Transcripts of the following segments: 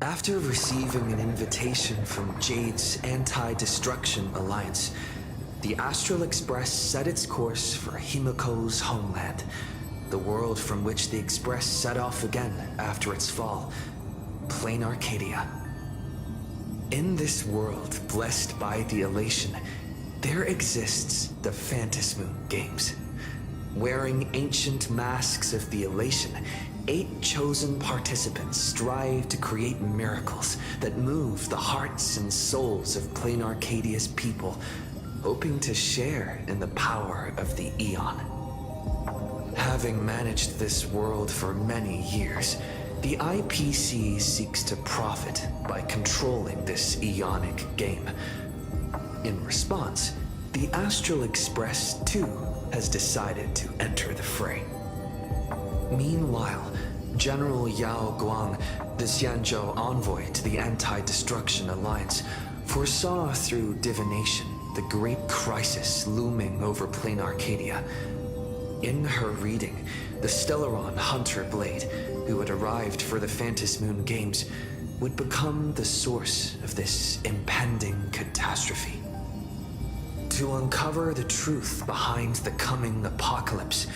After receiving an invitation from Jade's Anti-Destruction Alliance, the Astral Express set its course for Himiko's homeland, the world from which the Express set off again after its fall, Planarcadia. In this world blessed by the elation, there exists the Phantasmoon Games. Wearing ancient masks of the elation, 8 chosen participants strive to create miracles that move the hearts and souls of Planarcadia's people, hoping to share in the power of the Aeon. Having managed this world for many years, the 𝗳PC seeks to profit by controlling this Aeonic game. In response, the Astral Express too has decided to enter the fray. Meanwhile, General Yao Guang, the Xianzhou envoy to the Anti-Destruction Alliance, foresaw through divination the great crisis looming over Planarcadia. In her reading, the Stellaron Hunter Blade, who had arrived for the Phantasmoon Games, would become the source of this impending catastrophe. To uncover the truth behind the coming apocalypse,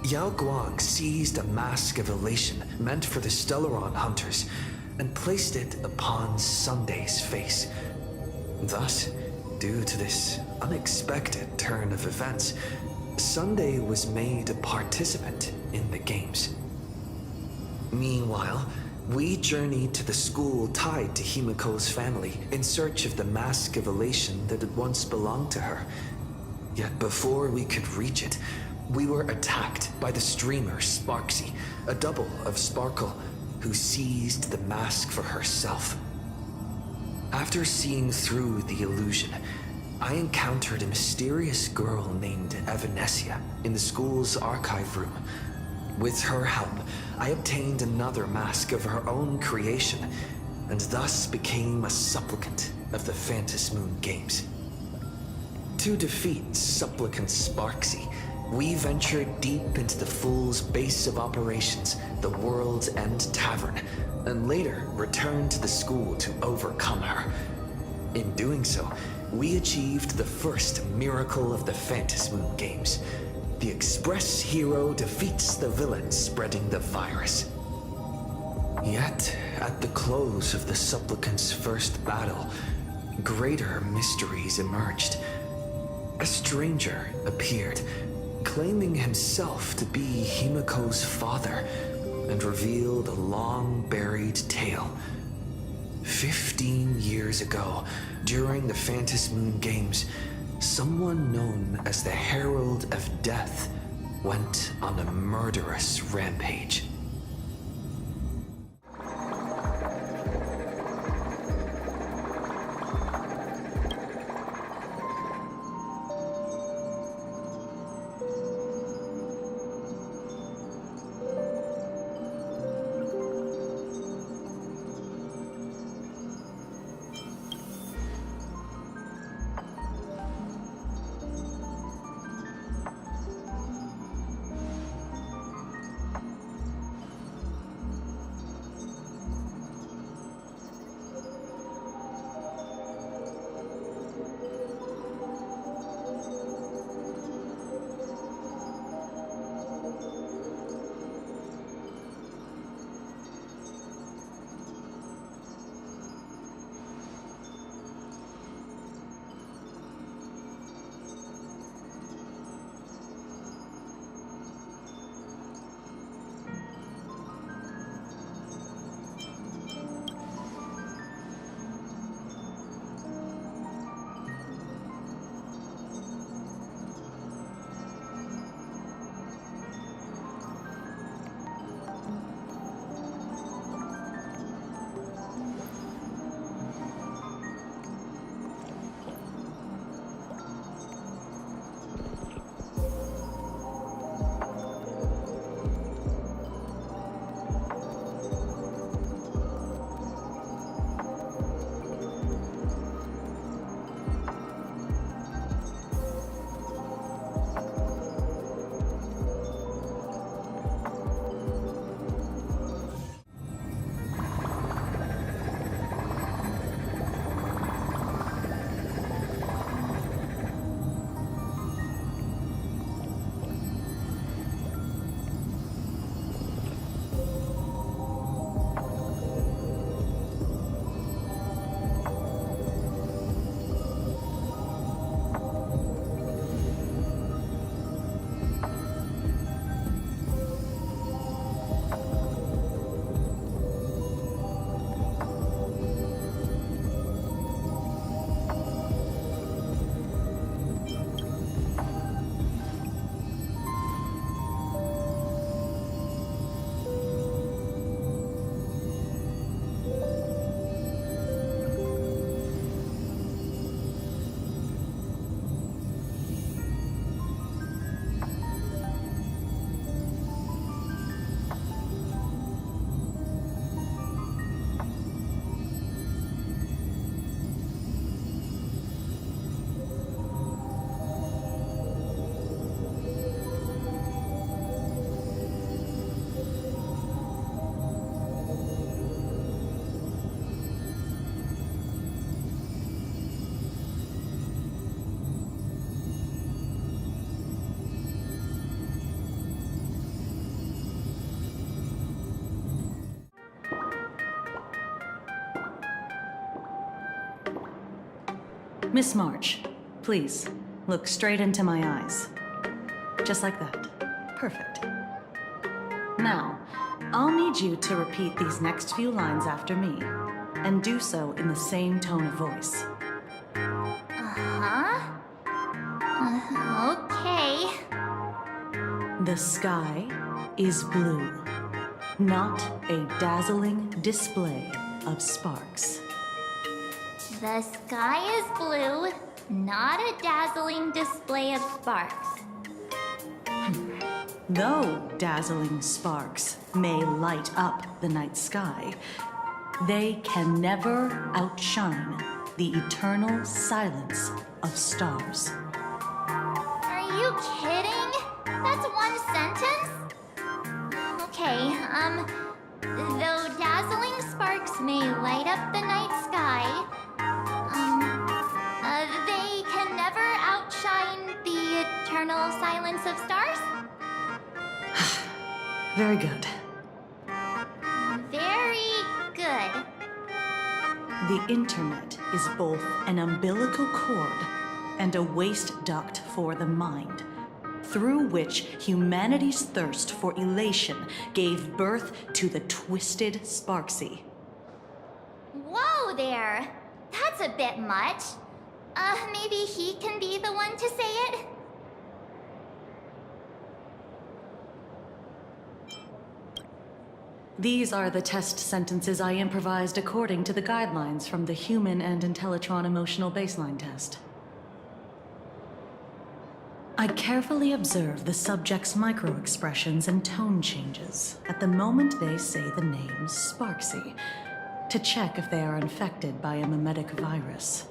Yao Guang seized a mask of elation meant for the Stellaron Hunters and placed it upon Sunday's face. Thus, due to this unexpected turn of events, Sunday was made a participant in the games. Meanwhile, we journeyed to the school tied to Himiko's family in search of the mask of elation that had once belonged to her. Yet before we could reach it, we were attacked by the streamer 𝗲𝗃𝗄𝐴, a double of 𝗲𝗃𝗀, who seized the mask for herself. After seeing through the illusion, I encountered a mysterious girl named Evanesia in the school's archive room. With her help, I obtained another mask of her own creation, and thus became a supplicant of the Phantasmoon Games. To defeat supplicant 𝗲𝗃𝗄𝐴, we ventured deep into the Fool's base of operations, the World's End Tavern, and later returned to the school to overcome her. In doing so, we achieved the first miracle of the Phantasmoon Games. The Express hero defeats the villain spreading the virus. Yet, at the close of the supplicant's first battle, greater mysteries emerged. A stranger appeared, claiming himself to be Himiko's father, and revealed a long-buried tale. 15 years ago, during the Phantasmoon Games, someone known as the Herald of Death went on a murderous rampage. Miss March, please, look straight into my eyes. Just like that. Perfect. Now, I'll need you to repeat these next few lines after me, and do so in the same tone of voice. Okay. The sky is blue, not a dazzling display of sparks. The sky is blue, not a dazzling display of sparks. Though dazzling sparks may light up the night sky, they can never outshine the eternal silence of stars. Are you kidding? That's one sentence? Okay, though dazzling sparks may light up the night sky, they can never outshine the eternal silence of stars? Very good. Very good. The internet is both an umbilical cord and a waste duct for the mind, through which humanity's thirst for elation gave birth to the twisted 𝗲𝗃𝗃. Whoa there! That's a bit much. Maybe he can be the one to say it? These are the test sentences I improvised according to the guidelines from the Human and Intellitron Emotional Baseline Test. I carefully observe the subject's micro-expressions and tone changes at the moment they say the name 𝗲𝗃𝗃𝗃 to check if they are infected by a mimetic virus.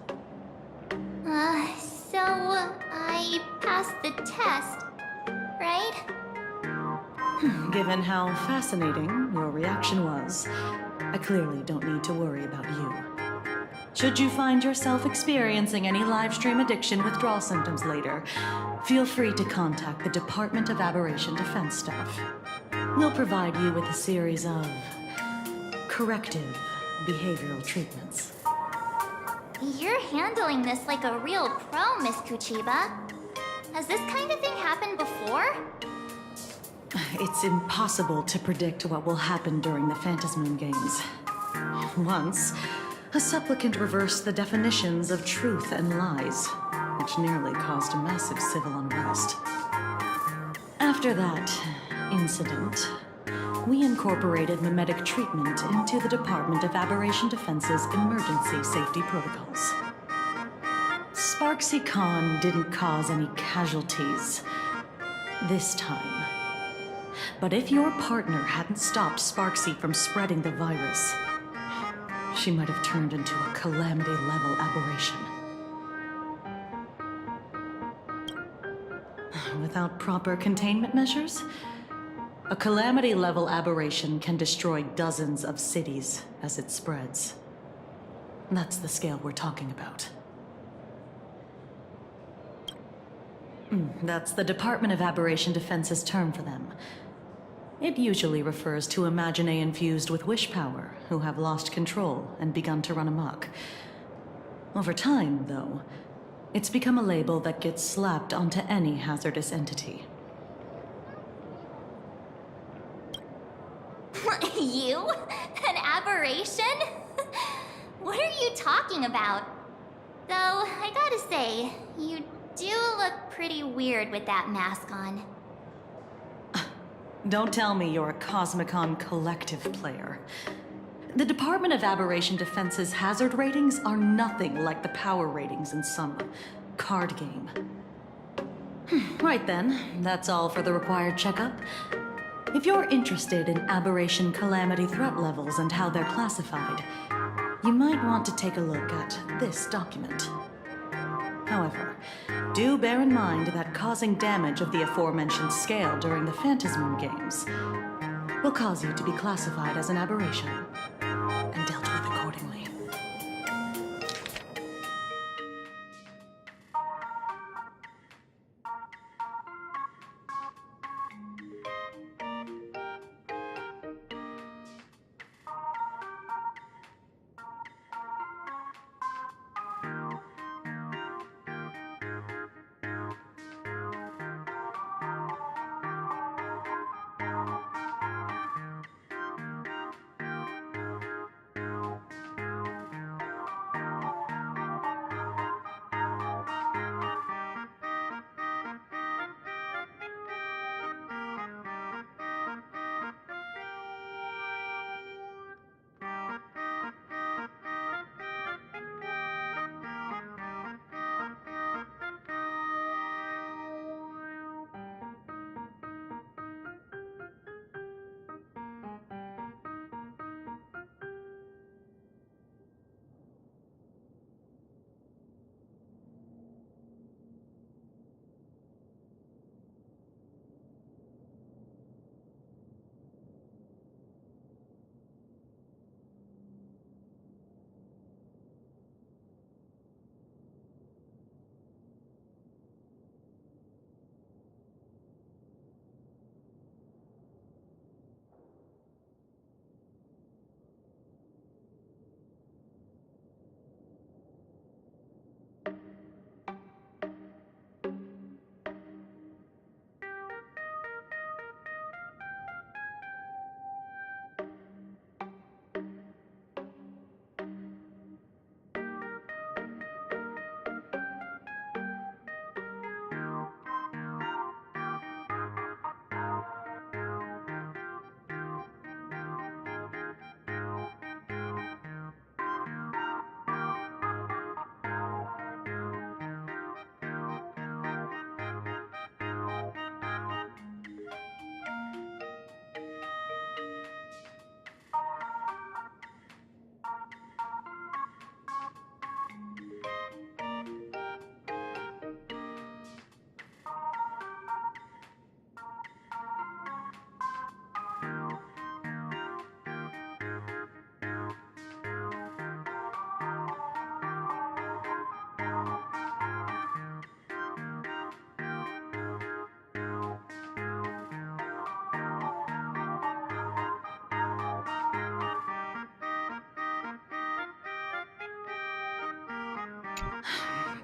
So I passed the test, right? Given how fascinating your reaction was, I clearly don't need to worry about you. Should you find yourself experiencing any live stream addiction withdrawal symptoms later, feel free to contact the Department of Aberration Defense staff. We'll provide you with a series of corrective behavioral treatments. You're handling this like a real pro, Miss 𝗏𝗏𝗏. Has this kind of thing happened before? It's impossible to predict what will happen during the Phantasmoon Games. Once, a supplicant reversed the definitions of truth and lies, which nearly caused a massive civil unrest. After that incident, we incorporated mimetic treatment into the Department of Aberration Defense's emergency safety protocols. 𝗲𝗃𝗃𝗀 Khan didn't cause any casualties this time. But if your partner hadn't stopped 𝗲𝗃𝗃𝗀 from spreading the virus, she might have turned into a calamity-level aberration. Without proper containment measures, a calamity-level aberration can destroy dozens of cities as it spreads. That's the scale we're talking about. That's the Department of Aberration Defense's term for them. It usually refers to Imaginae infused with wish power who have lost control and begun to run amok. Over time, though, it's become a label that gets slapped onto any hazardous entity. You? An aberration? What are you talking about? Though, I gotta say, you do look pretty weird with that mask on. Don't tell me you're a 𝗏𝗏𝗏 collective player. The Department of Aberration Defense's hazard ratings are nothing like the power ratings in some card game. Right then, that's all for the required checkup. If you're interested in aberration calamity threat levels and how they're classified, you might want to take a look at this document. However, do bear in mind that causing damage of the aforementioned scale during the Phantasmoon Games will cause you to be classified as an aberration and dealt with accordingly.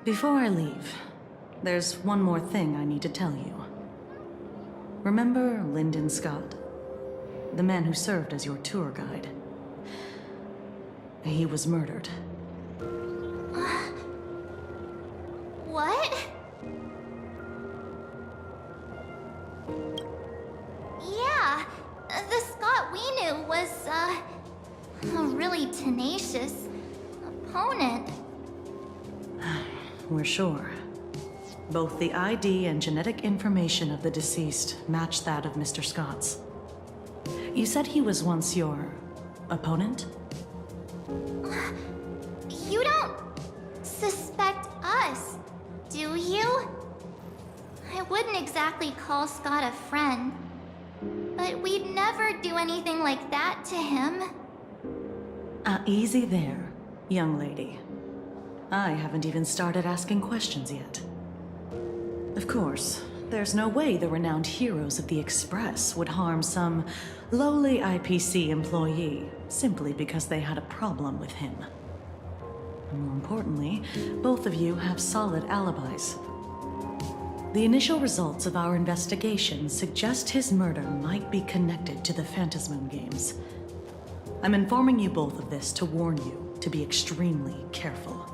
Before I leave, there's one more thing I need to tell you. Remember Lyndon Scott? The man who served as your tour guide. He was murdered. What? Yeah, the Scott we knew was, a really tenacious opponent. We're sure. Both the ID and genetic information of the deceased match that of Mr. Scott's. You said he was once your opponent? You don't suspect us, do you? I wouldn't exactly call Scott a friend, but we'd never do anything like that to him. Easy there, young lady. I haven't even started asking questions yet. Of course, there's no way the renowned heroes of the Express would harm some lowly IPC employee simply because they had a problem with him. More importantly, both of you have solid alibis. The initial results of our investigation suggest his murder might be connected to the Phantasmoon Games. I'm informing you both of this to warn you to be extremely careful.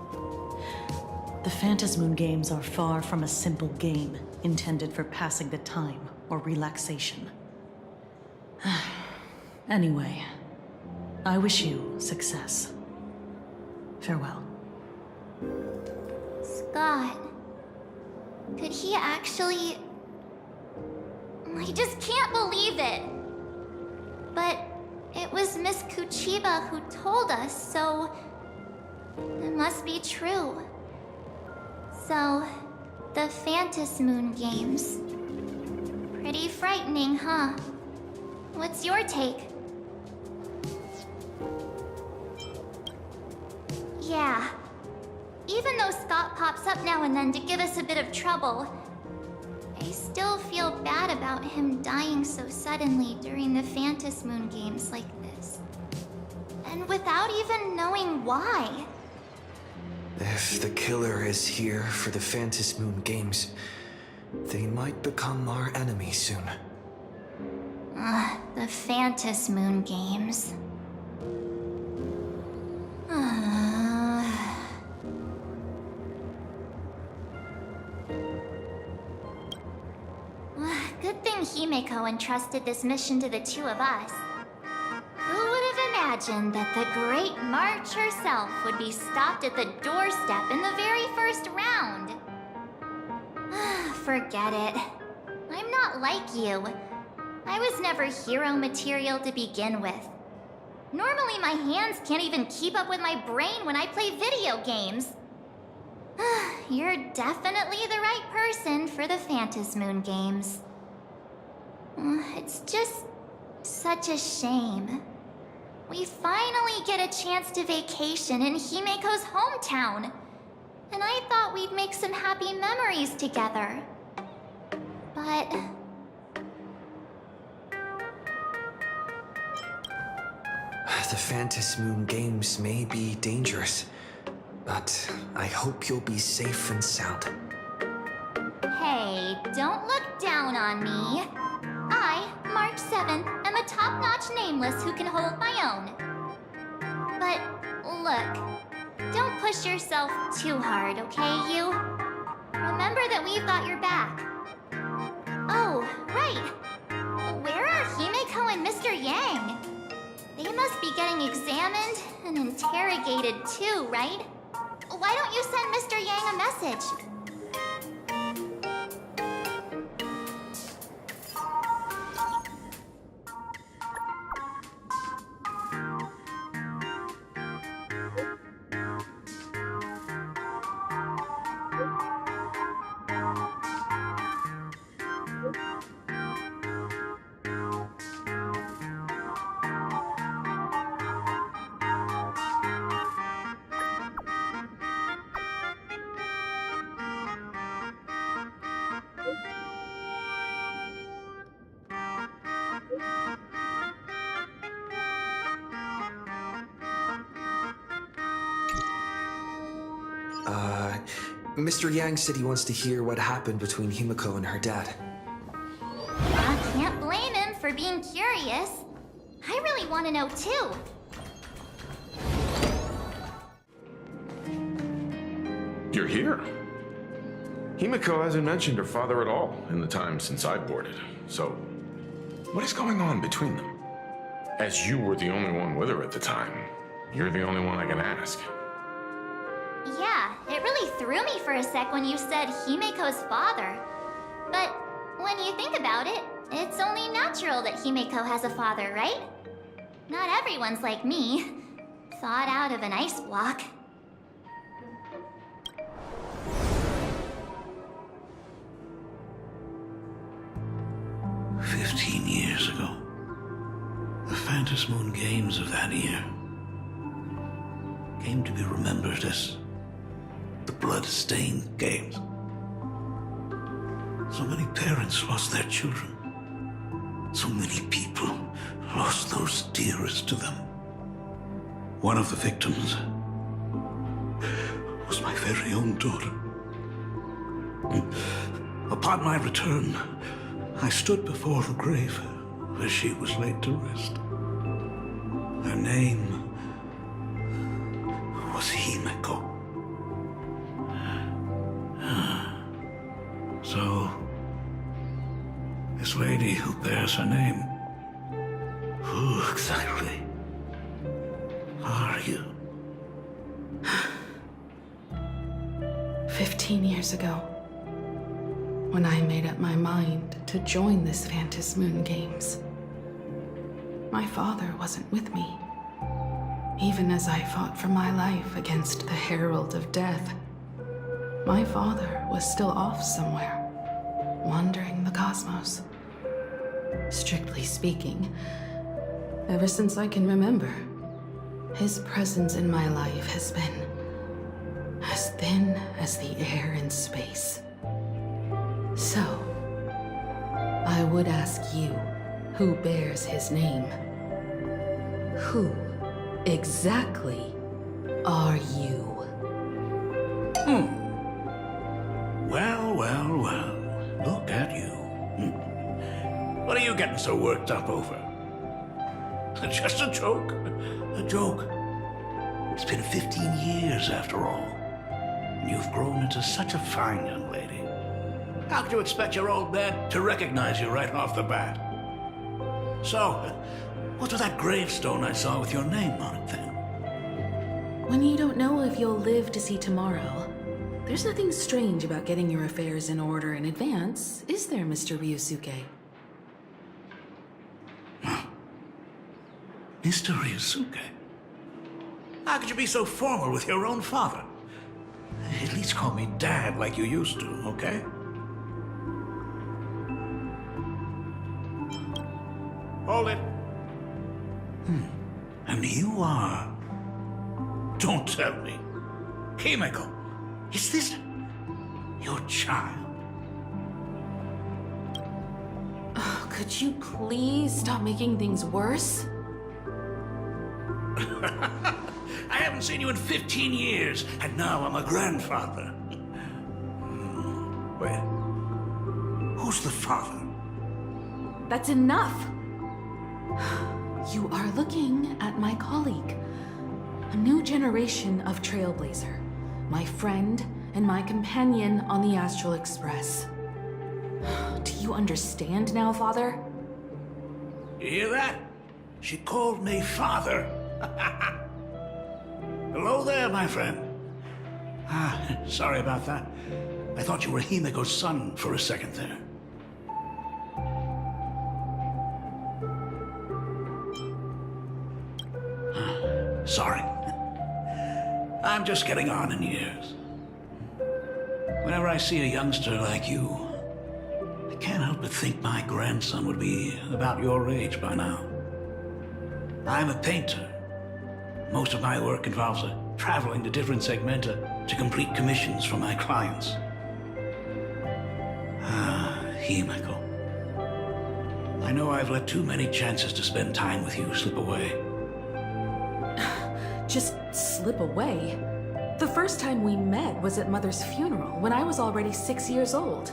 The Phantasmoon Games are far from a simple game intended for passing the time or relaxation. Anyway, I wish you success. Farewell. Scott. Could he actually... I just can't believe it. But it was Miss 𝗀𝗃𝗴𝘂 who told us, so... it must be true. So, the Phantasmoon Games. Pretty frightening, huh? What's your take? Yeah. Even though Scott pops up now and then to give us a bit of trouble, I still feel bad about him dying so suddenly during the Phantasmoon Games like this. And without even knowing why. If the killer is here for the Phantasmoon Games, they might become our enemy soon. The Phantasmoon Games. Good thing 𝗏𝗵𝐾 entrusted this mission to the two of us. Who would have imagined that the Great March herself would be stopped at the doorstep in the very first round? Forget it. I'm not like you. I was never hero material to begin with. Normally my hands can't even keep up with my brain when I play video games. You're definitely the right person for the Phantasmoon Games. It's just such a shame. We finally get a chance to vacation in 𝗏𝗵𝐾's hometown. And I thought we'd make some happy memories together. But... the Phantasmoon Games may be dangerous, but I hope you'll be safe and sound. Hey, don't look down on me. I, March 7th, am a top-notch nameless who can hold my own. But, look, don't push yourself too hard, okay, you? Remember that we've got your back. Oh, right. Where are 𝗏𝗵𝐾 and Mr. Yang? They must be getting examined and interrogated too, right? Why don't you send Mr. Yang a message? Mr. Yang said he wants to hear what happened between Himiko and her dad. I can't blame him for being curious. I really want to know too. You're here. Himiko hasn't mentioned her father at all in the time since I boarded. So, what is going on between them? As you were the only one with her at the time, you're the only one I can ask. Yeah, it really threw me for a sec when you said Himiko's father. But when you think about it, it's only natural that Himiko has a father, right? Not everyone's like me, thawed out of an ice block. Years ago, the Phantom Moon Games of that year came to be remembered as the blood-stained games. So many parents lost their children. So many people lost those dearest to them. One of the victims was my very own daughter. Upon my return, I stood before the grave where she was laid to rest. Her name was Himiko. So, this lady who bears her name, who exactly are you? 15 years ago, when I made up my mind to join this Phantom Moon Games, my father wasn't with me. Even as I fought for my life against the Herald of Death, my father was still off somewhere, wandering the cosmos. Strictly speaking, ever since I can remember, his presence in my life has been as thin as the air in space. So, I would ask you, who bears his name, who exactly are you? Well, look at you. What are you getting so worked up over? Just a joke. A joke. It's been 15 years after all, and you've grown into such a fine young lady. How could you expect your old man to recognize you right off the bat? So, what's with that gravestone I saw with your name on it then? When you don't know if you'll live to see tomorrow, there's nothing strange about getting your affairs in order in advance, is there, Mr. Ryusuke? Mr. Ryusuke? How could you be so formal with your own father? At least call me Dad like you used to, okay? Hold it. And you are... Don't tell me. Himiko, is this your child? Oh, could you please stop making things worse? I haven't seen you in 15 years, and now I'm a grandfather. Wait, who's the father? That's enough! You are looking at my colleague, a new generation of trailblazer, my friend and my companion on the Astral Express. Do you understand now, Father? You hear that? She called me father. Hello there, my friend. Sorry about that. I thought you were Himiko's son for a second there. Sorry. I'm just getting on in years. Whenever I see a youngster like you, I can't help but think my grandson would be about your age by now. I'm a painter. Most of my work involves traveling to different segmenta to complete commissions for my clients. Himiko. I know I've let too many chances to spend time with you slip away. Just slip away? The first time we met was at Mother's funeral, when I was already 6 years old.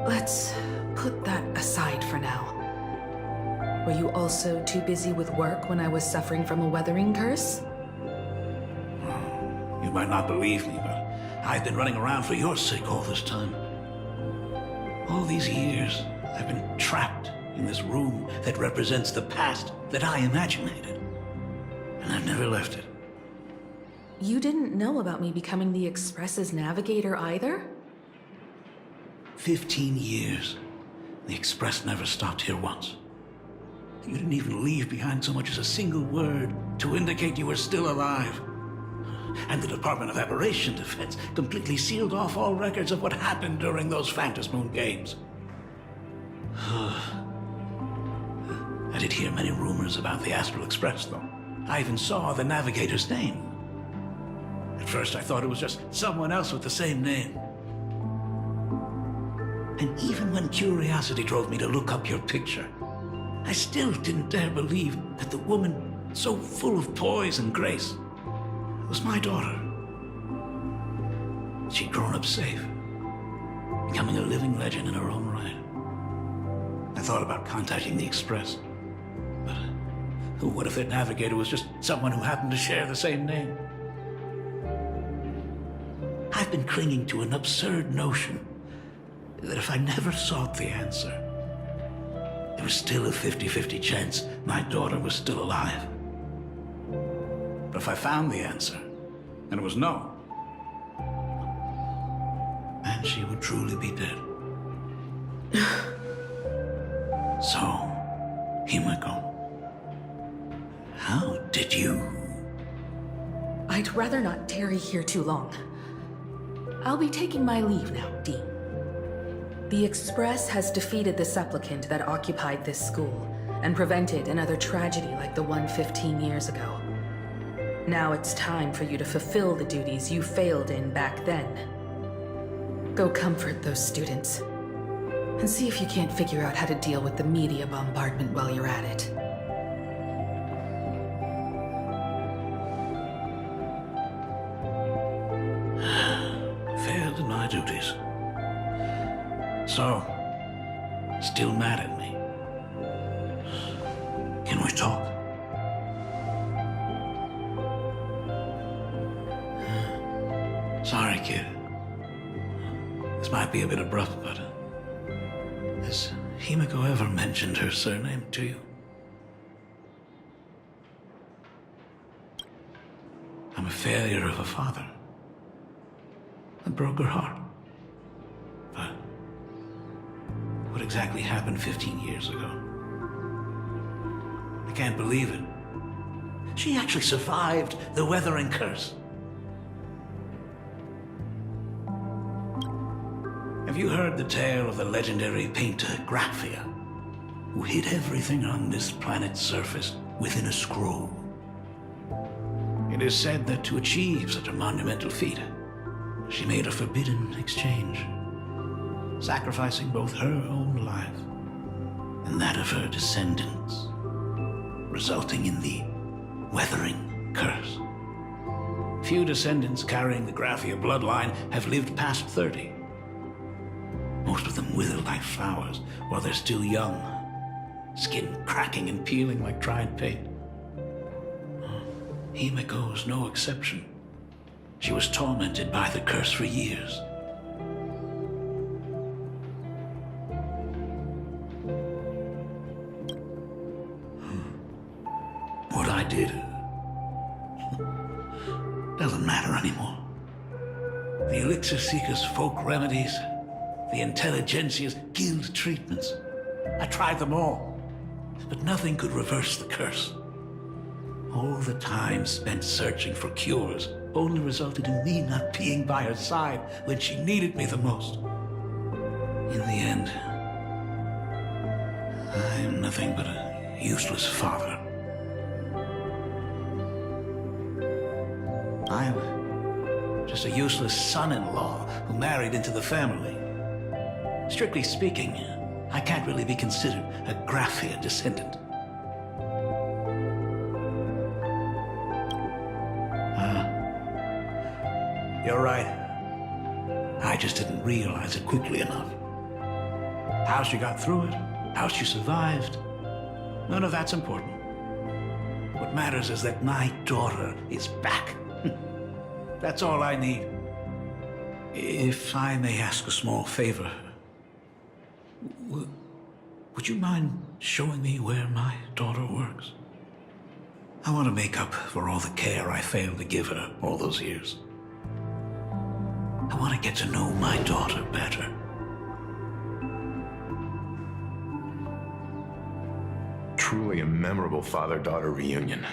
Let's put that aside for now. Were you also too busy with work when I was suffering from a weathering curse? You might not believe me, but I've been running around for your sake all this time. All these years, I've been trapped in this room that represents the past that I imaginated. And I've never left it. You didn't know about me becoming the Express's navigator either? 15 years. The Express never stopped here once. You didn't even leave behind so much as a single word to indicate you were still alive. And the Department of Aberration Defense completely sealed off all records of what happened during those Phantasmoon games. I did hear many rumors about the Astral Express, though. I even saw the navigator's name. At first, I thought it was just someone else with the same name. And even when curiosity drove me to look up your picture, I still didn't dare believe that the woman so full of poise and grace was my daughter. She'd grown up safe, becoming a living legend in her own right. I thought about contacting the Express, but what if their navigator was just someone who happened to share the same name? I've been clinging to an absurd notion that if I never sought the answer, there was still a 50-50 chance my daughter was still alive. But if I found the answer, and it was no, then she would truly be dead. So, 𝗲𝗵𝐴, how did you... I'd rather not tarry here too long. I'll be taking my leave now, Dean. The Express has defeated the supplicant that occupied this school and prevented another tragedy like the one 15 years ago. Now it's time for you to fulfill the duties you failed in back then. Go comfort those students, and see if you can't figure out how to deal with the media bombardment while you're at it. Failed in my duties. So, still mad at me? Can we talk? Sorry, kid. This might be a bit abrupt, but has 𝗲𝗵𝐴 ever mentioned her surname to you? I'm a failure of a father. I broke her heart. But what exactly happened 15 years ago? I can't believe it. She actually survived the weathering curse. Have you heard the tale of the legendary painter 𝗀𝗃𝗏, who hid everything on this planet's surface within a scroll? It is said that to achieve such a monumental feat, she made a forbidden exchange, sacrificing both her own life and that of her descendants, resulting in the weathering curse. Few descendants carrying the 𝗀𝗃𝗏 bloodline have lived past 30. Most of them wither like flowers while they're still young, skin cracking and peeling like dried paint. 𝗲𝗵𝐴 was no exception. She was tormented by the curse for years. What I did doesn't matter anymore. The elixir seekers' folk remedies, the intelligentsia's guild treatments. I tried them all, but nothing could reverse the curse. All the time spent searching for cures only resulted in me not being by her side when she needed me the most. In the end, I am nothing but a useless father. I'm just a useless son-in-law who married into the family. Strictly speaking, I can't really be considered a 𝗀𝗃𝗏 descendant. You're right. I just didn't realize it quickly enough. How she got through it, how she survived, none of that's important. What matters is that my daughter is back. That's all I need. If I may ask a small favor, would you mind showing me where my daughter works? I want to make up for all the care I failed to give her all those years. I want to get to know my daughter better. Truly a memorable father-daughter reunion.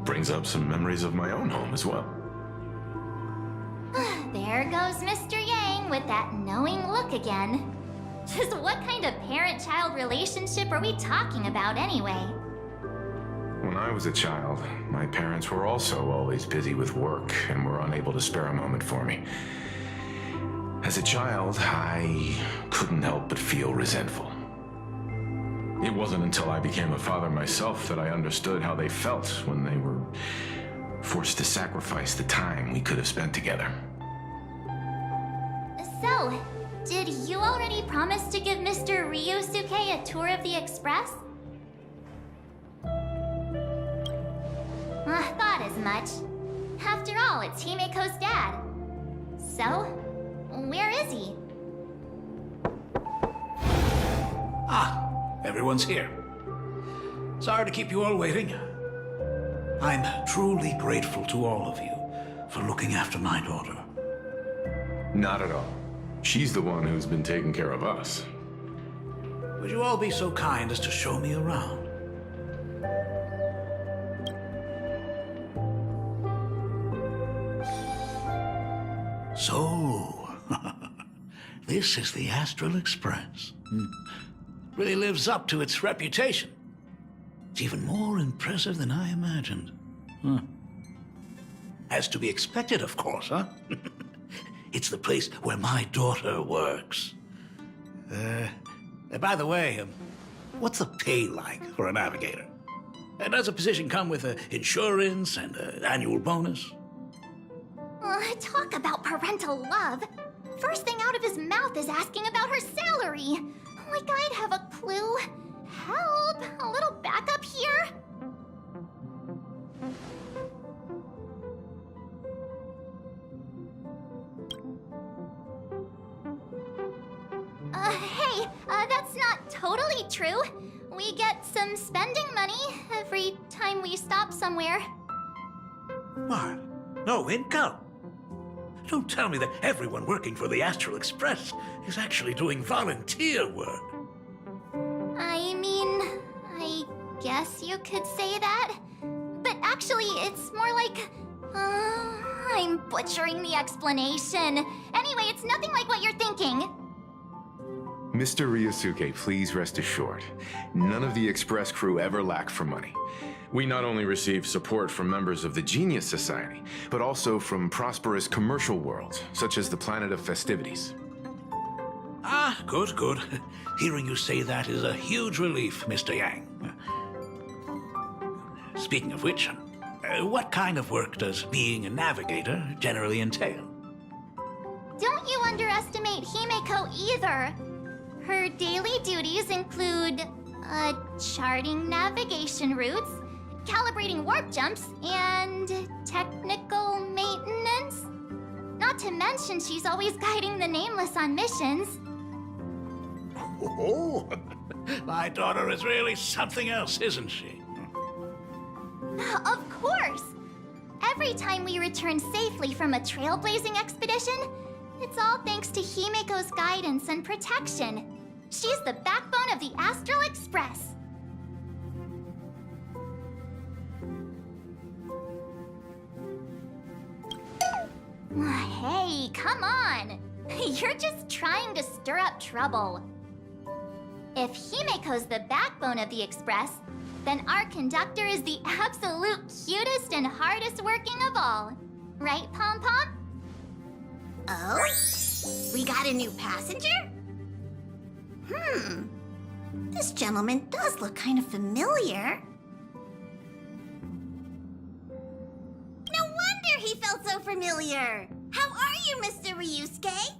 Brings up some memories of my own home as well. There goes Mr. Yang with that knowing look again. Just what kind of parent-child relationship are we talking about anyway? When I was a child, my parents were also always busy with work and were unable to spare a moment for me. As a child, I couldn't help but feel resentful. It wasn't until I became a father myself that I understood how they felt when they were forced to sacrifice the time we could have spent together. So, did you already promise to give Mr. 𝗂𝗲𝗂𝘂 a tour of the Express? I thought as much. After all, it's 𝗲𝗵𝐴's dad. So, where is he? Ah, everyone's here. Sorry to keep you all waiting. I'm truly grateful to all of you for looking after my daughter. Not at all. She's the one who's been taking care of us. Would you all be so kind as to show me around? So, this is the Astral Express. Really lives up to its reputation. It's even more impressive than I imagined. As to be expected, of course, huh? It's the place where my daughter works. By the way, what's the pay like for a navigator? Does a position come with insurance and an annual bonus? Talk about parental love. First thing out of his mouth is asking about her salary. Like I'd have a clue. Help! A little backup here? Hey, that's not totally true. We get some spending money every time we stop somewhere. What? No income? Don't tell me that everyone working for the Astral Express is actually doing volunteer work. I mean, I guess you could say that. But actually, it's more like... I'm butchering the explanation. Anyway, it's nothing like what you're thinking. Mr. 𝗂𝗲𝗂𝘂, please rest assured. None of the Express crew ever lack for money. We not only receive support from members of the Genius Society, but also from prosperous commercial worlds, such as the planet of festivities. Ah, good, good. Hearing you say that is a huge relief, Mr. Yang. Speaking of which, what kind of work does being a navigator generally entail? Don't you underestimate 𝗲𝗵𝐴 either. Her daily duties include, charting navigation routes, calibrating warp jumps, and technical maintenance. Not to mention she's always guiding the Nameless on missions. Oh, my daughter is really something else, isn't she? Of course! Every time we return safely from a trailblazing expedition, it's all thanks to 𝗲𝗵𝐴's guidance and protection. She's the backbone of the Astral Express. Hey, come on! You're just trying to stir up trouble. If 𝗲𝗵𝐴's the backbone of the Express, then our conductor is the absolute cutest and hardest working of all. Right, Pom Pom? Oh? We got a new passenger? This gentleman does look kind of familiar. No wonder he felt so familiar! How you, Mr. Ryusuke.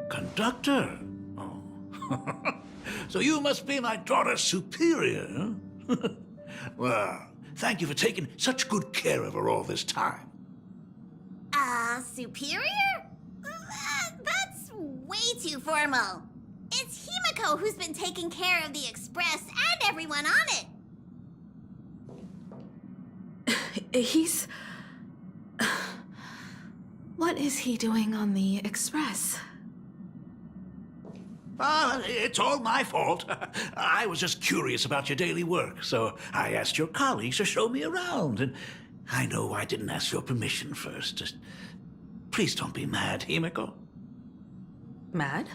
Conductor? Oh. So you must be my daughter's superior, huh? Well, thank you for taking such good care of her all this time. Superior? That's way too formal. It's 𝗏𝗏𝐴 who's been taking care of the Express and everyone on it. He's... What is he doing on the Express? It's all my fault. I was just curious about your daily work, so I asked your colleagues to show me around, and I know I didn't ask your permission first. Just please don't be mad, 𝗏𝗏𝐴. Mad?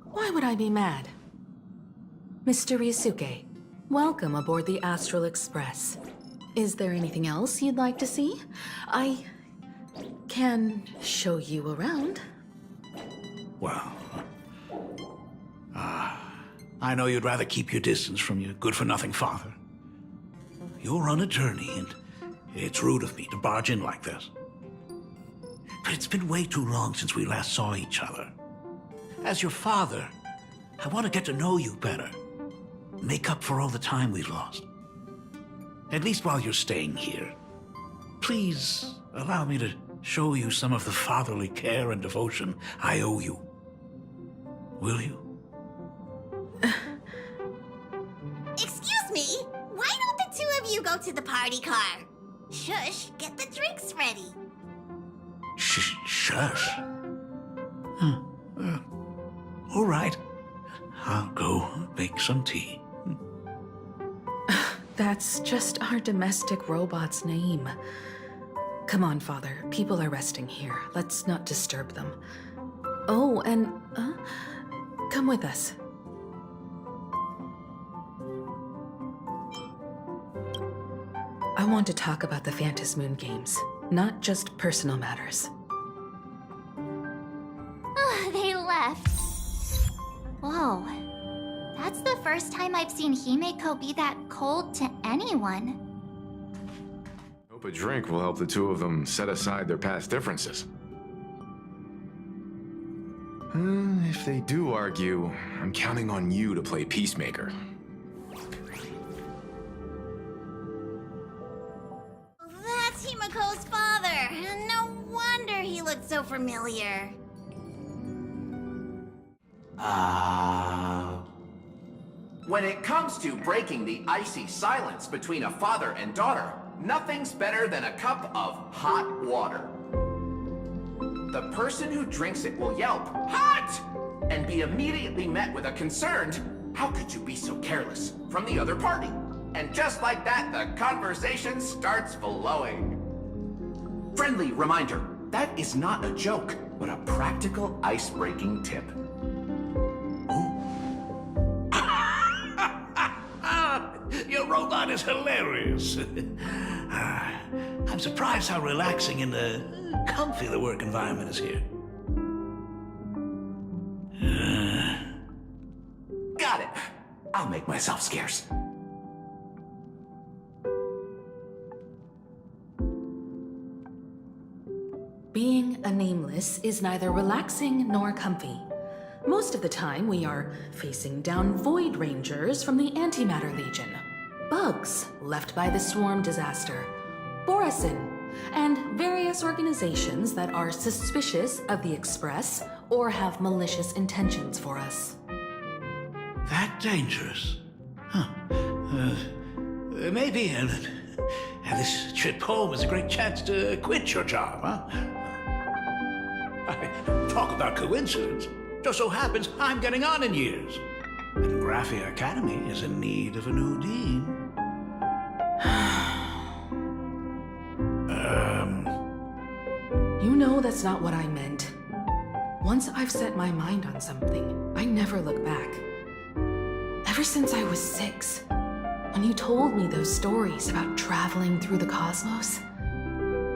Why would I be mad? Mr. Ryusuke, welcome aboard the Astral Express. Is there anything else you'd like to see? I can show you around. Well, I know you'd rather keep your distance from your good-for-nothing father. You're on a journey, and it's rude of me to barge in like this. But it's been way too long since we last saw each other. As your father, I want to get to know you better. Make up for all the time we've lost. At least while you're staying here. Please allow me to show you some of the fatherly care and devotion I owe you. Will you? Excuse me? Why don't the two of you go to the party car? Shush, get the drinks ready. Shush. All right. I'll go make some tea. That's just our domestic robot's name. Come on, Father. People are resting here. Let's not disturb them. Oh, and come with us. I want to talk about the Phantom Moon Games, not just personal matters. They left. Whoa. That's the first time I've seen 𝗏𝗏𝐴 be that cold to anyone. Hope a drink will help the two of them set aside their past differences. If they do argue, I'm counting on you to play peacemaker. That's 𝗏𝗏𝐴's father. No wonder he looked so familiar. When it comes to breaking the icy silence between a father and daughter, nothing's better than a cup of hot water. The person who drinks it will yelp, "Hot!" and be immediately met with a concerned, "How could you be so careless?" from the other party. And just like that, the conversation starts flowing. Friendly reminder, that is not a joke, but a practical ice-breaking tip. Your robot is hilarious. I'm surprised how relaxing and comfy the work environment is here. Got it. I'll make myself scarce. Being a nameless is neither relaxing nor comfy. Most of the time, we are facing down Void Rangers from the Antimatter Legion, bugs left by the Swarm disaster, Borisin, and various organizations that are suspicious of the Express or have malicious intentions for us. That dangerous? Huh. Maybe this trip home is a great chance to quit your job, huh? Talk about coincidence. Just so happens I'm getting on in years. And 𝗏𝗏𝐴 Academy is in need of a new dean. You know that's not what I meant. Once I've set my mind on something, I never look back. Ever since I was 6, when you told me those stories about traveling through the cosmos,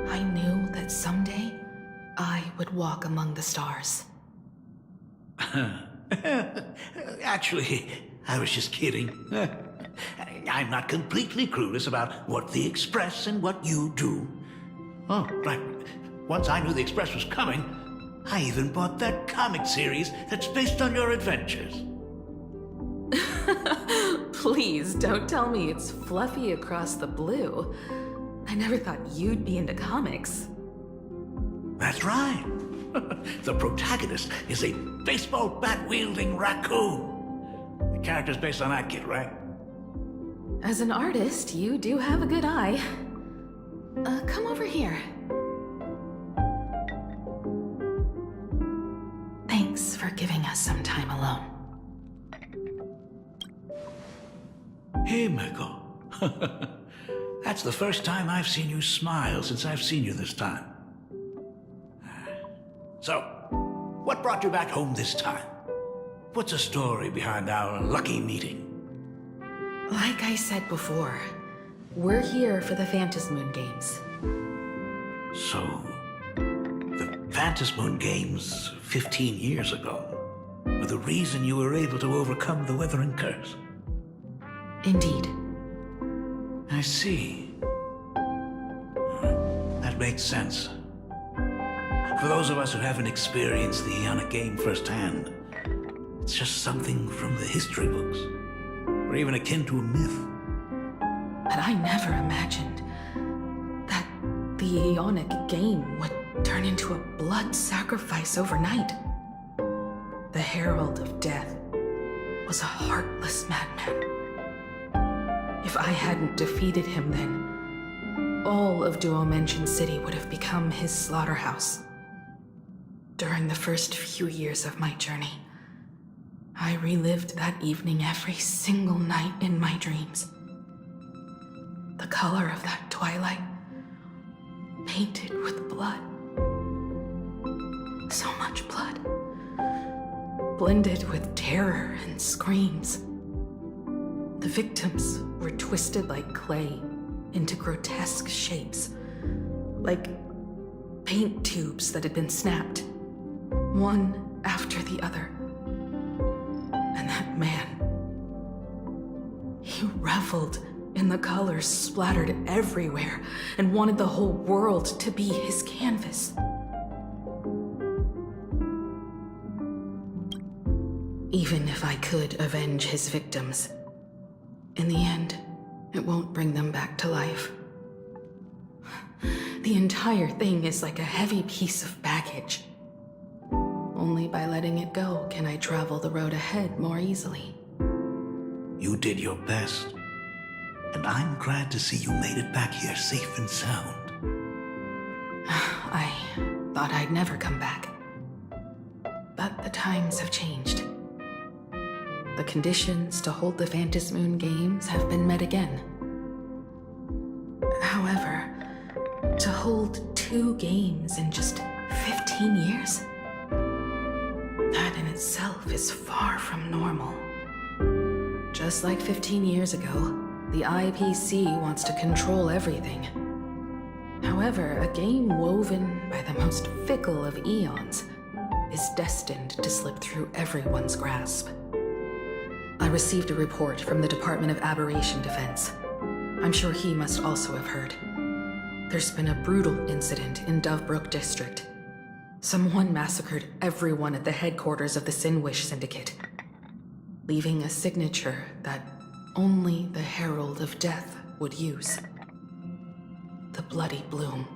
I knew that someday I would walk among the stars. Actually, I was just kidding. I'm not completely clueless about what the Express and what you do. Oh, right. once I knew the Express was coming, I even bought that comic series that's based on your adventures. Please don't tell me it's fluffy across the blue. I never thought you'd be into comics. That's right. The protagonist is a baseball bat-wielding raccoon. The character's based on that kid, right? As an artist, you do have a good eye. Come over here. Thanks for giving us some time alone. 𝗲𝗵𝗂𝘀. That's the first time I've seen you smile since I've seen you this time. So, what brought you back home this time? What's the story behind our lucky meeting? Like I said before, we're here for the Phantasmoon Games. So, the Phantasmoon Games 15 years ago were the reason you were able to overcome the Weathering Curse? Indeed. I see. That makes sense. For those of us who haven't experienced the Ionic game firsthand, it's just something from the history books, or even akin to a myth. But I never imagined that the Ionic game would turn into a blood sacrifice overnight. The Herald of Death was a heartless madman. If I hadn't defeated him then, all of 𝗀𝗏𝗡𝐴 City would have become his slaughterhouse. During the first few years of my journey, I relived that evening every single night in my dreams. The color of that twilight, painted with blood. So much blood, blended with terror and screams. The victims were twisted like clay into grotesque shapes, like paint tubes that had been snapped, one after the other. And that man, he reveled in the colors splattered everywhere and wanted the whole world to be his canvas. Even if I could avenge his victims, in the end, it won't bring them back to life. The entire thing is like a heavy piece of baggage. Only by letting it go can I travel the road ahead more easily. You did your best, and I'm glad to see you made it back here safe and sound. I thought I'd never come back. But the times have changed. The conditions to hold the Phantasmoon Games have been met again. However, to hold 2 games in just 15 years? That in itself is far from normal. Just like 15 years ago, the 𝗲𝗄𝐴 wants to control everything. However, a game woven by the most fickle of eons is destined to slip through everyone's grasp. I received a report from the Department of Aberration Defense. I'm sure he must also have heard. There's been a brutal incident in 𝗬𝗏𝗏 District. Someone massacred everyone at the headquarters of the 𝗀𝗏𝗏 Syndicate, leaving a signature that only the Herald of Death would use. The Bloody Bloom.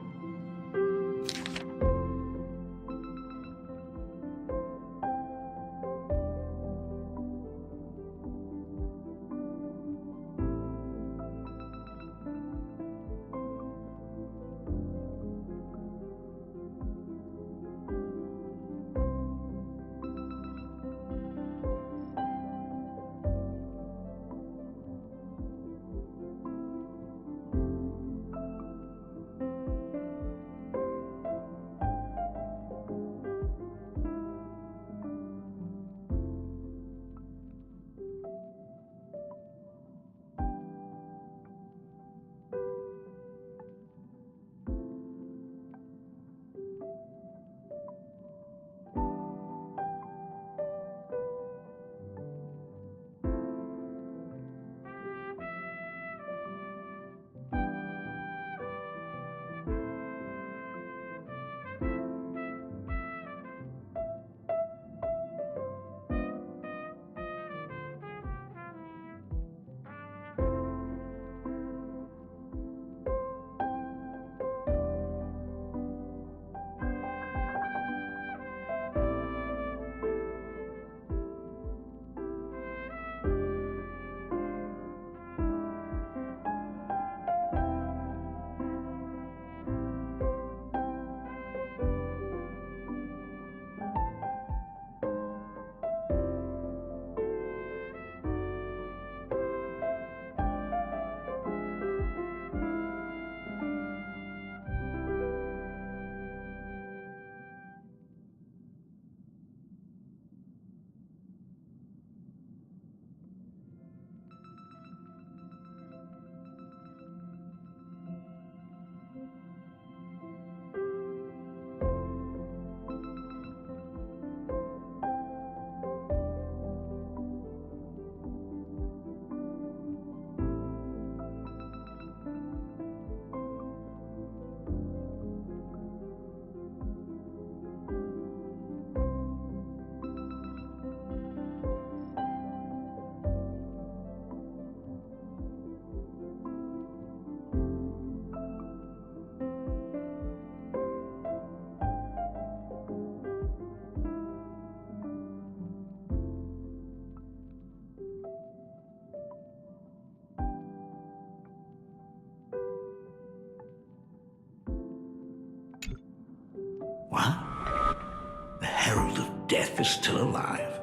Herald of Death is still alive.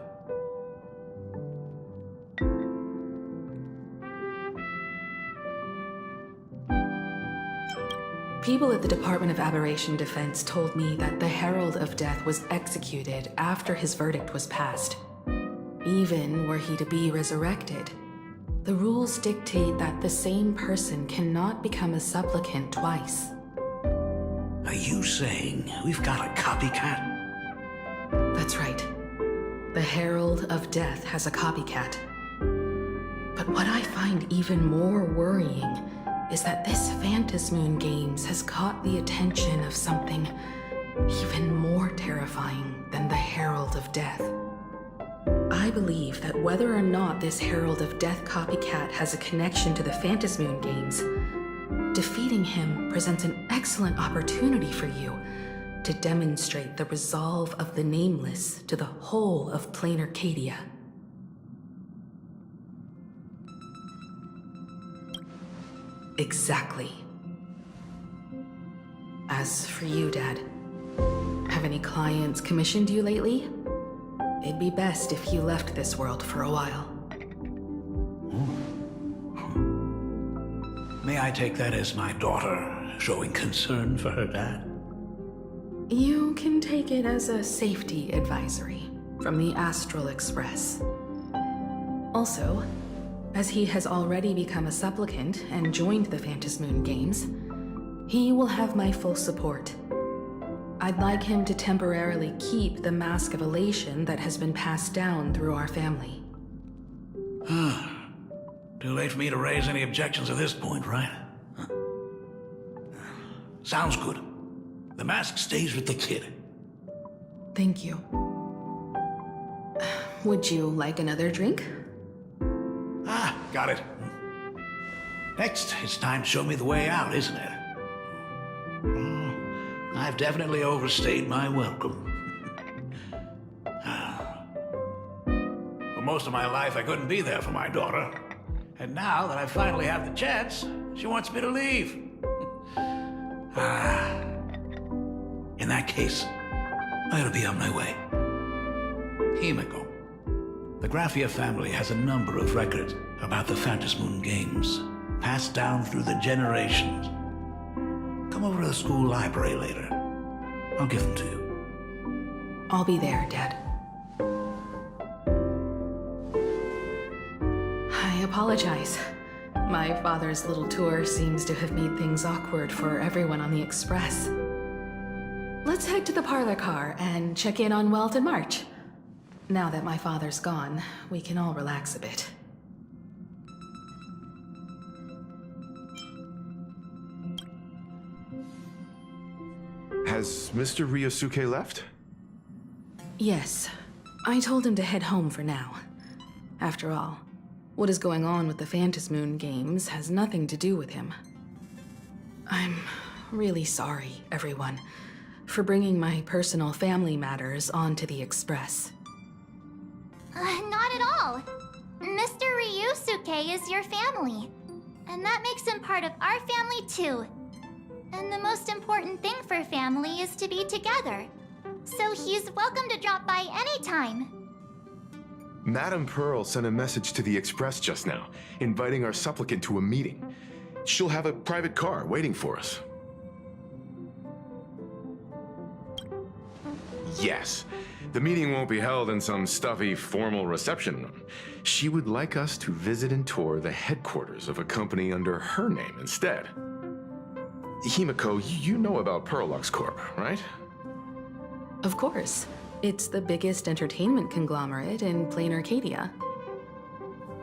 People at the Department of Aberration Defense told me that the Herald of Death was executed after his verdict was passed. Even were he to be resurrected, the rules dictate that the same person cannot become a supplicant twice. Are you saying we've got a copycat? That's right. The Herald of Death has a copycat. But what I find even more worrying is that this Phantasmoon Games has caught the attention of something even more terrifying than the Herald of Death. I believe that whether or not this Herald of Death copycat has a connection to the Phantasmoon Games, defeating him presents an excellent opportunity for you to demonstrate the resolve of the Nameless to the whole of Planarcadia. Exactly. As for you, Dad, have any clients commissioned you lately? It'd be best if you left this world for a while. May I take that as my daughter showing concern for her dad? You can take it as a safety advisory from the Astral Express. Also, as he has already become a supplicant and joined the Phantasmoon Games, he will have my full support. I'd like him to temporarily keep the Mask of Elation that has been passed down through our family. Too late for me to raise any objections at this point, right? Sounds good. The mask stays with the kid. Thank you. Would you like another drink? Got it. Next, it's time to show me the way out, isn't it? I've definitely overstayed my welcome. For most of my life, I couldn't be there for my daughter. And now that I finally have the chance, she wants me to leave. In that case, I ought to be on my way. 𝗏𝗏𝐴, the 𝗀𝗏𝗏 family has a number of records about the Phantasmoon Games, passed down through the generations. Come over to the school library later. I'll give them to you. I'll be there, Dad. I apologize. My father's little tour seems to have made things awkward for everyone on the Express. Let's head to the parlor car and check in on Welt and March. Now that my father's gone, we can all relax a bit. Has Mr. Ryosuke left? Yes. I told him to head home for now. After all, what is going on with the Phantasmoon Games has nothing to do with him. I'm really sorry, everyone, for bringing my personal family matters onto the Express. Not at all. Mr. Ryosuke is your family. And that makes him part of our family too. And the most important thing for family is to be together. So he's welcome to drop by anytime. Madame Pearl sent a message to the Express just now, inviting our supplicant to a meeting. She'll have a private car waiting for us. Yes. The meeting won't be held in some stuffy, formal reception room. She would like us to visit and tour the headquarters of a company under her name instead. 𝗏𝗏𝐴, you know about Pearlux Corp, right? Of course. It's the biggest entertainment conglomerate in Planarcadia.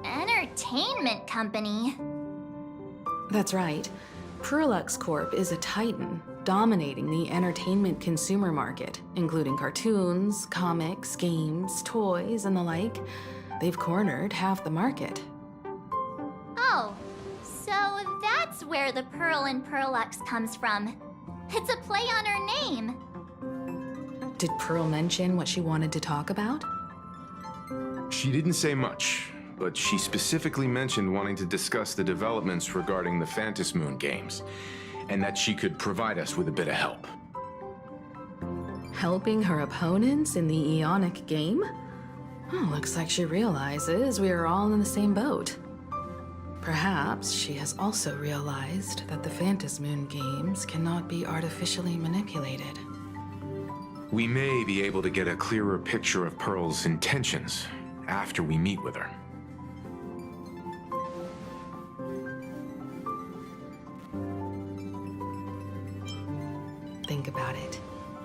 Entertainment company? That's right. Pearlux Corp is a titan, dominating the entertainment consumer market, including cartoons, comics, games, toys, and the like. They've cornered half the market. Oh, so that's where the Pearl in Pearlux comes from. It's a play on her name. Did Pearl mention what she wanted to talk about? She didn't say much, but she specifically mentioned wanting to discuss the developments regarding the Phantasmoon Games, and that she could provide us with a bit of help. Helping her opponents in the Ionic game? Oh, looks like she realizes we are all in the same boat. Perhaps she has also realized that the Phantasmoon games cannot be artificially manipulated. We may be able to get a clearer picture of Pearl's intentions after we meet with her. Think about it.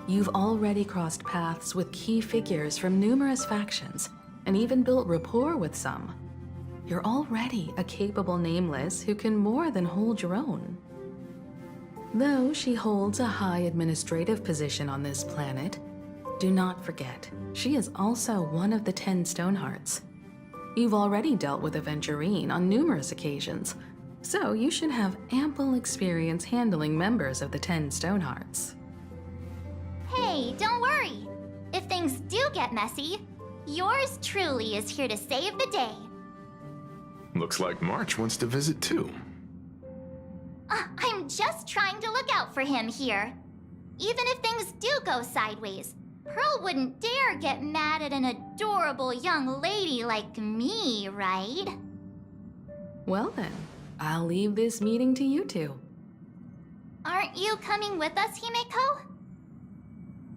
You've already crossed paths with key figures from numerous factions, and even built rapport with some. You're already a capable Nameless who can more than hold your own. Though she holds a high administrative position on this planet, do not forget, she is also one of the 10 Stonehearts. You've already dealt with Aventurine on numerous occasions, so you should have ample experience handling members of the 10 Stonehearts. Hey, don't worry. If things do get messy, yours truly is here to save the day. Looks like March wants to visit too. I'm just trying to look out for him here. Even if things do go sideways, Pearl wouldn't dare get mad at an adorable young lady like me, right? Well then, I'll leave this meeting to you two. Aren't you coming with us, Himeko?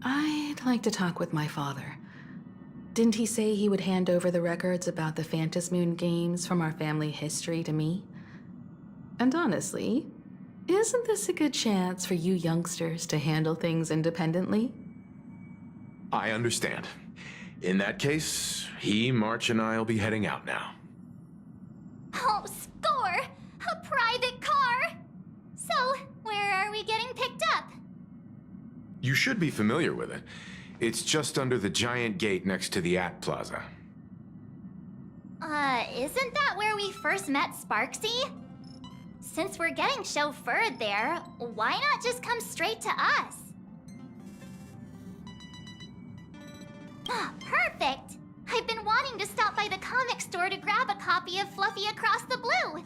I'd like to talk with my father. Didn't he say he would hand over the records about the Phantasmoon games from our family history to me? And honestly, isn't this a good chance for you youngsters to handle things independently? I understand. In that case, March, and I'll be heading out now. Oh, score! A private car! So, where are we getting picked up? You should be familiar with it. It's just under the giant gate next to the 𝗏𝗏𝗏. Isn't that where we first met 𝗀𝗃𝗏𝗏? Since we're getting chauffeured there, why not just come straight to us? Perfect! I've been wanting to stop by the comic store to grab a copy of 𝗀𝗏𝗏𝗏.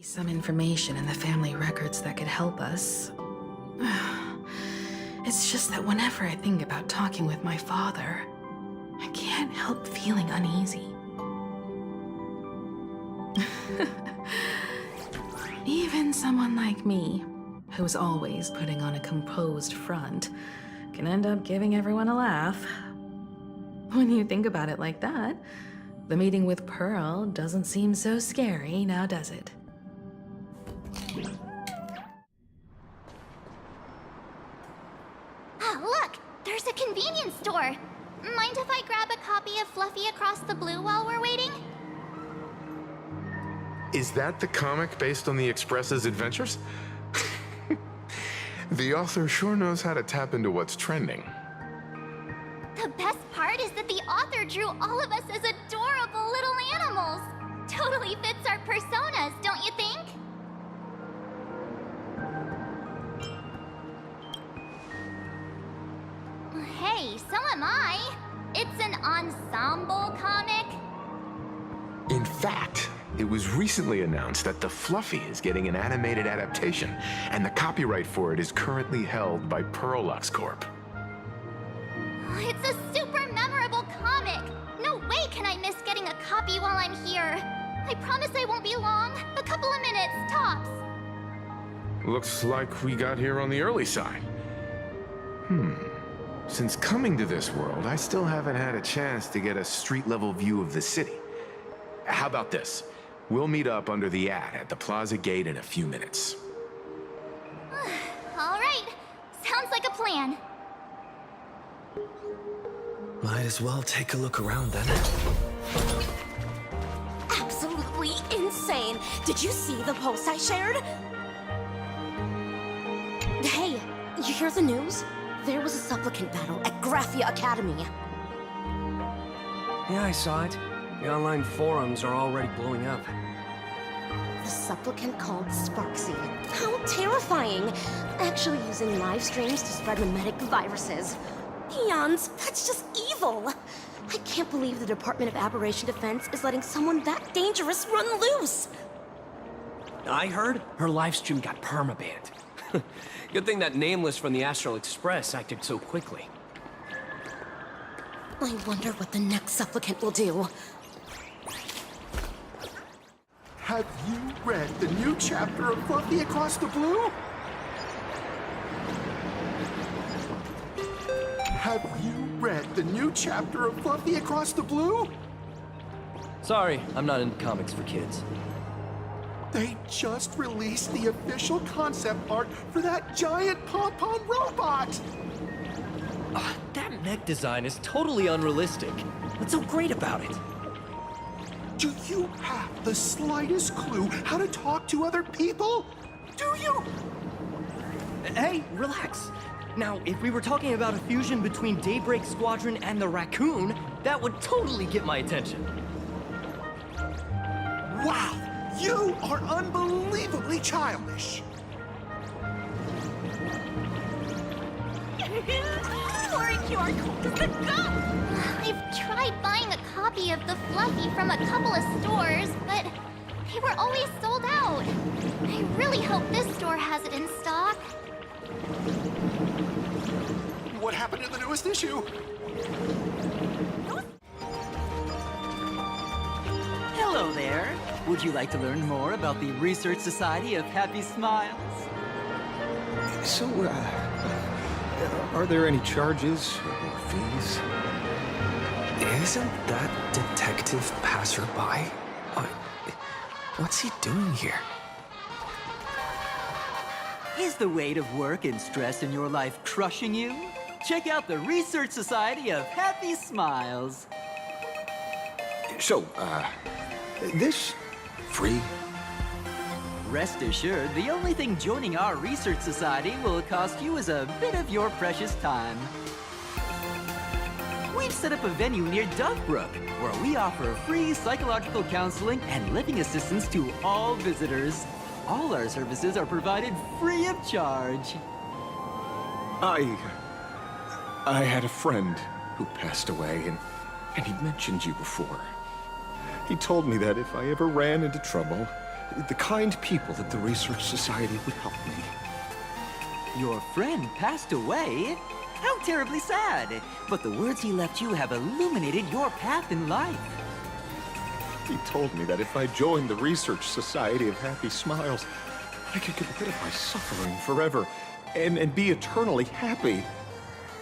Some information in the family records that could help us. It's just that whenever I think about talking with my father, I can't help feeling uneasy. Even someone like me, who's always putting on a composed front, can end up giving everyone a laugh. When you think about it like that, the meeting with Pearl doesn't seem so scary, now does it? Look! There's a convenience store! Mind if I grab a copy of 𝗀𝗏𝗏𝗏 while we're waiting? Is that the comic based on the Express's adventures? The author sure knows how to tap into what's trending. The best part is that the author drew all of us as adorable little animals. Totally fits our personas, don't you think? Hey, so am I. It's an ensemble comic. In fact, it was recently announced that the 𝗀𝗏𝗏𝗏 is getting an animated adaptation, and the copyright for it is currently held by Pearl Corp. It's a super memorable comic. No way can I miss getting a copy while I'm here. I promise I won't be long. A couple of minutes, tops. Looks like we got here on the early side. Since coming to this world, I still haven't had a chance to get a street-level view of the city. How about this? We'll meet up under the at the plaza gate in a few minutes. All right. Sounds like a plan. Might as well take a look around then. Absolutely insane. Did you see the post I shared? Hey, you hear the news? There was a supplicant battle at 𝗀𝗏𝗏𝗏 Academy. Yeah, I saw it. The online forums are already blowing up. The supplicant called 𝗀𝗃𝗏𝗏𝗏. How terrifying! Actually using live streams to spread mimetic viruses. Eons, that's just evil! I can't believe the Department of Aberration Defense is letting someone that dangerous run loose! I heard her livestream got permabanned. Good thing that Nameless from the Astral Express acted so quickly. I wonder what the next supplicant will do. Have you read the new chapter of 𝗀𝗶𝘴 Across the Blue? Have you read the new chapter of 𝗀𝗶𝘴 Across the Blue? Sorry, I'm not into comics for kids. They just released the official concept art for that giant pom-pom robot! That mech design is totally unrealistic. What's so great about it? Do you have the slightest clue how to talk to other people? Do you? Hey, relax. Now, if we were talking about a fusion between Daybreak Squadron and the Raccoon, that would totally get my attention. Wow! You are unbelievably childish! Foreign QR code is the go! I've tried buying a copy of the Fluffy from a couple of stores, but they were always sold out. I really hope this store has it in stock. What happened to the newest issue? Hello there. Would you like to learn more about the Research Society of Happy Smiles? So, are there any charges or fees? Isn't that Detective Passerby? What's he doing here? Is the weight of work and stress in your life crushing you? Check out the Research Society of Happy Smiles. So, this free? Rest assured, the only thing joining our Research Society will cost you is a bit of your precious time. We've set up a venue near Dovebrook, where we offer free psychological counseling and living assistance to all visitors. All our services are provided free of charge. I had a friend who passed away, and he mentioned you before. He told me that if I ever ran into trouble, the kind people at the Research Society would help me. Your friend passed away? How terribly sad. But the words he left you have illuminated your path in life. He told me that if I joined the Research Society of Happy Smiles, I could get rid of my suffering forever and be eternally happy.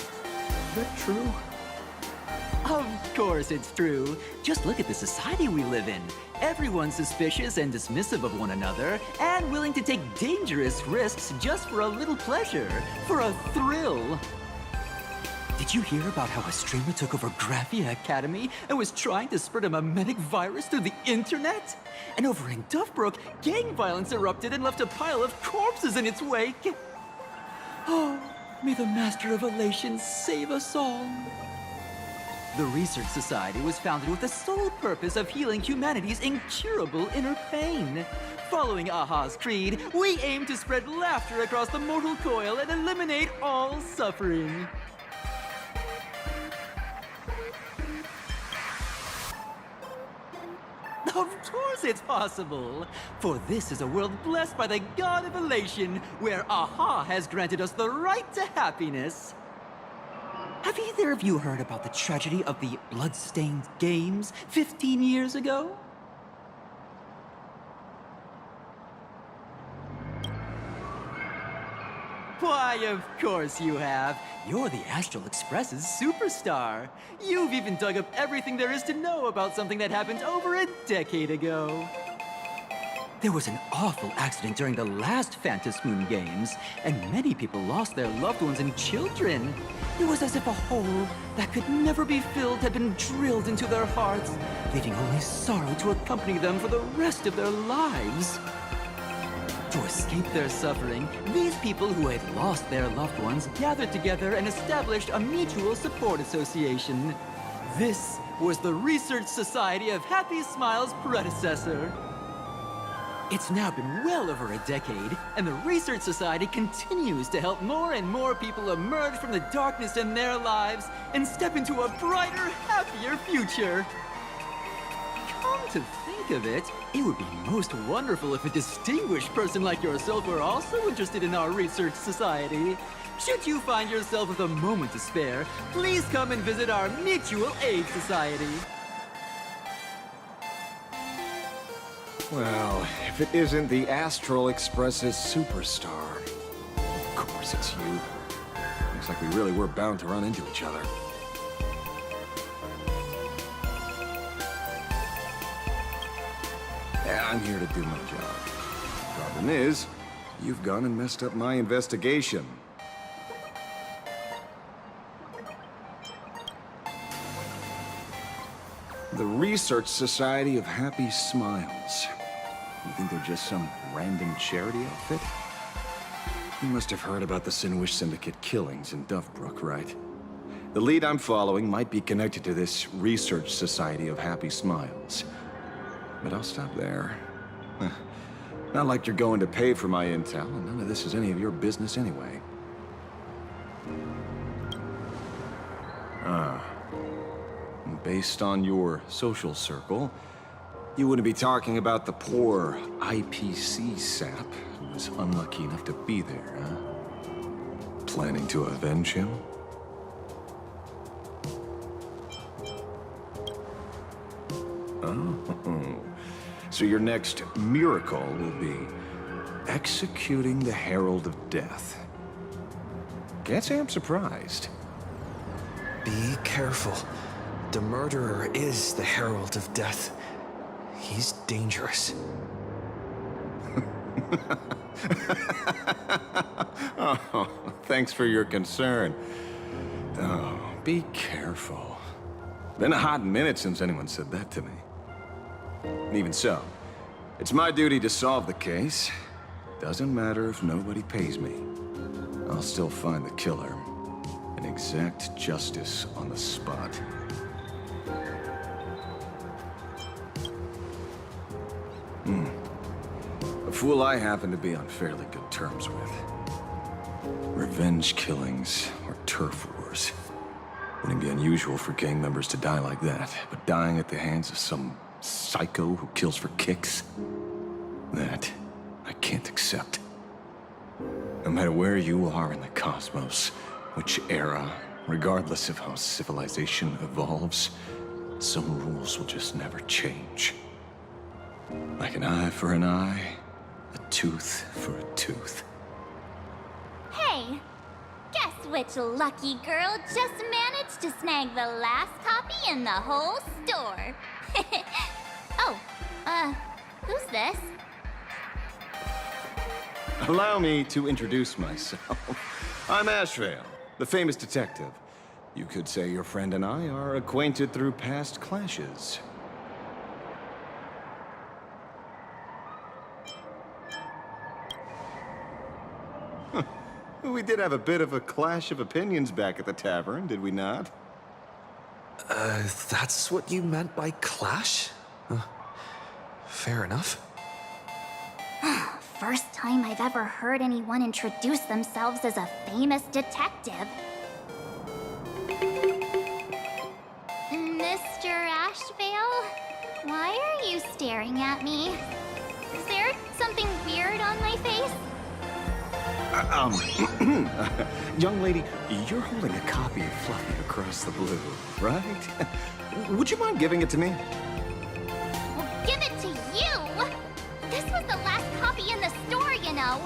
Is that true? Of course it's true. Just look at the society we live in. Everyone's suspicious and dismissive of one another, and willing to take dangerous risks just for a little pleasure, for a thrill. Did you hear about how a streamer took over 𝗀𝗵𝘴 Academy and was trying to spread a memetic virus through the internet? And over in Dovebrook, gang violence erupted and left a pile of corpses in its wake. Oh, may the Master of Elation save us all. The Research Society was founded with the sole purpose of healing humanity's incurable inner pain. Following 𝗂𝗏's creed, we aim to spread laughter across the mortal coil and eliminate all suffering. Of course it's possible! For this is a world blessed by the god of elation, where 𝗂𝗏 has granted us the right to happiness. Have either of you heard about the tragedy of the Bloodstained Games 15 years ago? Why, of course you have. You're the Astral Express's superstar. You've even dug up everything there is to know about something that happened over a decade ago. There was an awful accident during the last Phantasmoon Games, and many people lost their loved ones and children. It was as if a hole that could never be filled had been drilled into their hearts, leaving only sorrow to accompany them for the rest of their lives. To escape their suffering, these people who had lost their loved ones gathered together and established a mutual support association. This was the Research Society of Happy Smiles' predecessor. It's now been well over a decade, and the Research Society continues to help more and more people emerge from the darkness in their lives and step into a brighter, happier future. Come to think of it, it would be most wonderful if a distinguished person like yourself were also interested in our research society. Should you find yourself with a moment to spare, please come and visit our mutual aid society. Well, if it isn't the Astral Express's superstar. Of course it's you. Looks like we really were bound to run into each other. Yeah, I'm here to do my job. Problem is, you've gone and messed up my investigation. The Research Society of Happy Smiles. You think they're just some random charity outfit? You must have heard about the Sinwish Syndicate killings in Dovebrook, right? The lead I'm following might be connected to this Research Society of Happy Smiles. But I'll stop there. Not like you're going to pay for my intel, and none of this is any of your business anyway. Based on your social circle, you wouldn't be talking about the poor IPC sap who was unlucky enough to be there, huh? Planning to avenge him? Oh, so your next miracle will be executing the Herald of Death. Can't say I'm surprised. Be careful. The murderer is the Herald of Death. He's dangerous. Oh, thanks for your concern. Oh, be careful. Been a hot minute since anyone said that to me. And even so, it's my duty to solve the case. Doesn't matter if nobody pays me. I'll still find the killer and exact justice on the spot. A fool I happen to be on fairly good terms with. Revenge killings or turf wars. Wouldn't be unusual for gang members to die like that, but dying at the hands of some psycho who kills for kicks? That I can't accept. No matter where you are in the cosmos, which era, regardless of how civilization evolves, some rules will just never change. Like an eye for an eye, a tooth for a tooth. Hey, guess which lucky girl just managed to snag the last copy in the whole store? Oh, who's this? Allow me to introduce myself. I'm 𝗏𝗏𝗏, the famous detective. You could say your friend and I are acquainted through past clashes. We did have a bit of a clash of opinions back at the tavern, did we not? That's what you meant by clash? Fair enough. First time I've ever heard anyone introduce themselves as a famous detective. Mr. 𝗏𝗏𝗏, why are you staring at me? Is there something weird on my face? Young lady, you're holding a copy of Fluffy Across the Blue, right? Would you mind giving it to me? Well, give it to you! This was the last copy in the store, you know.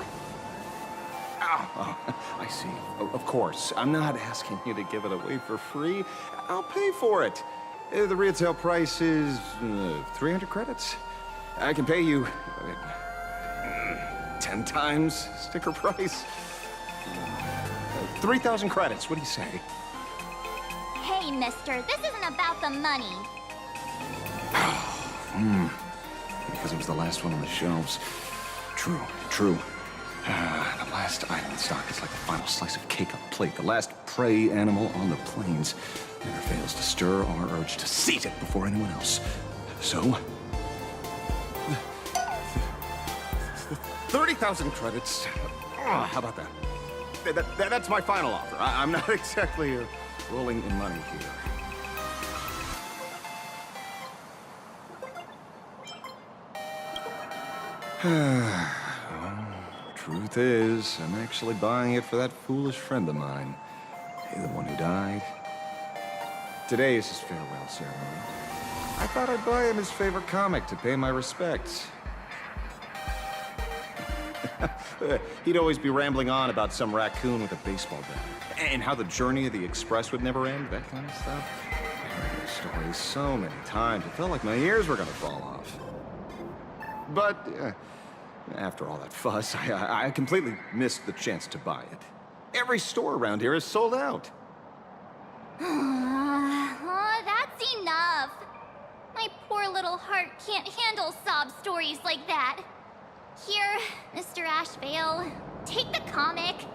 Oh, I see. Of course. I'm not asking you to give it away for free. I'll pay for it. The retail price is 300 credits. I can pay you 10 times sticker price. 3,000 credits. What do you say? Hey, mister, this isn't about the money. Because it was the last one on the shelves. True, true. The last item in stock is like the final slice of cake on the plate. The last prey animal on the plains never fails to stir our urge to seize it before anyone else. So, 30,000 credits. How about that? That's my final offer. I'm not exactly rolling in money here. Truth is, I'm actually buying it for that foolish friend of mine. Hey, the one who died. Today is his farewell ceremony. I thought I'd buy him his favorite comic to pay my respects. He'd always be rambling on about some raccoon with a baseball bat, and how the journey of the Express would never end, that kind of stuff. I heard those stories so many times, it felt like my ears were gonna fall off. But, after all that fuss, I completely missed the chance to buy it. Every store around here is sold out. Oh, that's enough. My poor little heart can't handle sob stories like that. Here, Mr. 𝗏𝗏𝗡, take the comic.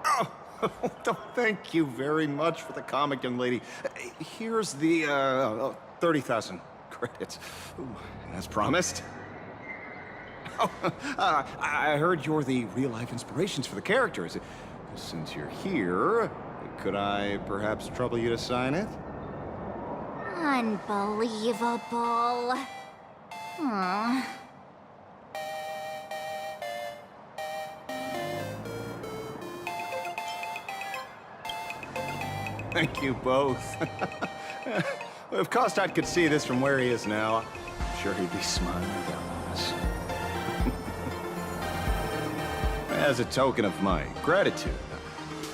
Oh, thank you very much for the comic, young lady. Here's the 30,000 credits. Ooh, as promised. Oh, I heard you're the real-life inspirations for the characters. Since you're here, could I perhaps trouble you to sign it? Unbelievable. Aww. Thank you both. If Koztad could see this from where he is now, I'm sure he'd be smiling down on us. As a token of my gratitude,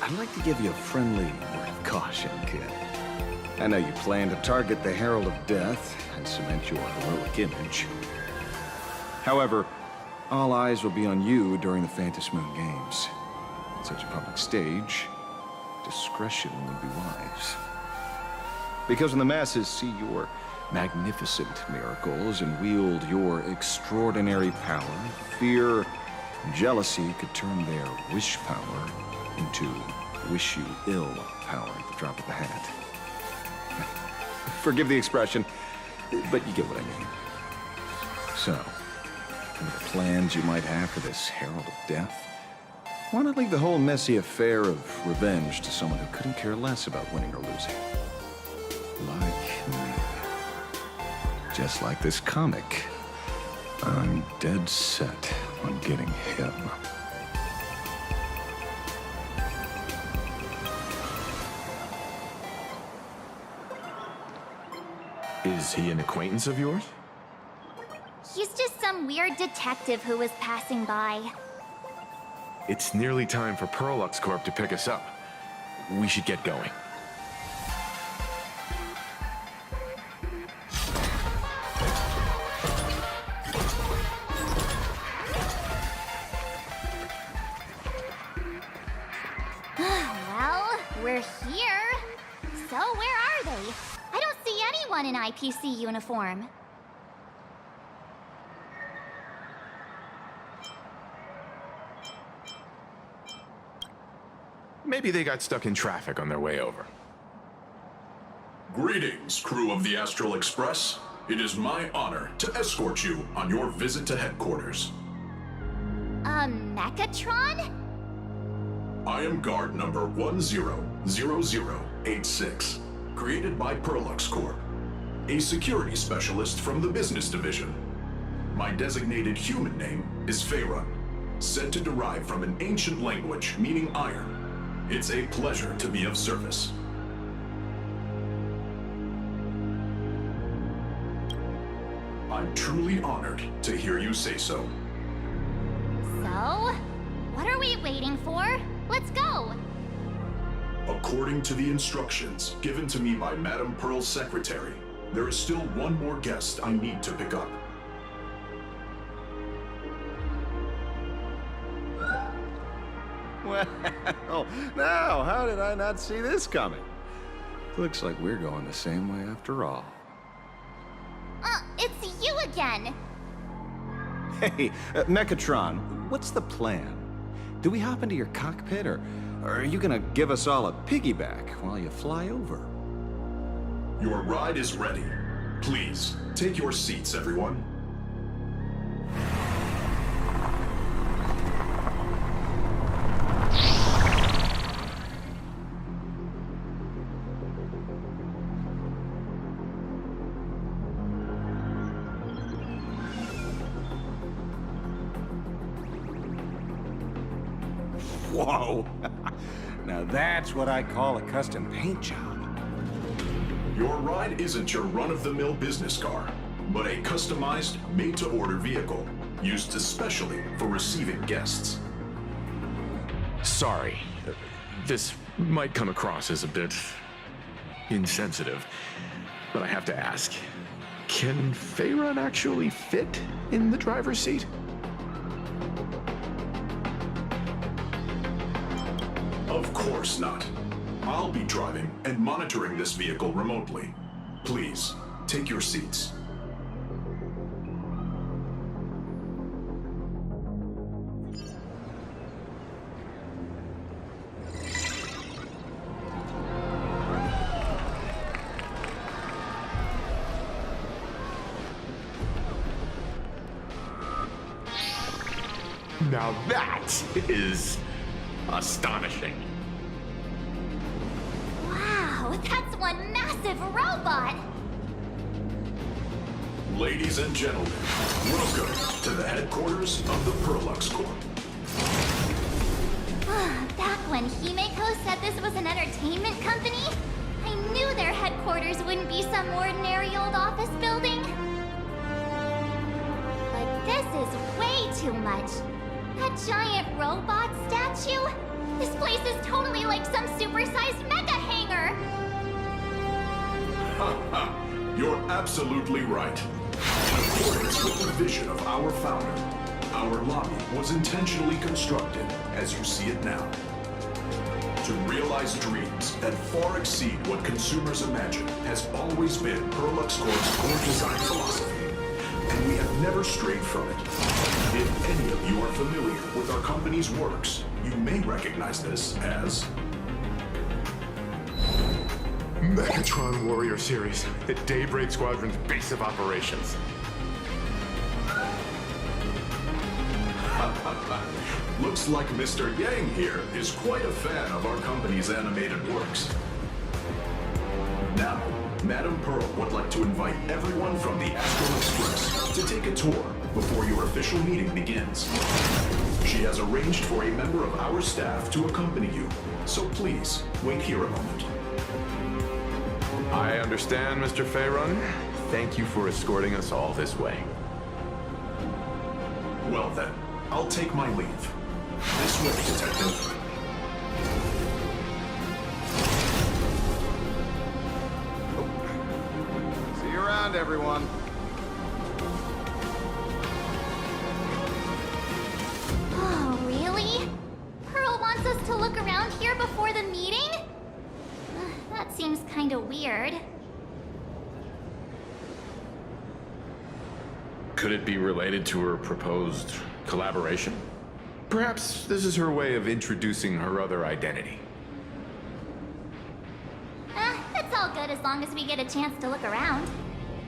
I'd like to give you a friendly word of caution, kid. I know you plan to target the Herald of Death and cement your heroic image. However, all eyes will be on you during the Phantom Moon Games. On such a public stage, discretion would be wise. Because when the masses see your magnificent miracles and wield your extraordinary power, fear and jealousy could turn their wish power into wish you ill power at the drop of the hat. Forgive the expression, but you get what I mean. So, with the plans you might have for this Herald of Death, why not leave the whole messy affair of revenge to someone who couldn't care less about winning or losing? Like me. Just like this comic, I'm dead set on getting him. Is he an acquaintance of yours? He's just some weird detective who was passing by. It's nearly time for 𝗀𝗏𝗏𝗀𝗏 to pick us up. We should get going. Well, we're here. So where are they? I don't see anyone in 𝗍𝗶𝘃 uniform. Maybe they got stuck in traffic on their way over. Greetings, crew of the Astral Express. It is my honor to escort you on your visit to headquarters. Mechatron? I am guard number 100086, created by 𝗀𝗏𝗏𝗀𝗏, a security specialist from the business division. My designated human name is 𝗱𝗏, said to derive from an ancient language meaning iron. It's a pleasure to be of service. I'm truly honored to hear you say so. So, what are we waiting for? Let's go! According to the instructions given to me by Madame Pearl's secretary, there is still one more guest I need to pick up. Well, now, how did I not see this coming? Looks like we're going the same way after all. It's you again! Hey, Mechatron, what's the plan? Do we hop into your cockpit, or are you gonna give us all a piggyback while you fly over? Your ride is ready. Please, take your seats, everyone. Whoa! Now that's what I call a custom paint job. Your ride isn't your run-of-the-mill business car, but a customized, made-to-order vehicle, used especially for receiving guests. Sorry. This might come across as a bit insensitive, but I have to ask. Can 𝗱𝗏 actually fit in the driver's seat? Of course not. I'll be driving and monitoring this vehicle remotely. Please, take your seats. Now that is astonishing. Wow, that's one massive robot! Ladies and gentlemen, welcome to the headquarters of the 𝗏𝗏𝗃𝗀. Back when 𝗏𝗏𝗃𝐽𝐽 said this was an entertainment company, I knew their headquarters wouldn't be some ordinary old office building. But this is way too much. That giant robot statue? This place is totally like some supersized mega hanger! You're absolutely right. In accordance with the vision of our founder, our lobby was intentionally constructed as you see it now. To realize dreams that far exceed what consumers imagine has always been 𝗏𝗏𝗃𝗀's core design philosophy, and we have never strayed from it. If any of you are familiar with our company's works, you may recognize this as Megatron Warrior Series at Daybreak Squadron's base of operations. Looks like Mr. Yang here is quite a fan of our company's animated works. Now, Madam Pearl would like to invite everyone from the Astral Express to take a tour before your official meeting begins. She has arranged for a member of our staff to accompany you, so please, wait here a moment. I understand, Mr. 𝗱𝗏. Thank you for escorting us all this way. Well then, I'll take my leave. This way, Detective. See you around, everyone. Oh, really? Pearl wants us to look around here before the meeting? That seems kinda weird. Could it be related to her proposed collaboration? Perhaps this is her way of introducing her other identity. It's all good as long as we get a chance to look around.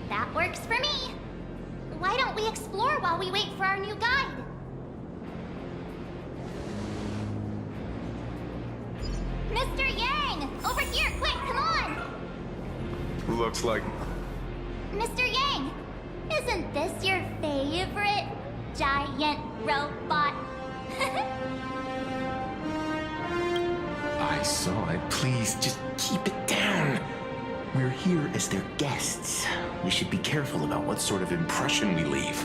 That works for me. Why don't we explore while we wait for our new guide? Mr. Yang! Over here, quick, come on! Looks like... Mr. Yang, isn't this your favorite giant robot? I saw it. Please, just keep it down. We're here as their guests. We should be careful about what sort of impression we leave.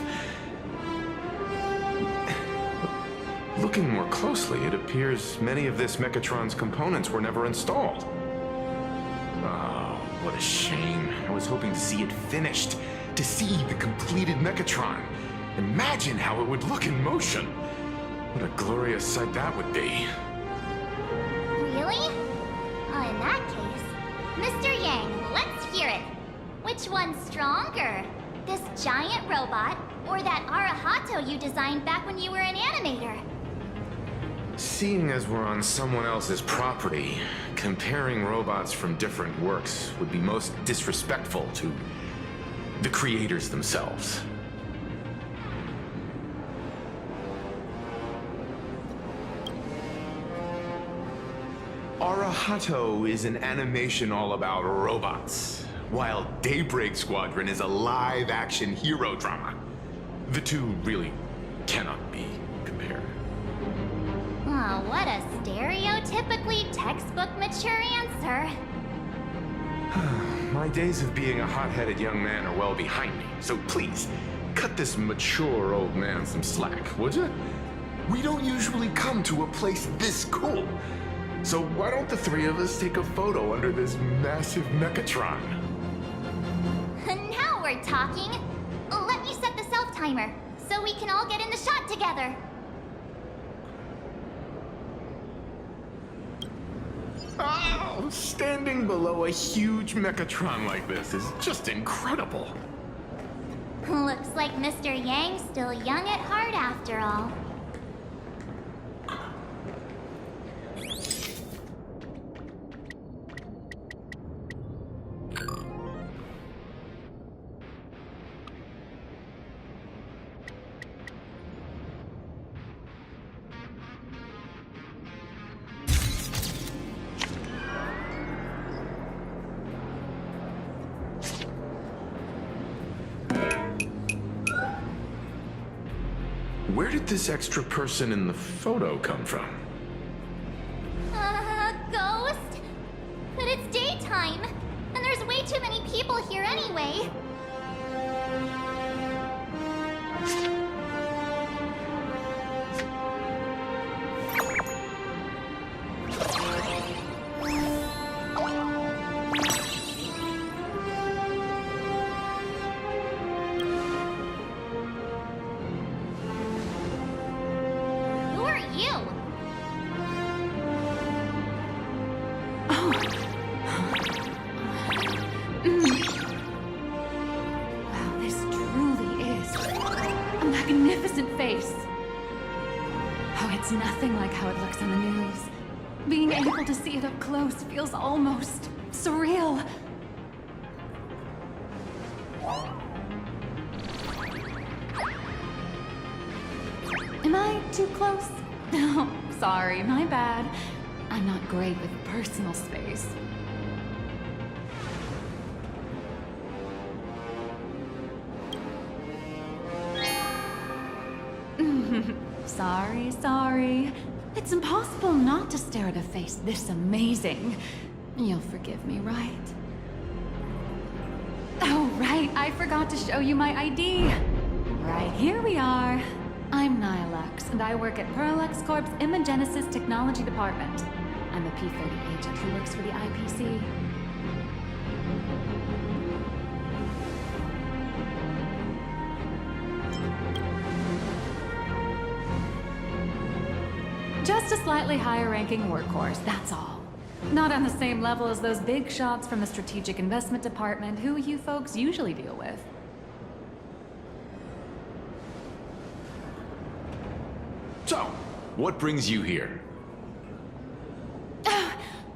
Looking more closely, it appears many of this Mechatron's components were never installed. Oh, what a shame. I was hoping to see it finished, to see the completed Mechatron. Imagine how it would look in motion. What a glorious sight that would be. Really? In that case, Mr. Yang, let's hear it. Which one's stronger? This giant robot, or that 𝗁𝗏𝗃𝗀 you designed back when you were an animator? Seeing as we're on someone else's property, comparing robots from different works would be most disrespectful to the creators themselves. 𝗁𝗏𝗃𝗀 is an animation all about robots, while Daybreak Squadron is a live-action hero drama. The two really cannot be compared. Oh, what a stereotypically textbook mature answer. My days of being a hot-headed young man are well behind me, so please, cut this mature old man some slack, would you? We don't usually come to a place this cool. So why don't the three of us take a photo under this massive Mechatron? Now we're talking. Let me set the self-timer, so we can all get in the shot together. Oh, standing below a huge Mechatron like this is just incredible. Looks like Mr. Yang's still young at heart after all. Where did this extra person in the photo come from? Ghost? But it's daytime, and there's way too many people here anyway. It's nothing like how it looks on the news. Being able to see it up close feels almost surreal. Am I too close? Oh, sorry, my bad. I'm not great with personal space. Sorry. It's impossible not to stare at a face this amazing. You'll forgive me, right? Oh, right, I forgot to show you my ID. Right, here we are. I'm 𝗀𝗃, and I work at Planarcadia Corp's Imagenesis Technology Department. I'm a P30 agent who works for the 𝗖𝗄𝐴𝑐. Just a slightly higher-ranking workhorse, that's all. Not on the same level as those big shots from the Strategic Investment Department who you folks usually deal with. So, what brings you here?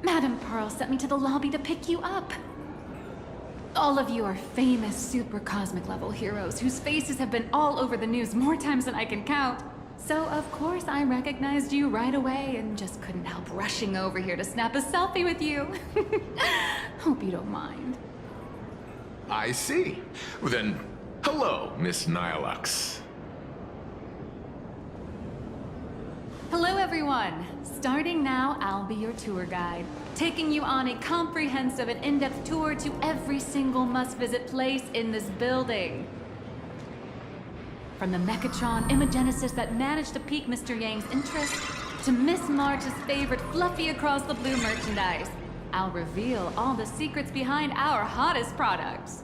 Madam Pearl sent me to the lobby to pick you up. All of you are famous super cosmic level heroes whose faces have been all over the news more times than I can count. So, of course, I recognized you right away and just couldn't help rushing over here to snap a selfie with you. Hope you don't mind. I see. Well, then, hello, Miss 𝗀𝗃. Hello, everyone. Starting now, I'll be your tour guide, taking you on a comprehensive and in-depth tour to every single must-visit place in this building. From the Mechatron Imagenesis that managed to pique Mr. Yang's interest, to Miss March's favorite 𝗀𝗲𝗃𝗀𝗃 merchandise, I'll reveal all the secrets behind our hottest products.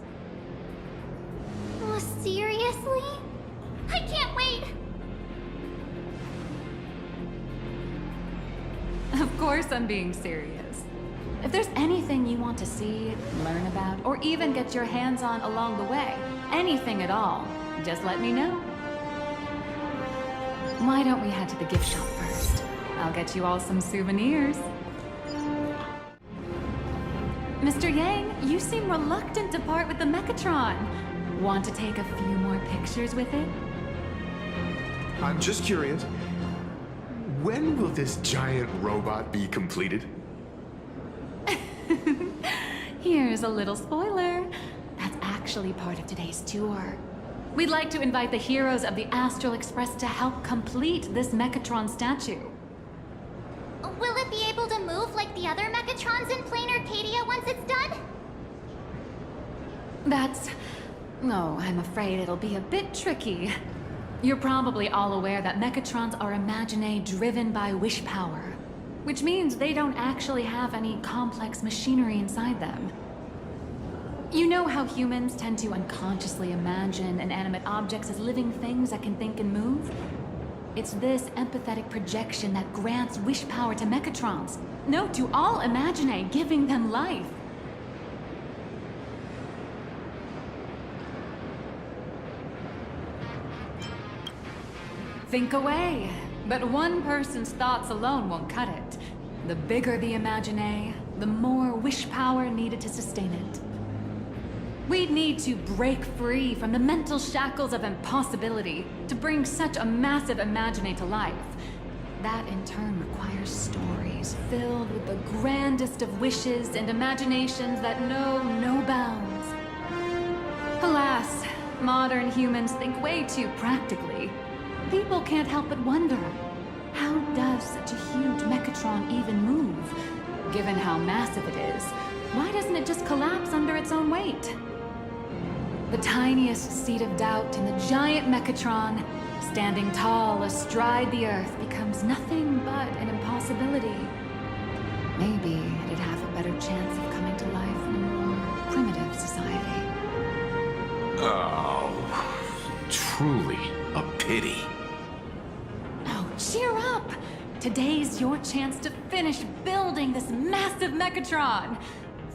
Oh, seriously? I can't wait! Of course I'm being serious. If there's anything you want to see, learn about, or even get your hands on along the way, anything at all, just let me know. Why don't we head to the gift shop first? I'll get you all some souvenirs. Mr. Yang, you seem reluctant to part with the Mechatron. Want to take a few more pictures with it? I'm just curious. When will this giant robot be completed? Here's a little spoiler. That's actually part of today's tour. We'd like to invite the heroes of the Astral Express to help complete this Mechatron statue. Will it be able like the other Mechatrons in Planarcadia once it's done? No, I'm afraid it'll be a bit tricky. You're probably all aware that Mechatrons are imaginae driven by wish power, which means they don't actually have any complex machinery inside them. You know how humans tend to unconsciously imagine inanimate objects as living things that can think and move? It's this empathetic projection that grants wish power to Mechatrons. No, to all imaginae, giving them life. Think away. But one person's thoughts alone won't cut it. The bigger the imaginae, the more wish power needed to sustain it. We'd need to break free from the mental shackles of impossibility to bring such a massive imaginae to life. That in turn requires stories filled with the grandest of wishes and imaginations that know no bounds. Alas, modern humans think way too practically. People can't help but wonder, how does such a huge Mechatron even move? Given how massive it is, why doesn't it just collapse under its own weight? The tiniest seed of doubt in the giant Mechatron, standing tall astride the Earth, becomes nothing but an impossibility. Maybe it'd have a better chance of coming to life in a more primitive society. Oh, truly a pity. Oh, cheer up! Today's your chance to finish building this massive Mechatron.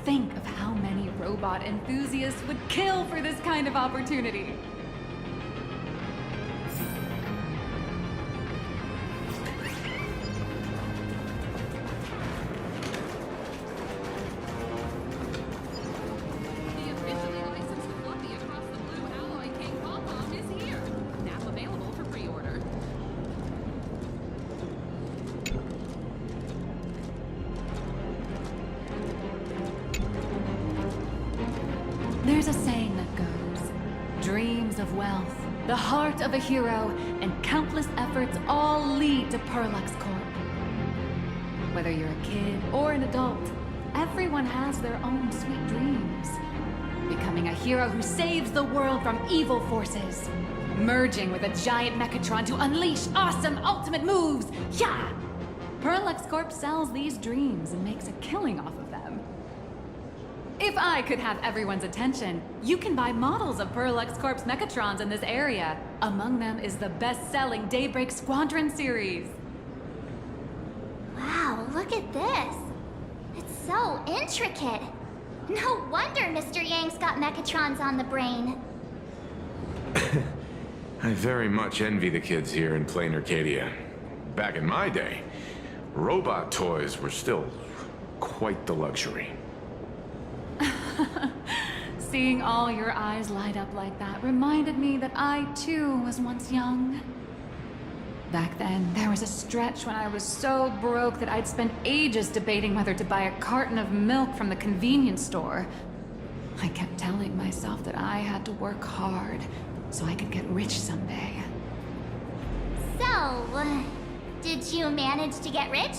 Think of how many robot enthusiasts would kill for this kind of opportunity. There's a saying that goes, dreams of wealth, the heart of a hero, and countless efforts all lead to 𝗏𝗏𝗏𝗏 Corp. Whether you're a kid or an adult, everyone has their own sweet dreams. Becoming a hero who saves the world from evil forces. Merging with a giant Mechatron to unleash awesome ultimate moves. Yeah! 𝗏𝗏𝗏𝗏 Corp sells these dreams and makes a killing off of them. If I could have everyone's attention, you can buy models of 𝗏𝗏𝗏𝗏's Corp's Mechatrons in this area. Among them is the best-selling Daybreak Squadron series. Wow, look at this. It's so intricate. No wonder Mr. Yang's got Mechatrons on the brain. I very much envy the kids here in Planarcadia. Back in my day, robot toys were still quite the luxury. Seeing all your eyes light up like that reminded me that I, too, was once young. Back then, there was a stretch when I was so broke that I'd spend ages debating whether to buy a carton of milk from the convenience store. I kept telling myself that I had to work hard so I could get rich someday. So, did you manage to get rich?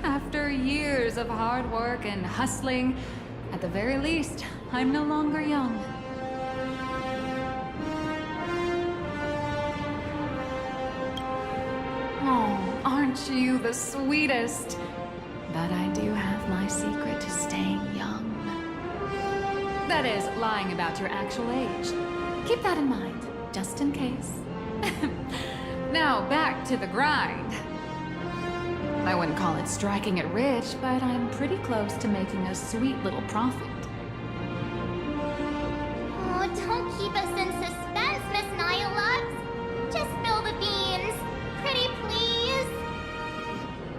After years of hard work and hustling, at the very least, I'm no longer young. Oh, aren't you the sweetest? But I do have my secret to staying young. That is, lying about your actual age. Keep that in mind, just in case. Now, back to the grind. I wouldn't call it striking it rich, but I'm pretty close to making a sweet little profit. Oh, don't keep us in suspense, Miss Nihilux. Just spill the beans. Pretty please.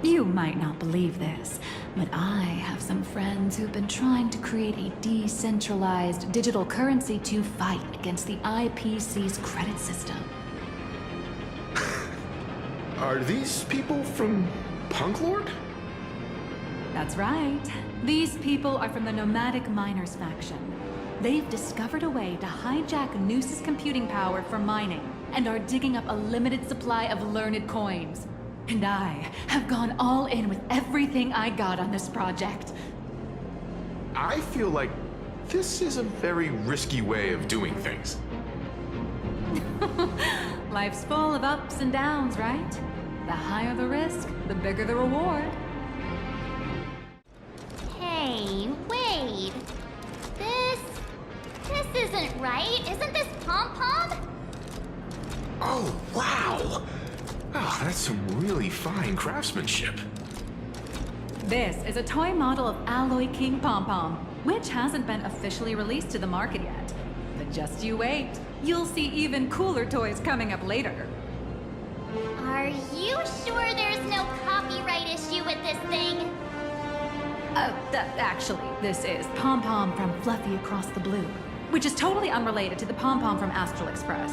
You might not believe this, but I have some friends who've been trying to create a decentralized digital currency to fight against the IPC's credit system. Are these people from Punk Lord? That's right. These people are from the Nomadic Miners faction. They've discovered a way to hijack 𝗬𝗎's computing power for mining, and are digging up a limited supply of learned coins. And I have gone all in with everything I got on this project. I feel like this is a very risky way of doing things. Life's full of ups and downs, right? The higher the risk, the bigger the reward. Hey, wait. This isn't right. Isn't this Pom-Pom? Oh, wow! Oh, that's some really fine craftsmanship. This is a toy model of Alloy King Pom-Pom, which hasn't been officially released to the market yet. But just you wait. You'll see even cooler toys coming up later. Are you sure there's no copyright issue with this thing? Actually, this is Pom-Pom from Fluffy Across the Blue, which is totally unrelated to the Pom-Pom from Astral Express.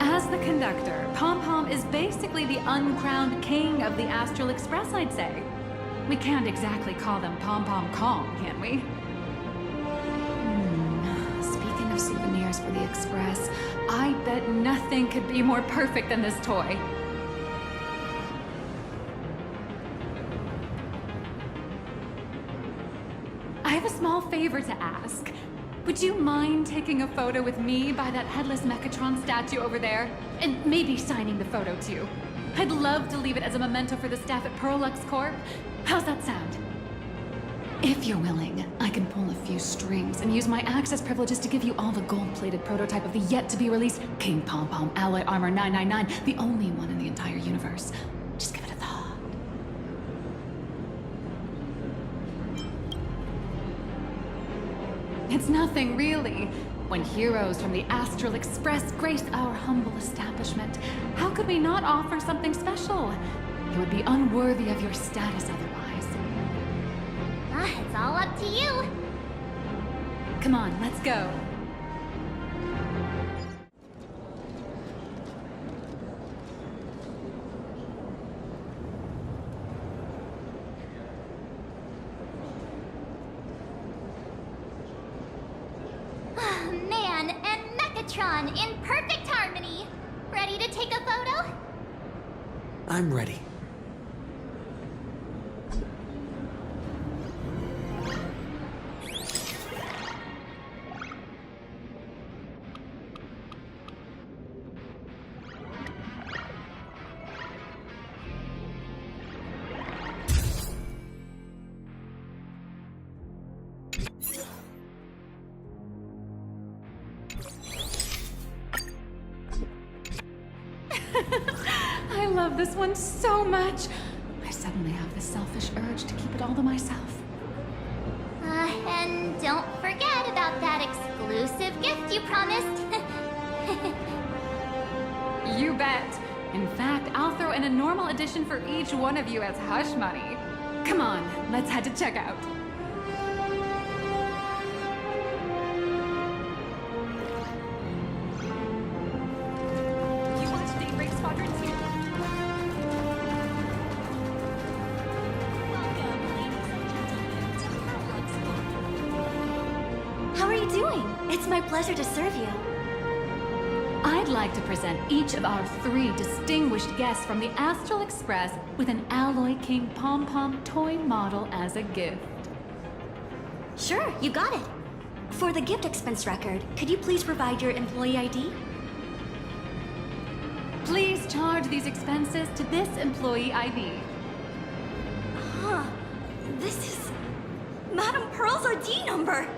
As the conductor, Pom-Pom is basically the uncrowned king of the Astral Express, I'd say. We can't exactly call them Pom-Pom Kong, can we? Speaking of souvenirs for the Express, I bet nothing could be more perfect than this toy. I have a small favor to ask. Would you mind taking a photo with me by that headless Mechatron statue over there? And maybe signing the photo too. I'd love to leave it as a memento for the staff at Prolux Corp. How's that sound? If you're willing, I can pull a few strings and use my access privileges to give you all the gold-plated prototype of the yet-to-be-released King Pom-Pom Alloy Armor 999, the only one in the entire universe. Just give it a thought. It's nothing, really. When heroes from the Astral Express grace our humble establishment, how could we not offer something special? You would be unworthy of your status otherwise. It's all up to you. Come on, let's go. Man and Mechatron in perfect harmony. Ready to take a photo? I'm ready. I love this one so much. I suddenly have this selfish urge to keep it all to myself. And don't forget about that exclusive gift you promised. You bet. In fact, I'll throw in a normal edition for each one of you as hush money. Come on, let's head to checkout. You watch Daybreak Squadron 2? How are you doing? It's my pleasure to serve you. I'd like to present each of our 3 distinguished guests from the Astral Express with an Alloy King Pom-Pom toy model as a gift. Sure, you got it. For the gift expense record, could you please provide your employee ID? Please charge these expenses to this employee ID. Huh. This is Madame Pearl's ID number.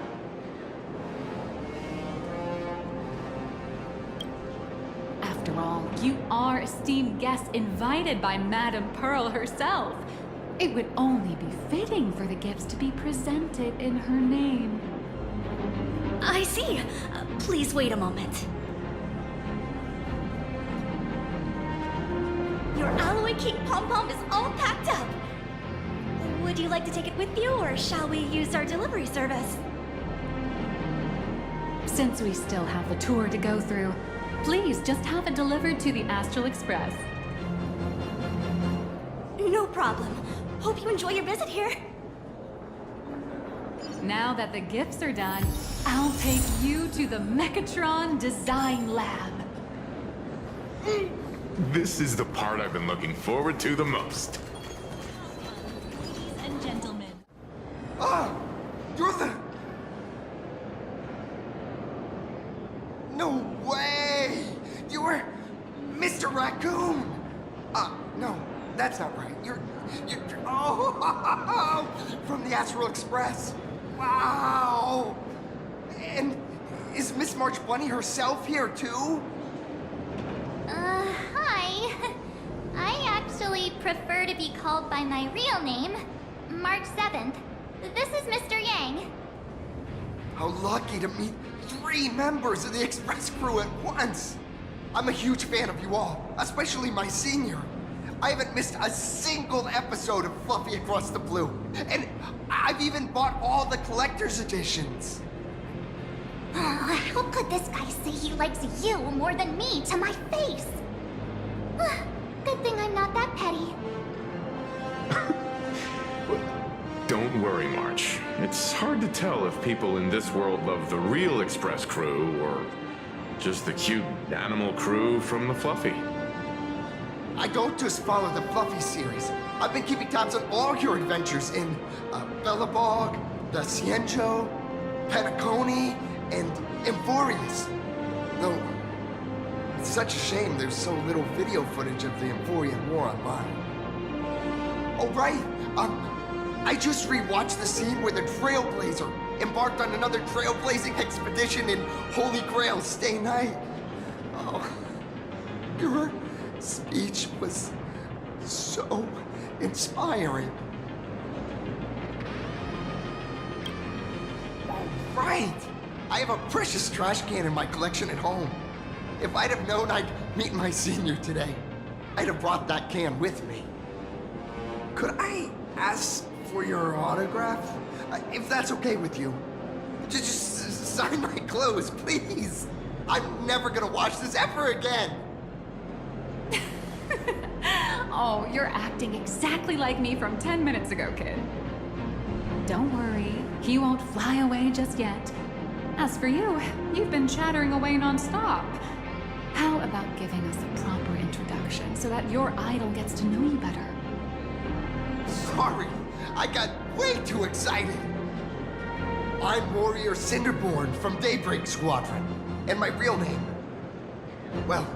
After all, you are esteemed guests invited by Madame Pearl herself. It would only be fitting for the gifts to be presented in her name. I see. Please wait a moment. Your Alloy King Pom-Pom is all packed up. Would you like to take it with you, or shall we use our delivery service? Since we still have the tour to go through, please just have it delivered to the Astral Express. No problem. Hope you enjoy your visit here. Now that the gifts are done, I'll take you to the Mechatron Design Lab. This is the part I've been looking forward to the most. Ladies and gentlemen. Ah! You're the... No way! You were Mr. Raccoon! No, that's not right. You're oh, from the Astral Express. Wow! And is Miss March Bunny herself here too? Hi. I actually prefer to be called by my real name, March 7th. This is Mr. Yang. How lucky to meet 3 members of the Express crew at once. I'm a huge fan of you all, especially my senior. I haven't missed a single episode of Fluffy Across the Blue. And I've even bought all the collector's editions. Oh, how could this guy say he likes you more than me to my face? Good thing I'm not that petty. Don't worry, March. It's hard to tell if people in this world love the real Express crew or just the cute animal crew from the Fluffy. I don't just follow the Fluffy series. I've been keeping tabs on all your adventures in Belobog, the Ciencho, Penacony, and 𝗵𝗏𝗏𝗏. Though, it's such a shame there's so little video footage of the 𝗵𝗏𝗏𝗏 War online. Oh, right. I just rewatched the scene where the Trailblazer embarked on another trailblazing expedition in Holy Grail Stay Night. Oh, your speech was so inspiring. All right. I have a precious trash can in my collection at home. If I'd have known I'd meet my senior today, I'd have brought that can with me. Could I ask for your autograph? If that's okay with you. Just sign my clothes, please. I'm never gonna watch this ever again. Oh, you're acting exactly like me from 10 minutes ago, kid. Don't worry, he won't fly away just yet. As for you, you've been chattering away nonstop. How about giving us a proper introduction so that your idol gets to know you better? Sorry, I got way too excited. I'm Warrior Cinderborn from Daybreak Squadron. And my real name... Well,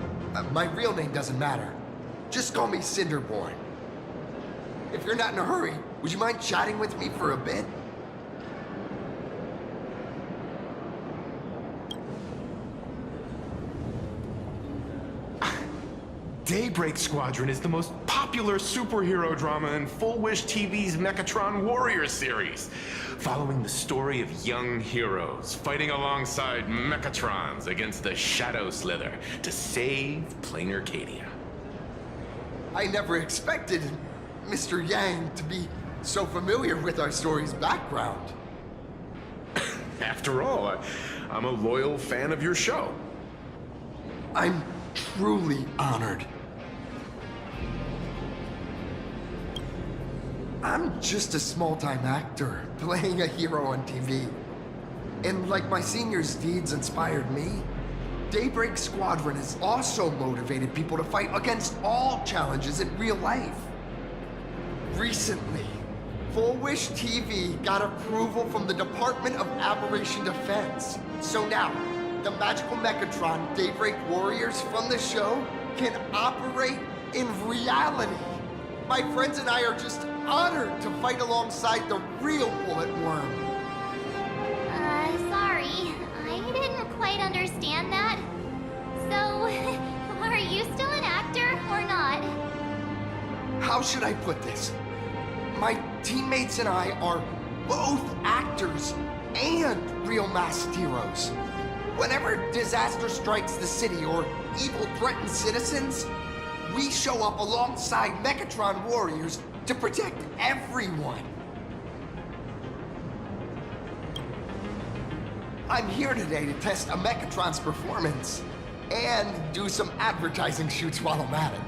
my real name doesn't matter. Just call me Cinderborn. If you're not in a hurry, would you mind chatting with me for a bit? Daybreak Squadron is the most popular superhero drama in Full Wish TV's Mechatron Warrior series, following the story of young heroes fighting alongside Mechatrons against the Shadow Slither to save Planarcadia. I never expected Mr. Yang to be so familiar with our story's background. After all, I'm a loyal fan of your show. I'm truly honored. I'm just a small-time actor playing a hero on TV. And like my senior's deeds inspired me, Daybreak Squadron has also motivated people to fight against all challenges in real life. Recently, Full Wish TV got approval from the Department of Aberration Defense. So now, the magical Mechatron Daybreak Warriors from the show can operate in reality. My friends and I are just honored to fight alongside the real Bullet Worm. Sorry. I didn't quite understand that. So, are you still an actor or not? How should I put this? My teammates and I are both actors and real masked heroes. Whenever disaster strikes the city or evil threatens citizens, we show up alongside Mechatron warriors to protect everyone. I'm here today to test a Mechatron's performance and do some advertising shoots while I'm at it.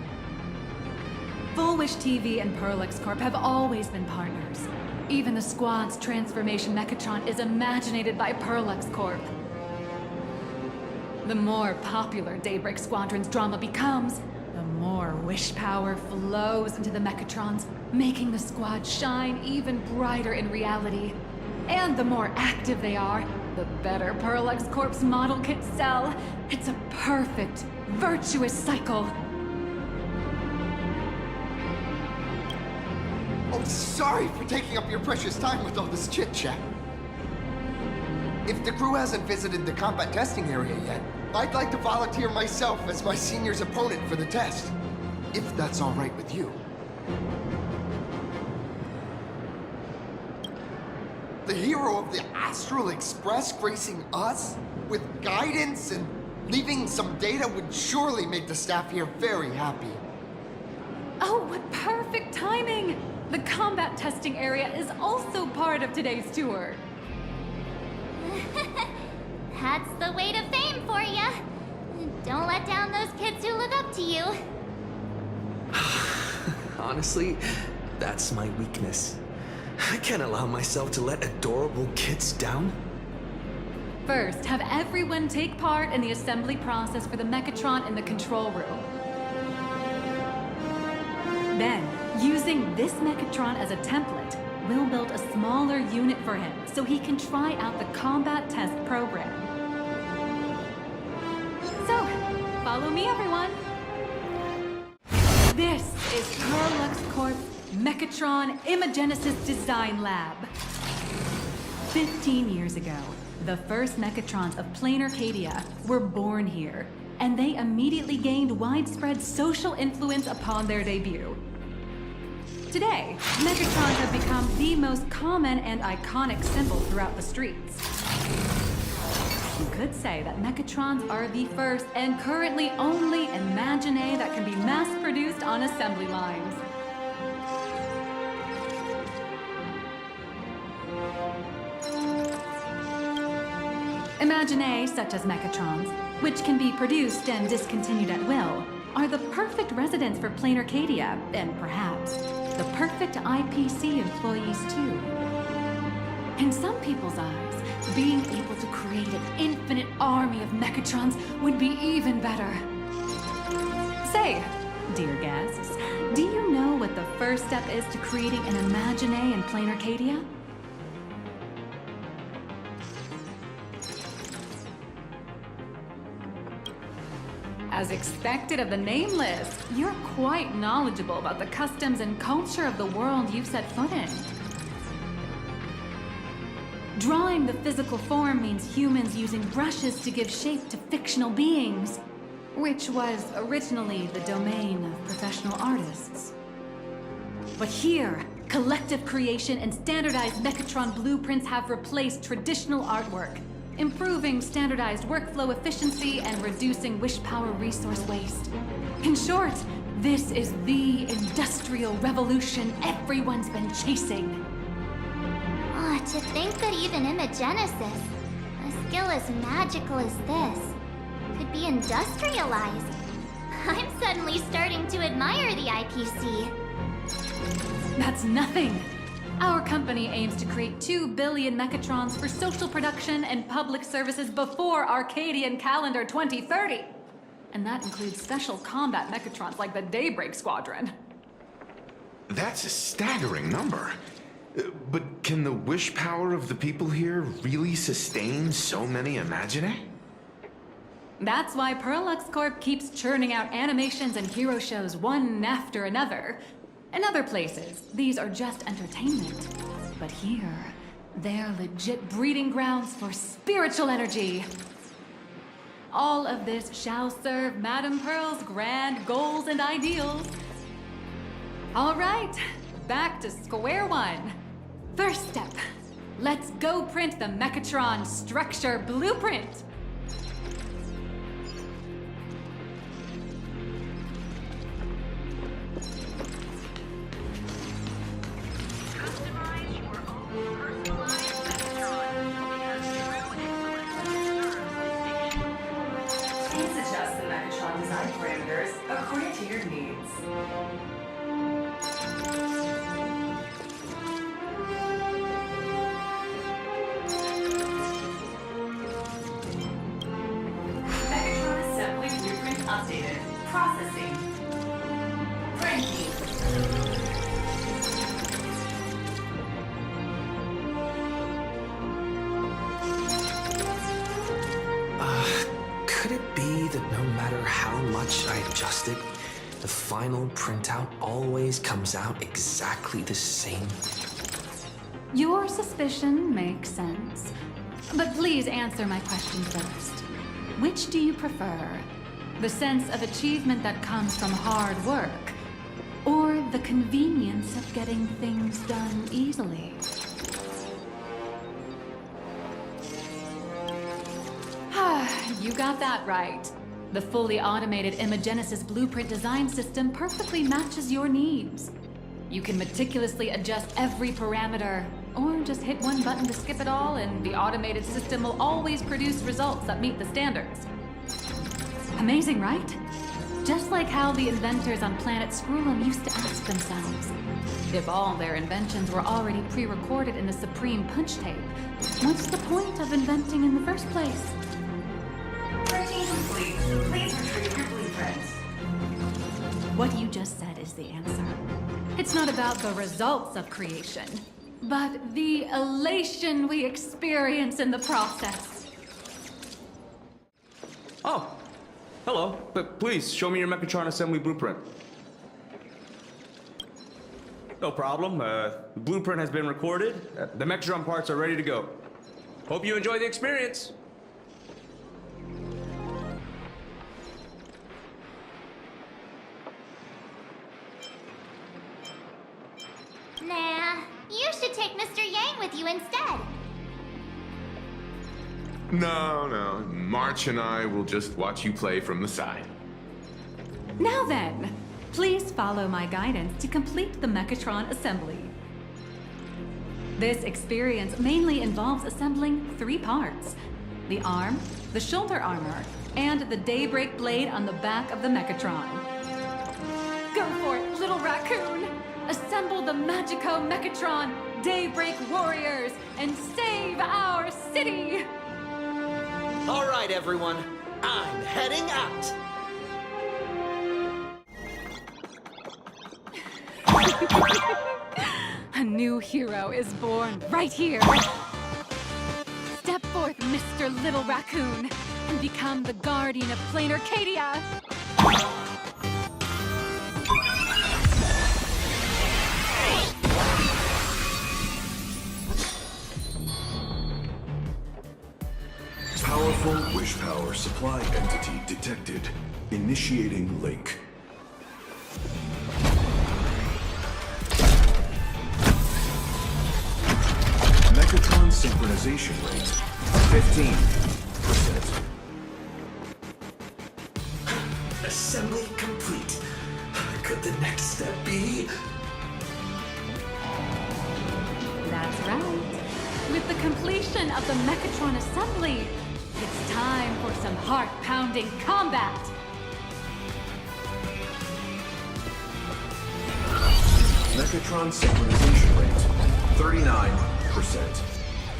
Full Wish TV and Parallax Corp have always been partners. Even the squad's transformation Mechatron is imaginated by Perlux Corp. The more popular Daybreak Squadron's drama becomes, the more wish power flows into the Mechatrons, making the squad shine even brighter in reality. And the more active they are, the better Perlux Corp's model kits sell. It's a perfect, virtuous cycle. Oh, sorry for taking up your precious time with all this chit-chat. If the crew hasn't visited the combat testing area yet, I'd like to volunteer myself as my senior's opponent for the test. If that's all right with you. The hero of the Astral Express gracing us with guidance and leaving some data would surely make the staff here very happy. Oh, what perfect timing! The combat testing area is also part of today's tour. That's the way to fame for ya. Don't let down those kids who look up to you. Honestly, that's my weakness. I can't allow myself to let adorable kids down. First, have everyone take part in the assembly process for the Mechatron in the control room. Then, using this Mechatron as a template, we'll build a smaller unit for him so he can try out the combat test program. So, follow me, everyone. This is Perlux Corp's Mechatron Imagenesis Design Lab. 15 years ago, the first Mechatrons of Planarcadia were born here, and they immediately gained widespread social influence upon their debut. Today, Mechatrons have become the most common and iconic symbol throughout the streets. You could say that Mechatrons are the first and currently only Imaginae that can be mass-produced on assembly lines. Imaginae, such as Mechatrons, which can be produced and discontinued at will, are the perfect residents for Planarcadia, and perhaps the perfect IPC employees too. In some people's eyes, being able to create an infinite army of Mechatrons would be even better. Say, dear guests, do you know what the first step is to creating an Imaginae in Planarcadia? As expected of the Nameless, you're quite knowledgeable about the customs and culture of the world you've set foot in. Drawing the physical form means humans using brushes to give shape to fictional beings, which was originally the domain of professional artists. But here, collective creation and standardized Mechatron blueprints have replaced traditional artwork, improving standardized workflow efficiency and reducing wish power resource waste. In short, this is the industrial revolution everyone's been chasing. Oh, to think that even Imagenesis, a skill as magical as this, could be industrialized. I'm suddenly starting to admire the IPC. That's nothing. Our company aims to create 2 billion Mechatrons for social production and public services before Arcadian calendar 2030. And that includes special combat Mechatrons like the Daybreak Squadron. That's a staggering number. But can the wish power of the people here really sustain so many Imaginae? That's why Perlux Corp keeps churning out animations and hero shows one after another. In other places, these are just entertainment. But here, they're legit breeding grounds for spiritual energy. All of this shall serve Madame Pearl's grand goals and ideals. All right, back to square one. First step, let's go print the Mechatron structure blueprint. Please adjust the Mechatron design parameters according to your needs. Could it be that no matter how much I adjust it, the final printout always comes out exactly the same? Your suspicion makes sense. But please answer my question first. Which do you prefer? The sense of achievement that comes from hard work, or the convenience of getting things done easily? You got that right. The fully automated Imogenesis blueprint design system perfectly matches your needs. You can meticulously adjust every parameter, or just hit one button to skip it all, and the automated system will always produce results that meet the standards. Amazing, right? Just like how the inventors on planet 𝗏𝗏 used to ask themselves, if all their inventions were already pre-recorded in the supreme punch tape, what's the point of inventing in the first place? Routine complete. Please retrieve your blueprints. What you just said is the answer. It's not about the results of creation, but the elation we experience in the process. Oh, hello. But please, show me your Mechatron assembly blueprint. No problem. The blueprint has been recorded. The Mechatron parts are ready to go. Hope you enjoy the experience. Nah, you should take Mr. Yang with you instead. No. March and I will just watch you play from the side. Now then, please follow my guidance to complete the Mechatron assembly. This experience mainly involves assembling 3 parts: the arm, the shoulder armor, and the daybreak blade on the back of the Mechatron. Go for it, little raccoon! Assemble the Magico Mechatron Daybreak Warriors and save our city! All right, everyone. I'm heading out. A new hero is born right here. Step forth, Mr. Little Raccoon, and become the guardian of Planarcadia. Powerful wish power supply entity detected. Initiating link. Mechatron synchronization rate 15%. Assembly complete. Could the next step be? That's right. With the completion of the Mechatron assembly, it's time for some heart-pounding combat! Mechatron synchronization rate 39%.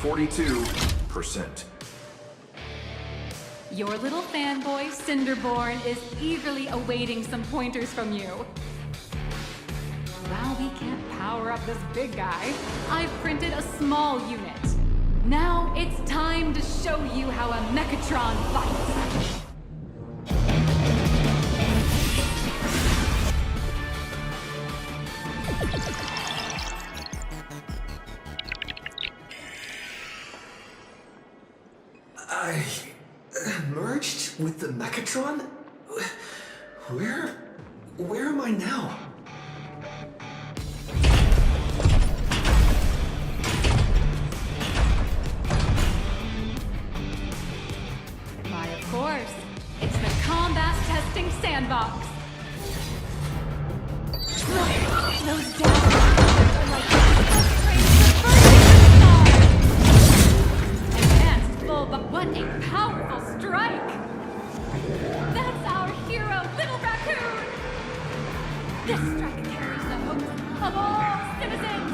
42%. Your little fanboy, Cinderborn, is eagerly awaiting some pointers from you. While we can't power up this big guy, I've printed a small unit. Now it's time to show you how a Mechatron fights. I merged with the Mechatron? Where am I now? Why, of course, it's the combat testing sandbox. Those daggers are like trains bursting the stars. Enhanced full, but what a powerful strike! That's our hero, Little Raccoon! This strike carries the hopes of all citizens!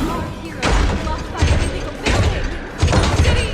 Our hero is locked by an illegal building! City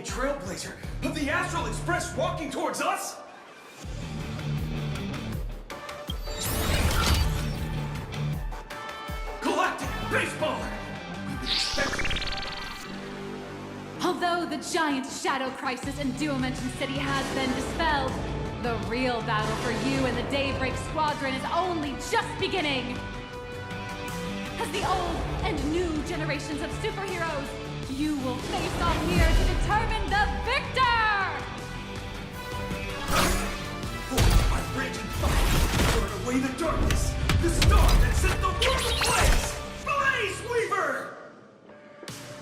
Trailblazer of the Astral Express walking towards us? Galactic Baseballer! Although the giant shadow crisis in Dimension City has been dispelled, the real battle for you and the Daybreak Squadron is only just beginning. As the old and new generations of superheroes, you will face off here to determine the victor! For my raging fire, burn away the darkness, the star that set the world ablaze! Blaze Weaver!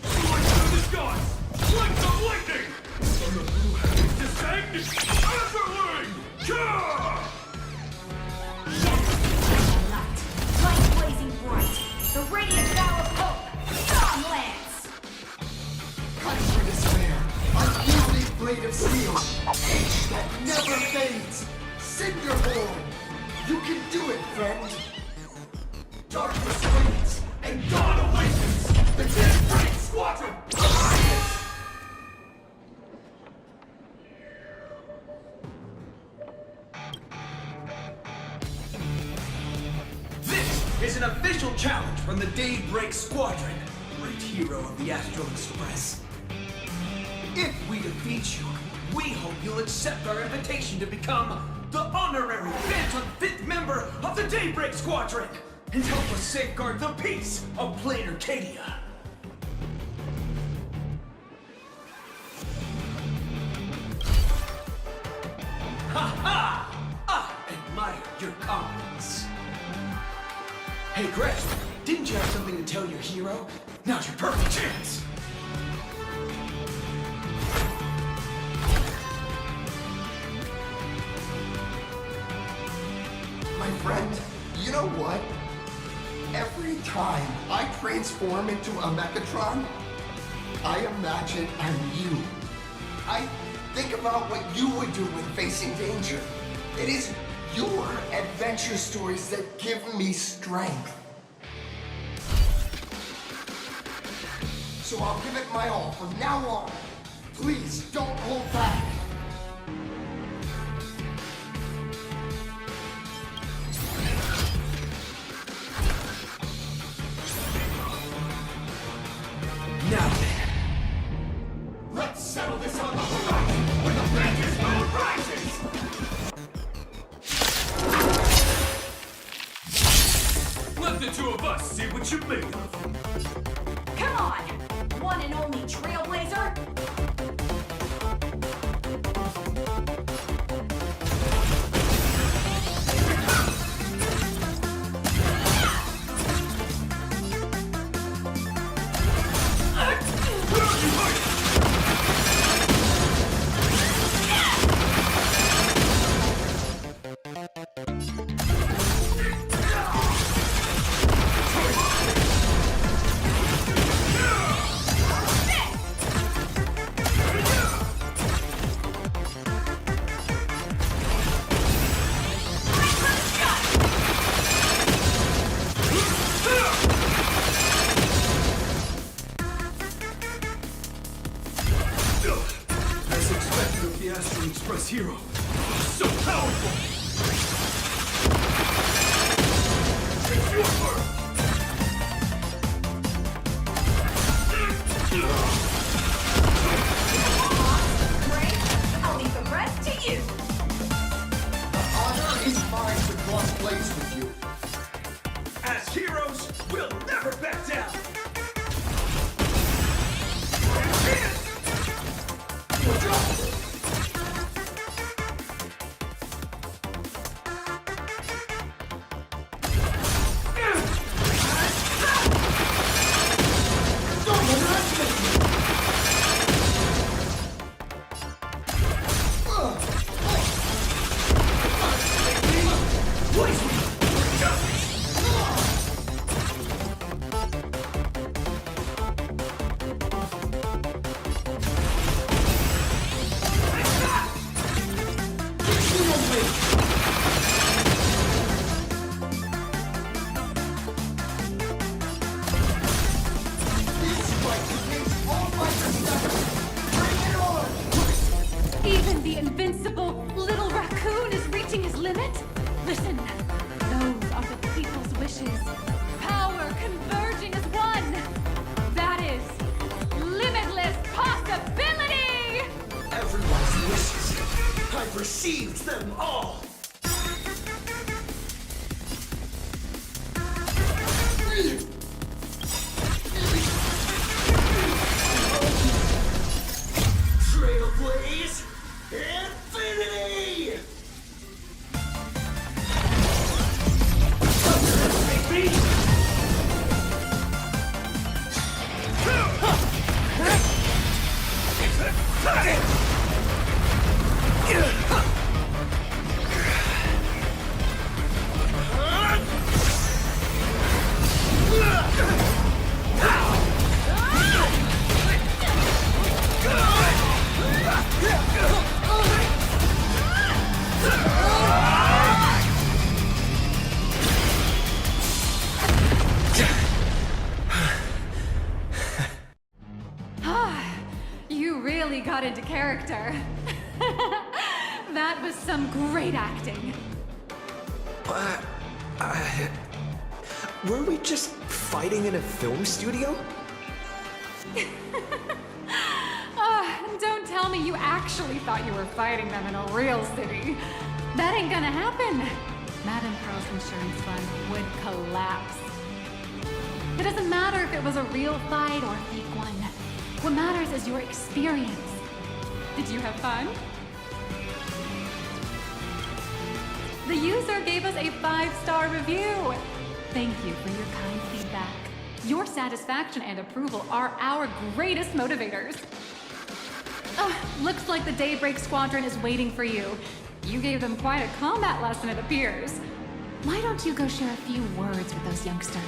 Fly through the skies, like the lightning! From the blue heavens descend, Azerling! Ka! Light blazing bright, the radiant bow of hope, Stormlands! Punch for despair, unyielding blade of steel, edge that never fades, Cinderborn! You can do it, friend! Darkness waits, and dawn awakens! The Daybreak Squadron! This is an official challenge from the Daybreak Squadron, great hero of the Astral Express. If we defeat you, we hope you'll accept our invitation to become the honorary Phantom 5th member of the Daybreak Squadron and help us safeguard the peace of Planarcadia. Ha ha! I admire your confidence. Hey, Crest, didn't you have something to tell your hero? Now's your perfect chance! My friend, you know what? Every time I transform into a Mechatron, I imagine I'm you. I think about what you would do when facing danger. It is your adventure stories that give me strength. So I'll give it my all from now on. Please don't hold back. Now then, let's settle this on the horizon when the Vantage moon rises! Let the two of us see what you're made of. Come on! One and only Trailblazer! As expected of the Astral Express hero, so powerful! It's your turn! Great! I'll leave the rest to you! The honor is mine to cross blades with you. As heroes, we'll never back down! receives them all! Trailblaze Infinity! Baby! You really got into character. That was some great acting. Were we just fighting in a film studio? Don't tell me you actually thought you were fighting them in a real city. That ain't gonna happen. Madame Pearl's insurance fund would collapse. It doesn't matter if it was a real fight or a fake one. What matters is your experience. Did you have fun? The user gave us a 5-star review. Thank you for your kind feedback. Your satisfaction and approval are our greatest motivators. Looks like the Daybreak Squadron is waiting for you. You gave them quite a combat lesson, it appears. Why don't you go share a few words with those youngsters?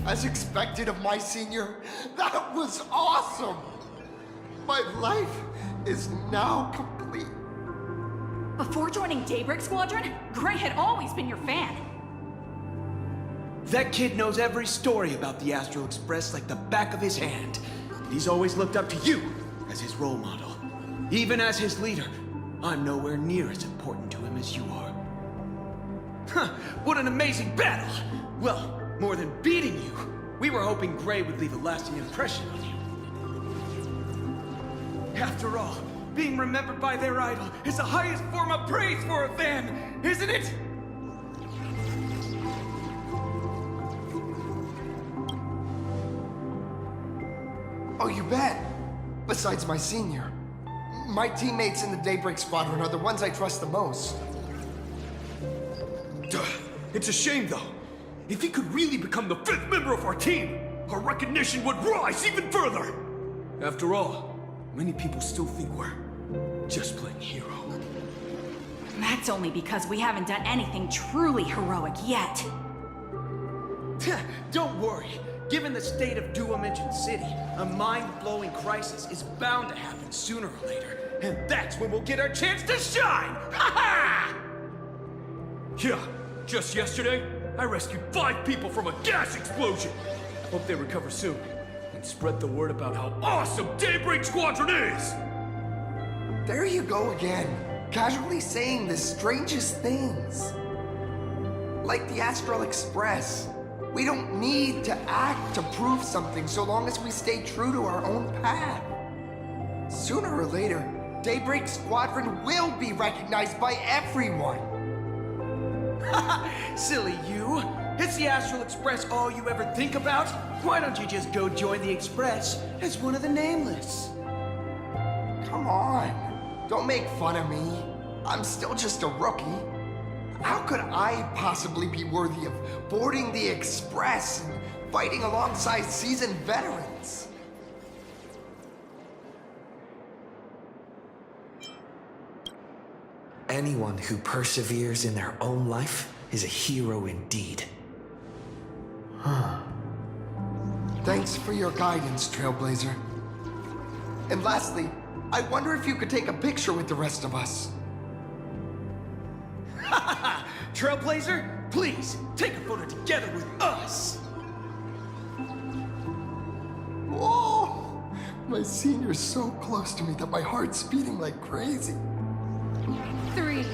As expected of my senior, that was awesome! My life is now complete. Before joining Daybreak Squadron, Gray had always been your fan. That kid knows every story about the Astral Express like the back of his hand. And he's always looked up to you as his role model. Even as his leader, I'm nowhere near as important to him as you are. Huh, what an amazing battle! Well, more than beating you, we were hoping Gray would leave a lasting impression on you. After all, being remembered by their idol is the highest form of praise for a fan, isn't it? Oh, you bet. Besides my senior, my teammates in the Daybreak Squadron are the ones I trust the most. It's a shame, though. If he could really become the 5th member of our team, our recognition would rise even further. After all, many people still think we're just playing hero. That's only because we haven't done anything truly heroic yet. Don't worry. Given the state of 𝗀𝗻𝐴 City, a mind-blowing crisis is bound to happen sooner or later. And that's when we'll get our chance to shine! Ha-ha! Yeah, just yesterday, I rescued 5 people from a gas explosion. Hope they recover soon. And spread the word about how awesome Daybreak Squadron is! There you go again, casually saying the strangest things. Like the Astral Express. We don't need to act to prove something so long as we stay true to our own path. Sooner or later, Daybreak Squadron will be recognized by everyone. Silly you. Is the Astral Express all you ever think about? Why don't you just go join the Express as one of the Nameless? Come on. Don't make fun of me. I'm still just a rookie. How could I possibly be worthy of boarding the Express and fighting alongside seasoned veterans? Anyone who perseveres in their own life is a hero indeed. Thanks for your guidance, Trailblazer. And lastly, I wonder if you could take a picture with the rest of us. Trailblazer, please, take a photo together with us! Whoa! My senior's so close to me that my heart's beating like crazy. 3,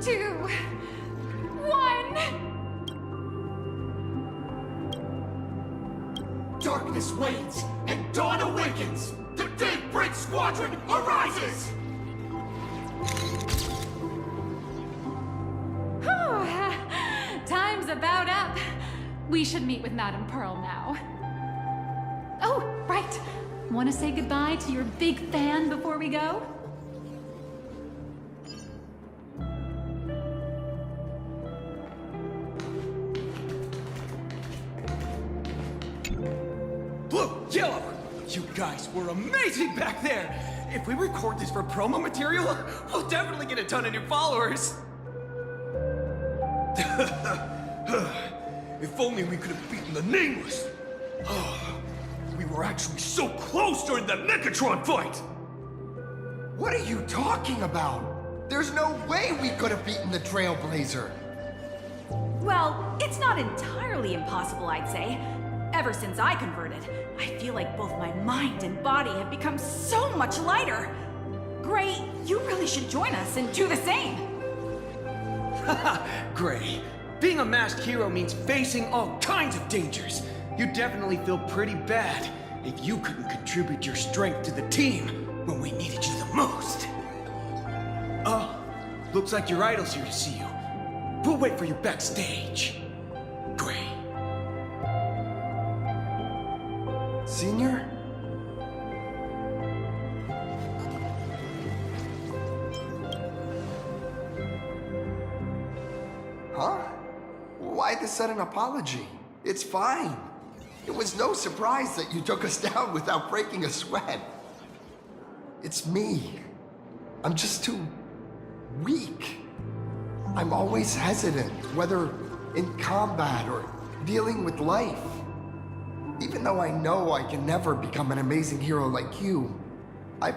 2, 1. darkness wanes, and dawn awakens! The Daybreak Squadron arises! Time's about up. We should meet with Madame Pearl now. Oh, right. Want to say goodbye to your big fan before we go? Blue, yellow! You guys were amazing back there! If we record this for promo material, we'll definitely get a ton of new followers! If only we could have beaten the Nameless! We were actually so close during that Megatron fight! What are you talking about? There's no way we could have beaten the 𝗃𝗏𝗄𝐴. Well, it's not entirely impossible, I'd say. Ever since I converted, I feel like both my mind and body have become so much lighter. Gray, you really should join us and do the same. Haha, Gray. Being a masked hero means facing all kinds of dangers. You'd definitely feel pretty bad if you couldn't contribute your strength to the team when we needed you the most. Oh, looks like your idol's here to see you. We'll wait for you backstage. Gray. Senior? Huh? Why the sudden apology? It's fine. It was no surprise that you took us down without breaking a sweat. It's me. I'm just too weak. I'm always hesitant, whether in combat or dealing with life. Even though I know I can never become an amazing hero like you, I've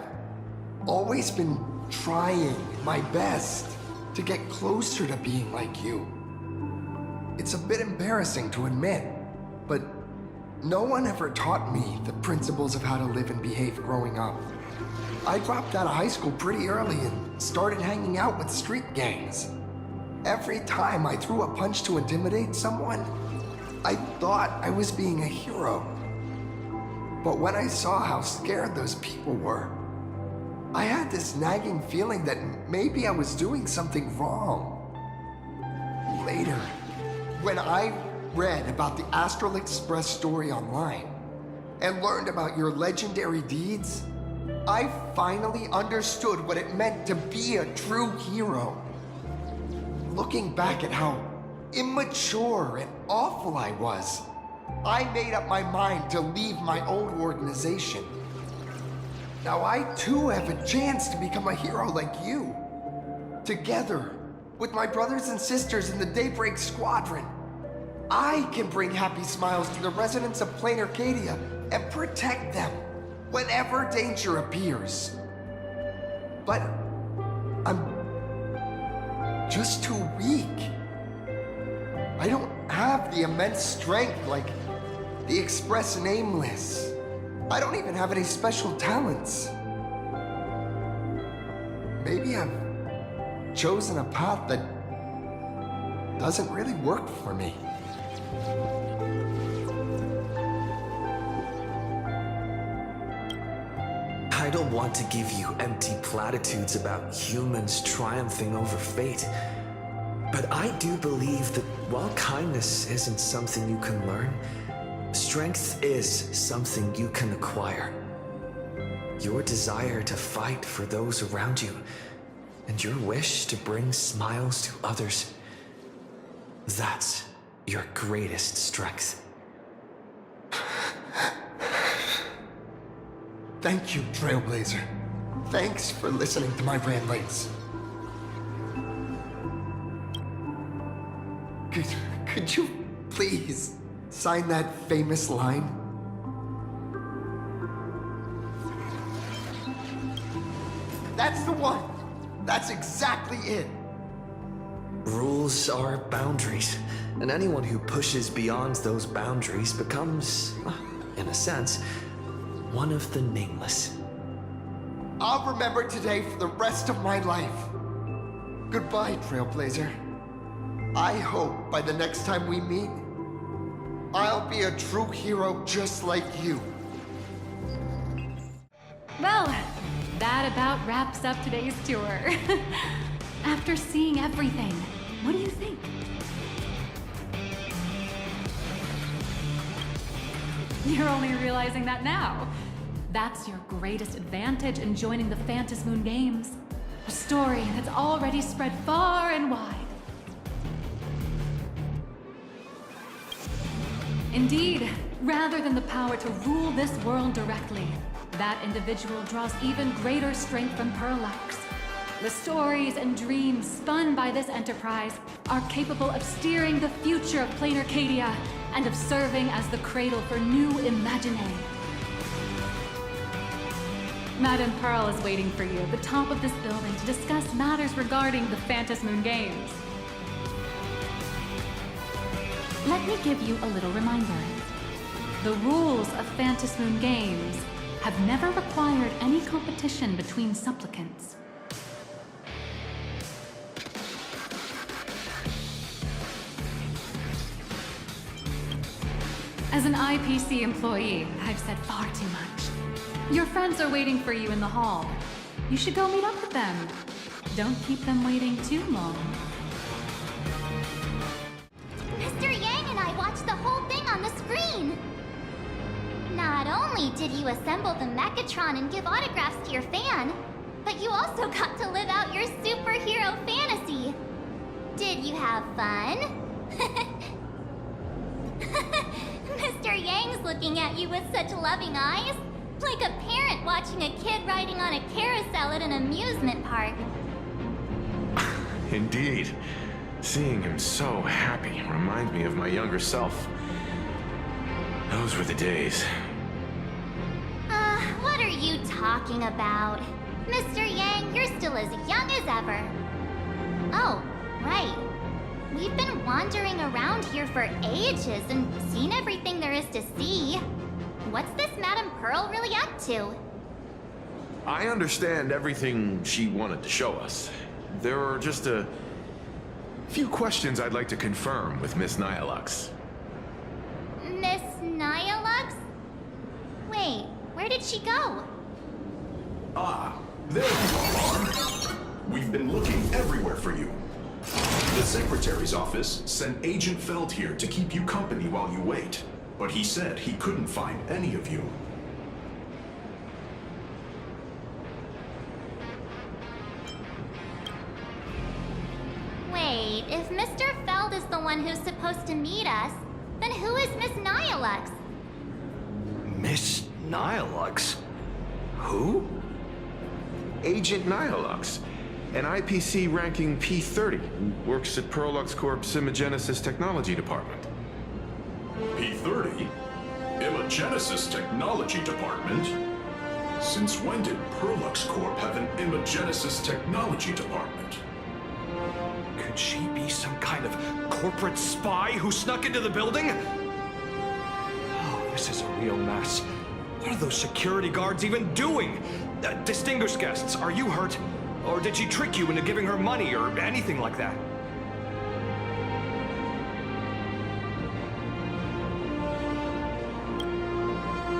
always been trying my best to get closer to being like you. It's a bit embarrassing to admit, but no one ever taught me the principles of how to live and behave growing up. I dropped out of high school pretty early and started hanging out with street gangs. Every time I threw a punch to intimidate someone, I thought I was being a hero. But when I saw how scared those people were, I had this nagging feeling that maybe I was doing something wrong. Later, when I read about the Astral Express story online and learned about your legendary deeds, I finally understood what it meant to be a true hero. Looking back at how immature and awful I was, I made up my mind to leave my old organization. Now I too have a chance to become a hero like you. Together, with my brothers and sisters in the Daybreak Squadron, I can bring happy smiles to the residents of Planarcadia and protect them whenever danger appears. But I'm just too weak. I don't have the immense strength like the Express Nameless. I don't even have any special talents. Maybe I've chosen a path that doesn't really work for me. I don't want to give you empty platitudes about humans triumphing over fate, but I do believe that while kindness isn't something you can learn, strength is something you can acquire. Your desire to fight for those around you, and your wish to bring smiles to others, that's your greatest strength. Thank you, Trailblazer. Thanks for listening to my ramblings. Could you please sign that famous line? That's the one! That's exactly it! Rules are boundaries, and anyone who pushes beyond those boundaries becomes, in a sense, one of the Nameless. I'll remember today for the rest of my life. Goodbye, Trailblazer. I hope by the next time we meet, I'll be a true hero just like you. Well, that about wraps up today's tour. After seeing everything, what do you think? You're only realizing that now. That's your greatest advantage in joining the Phantasmoon Games. A story that's already spread far and wide. Indeed, rather than the power to rule this world directly, that individual draws even greater strength from 𝗏𝗏𝗏𝗏. The stories and dreams spun by this enterprise are capable of steering the future of Planarcadia and of serving as the cradle for new 𝗍𝗏𝗍𝗂. Madame Pearl is waiting for you at the top of this building to discuss matters regarding the Phantasmoon Games. Let me give you a little reminder. The rules of Phantasmoon Games have never required any competition between supplicants. As an 𝗍𝗶𝐶 employee, I've said far too much. Your friends are waiting for you in the hall. You should go meet up with them. Don't keep them waiting too long. Mr. Yang and I watched the whole thing on the screen. Not only did you assemble the Mechatron and give autographs to your fan, but you also got to live out your superhero fantasy. Did you have fun? Mr. Yang's looking at you with such loving eyes, like a parent watching a kid riding on a carousel at an amusement park. Indeed. Seeing him so happy reminds me of my younger self. Those were the days. What are you talking about? Mr. Yang, you're still as young as ever. Oh, right. We've been wandering around here for ages and seen everything there is to see. What's this Madame Pearl really up to? I understand everything she wanted to show us. There are just a few questions I'd like to confirm with Miss 𝗏𝗏𝗏𝗏𝗏. Miss 𝗏𝗏𝗏𝗏𝗏? Wait, where did she go? Ah, there you are. We've been looking everywhere for you. The Secretary's office sent Agent Feld here to keep you company while you wait, but he said he couldn't find any of you. Wait, if Mr. Feld is the one who's supposed to meet us, then who is Miss 𝗏𝗏𝗏𝗏𝗏𝗏? Miss 𝗏𝗏𝗏𝗏𝗏𝗏? Who? Agent 𝗏𝗏𝗏𝗏𝗏𝗏, an IPC ranking P30 who works at 𝗏𝗏𝗏𝗏𝗏 Corp's Imogenesis Technology Department. P30? Imogenesis Technology Department? Since when did 𝗏𝗏𝗏𝗏𝗏 Corp have an Imogenesis Technology Department? Could she be some kind of corporate spy who snuck into the building? Oh, this is a real mess. What are those security guards even doing? Distinguished guests, are you hurt? Or did she trick you into giving her money or anything like that?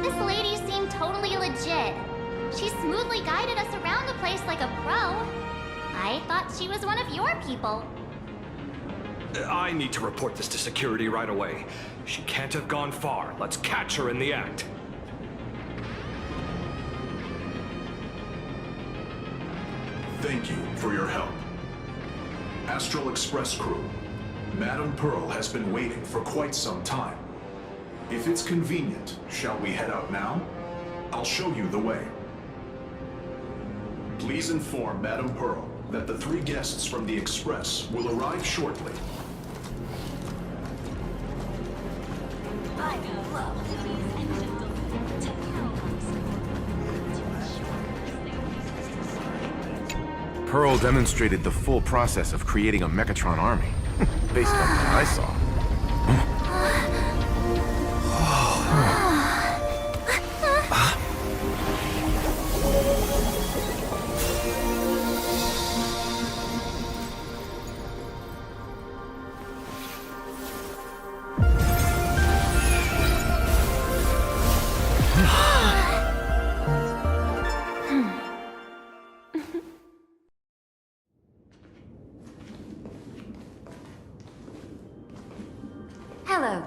This lady seemed totally legit. She smoothly guided us around the place like a pro. I thought she was one of your people. I need to report this to security right away. She can't have gone far. Let's catch her in the act. Thank you for your help. Astral Express crew, Madame Pearl has been waiting for quite some time. If it's convenient, shall we head out now? I'll show you the way. Please inform Madame Pearl that the 3 guests from the Express will arrive shortly. I love Pearl demonstrated the full process of creating a Mechatron army, based on what I saw.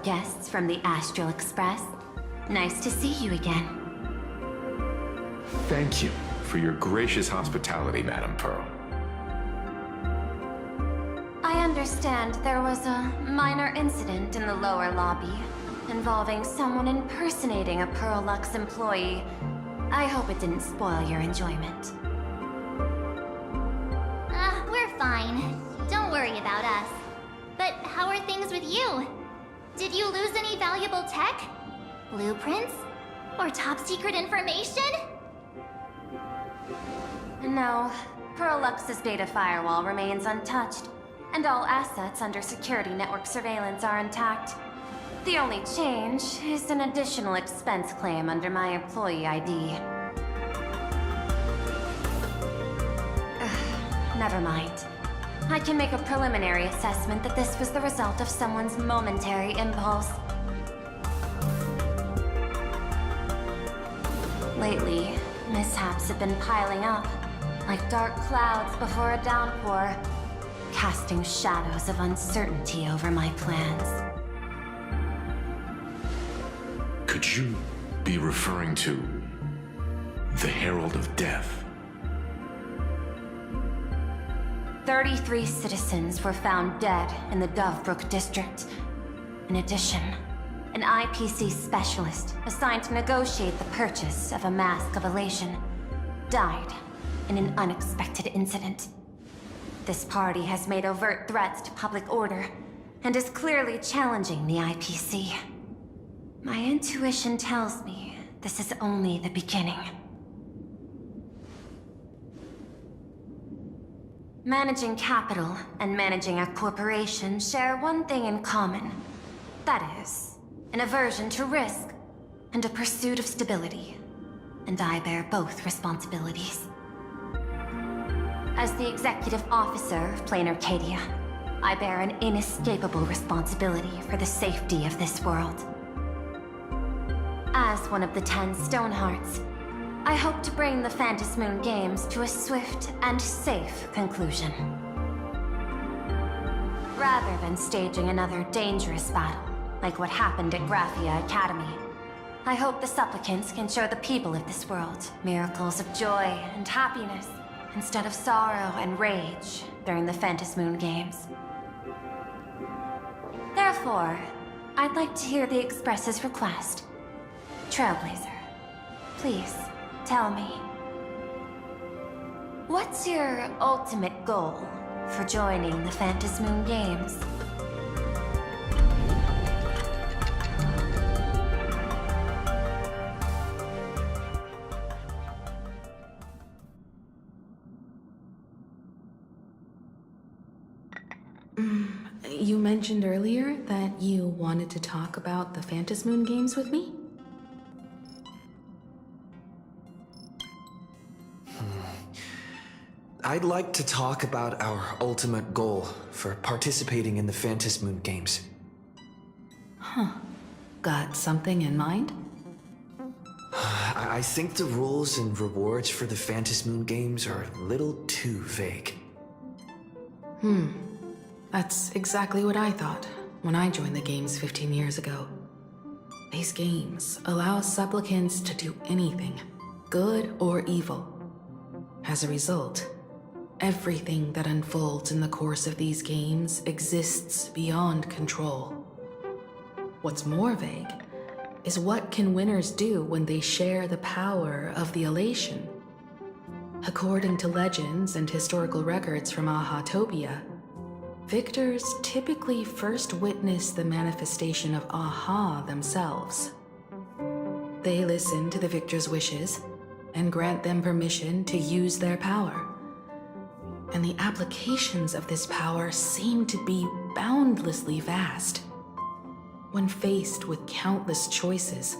guests from the Astral Express. Nice to see you again. Thank you for your gracious hospitality, Madam Pearl. I understand there was a minor incident in the lower lobby involving someone impersonating a Pearl-Lux employee. I hope it didn't spoil your enjoyment. We're fine. Don't worry about us. But how are things with you? Did you lose any valuable tech? Blueprints? Or top-secret information? No, Pearl-Lux's data firewall remains untouched, and all assets under security network surveillance are intact. The only change is an additional expense claim under my employee ID. Never mind. I can make a preliminary assessment that this was the result of someone's momentary impulse. Lately, mishaps have been piling up, like dark clouds before a downpour, casting shadows of uncertainty over my plans. Could you be referring to the Herald of Death? 33 citizens were found dead in the Dovebrook district. In addition, an IPC specialist assigned to negotiate the purchase of a mask of elation died in an unexpected incident. This party has made overt threats to public order and is clearly challenging the IPC. My intuition tells me this is only the beginning. Managing capital and managing a corporation share one thing in common. That is, an aversion to risk and a pursuit of stability. And I bear both responsibilities. As the executive officer of Planarcadia, I bear an inescapable responsibility for the safety of this world. As one of the 10 Stonehearts, I hope to bring the Phantasmoon Games to a swift and safe conclusion. Rather than staging another dangerous battle, like what happened at 𝗏𝗏𝗴 Academy, I hope the supplicants can show the people of this world miracles of joy and happiness, instead of sorrow and rage during the Phantasmoon Games. Therefore, I'd like to hear the Express's request. Trailblazer, please, tell me. What's your ultimate goal for joining the Phantasmoon Games? You mentioned earlier that you wanted to talk about the Phantasmoon Games with me? I'd like to talk about our ultimate goal for participating in the Phantasmoon Games. Huh. Got something in mind? I think the rules and rewards for the Phantasmoon Games are a little too vague. That's exactly what I thought when I joined the games 15 years ago. These games allow supplicants to do anything, good or evil. As a result, everything that unfolds in the course of these games exists beyond control. What's more vague is what can winners do when they share the power of the elation. According to legends and historical records from 𝗏𝗏𝗴𝘃, victors typically first witness the manifestation of 𝗏𝗏 themselves. They listen to the victor's wishes and grant them permission to use their power. And the applications of this power seem to be boundlessly vast. When faced with countless choices,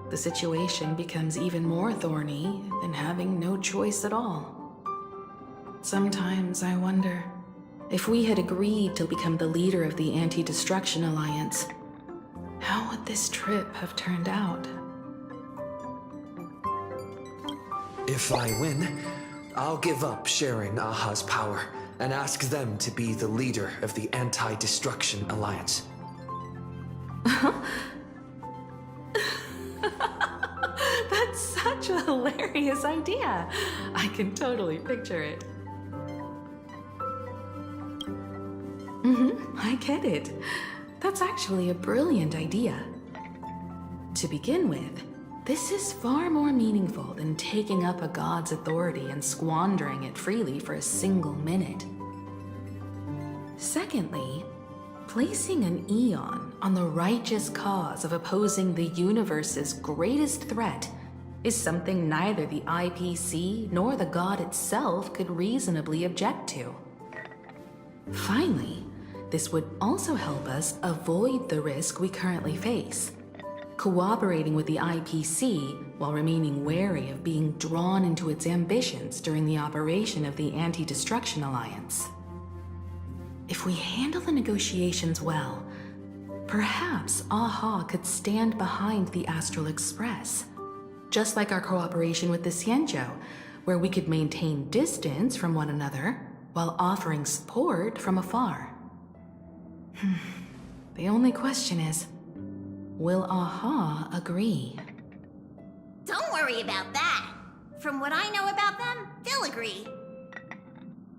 the situation becomes even more thorny than having no choice at all. Sometimes I wonder, if we had agreed to become the leader of the Anti-Destruction Alliance, how would this trip have turned out? If I win, I'll give up sharing 𝗏𝗏's power and ask them to be the leader of the Anti-Destruction Alliance. That's such a hilarious idea. I can totally picture it. I get it. That's actually a brilliant idea. To begin with, this is far more meaningful than taking up a god's authority and squandering it freely for a single minute. Secondly, placing an Aeon on the righteous cause of opposing the universe's greatest threat is something neither the 𝗷𝗶𝐶 nor the god itself could reasonably object to. Finally, this would also help us avoid the risk we currently face, cooperating with the 𝗷𝗶𝐶 while remaining wary of being drawn into its ambitions during the operation of the Anti-Destruction Alliance. If we handle the negotiations well, perhaps 𝗏𝗏 could stand behind the Astral Express, just like our cooperation with the 𝗍𝗄, where we could maintain distance from one another while offering support from afar. The only question is, will 𝗏𝗏 agree? Don't worry about that. From what I know about them, they'll agree.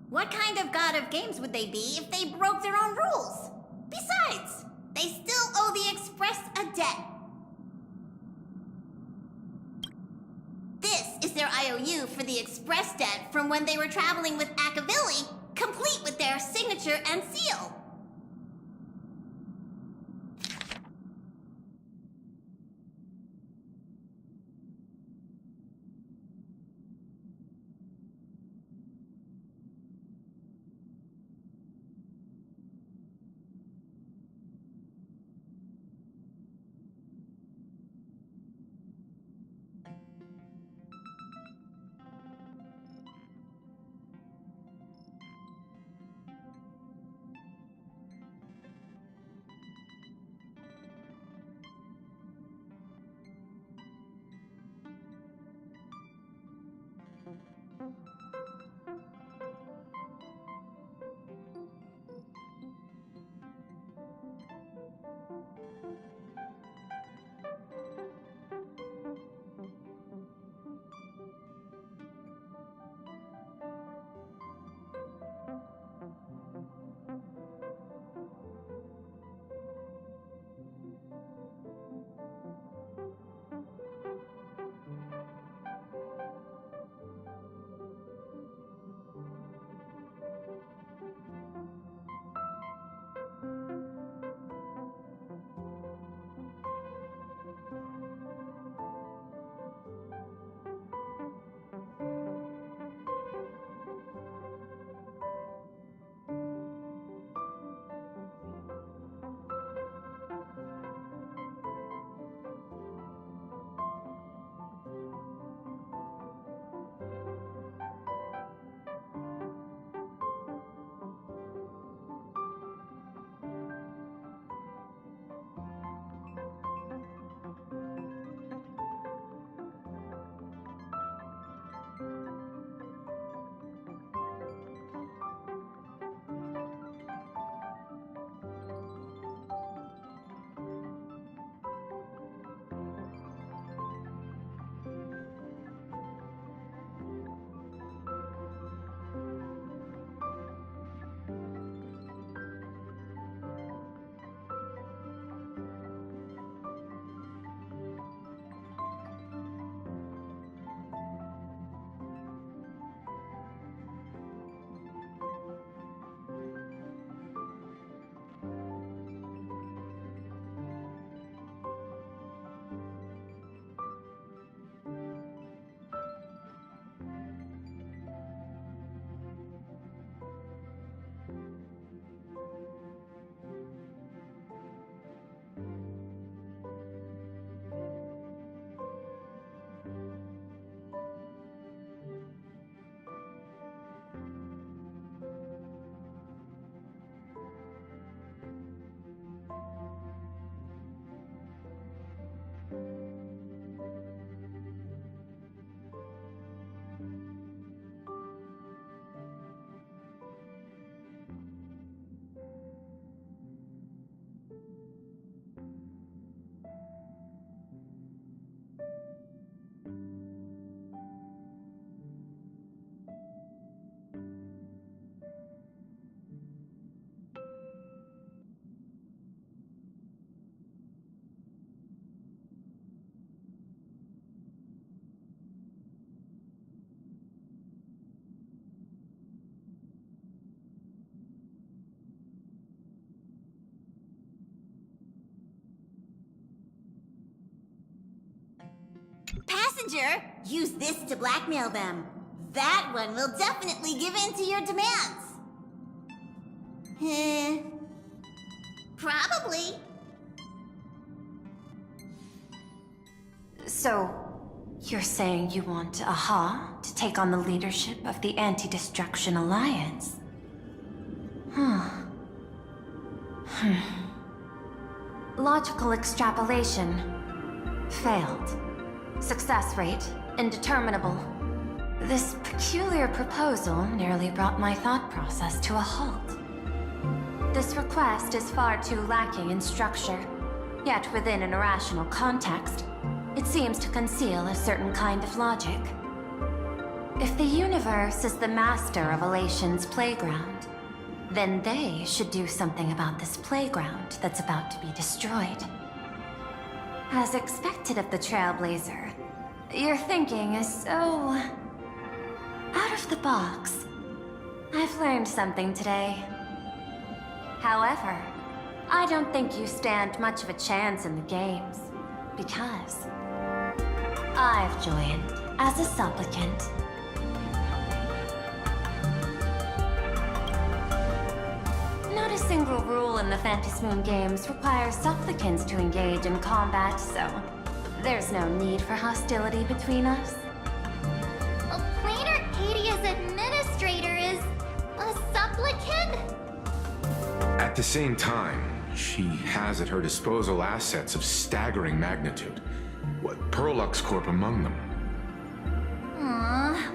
What kind of god of games would they be if they broke their own rules? Besides, they still owe the Express a debt. This is their IOU for the Express debt from when they were traveling with 𝗂𝗏𝗃𝗃, complete with their signature and seal. Danger! Use this to blackmail them. That one will definitely give in to your demands. Probably. So, you're saying you want 𝗏𝗲 to take on the leadership of the Anti-Destruction Alliance? Logical extrapolation. Failed. Success rate indeterminable. This peculiar proposal nearly brought my thought process to a halt. This request is far too lacking in structure, yet within an irrational context, it seems to conceal a certain kind of logic. If the universe is the master of 𝗲𝗟ation's playground, then they should do something about this playground that's about to be destroyed. As expected of the Trailblazer, your thinking is so out of the box. I've learned something today. However, I don't think you stand much of a chance in the games, because I've joined as a supplicant. Not a single rule in the Phantasmoon games requires supplicants to engage in combat, so there's no need for hostility between us. Planarcadia's administrator is a supplicant? At the same time, she has at her disposal assets of staggering magnitude. What, 𝗀𝗏𝗄 Corp among them.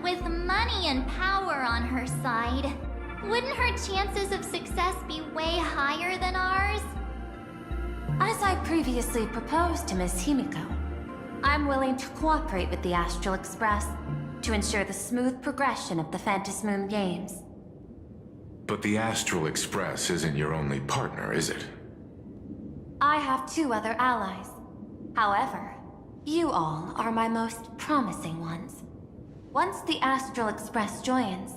With money and power on her side, wouldn't her chances of success be way higher than ours? As I previously proposed to Ms. 𝗏𝗏𝗀𝗏, I'm willing to cooperate with the Astral Express to ensure the smooth progression of the Phantasmoon games. But the Astral Express isn't your only partner, is it? I have 2 other allies. However, you all are my most promising ones. Once the Astral Express joins,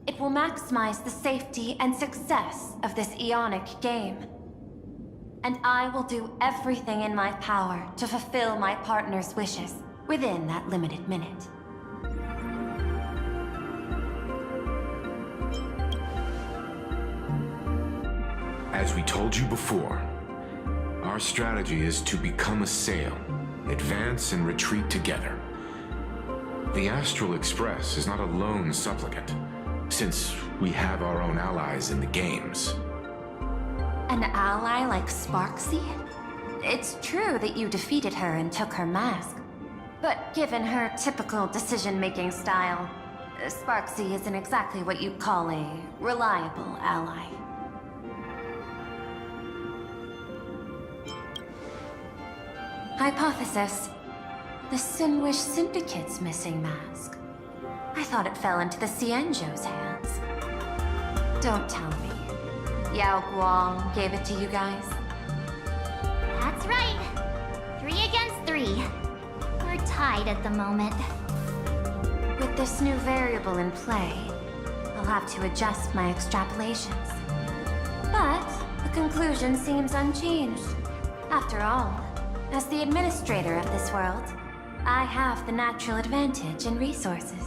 it will maximize the safety and success of this Ionic game. And I will do everything in my power to fulfill my partner's wishes within that limited minute. As we told you before, our strategy is to become a sail, advance and retreat together. The Astral Express is not a lone supplicant, since we have our own allies in the games. An ally like 𝗲𝗏𝗏𝗏𝗏? It's true that you defeated her and took her mask, but given her typical decision-making style, 𝗲𝗏𝗏𝗏𝗏 isn't exactly what you'd call a reliable ally. Hypothesis. The Sinwish Syndicate's missing mask. I thought it fell into the 𝗬𝗏𝗄𝗀's hands. Don't tell me. 𝗏𝗏𝗂𝐴 gave it to you guys? That's right. 3 against 3. We're tied at the moment. With this new variable in play, I'll have to adjust my extrapolations. But the conclusion seems unchanged. After all, as the administrator of this world, I have the natural advantage in resources.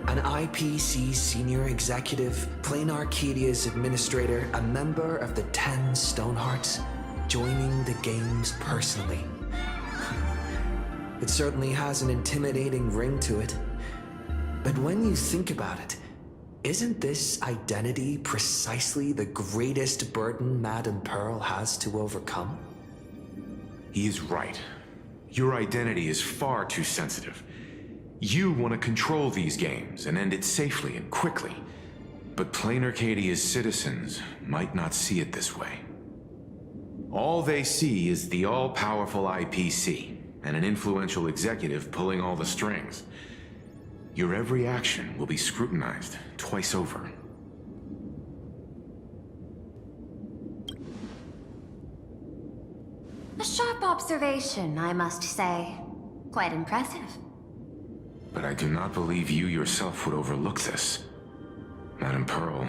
An IPC senior executive, Planarcadia's administrator, a member of the 10 Stonehearts, joining the games personally. It certainly has an intimidating ring to it. But when you think about it, isn't this identity precisely the greatest burden Madame Pearl has to overcome? He is right. Your identity is far too sensitive. You want to control these games and end it safely and quickly. But Planarcadia's citizens might not see it this way. All they see is the all-powerful IPC and an influential executive pulling all the strings. Your every action will be scrutinized twice over. A sharp observation, I must say. Quite impressive. But I do not believe you yourself would overlook this. Madame Pearl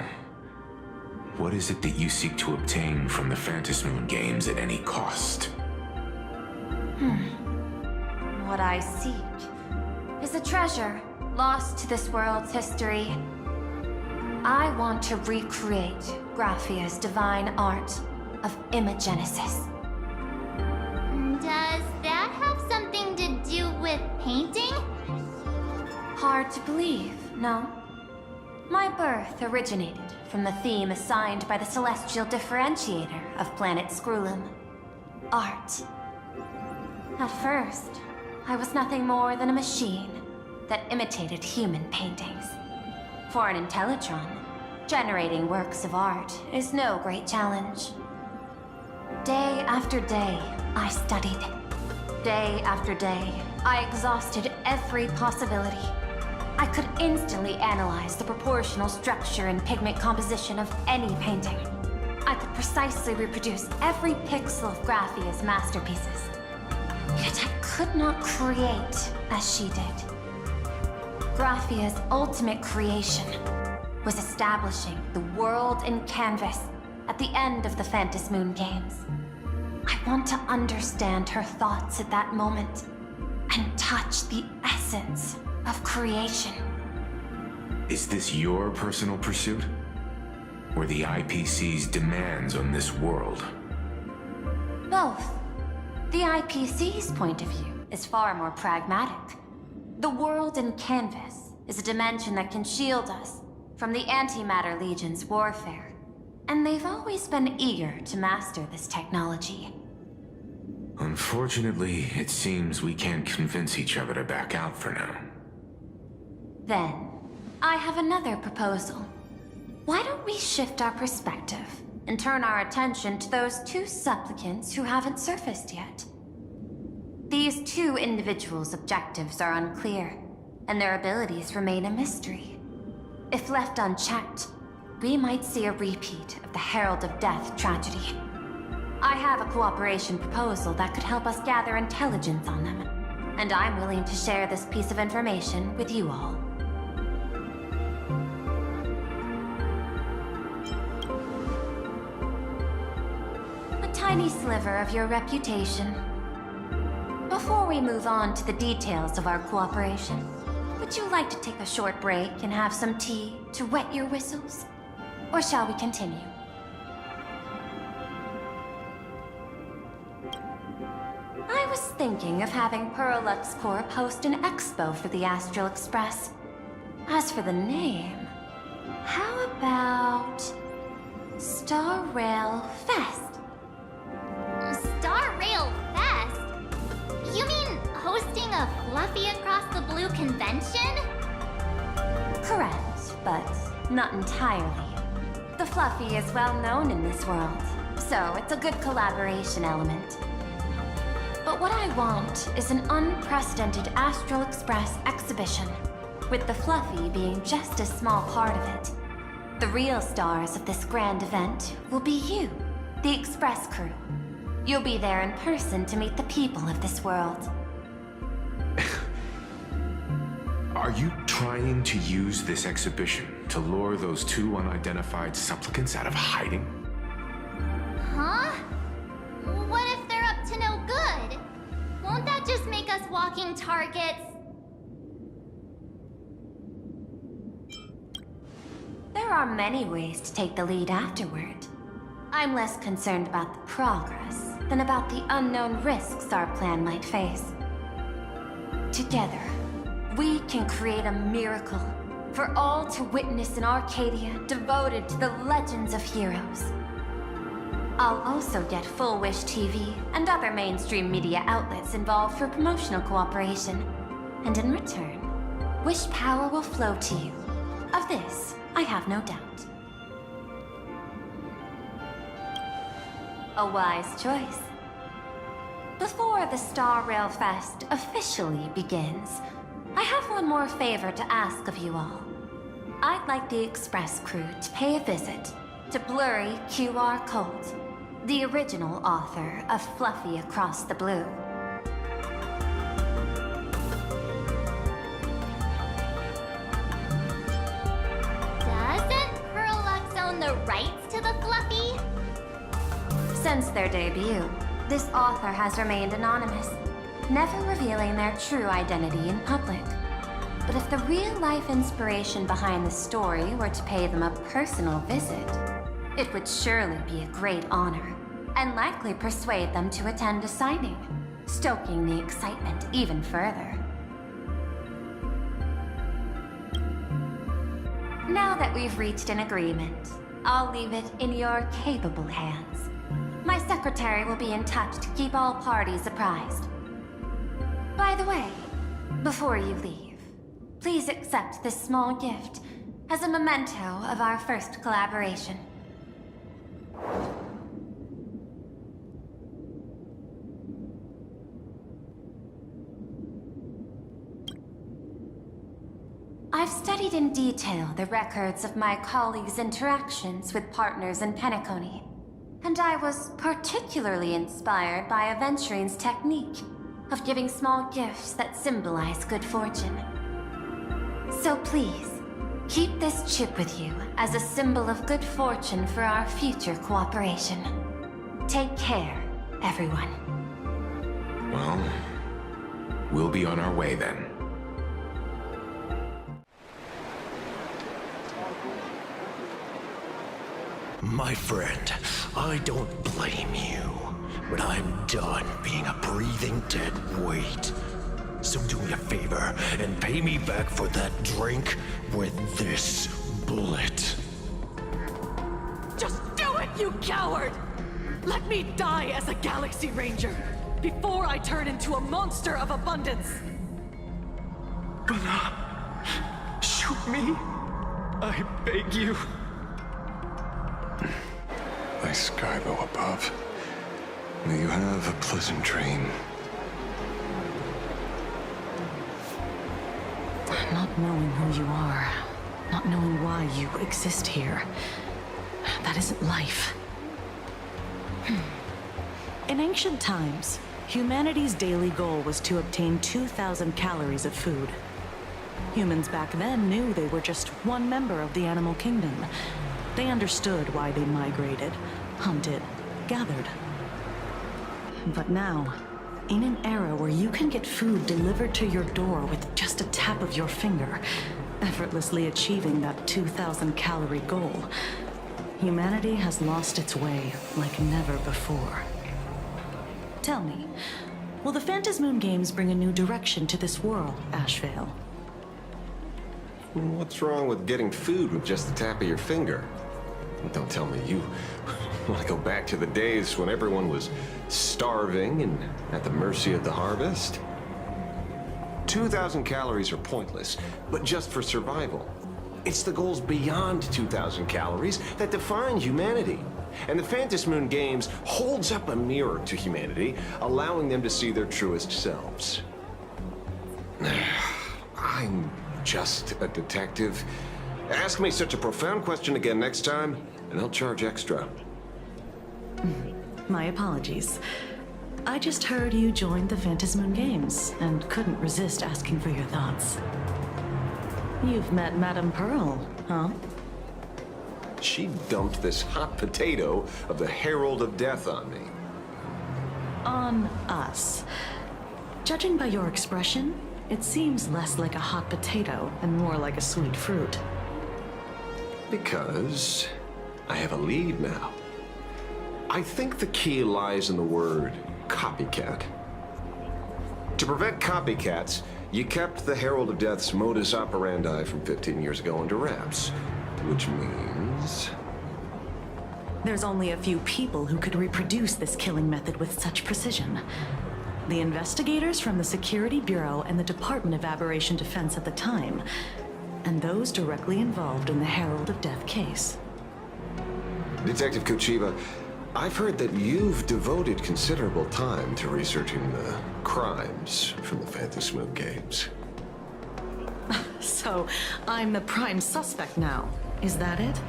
What is it that you seek to obtain from the Phantasmoon Games at any cost? What I seek is a treasure lost to this world's history. I want to recreate 𝗀𝗵𝗴's divine art of imagenesis. Does that have something to do with painting? Hard to believe, no? My birth originated from the theme assigned by the celestial differentiator of planet 𝗀𝗲𝗄𝗏, art. At first, I was nothing more than a machine that imitated human paintings. For an Intellitron, generating works of art is no great challenge. Day after day, I studied. Day after day, I exhausted every possibility. I could instantly analyze the proportional structure and pigment composition of any painting. I could precisely reproduce every pixel of 𝗀𝗵𝗴's masterpieces. Yet I could not create as she did. 𝗀𝗵𝗴's ultimate creation was establishing the world in canvas at the end of the Phantasmoon Games. I want to understand her thoughts at that moment and touch the essence of creation. Is this your personal pursuit? Or the IPC's demands on this world? Both. The IPC's point of view is far more pragmatic. The world in canvas is a dimension that can shield us from the Antimatter Legion's warfare, and they've always been eager to master this technology. Unfortunately, it seems we can't convince each other to back out for now. Then, I have another proposal. Why don't we shift our perspective and turn our attention to those two supplicants who haven't surfaced yet? These two individuals' objectives are unclear, and their abilities remain a mystery. If left unchecked, we might see a repeat of the Herald of Death tragedy. I have a cooperation proposal that could help us gather intelligence on them, and I'm willing to share this piece of information with you all. A tiny sliver of your reputation. Before we move on to the details of our cooperation, would you like to take a short break and have some tea to wet your whistles? Or shall we continue? I was thinking of having 𝗀𝗏𝗃 host an expo for the Astral Express. As for the name, how about 𝗀𝗏𝗃 Fest? 𝗀𝗏𝗃 Fest? You mean hosting a Fluffy Across the Blue convention? Correct, but not entirely. The Fluffy is well known in this world, so it's a good collaboration element. But what I want is an unprecedented Astral Express exhibition, with the Fluffy being just a small part of it. The real stars of this grand event will be you, the Express crew. You'll be there in person to meet the people of this world. Are you trying to use this exhibition to lure those two unidentified supplicants out of hiding? Huh? What if they're up to no good? Won't that just make us walking targets? There are many ways to take the lead afterward. I'm less concerned about the progress than about the unknown risks our plan might face. Together, we can create a miracle for all to witness in Arcadia devoted to the legends of heroes. I'll also get Full-Wish TV and other mainstream media outlets involved for promotional cooperation. And in return, wish power will flow to you. Of this, I have no doubt. A wise choice. Before the 𝗀𝗏𝗃 Fest officially begins, I have one more favor to ask of you all. I'd like the Express crew to pay a visit to 𝗀𝗏𝗃𝗀𝗀, the original author of Fluffy Across the Blue. Doesn't 𝗀𝗏𝗃 own the rights to the Since their debut, this author has remained anonymous, never revealing their true identity in public. But if the real-life inspiration behind the story were to pay them a personal visit, it would surely be a great honor, and likely persuade them to attend a signing, stoking the excitement even further. Now that we've reached an agreement, I'll leave it in your capable hands. My secretary will be in touch to keep all parties apprised. By the way, before you leave, please accept this small gift as a memento of our first collaboration. I've studied in detail the records of my colleagues' interactions with partners in Penacony, and I was particularly inspired by Aventuring's technique of giving small gifts that symbolize good fortune. So please, keep this chip with you as a symbol of good fortune for our future cooperation. Take care, everyone. Well, we'll be on our way then. My friend, I don't blame you, but I'm done being a breathing dead weight. So do me a favor and pay me back for that drink with this bullet. Just do it, you coward! Let me die as a Galaxy Ranger before I turn into a monster of abundance! Shoot me! I beg you. 𝗲𝗏𝗶𝗹. May you have a pleasant dream. Not knowing who you are, not knowing why you exist here, that isn't life. In ancient times, humanity's daily goal was to obtain 2,000 calories of food. Humans back then knew they were just one member of the animal kingdom. They understood why they migrated, hunted, gathered. But now, in an era where you can get food delivered to your door with just a tap of your finger, effortlessly achieving that 2,000 calorie goal, humanity has lost its way like never before. Tell me, will the Phantasmoon Games bring a new direction to this world, ashcae? What's wrong with getting food with just the tap of your finger? Don't tell me you want to go back to the days when everyone was starving and at the mercy of the harvest? 2,000 calories are pointless, but just for survival. It's the goals beyond 2,000 calories that define humanity. And the Phantasmoon Games holds up a mirror to humanity, allowing them to see their truest selves. I'm just a detective. Ask me such a profound question again next time, and I'll charge extra. My apologies. I just heard you joined the Phantasmoon Games and couldn't resist asking for your thoughts. You've met Madame Pearl, huh? She dumped this hot potato of the Herald of Death on me. On us. Judging by your expression, it seems less like a hot potato and more like a sweet fruit. Because I have a lead now. I think the key lies in the word copycat. To prevent copycats, you kept the Herald of Death's modus operandi from 15 years ago under wraps. Which means... There's only a few people who could reproduce this killing method with such precision. The investigators from the Security Bureau and the Department of Aberration Defense at the time, and those directly involved in the Herald of Death case. Detective 𝗏𝗏𝗀𝗃, I've heard that you've devoted considerable time to researching the crimes from the Phantasmoon Games. So, I'm the prime suspect now. Is that it?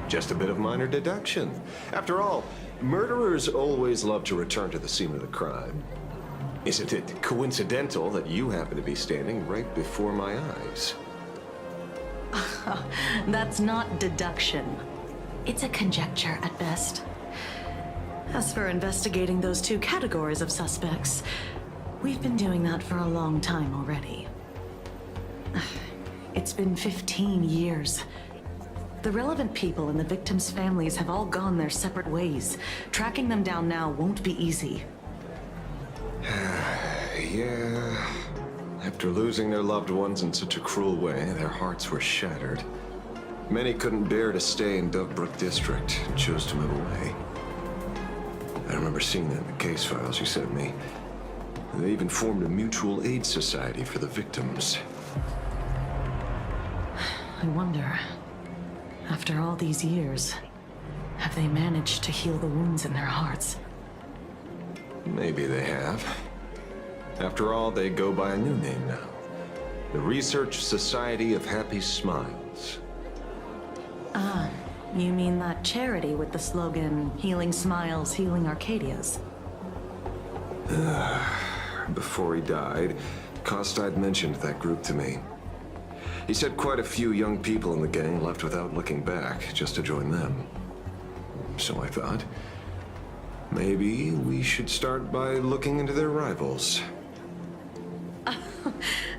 Just a bit of minor deduction. After all, murderers always love to return to the scene of the crime. Isn't it coincidental that you happen to be standing right before my eyes? That's not deduction. It's a conjecture at best. As for investigating those two categories of suspects, we've been doing that for a long time already. It's been 15 years. The relevant people and the victims' families have all gone their separate ways. Tracking them down now won't be easy. Yeah. After losing their loved ones in such a cruel way, their hearts were shattered. Many couldn't bear to stay in 𝗀𝗃 district and chose to move away. I remember seeing that in the case files you sent me. They even formed a mutual aid society for the victims. I wonder, after all these years, have they managed to heal the wounds in their hearts? Maybe they have. After all, they go by a new name now. The Research Society of Happy Smiles. Ah, you mean that charity with the slogan, Healing Smiles, Healing Arcadias? Before he died, 𝗏𝗏 mentioned that group to me. He said quite a few young people in the gang left without looking back, just to join them. So I thought, maybe we should start by looking into their rivals.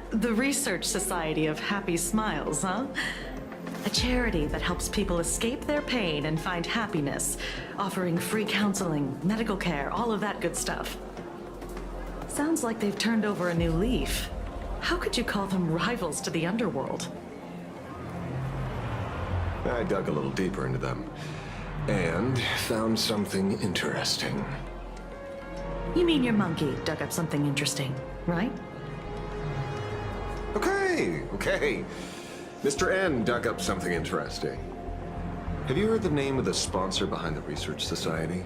The Research Society of Happy Smiles, huh? A charity that helps people escape their pain and find happiness, offering free counseling, medical care, all of that good stuff. Sounds like they've turned over a new leaf. How could you call them rivals to the underworld? I dug a little deeper into them, and found something interesting. You mean your monkey dug up something interesting, right? Okay. Mr. N dug up something interesting. Have you heard the name of the sponsor behind the Research Society?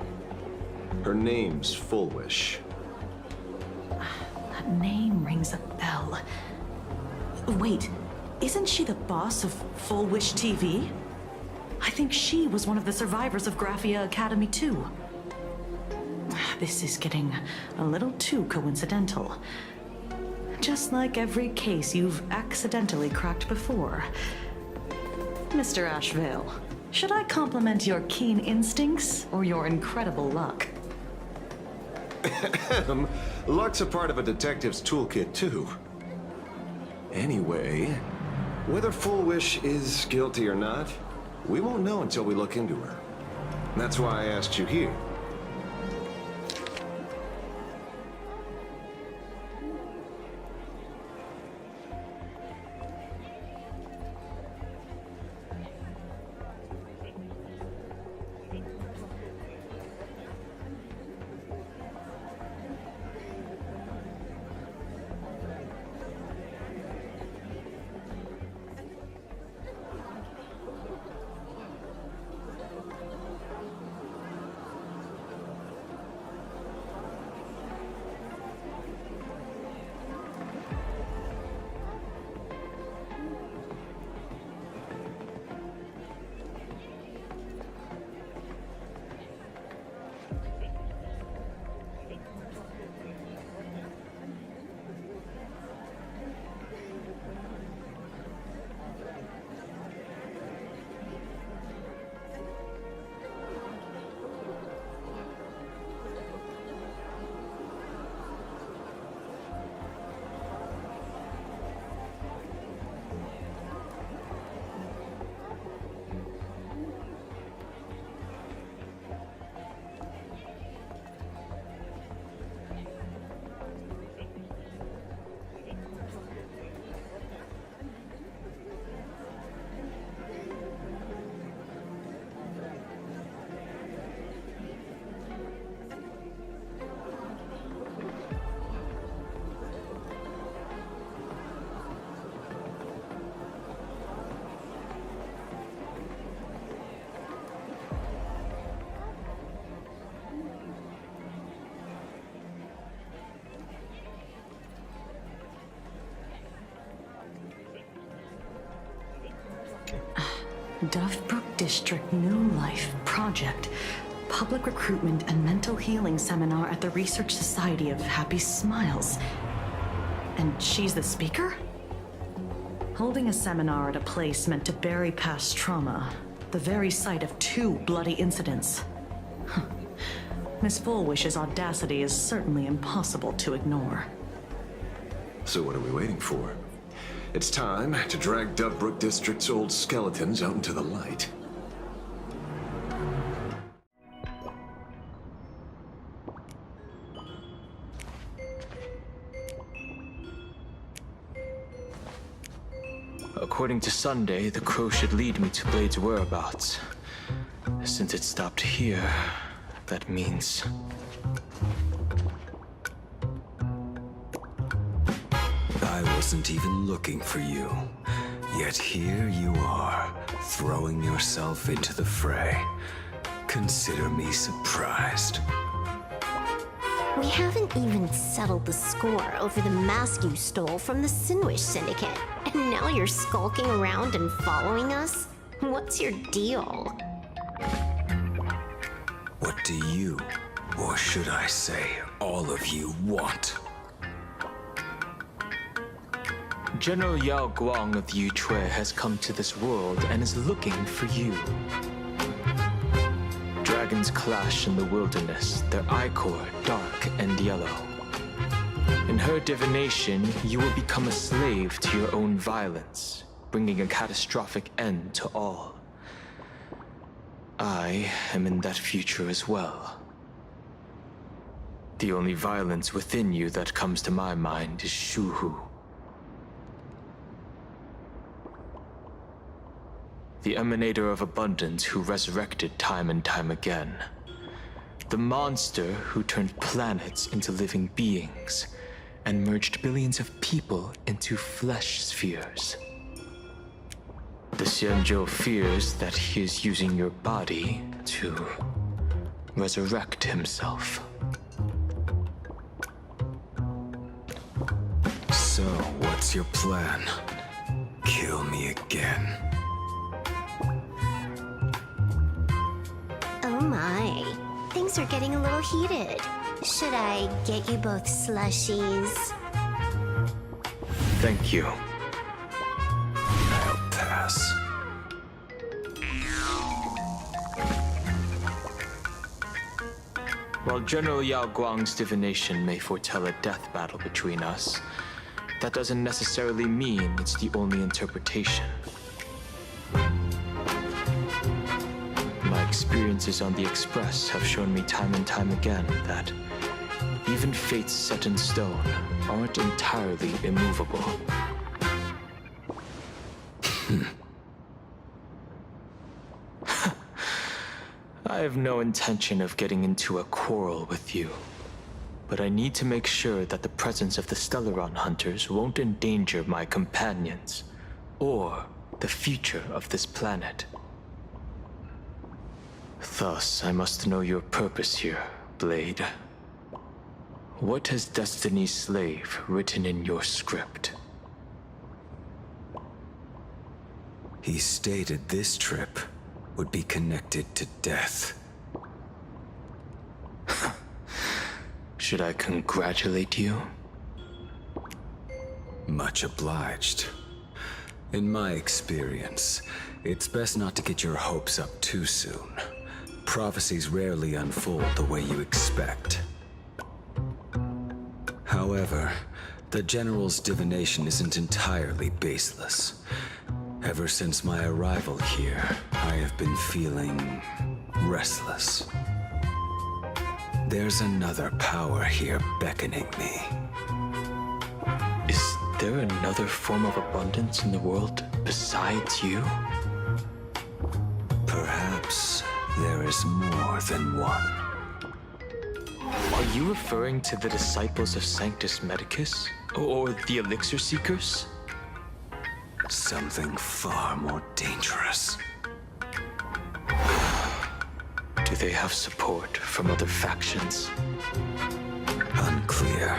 Her name's 𝗏𝗏𝗴𝗏. That name rings a bell. Wait, isn't she the boss of 𝗏𝗏𝗴𝗁 TV? I think she was one of the survivors of 𝗀𝗏𝗴𝗁 Academy too. This is getting a little too coincidental. Just like every case you've accidentally cracked before. Mr. 𝗏𝗏𝗴𝗁, should I compliment your keen instincts or your incredible luck? Luck's a part of a detective's toolkit, too. Anyway, whether 𝗏𝗏𝗴𝗁 is guilty or not, we won't know until we look into her. That's why I asked you here. 𝗀𝗃 District New Life Project, Public Recruitment and Mental Healing Seminar at the Research Society of Happy Smiles. And she's the speaker? Holding a seminar at a place meant to bury past trauma, the very site of 2 bloody incidents. Miss 𝗏𝗏𝗴's audacity is certainly impossible to ignore. So what are we waiting for? It's time to drag 𝗀𝗃 District's old skeletons out into the light. According to Sunday, the crow should lead me to Blade's whereabouts. Since it stopped here, that means... I wasn't even looking for you. Yet here you are, throwing yourself into the fray. Consider me surprised. We haven't even settled the score over the mask you stole from the 𝗀𝗏𝗡 Syndicate. And now you're skulking around and following us? What's your deal? What do you, or should I say, all of you, want? General 𝗀𝗏𝗀 of the 𝗂𝗏 has come to this world and is looking for you. Dragons clash in the wilderness, their ichor dark and yellow. In her divination, you will become a slave to your own violence, bringing a catastrophic end to all. I am in that future as well. The only violence within you that comes to my mind is 𝗏𝗏. The emanator of abundance who resurrected time and time again. The monster who turned planets into living beings and merged billions of people into flesh spheres. The 𝗀𝗄 fears that he is using your body to resurrect himself. So, what's your plan? Kill me again. Oh my, things are getting a little heated. Should I get you both slushies? Thank you. I'll pass. While General 𝗀𝗏𝗀's divination may foretell a death battle between us, that doesn't necessarily mean it's the only interpretation. My experiences on the Express have shown me time and time again that even fates set in stone aren't entirely immovable. I have no intention of getting into a quarrel with you, but I need to make sure that the presence of the Stellaron hunters won't endanger my companions or the future of this planet. Thus, I must know your purpose here, Blade. What has Destiny's Slave written in your script? He stated this trip would be connected to death. Should I congratulate you? Much obliged. In my experience, it's best not to get your hopes up too soon. Prophecies rarely unfold the way you expect. However, the General's divination isn't entirely baseless. Ever since my arrival here, I have been feeling restless. There's another power here beckoning me. Is there another form of abundance in the world besides you? Perhaps there is more than one. Are you referring to the disciples of Sanctus Medicus? Or the Elixir Seekers? Something far more dangerous. Do they have support from other factions? Unclear.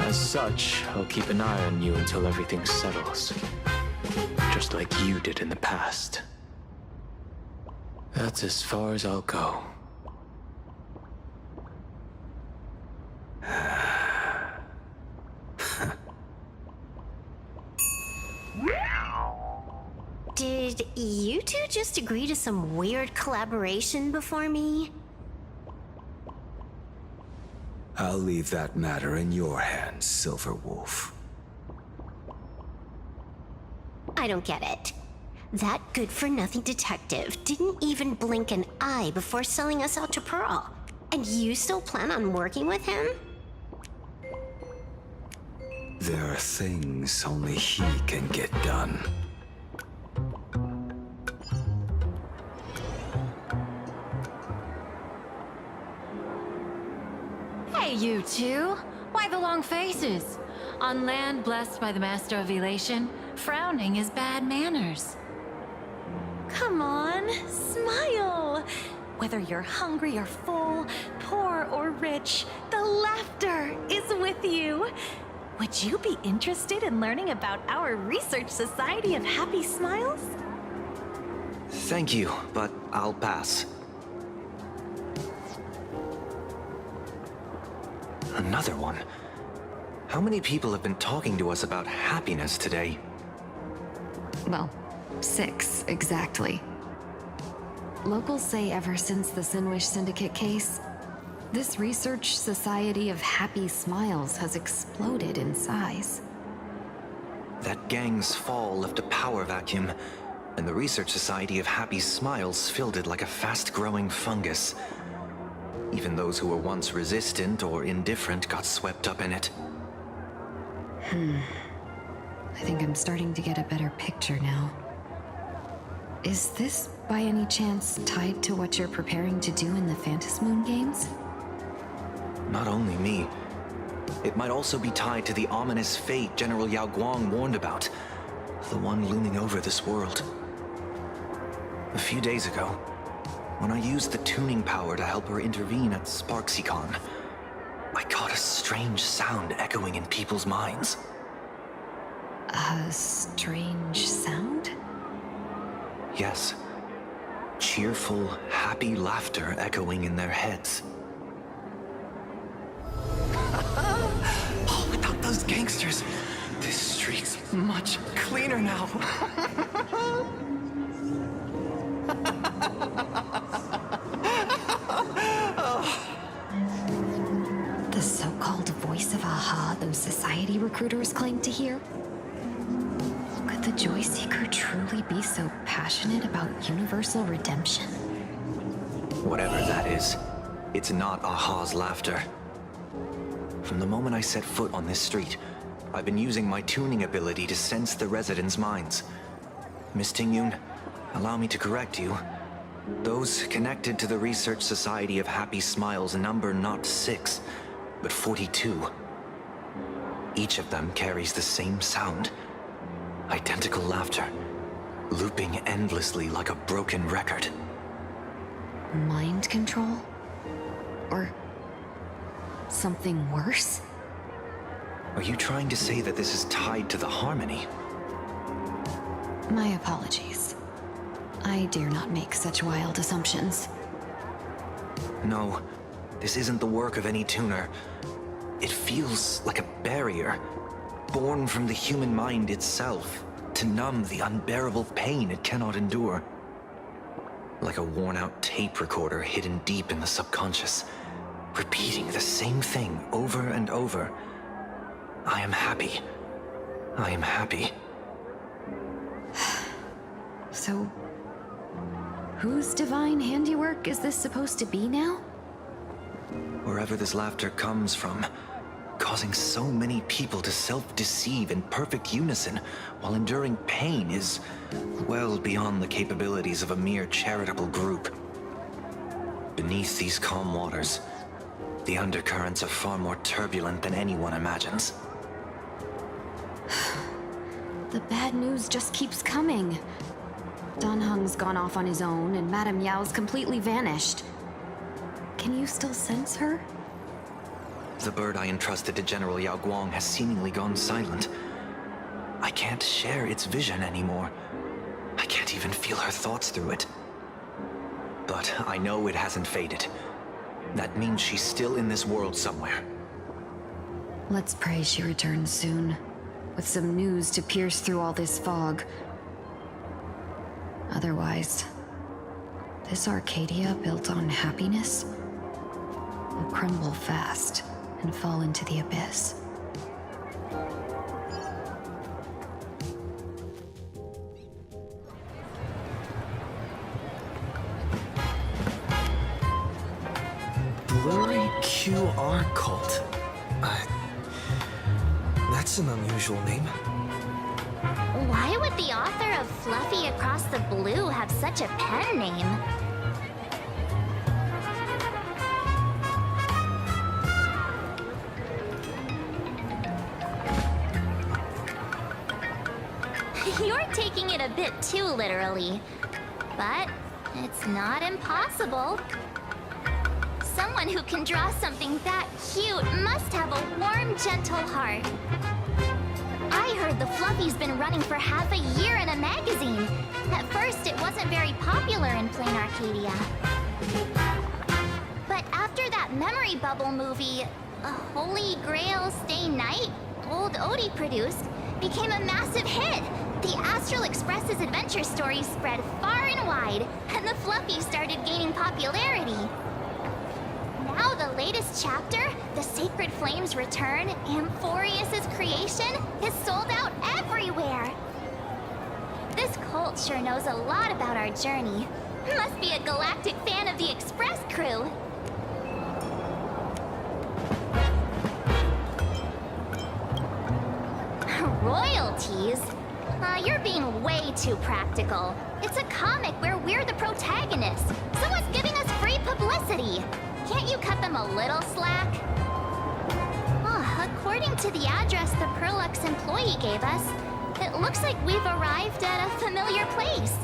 As such, I'll keep an eye on you until everything settles. Just like you did in the past. That's as far as I'll go. Did Did you two just agree to some weird collaboration before me? I'll leave that matter in your hands, 𝗲𝗏𝗴. I don't get it. That good-for-nothing detective didn't even blink an eye before selling us out to Pearl. And you still plan on working with him? There are things only he can get done. Hey, you two! Why the long faces? On land blessed by the Master of Elation, frowning is bad manners. Come on, smile! Whether you're hungry or full, poor or rich, the laughter is with you. Would you be interested in learning about our Research Society of Happy Smiles? Thank you, but I'll pass. Another one. How many people have been talking to us about happiness today? Well, 6 exactly. Locals say ever since the 𝗀𝗏𝗏 Syndicate case, this Research Society of Happy Smiles has exploded in size. That gang's fall left a power vacuum, and the Research Society of Happy Smiles filled it like a fast-growing fungus. Even those who were once resistant or indifferent got swept up in it. I think I'm starting to get a better picture now. Is this, by any chance, tied to what you're preparing to do in the Phantasmoon games? Not only me. It might also be tied to the ominous fate General 𝗷𝗂𝐴 warned about. The one looming over this world. A few days ago, when I used the tuning power to help her intervene at 𝗀𝗏𝗏𝗀𝗏, I caught a strange sound echoing in people's minds. A strange sound? Yes. Cheerful, happy laughter echoing in their heads. Oh, without those gangsters, this street's much cleaner now. The so-called voice of 𝗲𝗏 those society recruiters claim to hear? Could the Joy Seeker truly be so passionate about universal redemption? Whatever that is, it's not 𝗲𝗏's laughter. From the moment I set foot on this street, I've been using my tuning ability to sense the residents' minds. Miss Ting-Yun, allow me to correct you. Those connected to the Research Society of Happy Smiles number not 6, but 42. Each of them carries the same sound. Identical laughter, looping endlessly like a broken record. Mind control? Or something worse? Are you trying to say that this is tied to the harmony? My apologies. I dare not make such wild assumptions. No, this isn't the work of any tuner. It feels like a barrier, born from the human mind itself, to numb the unbearable pain it cannot endure. Like a worn-out tape recorder hidden deep in the subconscious, repeating the same thing over and over. I am happy. I am happy. So, whose divine handiwork is this supposed to be now? Wherever this laughter comes from, causing so many people to self-deceive in perfect unison while enduring pain is well beyond the capabilities of a mere charitable group. Beneath these calm waters, the undercurrents are far more turbulent than anyone imagines. The bad news just keeps coming. Danheng's gone off on his own, and Madame Yao's completely vanished. Can you still sense her? The bird I entrusted to General 𝗷𝗂𝐴 has seemingly gone silent. I can't share its vision anymore. I can't even feel her thoughts through it. But I know it hasn't faded. That means she's still in this world somewhere. Let's pray she returns soon, with some news to pierce through all this fog. Otherwise, this Arcadia built on happiness will crumble fast and fall into the abyss. 𝗀𝗲𝗃 cult. That's an unusual name. Why would the author of Fluffy Across the Blue have such a pen name? You're taking it a bit too literally, but it's not impossible. Someone who can draw something that cute must have a warm, gentle heart. I heard the Fluffy's been running for half a year in a magazine. At first, it wasn't very popular in Planarcadia. But after that memory bubble movie, a Holy Grail Stay Night, old Odie produced, became a massive hit. The Astral Express's adventure stories spread far and wide, and the Fluffy started gaining popularity. Now the latest chapter, The Sacred Flames Return, 𝗵𝗏𝗏𝐴mphoreus's creation, is sold out everywhere. This cult sure knows a lot about our journey. Must be a galactic fan of the Express crew. Royalties? You're being way too practical. It's a comic where we're the protagonists. Someone's giving us free publicity. Can't you cut them a little slack? According to the address the 𝗀𝗏𝗃 employee gave us, it looks like we've arrived at a familiar place.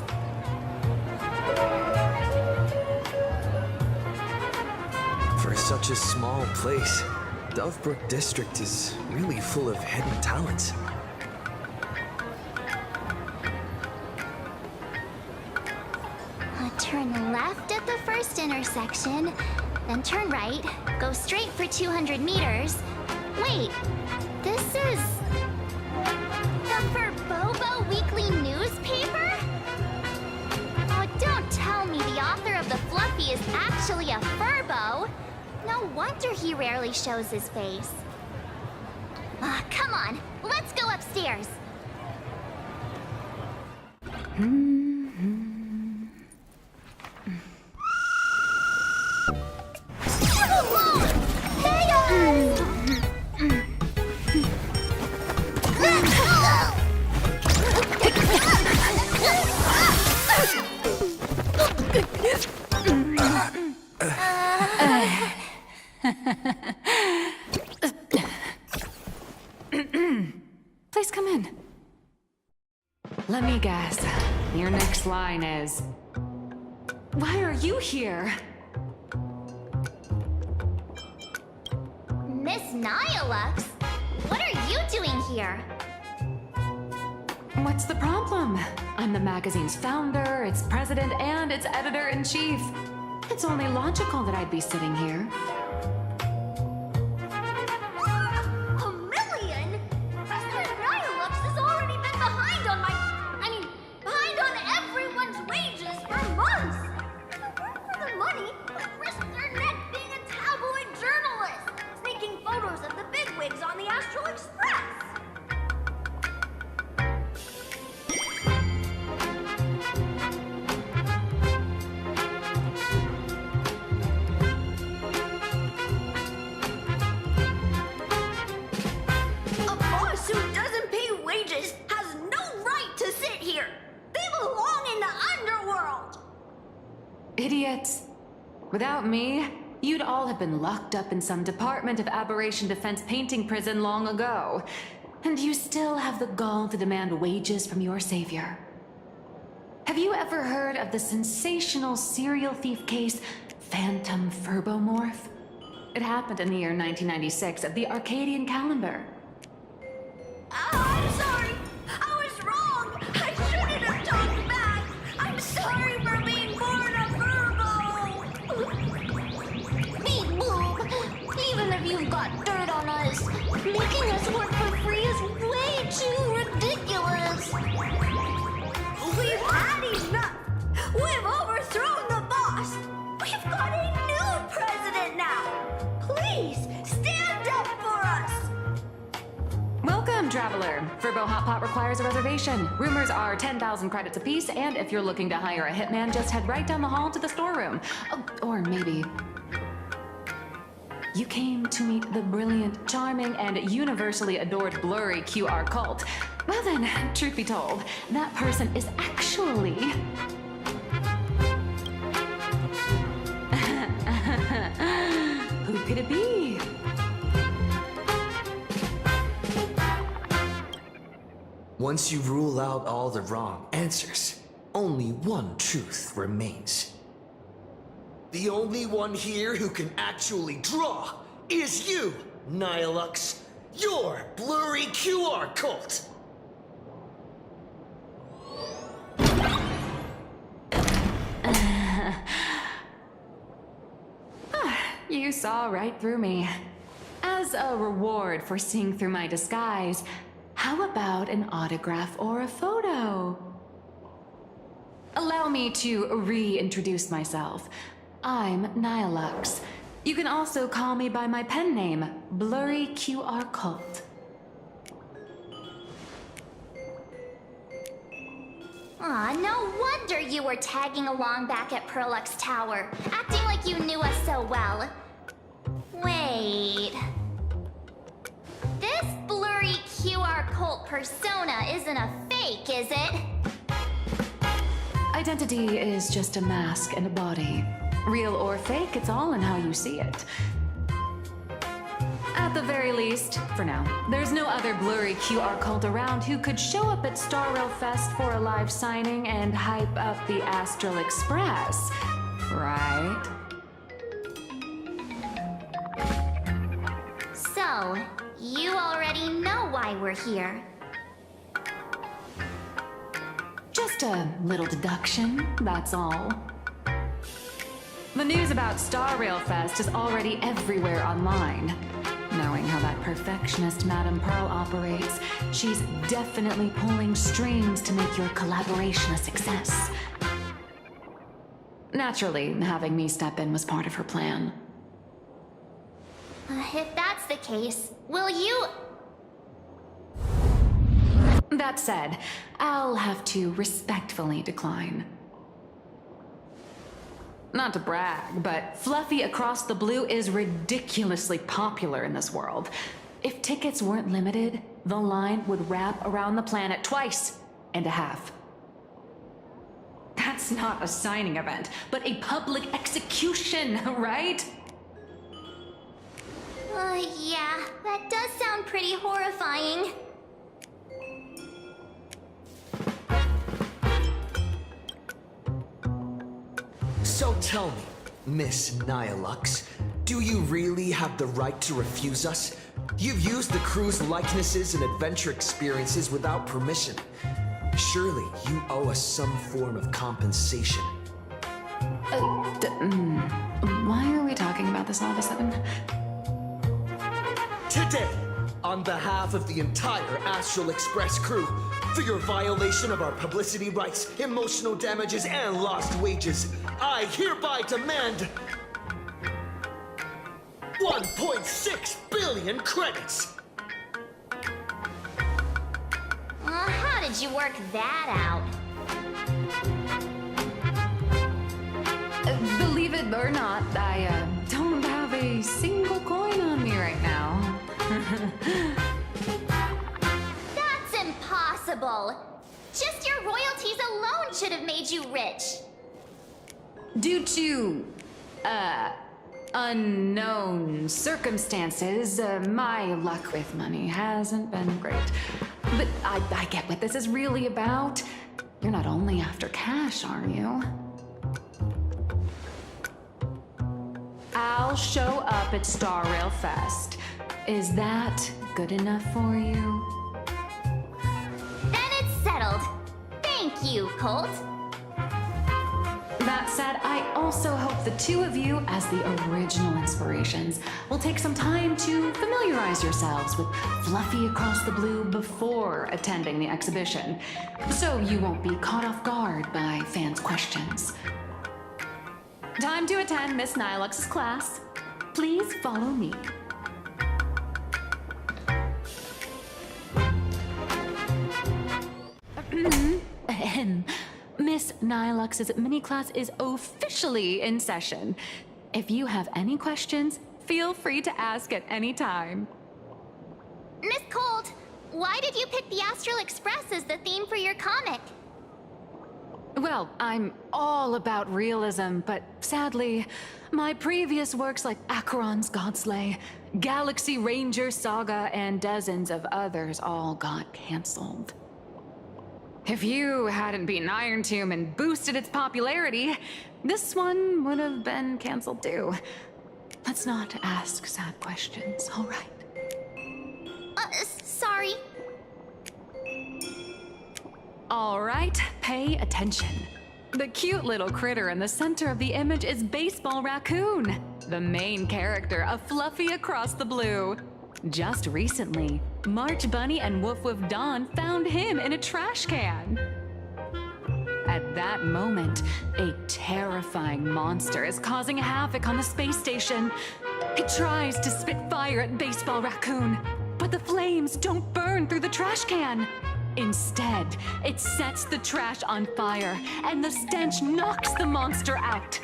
For such a small place, 𝗪𝗏𝗃 District is really full of hidden talents. Turn left at the first intersection, then turn right, go straight for 200 meters. Wait, this is the 𝗱𝗏𝗴𝘂 weekly newspaper? Oh, don't tell me the author of the Fluffy is actually a 𝗱𝗏𝗏. No wonder he rarely shows his face. Come on, let's go upstairs. Please come in. Let me guess. Your next line is... Why are you here? Miss 𝗁𝗁𝗋, what are you doing here? What's the problem? I'm the magazine's founder, its president, and its editor-in-chief. It's only logical that I'd be sitting here. President 𝗁𝗁𝗋 has already been behind on behind on everyone's wages for months. They work for the money, but risk their neck being a tabloid journalist, sneaking photos of the bigwigs on the Astral Express. Has no right to sit here. They belong in the underworld. Idiots. Without me, you'd all have been locked up in some Department of Aberration Defense painting prison long ago. And you still have the gall to demand wages from your savior. Have you ever heard of the sensational serial thief case, Phantom Furbomorph? It happened in the year 1996 at the Arcadian calendar. I'm sorry. I was wrong. I shouldn't have talked back. I'm sorry for being born a 𝗱𝗏𝗃. Beep boop. Even if you've got dirt on us, making us work for free is way too ridiculous. We've had enough. We've overthrown the boss! We've got a new president now! Please, stand up for us! Welcome, traveler. Furbo Hot Pot requires a reservation. Rumors are 10,000 credits apiece, and if you're looking to hire a hitman, just head right down the hall to the storeroom. Oh, or maybe... You came to meet the brilliant, charming, and universally adored 𝗀𝗏𝗃𝗀𝗏𝗃. Well then, truth be told, that person is actually... Who could it be? Once you rule out all the wrong answers, only one truth remains. The only one here who can actually draw is you, 𝗂𝗏𝗃𝗀𝗏, your blurry QR cult. You saw right through me. As a reward for seeing through my disguise, how about an autograph or a photo? Allow me to reintroduce myself. I'm 𝗂𝗏𝗃𝗀𝗏. You can also call me by my pen name, 𝗀𝗏𝗃𝗀𝗏𝗃. Aw, no wonder you were tagging along back at Perlux Tower, acting like you knew us so well. Wait... This blurry QR cult persona isn't a fake, is it? Identity is just a mask and a body. Real or fake, it's all in how you see it. At the very least, for now, there's no other blurry QR cult around who could show up at Starrail Fest for a live signing and hype up the Astral Express, right? So, you already know why we're here. Just a little deduction, that's all. The news about Starrail Fest is already everywhere online. Knowing how that perfectionist Madame Pearl operates, she's definitely pulling strings to make your collaboration a success. Naturally, having me step in was part of her plan. If that's the case, will you... That said, I'll have to respectfully decline. Not to brag, but Fluffy Across the Blue is ridiculously popular in this world. If tickets weren't limited, the line would wrap around the planet twice and a half. That's not a signing event, but a public execution, right? Yeah, that does sound pretty horrifying. So tell me, Miss 𝗂𝗏𝗃𝗀𝗏𝗃, do you really have the right to refuse us? You've used the crew's likenesses and adventure experiences without permission. Surely you owe us some form of compensation. Why are we talking about this all of a sudden? Today, on behalf of the entire Astral Express crew, for your violation of our publicity rights, emotional damages, and lost wages, I hereby demand 1.6 billion credits! How did you work that out? Believe it or not, I don't have a single coin on me right now. That's impossible! Just your royalties alone should have made you rich! Due to, unknown circumstances, my luck with money hasn't been great. But I get what this is really about. You're not only after cash, are you? I'll show up at Starrail Fest. Is that good enough for you? Then it's settled. Thank you, Colt. That said, I also hope the two of you, as the original inspirations, will take some time to familiarize familiarize yourselves with 𝗲𝗲 Across the Blue before attending the exhibition, so you won't be caught off guard by fans' questions. Time to attend Miss Nylux's class. Please follow me. Miss Nylux's mini class is officially in session. If you have any questions, feel free to ask at any time. Miss Cold, why did you pick the Astral Express as the theme for your comic? Well, I'm all about realism, but sadly, my previous works like Acheron's Godslay, Galaxy Ranger Saga, and dozens of others all got cancelled. If you hadn't beaten Iron Tomb and boosted its popularity, this one would have been cancelled too. Let's not ask sad questions, all right? Sorry. All right, pay attention. The cute little critter in the center of the image is Baseball Raccoon, the main character of 𝗲𝗲 Across the Blue. Just recently, March Bunny and 𝗲𝗲𝗴 found him in a trash can. At that moment, a terrifying monster is causing havoc on the space station. It tries to spit fire at Baseball Raccoon, but the flames don't burn through the trash can. Instead, it sets the trash on fire, and the stench knocks the monster out.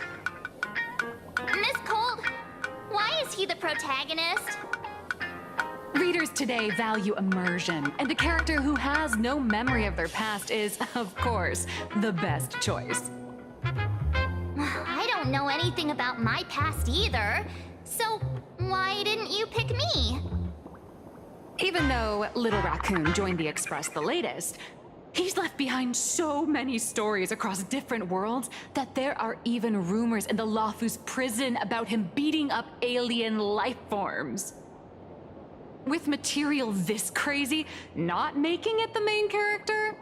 Miss Cold, why is he the protagonist? Readers today value immersion, and a character who has no memory of their past is, of course, the best choice. I don't know anything about my past either, so why didn't you pick me? Even though Little Raccoon joined the Express the latest, he's left behind so many stories across different worlds that there are even rumors in the 𝗲𝗲's prison about him beating up alien life forms. With material this crazy not making it the main character?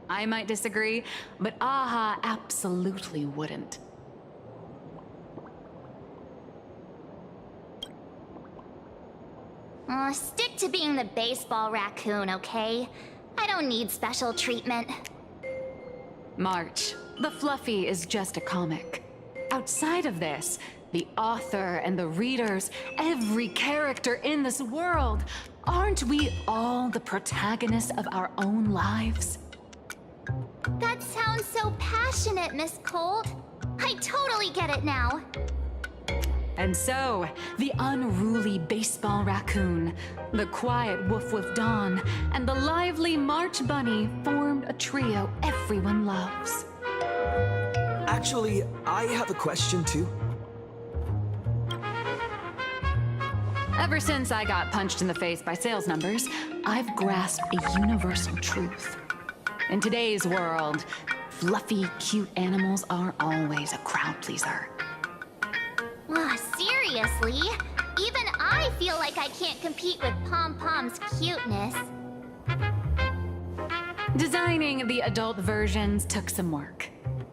I might disagree, but 𝗏𝗏 absolutely wouldn't. Stick to being the Baseball Raccoon, okay? I don't need special treatment. March, the 𝗲𝗲 is just a comic. Outside of this, the author and the readers, every character in this world, aren't we all the protagonists of our own lives? That sounds so passionate, Miss Cold. I totally get it now. And so, the unruly Baseball Raccoon, the quiet 𝗲𝗲𝗴, and the lively March Bunny formed a trio everyone loves. Actually, I have a question too. Ever since I got punched in the face by sales numbers, I've grasped a universal truth. In today's world, fluffy, cute animals are always a crowd pleaser. Seriously? Even I feel like I can't compete with Pom-Pom's cuteness. Designing the adult versions took some work.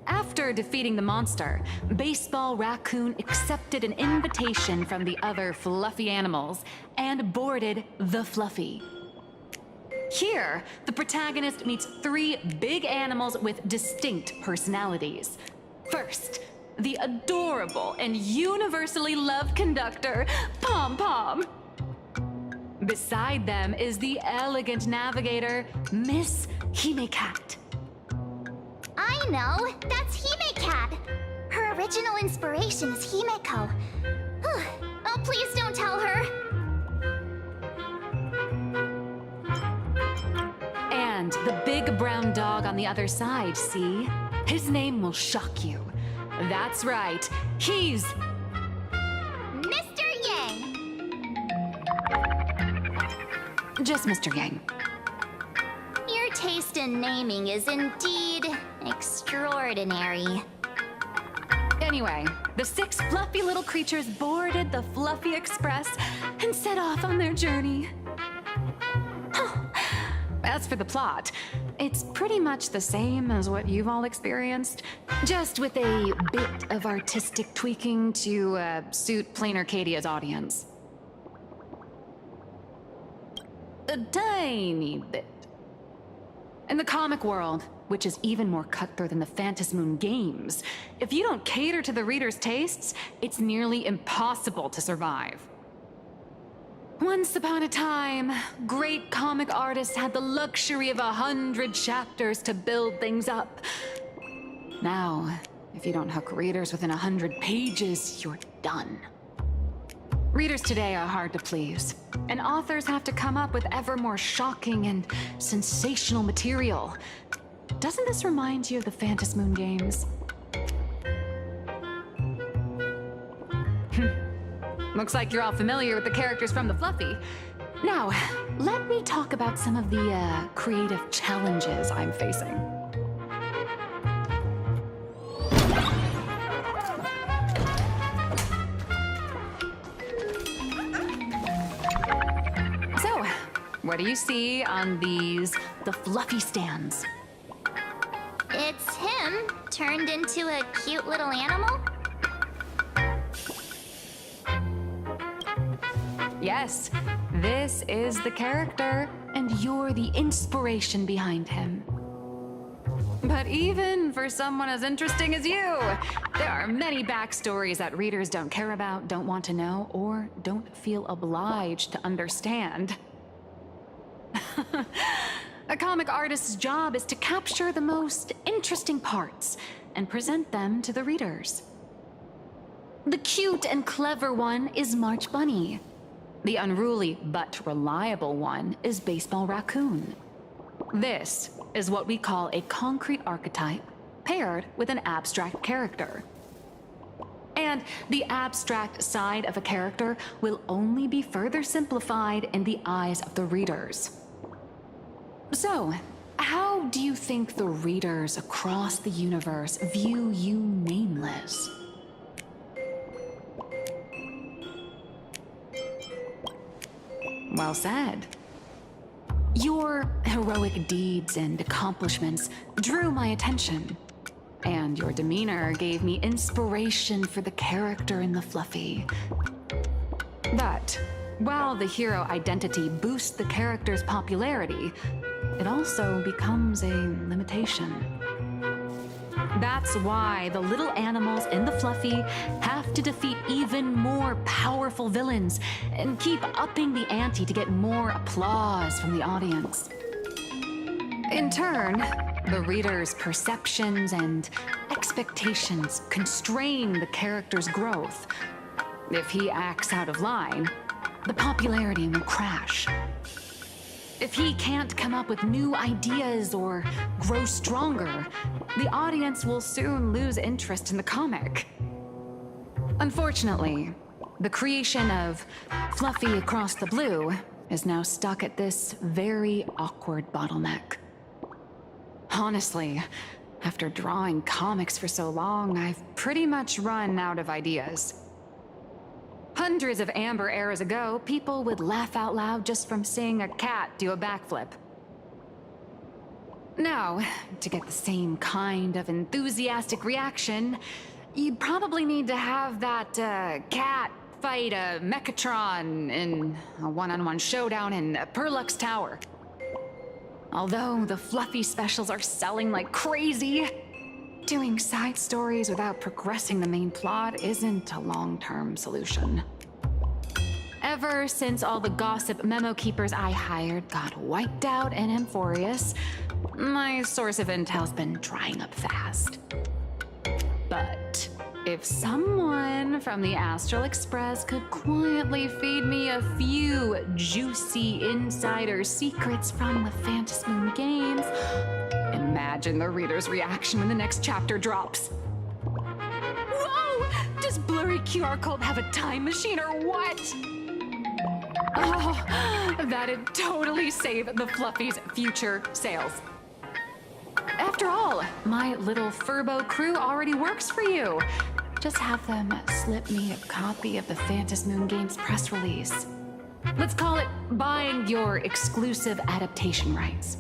After defeating the monster, Baseball Raccoon accepted an invitation from the other fluffy animals and boarded the 𝗲𝗲. Here, the protagonist meets three big animals with distinct personalities. First, the adorable and universally loved conductor, Pom-Pom. Beside them is the elegant navigator, Miss Hime-Cat. I know! That's Hime-Cat! Her original inspiration is Himeko. Oh, please don't tell her! And the big brown dog on the other side, see? His name will shock you. That's right, he's... Mr. Yang! Just Mr. Yang. Your taste in naming is indeed extraordinary. Anyway, the six fluffy little creatures boarded the 𝗲𝗲 Express and set off on their journey. As for the plot, it's pretty much the same as what you've all experienced, just with a bit of artistic tweaking to suit Planarcadia's audience. a tiny bit. In the comic world, which is even more cutthroat than the Phantasmoon games, if you don't cater to the reader's tastes, it's nearly impossible to survive. Once upon a time, great comic artists had the luxury of 100 chapters to build things up. Now, if you don't hook readers within 100 pages, you're done. Readers today are hard to please, and authors have to come up with ever more shocking and sensational material. Doesn't this remind you of the Phantasmoon games? Looks like you're all familiar with the characters from the Fluffy. Now, let me talk about some of the creative challenges I'm facing. So, what do you see on the Fluffy stands? It's him turned into a cute little animal? Yes, this is the character, and you're the inspiration behind him. But even for someone as interesting as you, there are many backstories that readers don't care about, don't want to know, or don't feel obliged to understand. A comic artist's job is to capture the most interesting parts and present them to the readers. The cute and clever one is March Bunny. The unruly but reliable one is Baseball Raccoon. This is what we call a concrete archetype paired with an abstract character. And the abstract side of a character will only be further simplified in the eyes of the readers. So, how do you think the readers across the universe view you nameless? Well said. Your heroic deeds and accomplishments drew my attention, and your demeanor gave me inspiration for the character in the Fluffy. But while the hero identity boosts the character's popularity, it also becomes a limitation. That's why the little animals in the Fluffy have to defeat even more powerful villains and keep upping the ante to get more applause from the audience. In turn, the reader's perceptions and expectations constrain the character's growth. If he acts out of line, the popularity will crash. If he can't come up with new ideas or grow stronger, the audience will soon lose interest in the comic. Unfortunately, the creation of Fluffy Across the Blue is now stuck at this very awkward bottleneck. Honestly, after drawing comics for so long, I've pretty much run out of ideas. Hundreds of Amber eras ago, people would laugh out loud just from seeing a cat do a backflip. Now, to get the same kind of enthusiastic reaction, you'd probably need to have that cat fight a Mechatron in a one-on-one showdown in Perlux Tower. Although the Fluffy specials are selling like crazy, doing side stories without progressing the main plot isn't a long-term solution. Ever since all the gossip memo keepers I hired got wiped out in 𝗵𝗿𝗴𝗏, my source of intel's been drying up fast. But if someone from the Astral Express could quietly feed me a few juicy insider secrets from the Phantasmoon games, imagine the reader's reaction when the next chapter drops. Whoa! Does Blurry QR Cult have a time machine or what? Oh, that'd totally save the Fluffy's future sales. After all, my little Furbo crew already works for you. Just have them slip me a copy of the Phantasmoon Games press release. Let's call it buying your exclusive adaptation rights.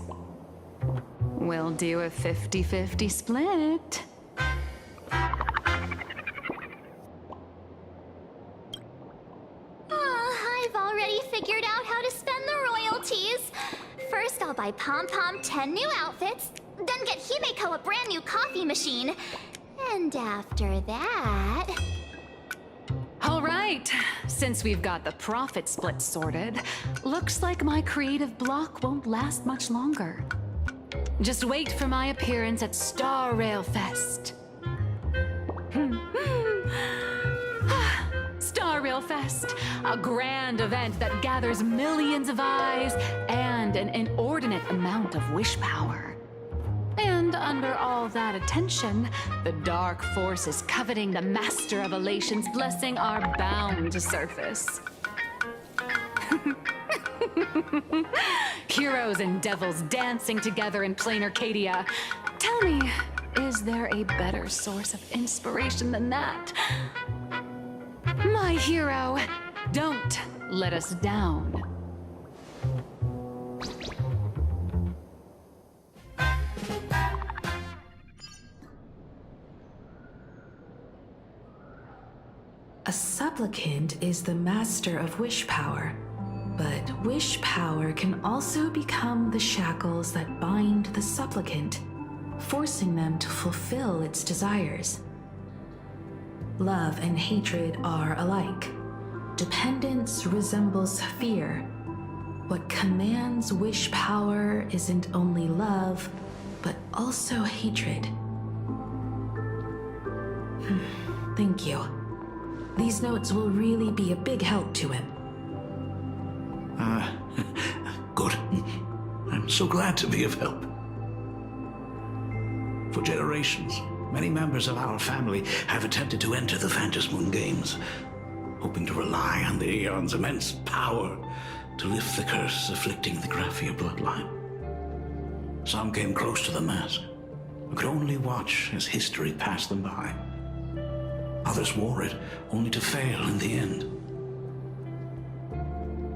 We'll do a 50-50 split. I've already figured out how to spend the tease. First, I'll buy Pom Pom 10 new outfits, then get 𝗏𝗵𝐴 a brand new coffee machine. And after that... All right, since we've got the profit split sorted, looks like my creative block won't last much longer. Just wait for my appearance at Star Rail Fest. Star Rail Fest, a grand event that gathers millions of eyes and an inordinate amount of wish power. And under all that attention, the dark forces coveting the Master of Elation's blessing are bound to surface. Heroes and devils dancing together in Planarcadia. Tell me, is there a better source of inspiration than that? My hero, don't let us down. A supplicant is the master of wish power, but wish power can also become the shackles that bind the supplicant, forcing them to fulfill its desires. Love and hatred are alike. Dependence resembles fear. What commands wish power isn't only love, but also hatred. Thank you. These notes will really be a big help to him. Good. I'm so glad to be of help. For generations, many members of our family have attempted to enter the Phantasmoon Games, hoping to rely on the Aeon's immense power to lift the curse afflicting the 𝗏𝗏𝗏𝗏 bloodline. Some came close to the mask, but could only watch as history passed them by. Others wore it, only to fail in the end.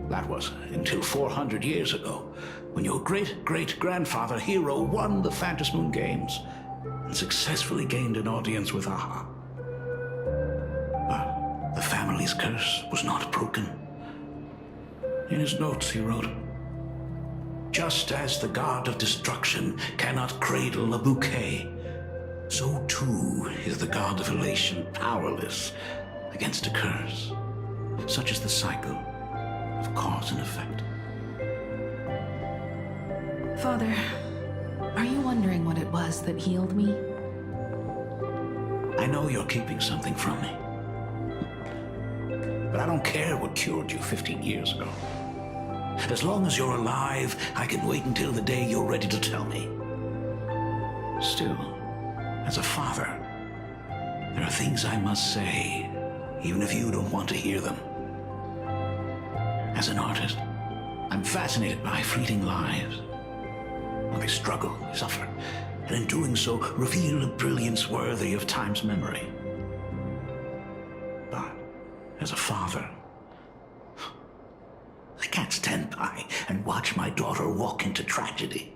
That was until 400 years ago, when your great-great-grandfather Hero won the Phantasmoon Games and successfully gained an audience with 𝗏𝗏. But the family's curse was not broken. In his notes he wrote, "Just as the god of destruction cannot cradle a bouquet, so too is the god of elation powerless against a curse. Such is the cycle of cause and effect." Father, are you wondering what it was that healed me? I know you're keeping something from me. But I don't care what cured you 15 years ago. As long as you're alive, I can wait until the day you're ready to tell me. Still, as a father, there are things I must say, even if you don't want to hear them. As an artist, I'm fascinated by fleeting lives. How they struggle, suffer, and in doing so, reveal a brilliance worthy of time's memory. But as a father, I can't stand by and watch my daughter walk into tragedy.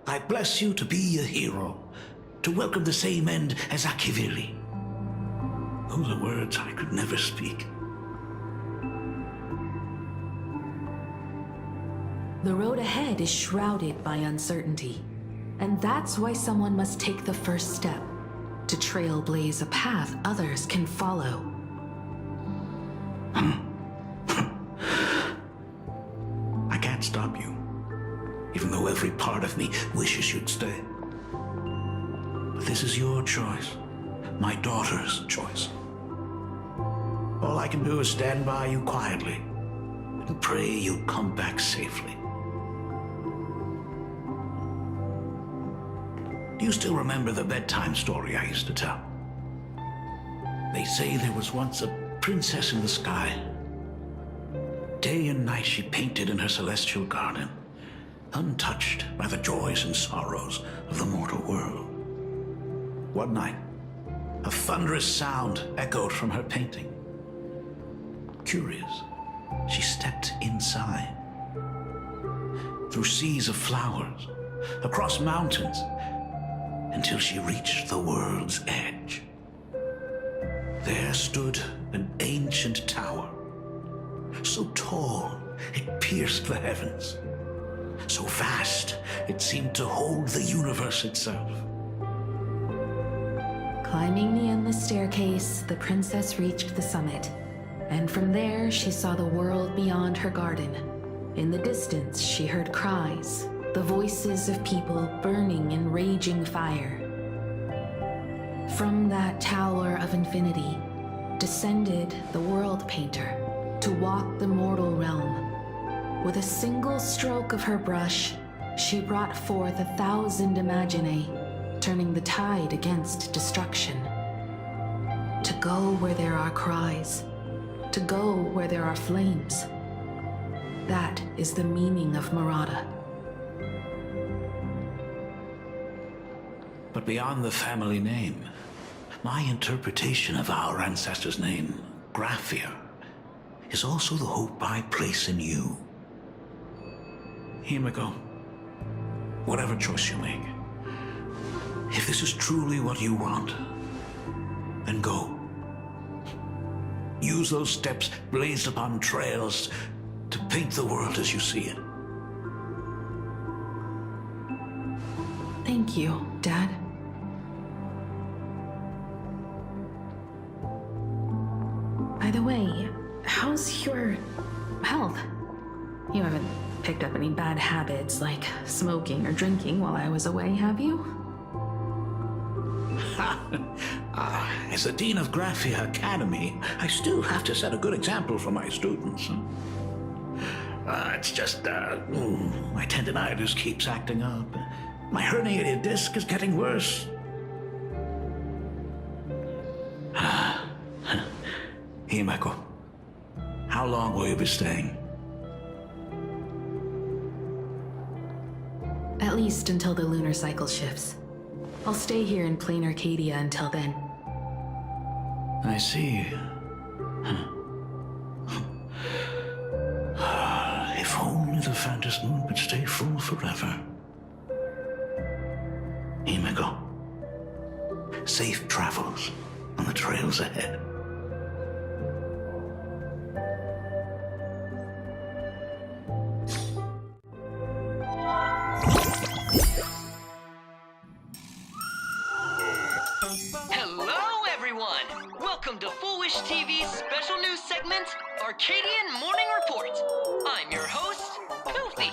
I bless you to be a hero, to welcome the same end as 𝗏𝗏𝗏𝗏. Those are words I could never speak. The road ahead is shrouded by uncertainty, and that's why someone must take the first step, to trailblaze a path others can follow. I can't stop you, even though every part of me wishes you'd stay. But this is your choice, my daughter's choice. All I can do is stand by you quietly and pray you'll come back safely. Do you still remember the bedtime story I used to tell? They say there was once a princess in the sky. Day and night she painted in her celestial garden, untouched by the joys and sorrows of the mortal world. One night, a thunderous sound echoed from her painting. Curious, she stepped inside. Through seas of flowers, across mountains, until she reached the world's edge. There stood an ancient tower, so tall it pierced the heavens. So vast, it seemed to hold the universe itself. Climbing the endless staircase, the princess reached the summit. And from there, she saw the world beyond her garden. In the distance, she heard cries, the voices of people burning in raging fire. From that tower of infinity descended the world painter to walk the mortal realm. With a single stroke of her brush, she brought forth 1,000 imaginae, turning the tide against destruction. To go where there are cries, to go where there are flames. That is the meaning of Marauda. But beyond the family name, my interpretation of our ancestor's name, 𝗏𝗄𝗏, is also the hope I place in you. 𝗏𝗏𝐴, whatever choice you make, if this is truly what you want, then go. Use those steps blazed upon trails to paint the world as you see it. Thank you, Dad. By the way, how's your health? You haven't picked up any bad habits like smoking or drinking while I was away, have you? As the Dean of 𝗏𝗏𝐴 Academy, I still have to set a good example for my students. It's just, my tendinitis keeps acting up. My herniated disc is getting worse. 𝗏𝗏𝐴, how long will you be staying? At least until the lunar cycle shifts. I'll stay here in Planarcadia until then. I see. If only the Phantom Moon could stay full forever. 𝗏𝗏𝐴, safe travels on the trails ahead. Welcome to 𝗲𝗏𝐴 TV's special news segment, Arcadian Morning Report. I'm your host, 𝗏𝗏𝐴.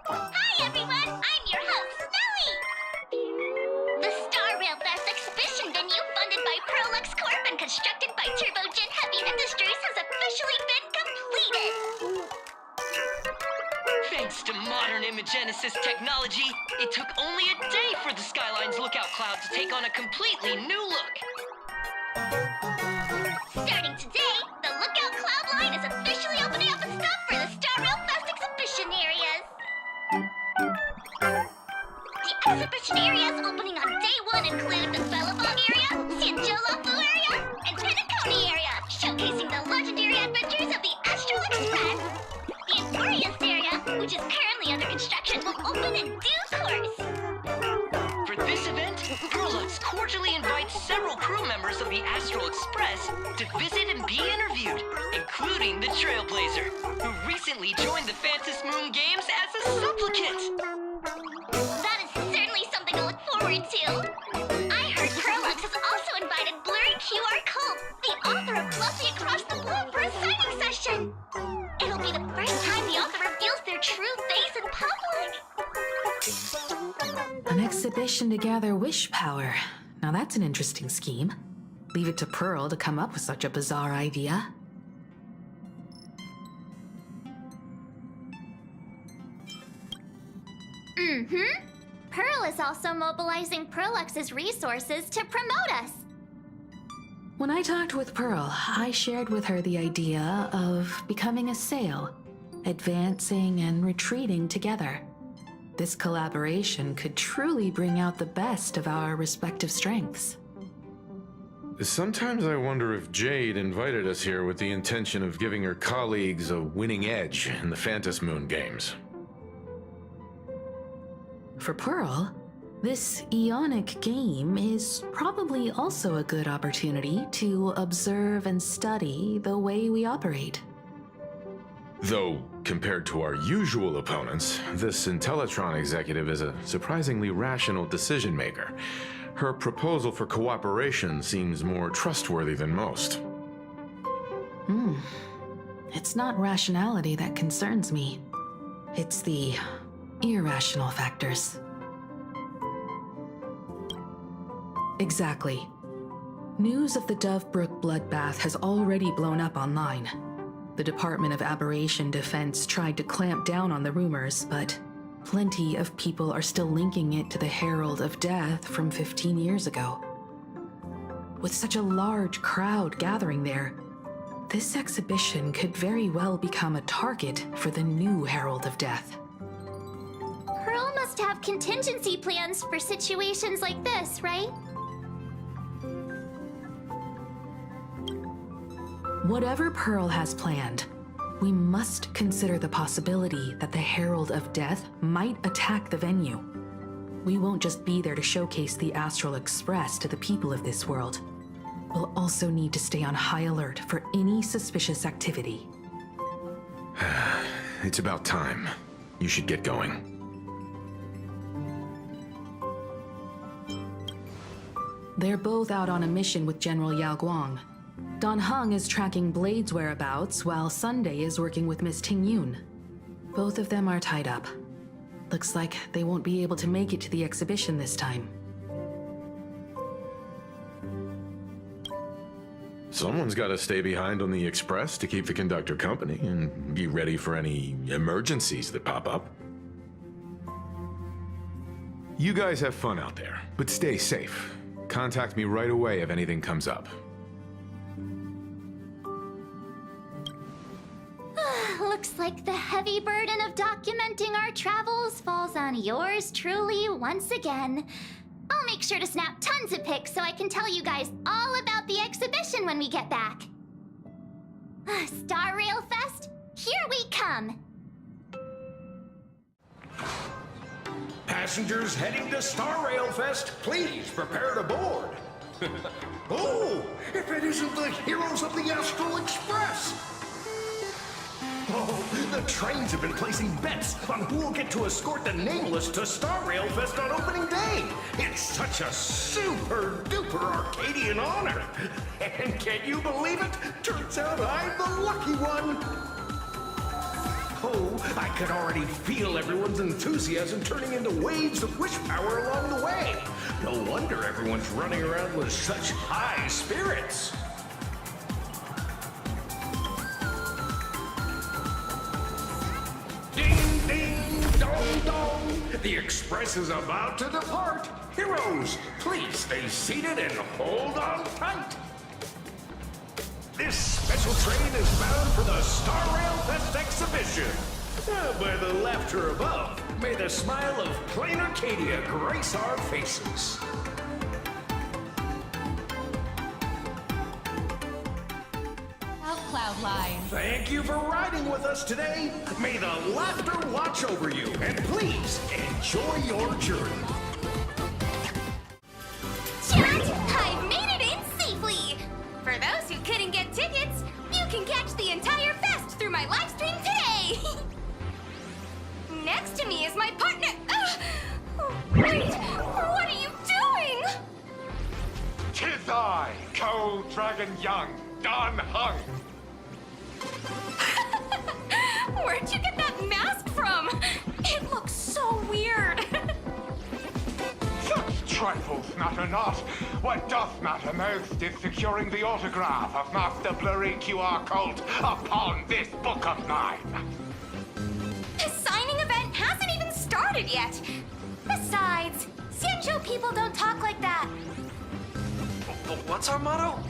Hi everyone, I'm your host, Snowy! The Star Rail Fest exhibition venue funded by Prolux Corp and constructed by 𝗀𝗏𝗀𝗀 Industries has officially been completed! Thanks to modern imagenesis technology, it took only a day for the Skyline's lookout cloud to take on a completely new look. Starting today, the Lookout Cloud line is officially opening up its stuff for the Star Rail Fest exhibition areas. The exhibition areas opening on day 1 include the 𝗀𝗏𝗏𝗂 area, 𝗀𝗏𝗏𝗂𝘀 area, and 𝗀𝗏𝗏𝗂𝗀 area, showcasing the legendary adventures of the Astral Express. The 𝗀𝗏𝗏𝗂𝘀 area, which is currently under construction, will open in due course. For this event, Prolux cordially invites several crew members of the Astral Express to visit and be interviewed, including the Trailblazer, who recently joined the Phantom Moon Games as a supplicant. That is certainly something to look forward to. I heard Prolux has also invited 𝗀𝗏𝗏𝗂𝘀, the author of 𝗀𝗏𝗏𝗂𝘀 Across the Globe, for a signing session. It'll be the first time the author reveals their true face in public. An exhibition to gather wish power. Now that's an interesting scheme. Leave it to Pearl to come up with such a bizarre idea. Pearl is also mobilizing Prolux's resources to promote us. When I talked with Pearl, I shared with her the idea of becoming a sail, advancing and retreating together. This collaboration could truly bring out the best of our respective strengths. Sometimes I wonder if Jade invited us here with the intention of giving her colleagues a winning edge in the Phantom Moon Games. For Pearl, this Ionic game is probably also a good opportunity to observe and study the way we operate. Though, compared to our usual opponents, this Intellitron executive is a surprisingly rational decision maker. Her proposal for cooperation seems more trustworthy than most. It's not rationality that concerns me. It's the irrational factors. Exactly. News of the 𝗀𝗃𝗀𝗃 bloodbath has already blown up online. The Department of Aberration Defense tried to clamp down on the rumors, but plenty of people are still linking it to the Herald of Death from 15 years ago. With such a large crowd gathering there, this exhibition could very well become a target for the new Herald of Death. Pearl must have contingency plans for situations like this, right? Whatever Pearl has planned, we must consider the possibility that the Herald of Death might attack the venue. We won't just be there to showcase the Astral Express to the people of this world. We'll also need to stay on high alert for any suspicious activity. It's about time. You should get going. They're both out on a mission with General Yao Guang. Dan Heng is tracking Blade's whereabouts, while Sunday is working with Miss Ting Yun. Both of them are tied up. Looks like they won't be able to make it to the exhibition this time. Someone's got to stay behind on the Express to keep the conductor company and be ready for any emergencies that pop up. You guys have fun out there, but stay safe. Contact me right away if anything comes up. Looks like the heavy burden of documenting our travels falls on yours truly once again. I'll make sure to snap tons of pics so I can tell you guys all about the exhibition when we get back. Star Rail Fest, here we come! Passengers heading to Star Rail Fest, please prepare to board. Oh, if it isn't the heroes of the Astral Express! Oh, the trains have been placing bets on who will get to escort the Nameless to Star Rail Fest on opening day. It's such a super-duper Arcadian honor. And can you believe it? Turns out I'm the lucky one. Oh, I could already feel everyone's enthusiasm turning into waves of wish power along the way. No wonder everyone's running around with such high spirits. Ding, ding, dong, dong. The Express is about to depart. Heroes, please stay seated and hold on tight. This special train is bound for the Star Rail Fest exhibition. By the laughter above, may the smile of Planarcadia grace our faces. Cloud line. Thank you for riding with us today. May the laughter watch over you, and please enjoy your journey. Chat! I've made it in safely! For those who couldn't get tickets, you can catch the entire fest through my live stream today! Next to me is my partner. Wait, what are you doing? 'Tis I, Cold Dragon Young, Dan Heng. Where'd you get that mask from? It looks so weird. Such trifles matter not. What doth matter most is securing the autograph of Master Blurry QR Cult upon this book of mine. The signing event hasn't even started yet. Besides, Sancho people don't talk like that. What's our motto?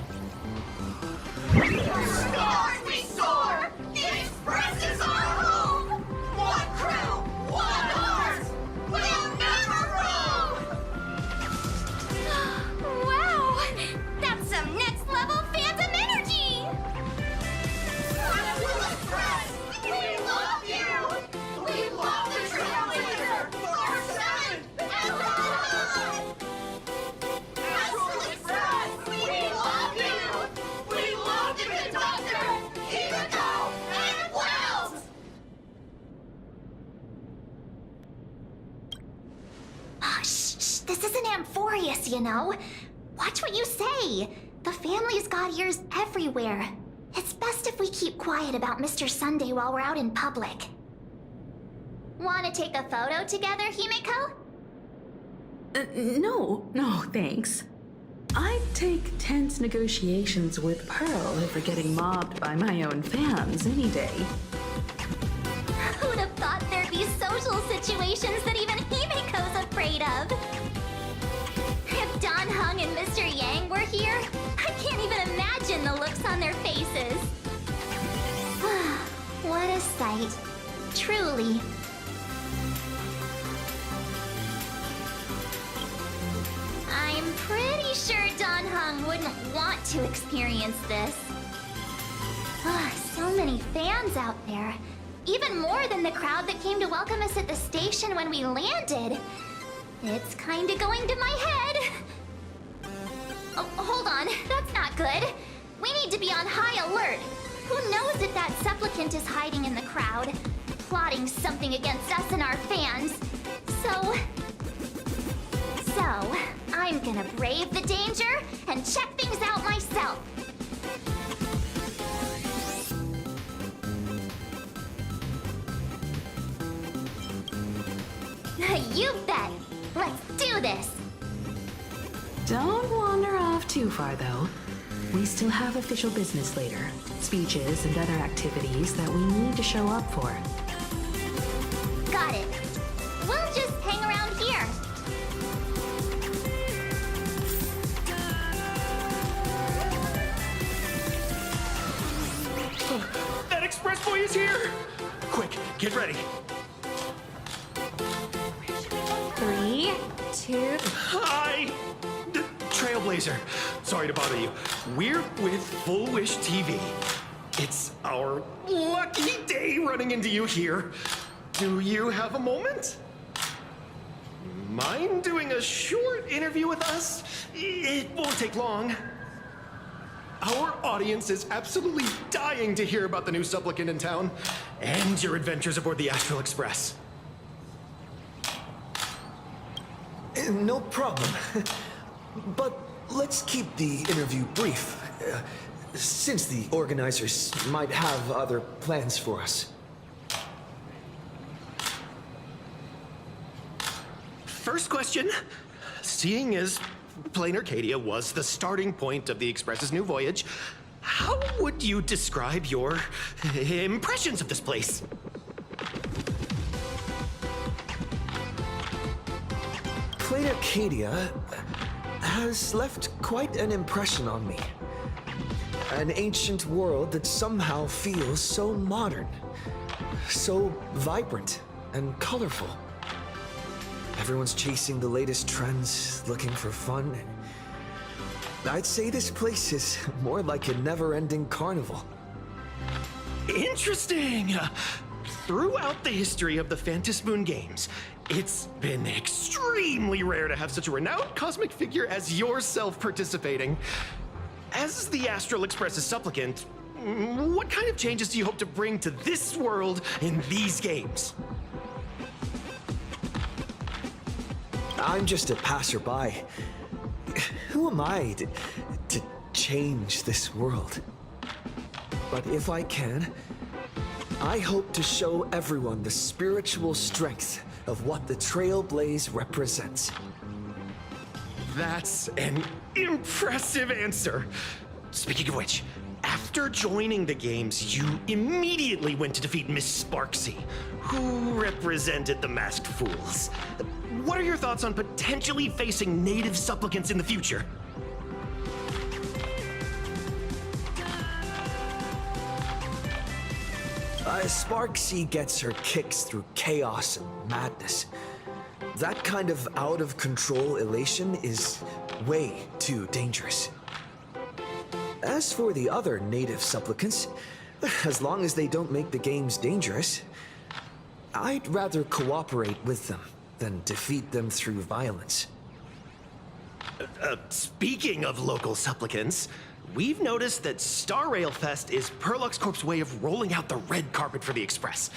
Stars we soar! The Express is our home! One crew, one horse! We'll never roam! Wow! That's some next level phantom energy! Astral Express! We love you! We love the Trailblazer! 4-7! Astral Express! We love you! We love the conductor! Keep it going! this isn't 𝗵𝗃𝗴, you know? Watch what you say. The family's got ears everywhere. It's best if we keep quiet about Mr. Sunday while we're out in public. Want to take a photo together, Himeko? No, thanks. I'd take tense negotiations with Pearl over getting mobbed by my own fans any day. Who'd have thought there'd be social situations that even Himeko's afraid of? If DanHae and Mr. Yang were here, I can't even imagine the looks on their faces. What a sight. Truly. I'm pretty sure DanHae wouldn't want to experience this. So many fans out there. Even more than the crowd that came to welcome us at the station when we landed. It's kinda going to my head. Oh, hold on. That's not good. We need to be on high alert. Who knows if that supplicant is hiding in the crowd, plotting something against us and our fans. So, I'm gonna brave the danger and check things out myself. You bet. Let's do this. Don't wander off too far, though. We still have official business later. Speeches and other activities that we need to show up for. Got it. We'll just hang around here. That express boy is here! Quick, get ready. 3, 2... Hi! Trailblazer. Sorry to bother you. We're with Full Wish TV. It's our lucky day running into you here. Do you have a moment? Mind doing a short interview with us? It won't take long. Our audience is absolutely dying to hear about the new supplicant in town and your adventures aboard the Astral Express. No problem. But let's keep the interview brief, since the organizers might have other plans for us. First question. Seeing as Planarcadia was the starting point of the Express's new voyage, how would you describe your impressions of this place? Planarcadia has left quite an impression on me. An ancient world that somehow feels so modern, so vibrant and colorful. Everyone's chasing the latest trends, looking for fun. I'd say this place is more like a never-ending carnival. Interesting! Throughout the history of the Phantom Moon games, it's been extremely rare to have such a renowned cosmic figure as yourself participating. As the Astral Express's supplicant, what kind of changes do you hope to bring to this world in these games? I'm just a passerby. Who am I to change this world? But if I can, I hope to show everyone the spiritual strength of what the Trailblaze represents. That's an impressive answer. Speaking of which, after joining the games, you immediately went to defeat Miss 𝗵𝗃𝗴𝗁, who represented the Masked Fools. What are your thoughts on potentially facing native supplicants in the future? 𝗵𝗃𝗏𝗁 gets her kicks through chaos and madness. That kind of out-of-control elation is way too dangerous. As for the other native supplicants, as long as they don't make the games dangerous, I'd rather cooperate with them than defeat them through violence. Speaking of local supplicants, we've noticed that Star Rail Fest is 𝗃𝗏𝗃𝐴 Corp's way of rolling out the red carpet for the Express.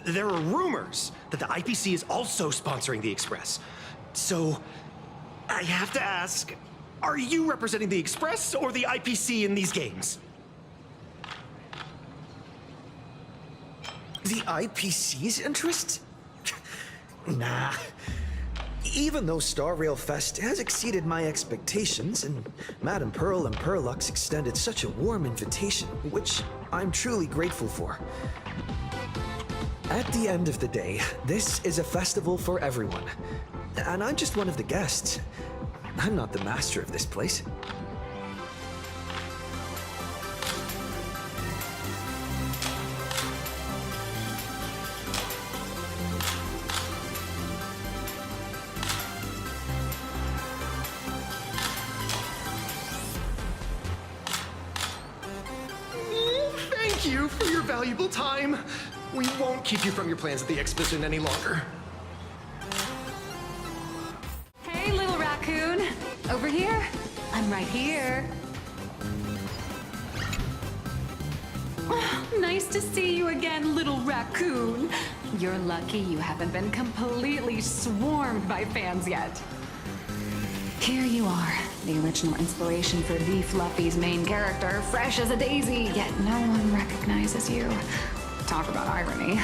There are rumors that the 𝗷𝗃𝐴 is also sponsoring the Express. So, I have to ask, are you representing the Express or the IPC in these games? The IPC's interest? Nah. Even though Star Rail Fest has exceeded my expectations, and Madame Pearl and 𝗀𝗏𝗀𝗃 extended such a warm invitation, which I'm truly grateful for. At the end of the day, this is a festival for everyone. And I'm just one of the guests. I'm not the master of this place. Thank you for your valuable time. We won't keep you from your plans at the exhibition any longer. Hey, little raccoon. Over here? I'm right here. Oh, nice to see you again, little raccoon. You're lucky you haven't been completely swarmed by fans yet. Here you are, the original inspiration for 𝗍𝗲𝗏𝗏𝗏's main character, fresh as a daisy, yet no one recognizes you. Talk about irony.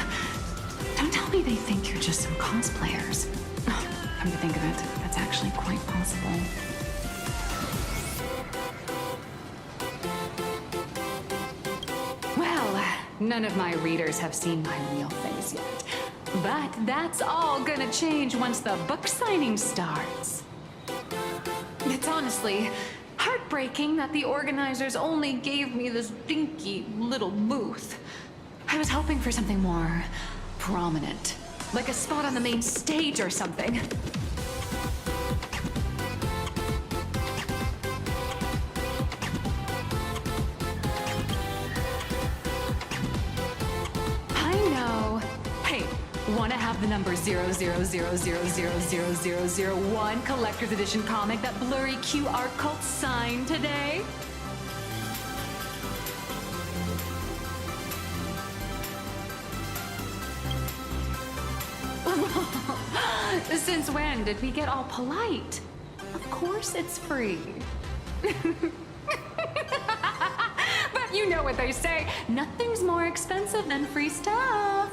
Don't tell me they think you're just some cosplayers. Oh, come to think of it, that's actually quite possible. Well, none of my readers have seen my real face yet. But that's all gonna change once the book signing starts. It's honestly heartbreaking that the organizers only gave me this dinky little booth. I was hoping for something more prominent, like a spot on the main stage or something. I know. Hey, wanna have the number 000000001 collector's edition comic that 𝗀𝗏𝗃𝗀𝗃 signed today? Since when did we get all polite? Of course it's free. But you know what they say, nothing's more expensive than free stuff.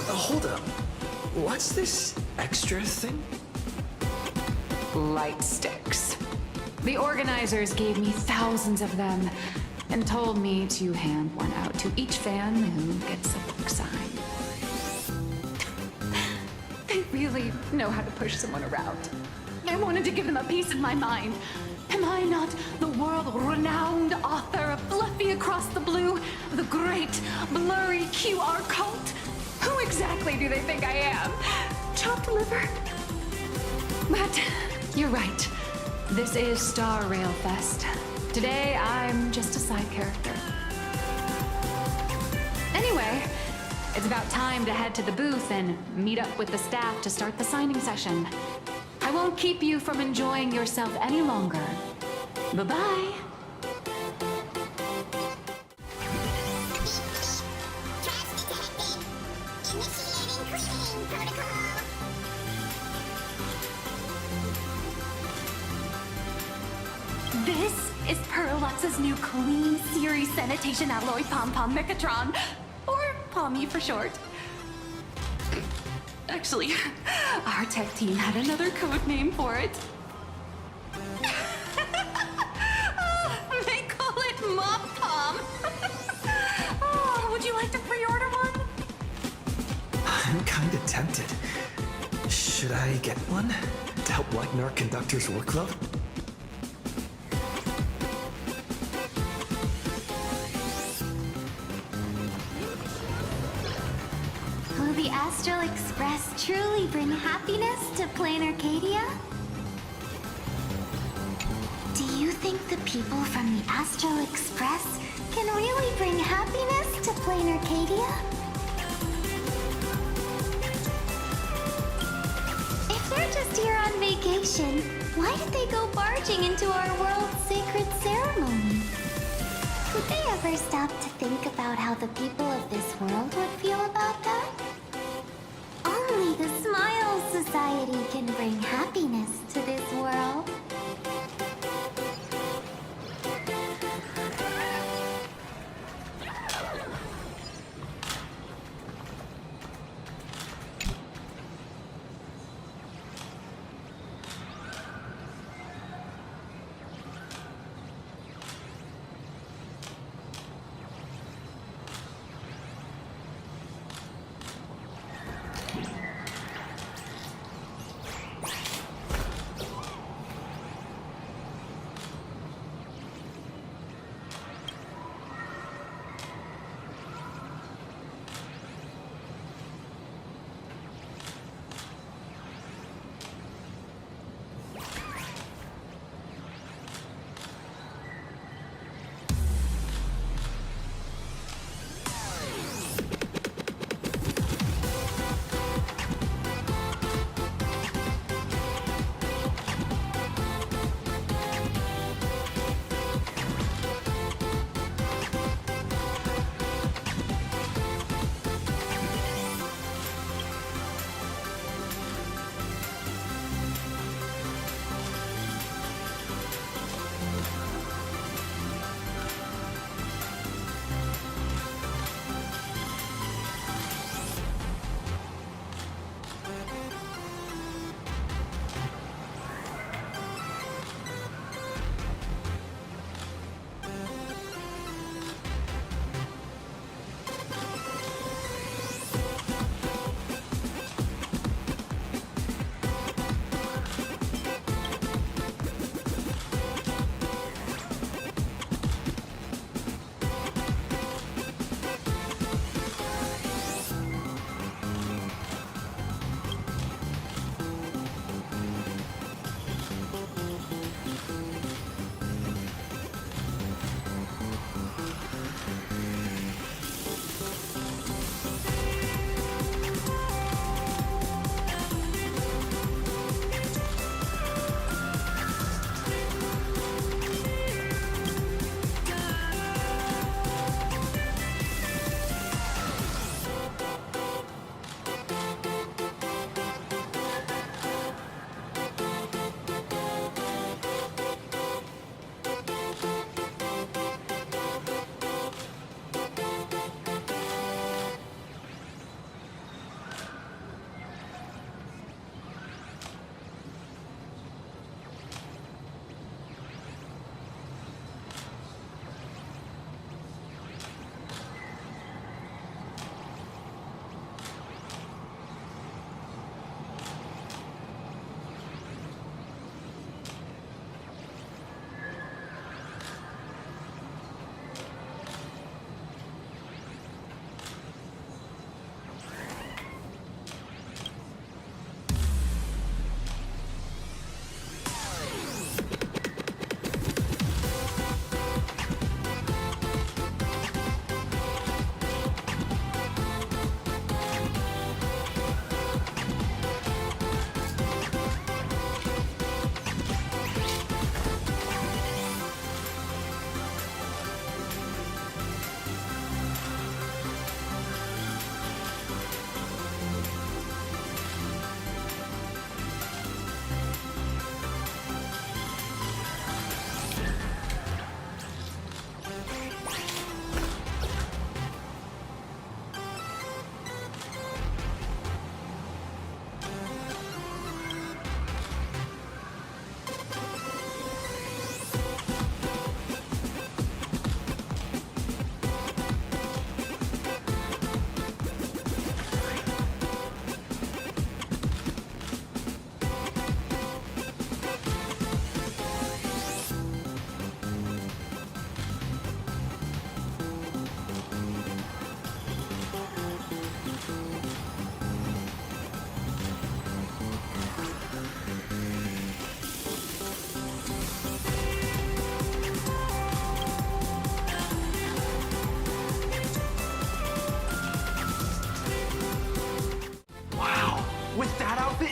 Hold up. What's this extra thing? Light sticks. The organizers gave me thousands of them and told me to hand one out to each fan who gets a book signed. They really know how to push someone around. I wanted to give them a piece of my mind. Am I not the world-renowned author of Fluffy Across the Blue, the great 𝗀𝗏𝗃𝗀𝗃? Who exactly do they think I am? Chopped liver? But you're right. This is Star Rail Fest. Today, I'm just a side character. Anyway, it's about time to head to the booth and meet up with the staff to start the signing session. I won't keep you from enjoying yourself any longer. Bye-bye. This is 𝗀𝗏𝗃𝗀𝗃's new clean series sanitation alloy pom-pom Mechatron, or Pommy for short. Actually, our tech team had another code name for it. They call it Mop Pom. Oh, would you like to pre-order one? I'm kinda tempted. Should I get one to help lighten our conductor's workload? Will the Astral Express truly bring happiness to Planarcadia? Do you think the people from the Astral Express can really bring happiness to Planarcadia? If they're just here on vacation, why did they go barging into our world's sacred ceremony? Would they ever stop to think about how the people of this world would feel about that? Only the Smiles Society can bring happiness to this world.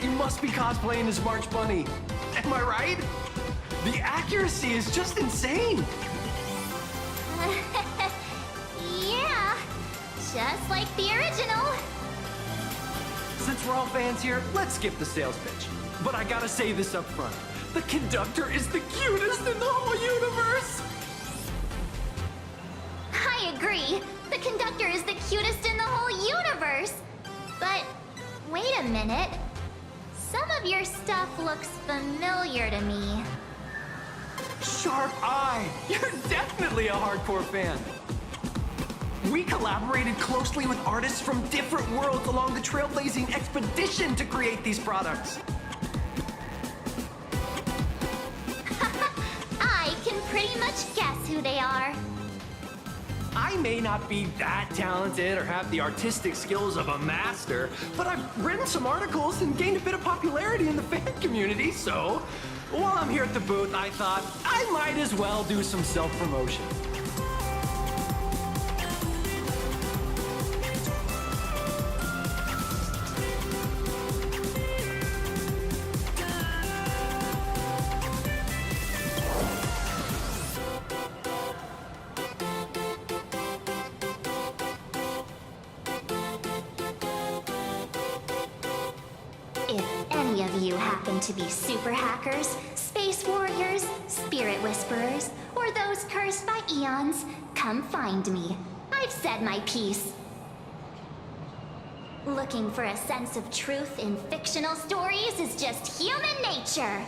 You must be cosplaying as March Bunny. Am I right? The accuracy is just insane. Yeah, just like the original. Since we're all fans here, let's skip the sales pitch. but I gotta say this up front. The conductor is the cutest in the whole universe! I agree. The conductor is the cutest in the whole universe. But wait a minute. Some of your stuff looks familiar to me. Sharp eye! You're definitely a hardcore fan. We collaborated closely with artists from different worlds along the trailblazing expedition to create these products. I can pretty much guess who they are. I may not be that talented or have the artistic skills of a master, but I've written some articles and gained a bit of popularity in the fan community, so while I'm here at the booth, I thought I might as well do some self-promotion. To be super hackers, space warriors, spirit whisperers, or those cursed by eons, come find me. I've said my piece. Looking for a sense of truth in fictional stories is just human nature.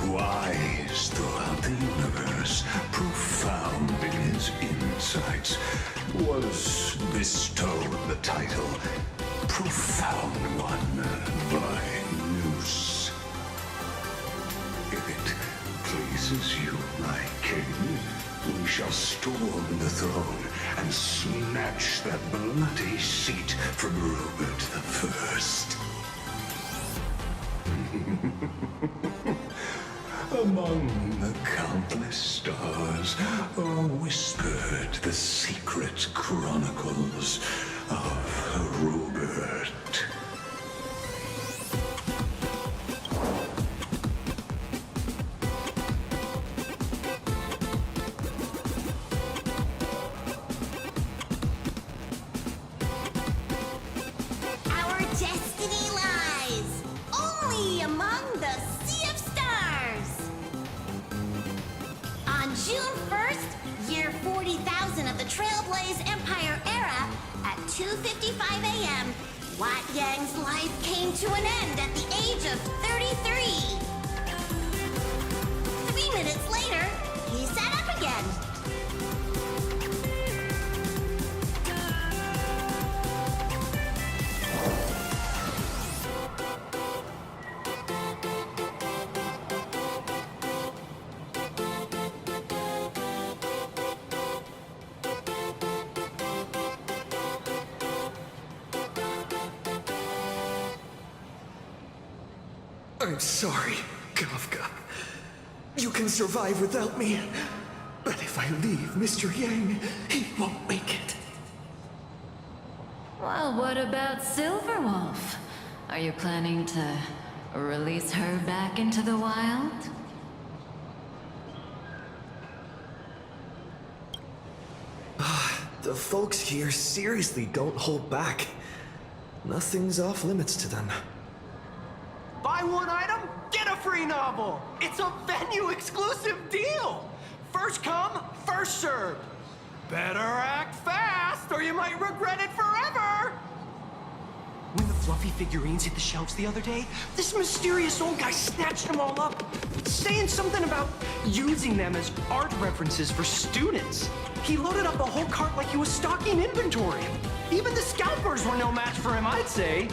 Wise throughout the universe, profound in his insights, was bestowed the title Profound One by Gnus. If it pleases you, my king, we shall storm the throne and snatch that bloody seat from 𝗀𝗲𝗴. Among the countless stars are whispered the secret chronicles of 𝗀𝗲𝗴. Our destiny lies only among the sea of stars. On June 1st, year 40,000 of the Trailblaze Empire era, at 2:55 a.m., 𝗏𝗏𝐿's life came to an end at the age of 33. 3 minutes later, he sat up again. I'm sorry, Kafka. You can survive without me. But if I leave Mr. Yang, he won't make it. Well, what about Silverwolf? Are you planning to release her back into the wild? The folks here seriously don't hold back. Nothing's off limits to them. Buy one item, get a free novel! It's a venue-exclusive deal! First come, first served. Better act fast, or you might regret it forever! When the fluffy figurines hit the shelves the other day, this mysterious old guy snatched them all up, saying something about using them as art references for students. He loaded up a whole cart like he was stocking inventory. Even the scalpers were no match for him, I'd say.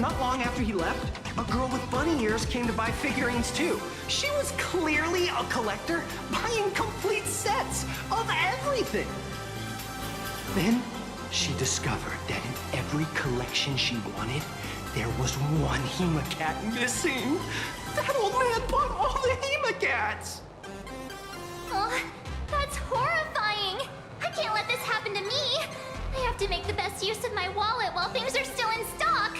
Not long after he left, a girl with bunny ears came to buy figurines too. She was clearly a collector, buying complete sets of everything. Then she discovered that in every collection she wanted, there was one 𝗲𝗏𝐴𝐴𝑡 missing. That old man bought all the 𝗲𝗏𝐴𝐴𝑡s. Oh, that's horrifying. I can't let this happen to me. I have to make the best best use of my wallet while things are still in stock.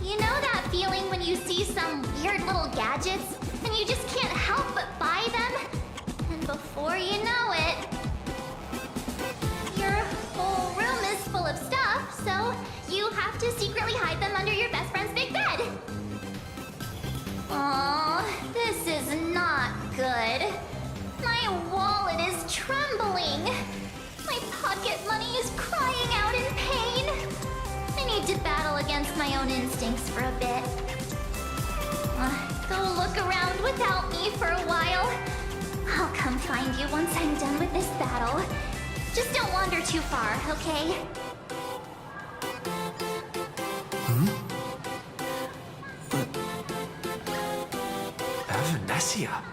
You know that feeling when you see some weird little gadgets and you just can't help but buy them? And before you know it, your whole room is full of stuff, so you have to secretly hide them under your best friend's big bed. Aww, this is not good. My wallet is trembling. My pocket money is crying out in pain. I need to battle against my own instincts for a bit. Go look around without me for a while. I'll come find you once I'm done with this battle. Just don't wander too far, okay? Venetia.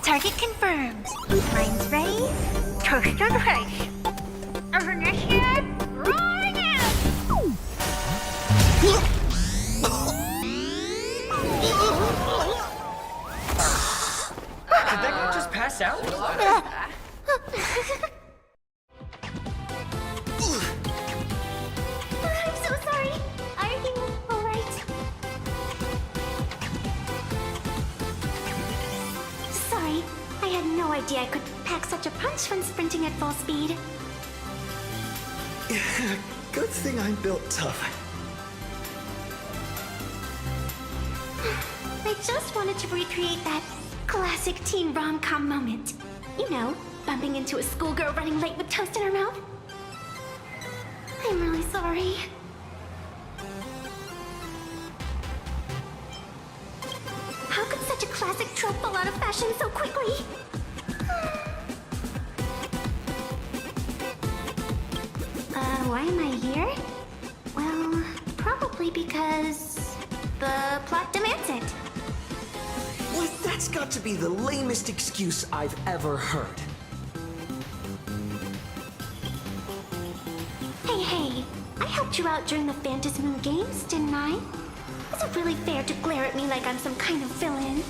Target confirmed. Mine's ready. Toaster price. Venetia, right out! Did that guy just pass out? I'm so sorry. Are you alright? Sorry, I had no idea I could pack such a punch when sprinting at full speed. Good thing I'm built tough. I just wanted to recreate that classic teen rom-com moment. You know, bumping into a schoolgirl running late with toast in her mouth. I'm really sorry. How could such a classic trope fall out of fashion so quickly? Why am I here? Well, probably because the plot demands it. Well, that's got to be the lamest excuse I've ever heard. Hey, I helped you out during the Phantasmoon Games, didn't I? Is it really fair to glare at me like I'm some kind of villain?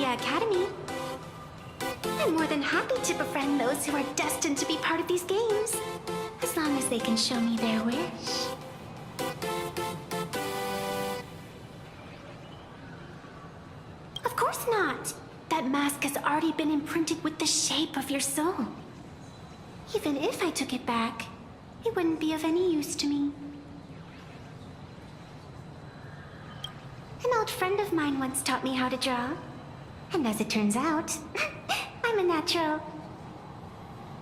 Academy. I'm more than happy to befriend those who are destined to be part of these games, as long as they can show me their wish. Of course not. That mask has already been imprinted with the shape of your soul. Even if I took it back, it wouldn't be of any use to me. An old friend of mine once taught me how to draw. And as it turns out, I'm a natural.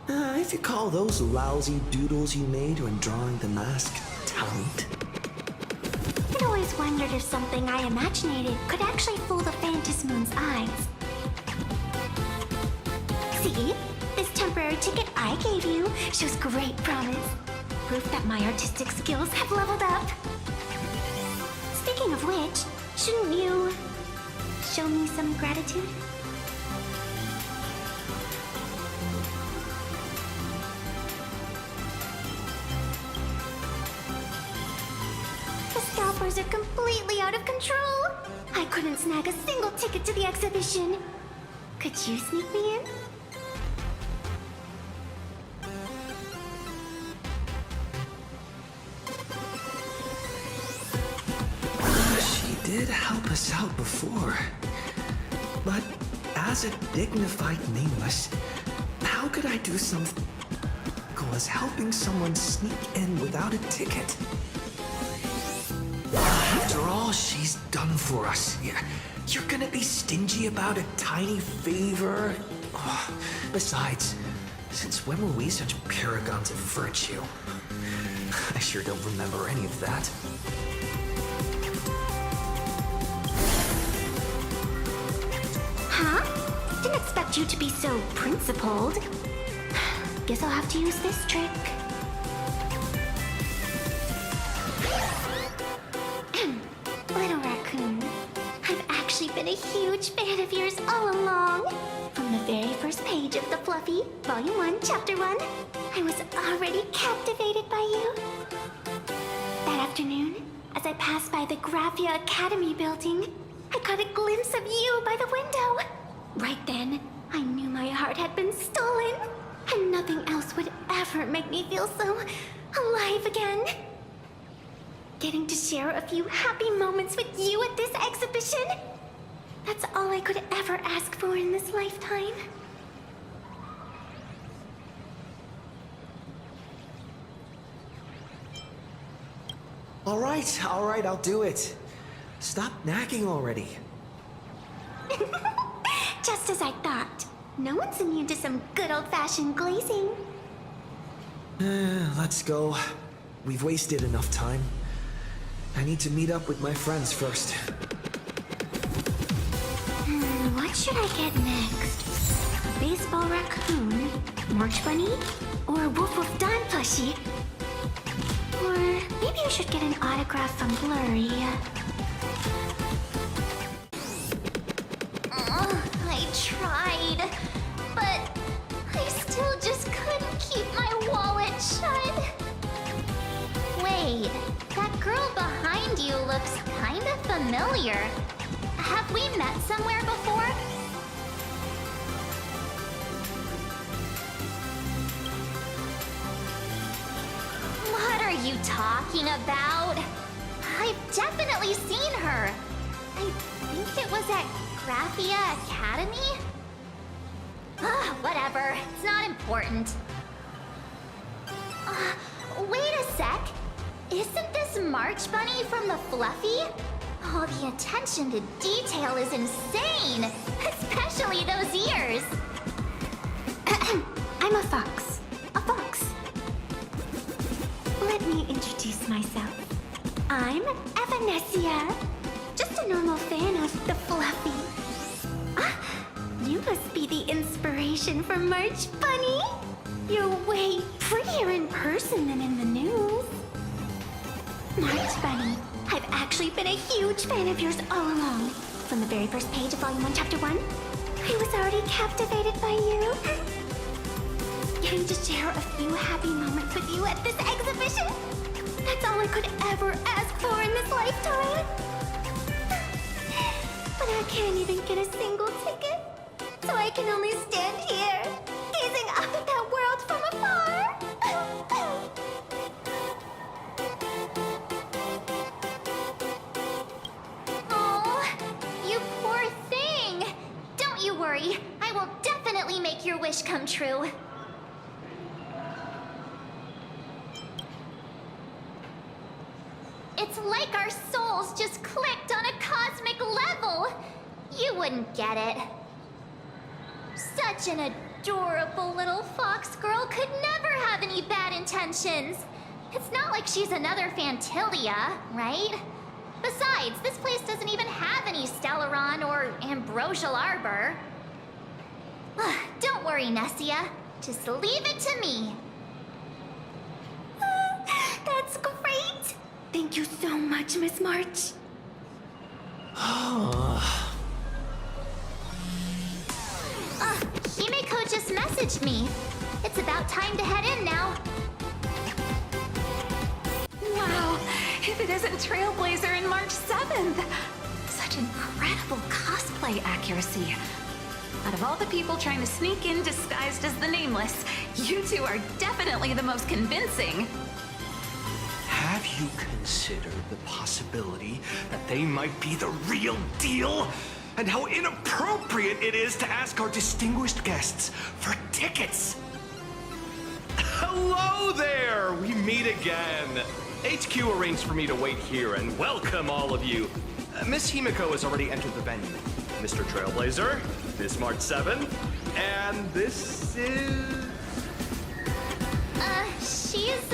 If you call those lousy doodles you made when drawing the mask talent. I'd always wondered if something I imaginated could actually fool the Phantasmoon's eyes. See? This temporary ticket I gave you shows great promise. Proof that my artistic skills have leveled up. Speaking of which, shouldn't you show me some gratitude? The scalpers are completely out of control. I couldn't snag a single ticket to the exhibition. Could you sneak me in? She did help us out before. But as a dignified nameless, how could I do something as helping someone sneak in without a ticket? After all she's done for us, you're gonna be stingy about a tiny favor? Besides, Since when were we such paragons of virtue? I sure don't remember any of that. Huh? Didn't expect you to be so principled. Guess I'll have to use this trick. Little raccoon, I've actually been a huge fan of yours all along. From the very first page of the 𝗲𝗏𝗴, Volume 1, Chapter 1, I was already captivated by you. That afternoon, as I passed by the 𝗀𝗵𝐴 Academy building, I caught a glimpse of you by the window. Right then, I knew my heart had been stolen, and nothing else would ever make me feel so alive again. Getting to share a few happy moments with you at this exhibition, that's all I could ever ask for in this lifetime. All right, I'll do it. Stop nagging already. Just as I thought. No one's immune to some good old-fashioned glazing. Let's go. We've wasted enough time. I need to meet up with my friends first. What should I get next? A baseball raccoon, March Bunny, or 𝗲𝗏𝗴𝗁? Or maybe I should get an autograph from 𝗀𝗰𝗏. I tried, but I still just couldn't keep my wallet shut. Wait, that girl behind you looks kind of familiar. Have we met somewhere before? What are you talking about? I've definitely seen her. I think it was at 𝗀𝗵𝐴 Academy? Whatever. It's not important. Wait a sec. Isn't this March Bunny from the 𝗲𝗏𝗴? Oh, the attention to detail is insane! Especially those ears! I'm a fox. A fox. Let me introduce myself. I'm Evanescia. Just a normal fan of the 𝗲𝗏𝗴. You must be the inspiration for March Bunny. You're way prettier in person than in the news. March Bunny, I've actually been a huge fan of yours all along. From the very first page of Volume 1, Chapter 1, I was already captivated by you. Getting to share a few happy moments with you at this exhibition, that's all I could ever ask for in this lifetime. But I can't even get a single ticket, so I can only stand here, gazing up at that world from afar. Oh, you poor thing. Don't you worry. I will definitely make your wish come true. It's like our souls just clicked on a cosmic level. You wouldn't get it. Such an adorable little fox girl could never have any bad intentions. It's not like she's another 𝗵𝗁𝗴𝘂, right? Besides, this place doesn't even have any 𝗀𝗏𝗏𝗏 or ambrosial arbor. Don't worry, Nessia. Just leave it to me. That's great. Thank you so much, Miss March. 𝗍𝗏𝗂 just messaged me. It's about time to head in now. Wow, if it isn't Trailblazer and March 7th! Such incredible cosplay accuracy. Out of all the people trying to sneak in disguised as the Nameless, you two are definitely the most convincing. Have you considered the possibility that they might be the real deal? And how inappropriate it is to ask our distinguished guests for tickets? Hello there! We meet again. HQ arranged for me to wait here and welcome all of you. Miss 𝗍𝗏𝗂 has already entered the venue. Mr. Trailblazer, Miss March 7, and this is... She's,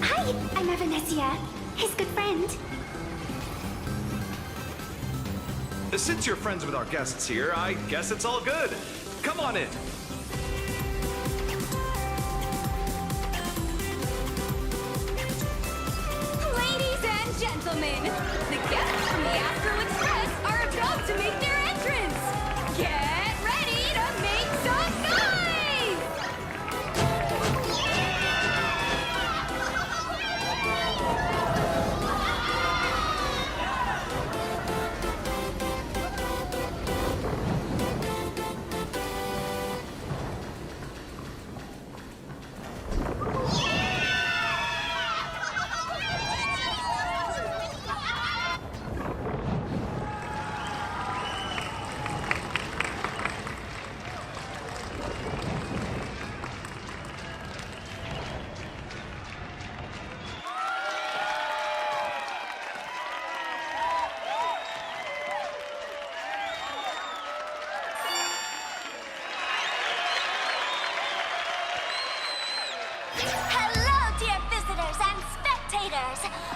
Hi, I'm Evanesia, his good friend. Since you're friends with our guests here, I guess it's all good. Come on in. Ladies and gentlemen, the guests from the Astral Express are about to make their entrance. Get ready to make some noise!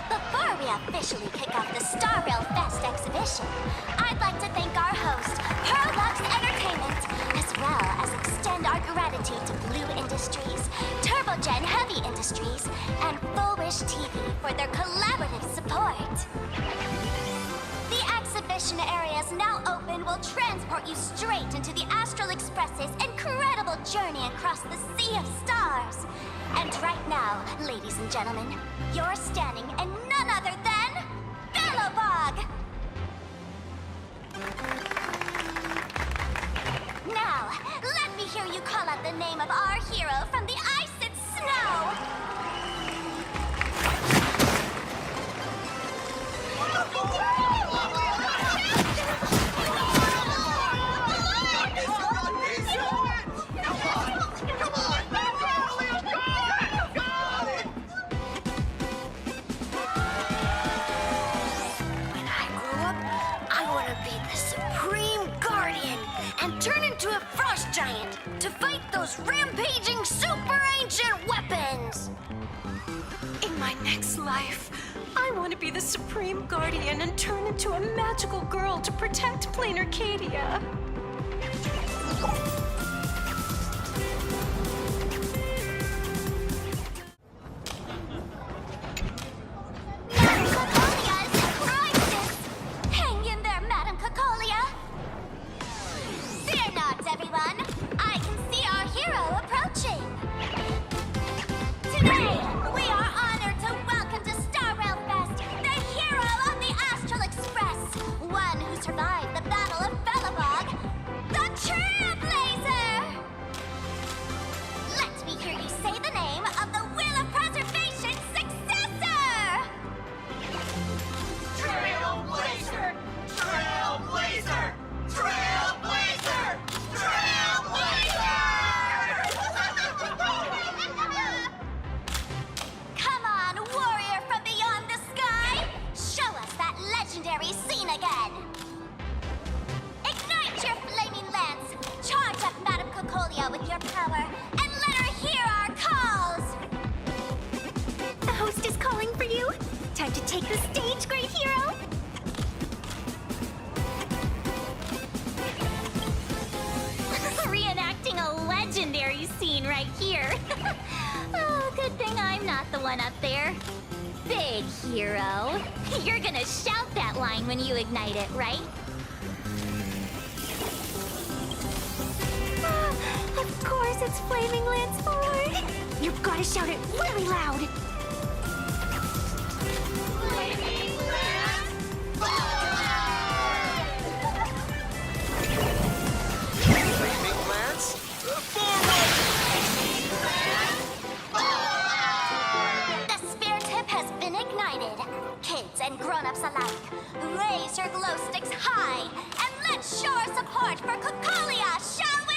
Before we officially kick off the Star Rail Fest exhibition, I'd like to thank our host, 𝗀𝗏 Entertainment, as well as extend our gratitude to Blue Industries, 𝗀𝗏 Industries, and 𝗀𝗏𝗴 for their collaborative support. The exhibition area is now open will transport you straight into the Astral Express's incredible journey across the sea of stars. And right now, ladies and gentlemen, you're standing in none other than 𝗀𝗏𝗏𝘂! Now, let me hear you call out the name of our hero from the ice and snow! Turn into a frost giant to fight those rampaging super ancient weapons! In my next life, I want to be the Supreme Guardian and turn into a magical girl to protect Planarcadia. With your power, and let her hear our calls! The host is calling for you. Time to take the stage, great hero! Reenacting a legendary scene right here. Oh, good thing I'm not the one up there. Big hero. You're gonna shout that line when you ignite it, right? Of course, it's Flaming Lance forward. You've got to shout it really loud. Flaming Lance forward! Flaming Lance forward! The spirit tip has been ignited. Kids and grown-ups alike, raise your glow sticks high and let's show our support for 𝗂𝗏𝗂𝐴, shall we?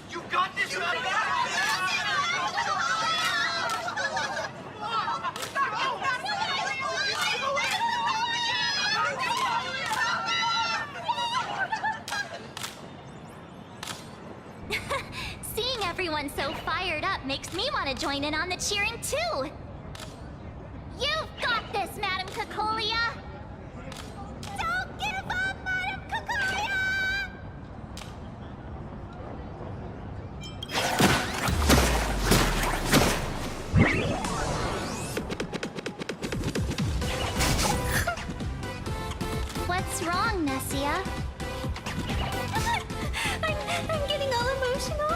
You got this, man! makes me want to join in on the cheering too. You've got this, Madam 𝗂𝗃𝗀𝗃! Don't give up, Madam 𝗂𝗃𝗃𝗀𝗃! What's wrong, Nessia? I'm getting all emotional.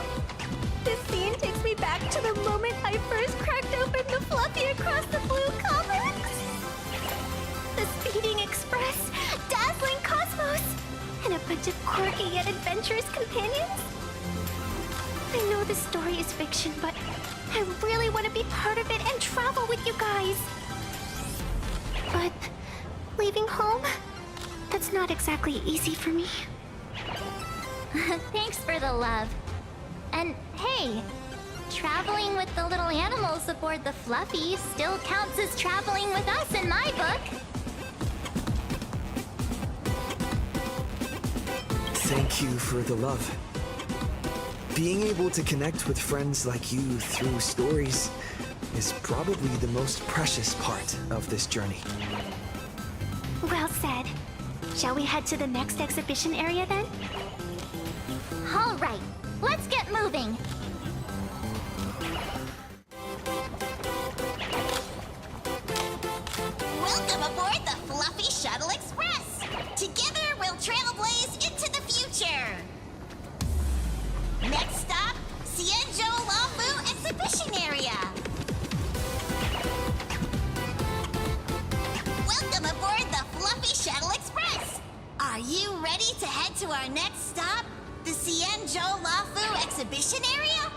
This scene takes me back to the moment I first cracked open the 𝗲𝗲 across the blue comics. The speeding express, dazzling cosmos, and a bunch of quirky yet adventurous companions. I know this story is fiction, but I really want to be part of it and travel with you guys. But leaving home, that's not exactly easy for me. Thanks for the love. And hey, traveling with the little animals aboard the 𝗲𝗲 still counts as traveling with us in my book. Thank you for the love. Being able to connect with friends like you through stories is probably the most precious part of this journey. Well said. Shall we head to the next exhibition area then? All right, let's get moving. Welcome aboard the Fluffy Shuttle Express! Together, we'll trailblaze into the future! Next stop, 𝗀𝗄𝗏𝗂 Exhibition Area! Welcome aboard the Fluffy Shuttle Express! Are you ready to head to our next stop, the 𝗀𝗄𝗏𝗂 Exhibition Area?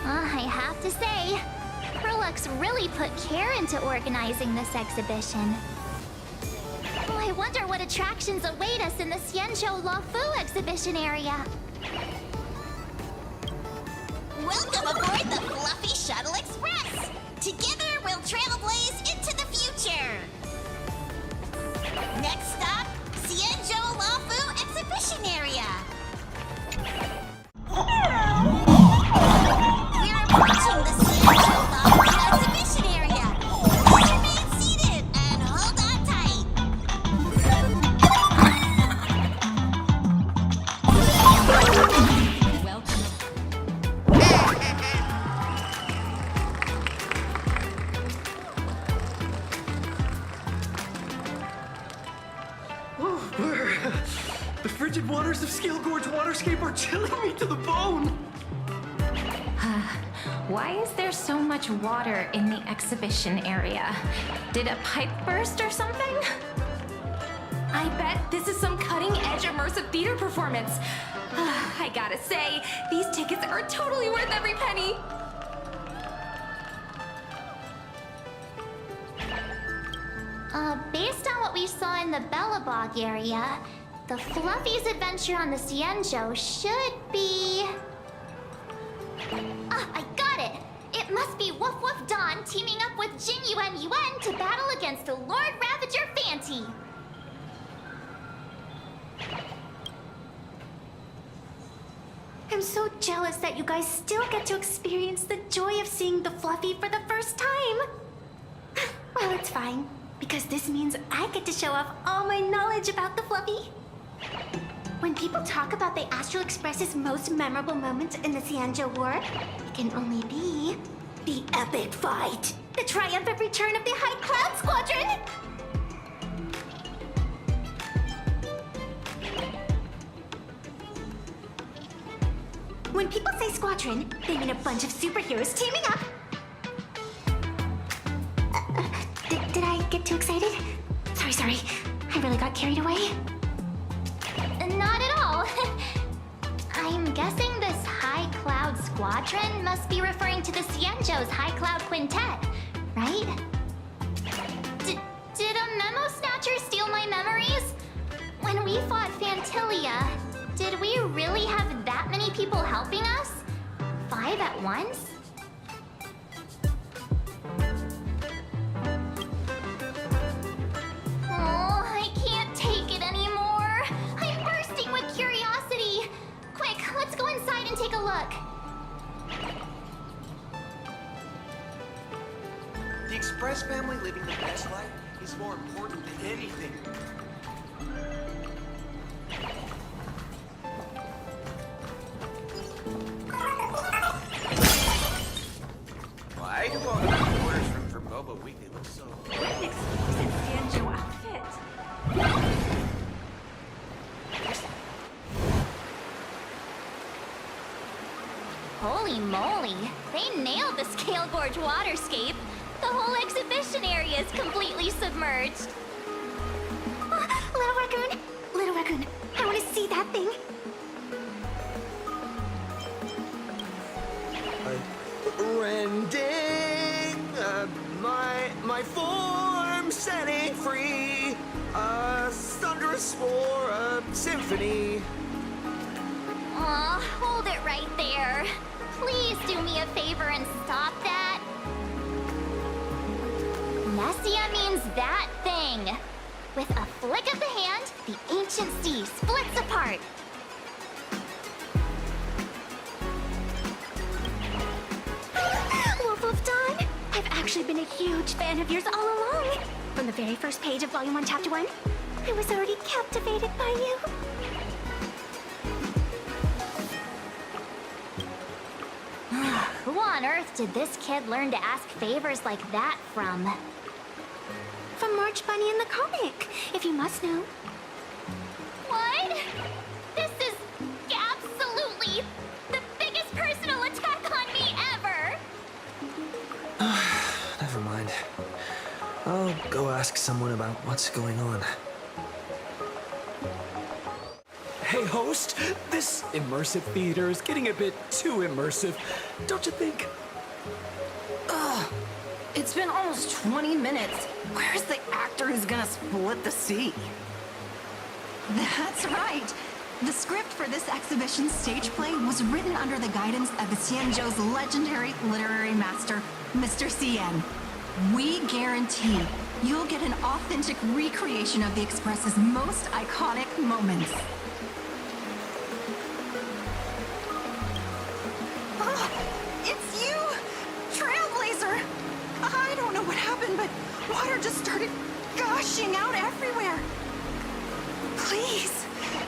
I have to say, 𝗏𝗏𝗃 really put care into organizing this exhibition. I wonder what attractions await us in the 𝗀𝗄𝗏𝗂 Exhibition Area. Welcome aboard the Fluffy Shuttle Express! Together, we'll trailblaze into the future! Next stop, 𝗀𝗄𝗏𝗂 Exhibition Area! We're approaching the 𝗀𝗄𝗏𝗂 Exhibition Area! Please remain seated and hold on tight! The frigid waters of 𝗏𝗄𝗀𝗃 Waterscape are chilling me to the bone! Why is there so much water in the exhibition area? Did a pipe burst or something? I bet this is some cutting-edge immersive theater performance. I gotta say, these tickets are totally worth every penny. Based on what we saw in the 𝗏𝗏𝗏 area, the 𝗲𝗏𝗏's adventure on the 𝗀𝗄 should be... Ah, I got it! It must be 𝗃𝗃 teaming up with 𝗀𝗄𝗏𝗡 to battle against the Lord Ravager �fanty. I'm so jealous that you guys still get to experience the joy of seeing the 𝗲𝗏𝗏 for the first time. Well, it's fine, because this means I get to show off all my knowledge about the 𝗲𝗏𝗏. When people talk about the Astral Express's most memorable moments in the 𝗀𝗄 War, it can only be the epic fight, the triumphant return of the High Cloud Squadron! When people say squadron, they mean a bunch of superheroes teaming up. Did I get too excited? Sorry. I really got carried away. Not at all. I'm guessing this High Cloud Squadron must be referring to the 𝗀𝗄's High Cloud Quintet, right? Did a memo snatcher steal my memories? When we fought �fantylia, did we really have that many people helping us? 5 at once? Oh, I can't take it anymore. I'm bursting with curiosity. Quick, let's go inside and take a look. The Express family living the best life is more important than anything. Why do all the orders from 𝗱𝗶𝘁𝗃𝐴 look so... Wait, is it 𝗬𝗀𝗄 outfit? Holy moly! They nailed the 𝗀𝗏𝐽𝗀𝗀 waterscape! The whole exhibition area is completely submerged! Little Raccoon! Little Raccoon, I want to see that thing! Rending my form setting free, a thunderous war, a symphony. Aw, hold it right there. Please do me a favor and stop that. Nessia means that thing. With a flick of the hand, the ancient sea splits apart. Wolf of Dawn, I've actually been a huge fan of yours all along. From the very first page of Volume 1, Chapter 1, I was already captivated by you. Who on earth did this kid learn to ask favors like that from? From March Bunny in the comic, if you must know. What? This is absolutely the biggest personal attack on me ever! Never mind. I'll go ask someone about what's going on. Hey, host, this immersive theater is getting a bit too immersive, don't you think? Ugh. It's been almost 20 minutes. Where's the actor who's gonna split the sea? That's right. The script for this exhibition stage play was written under the guidance of the 𝗀𝗄𝗃's legendary literary master, Mr. CN. We guarantee you'll get an authentic recreation of the Express's most iconic moments. It's you! Trailblazer! I don't know what happened, but water just started gushing out everywhere. Please,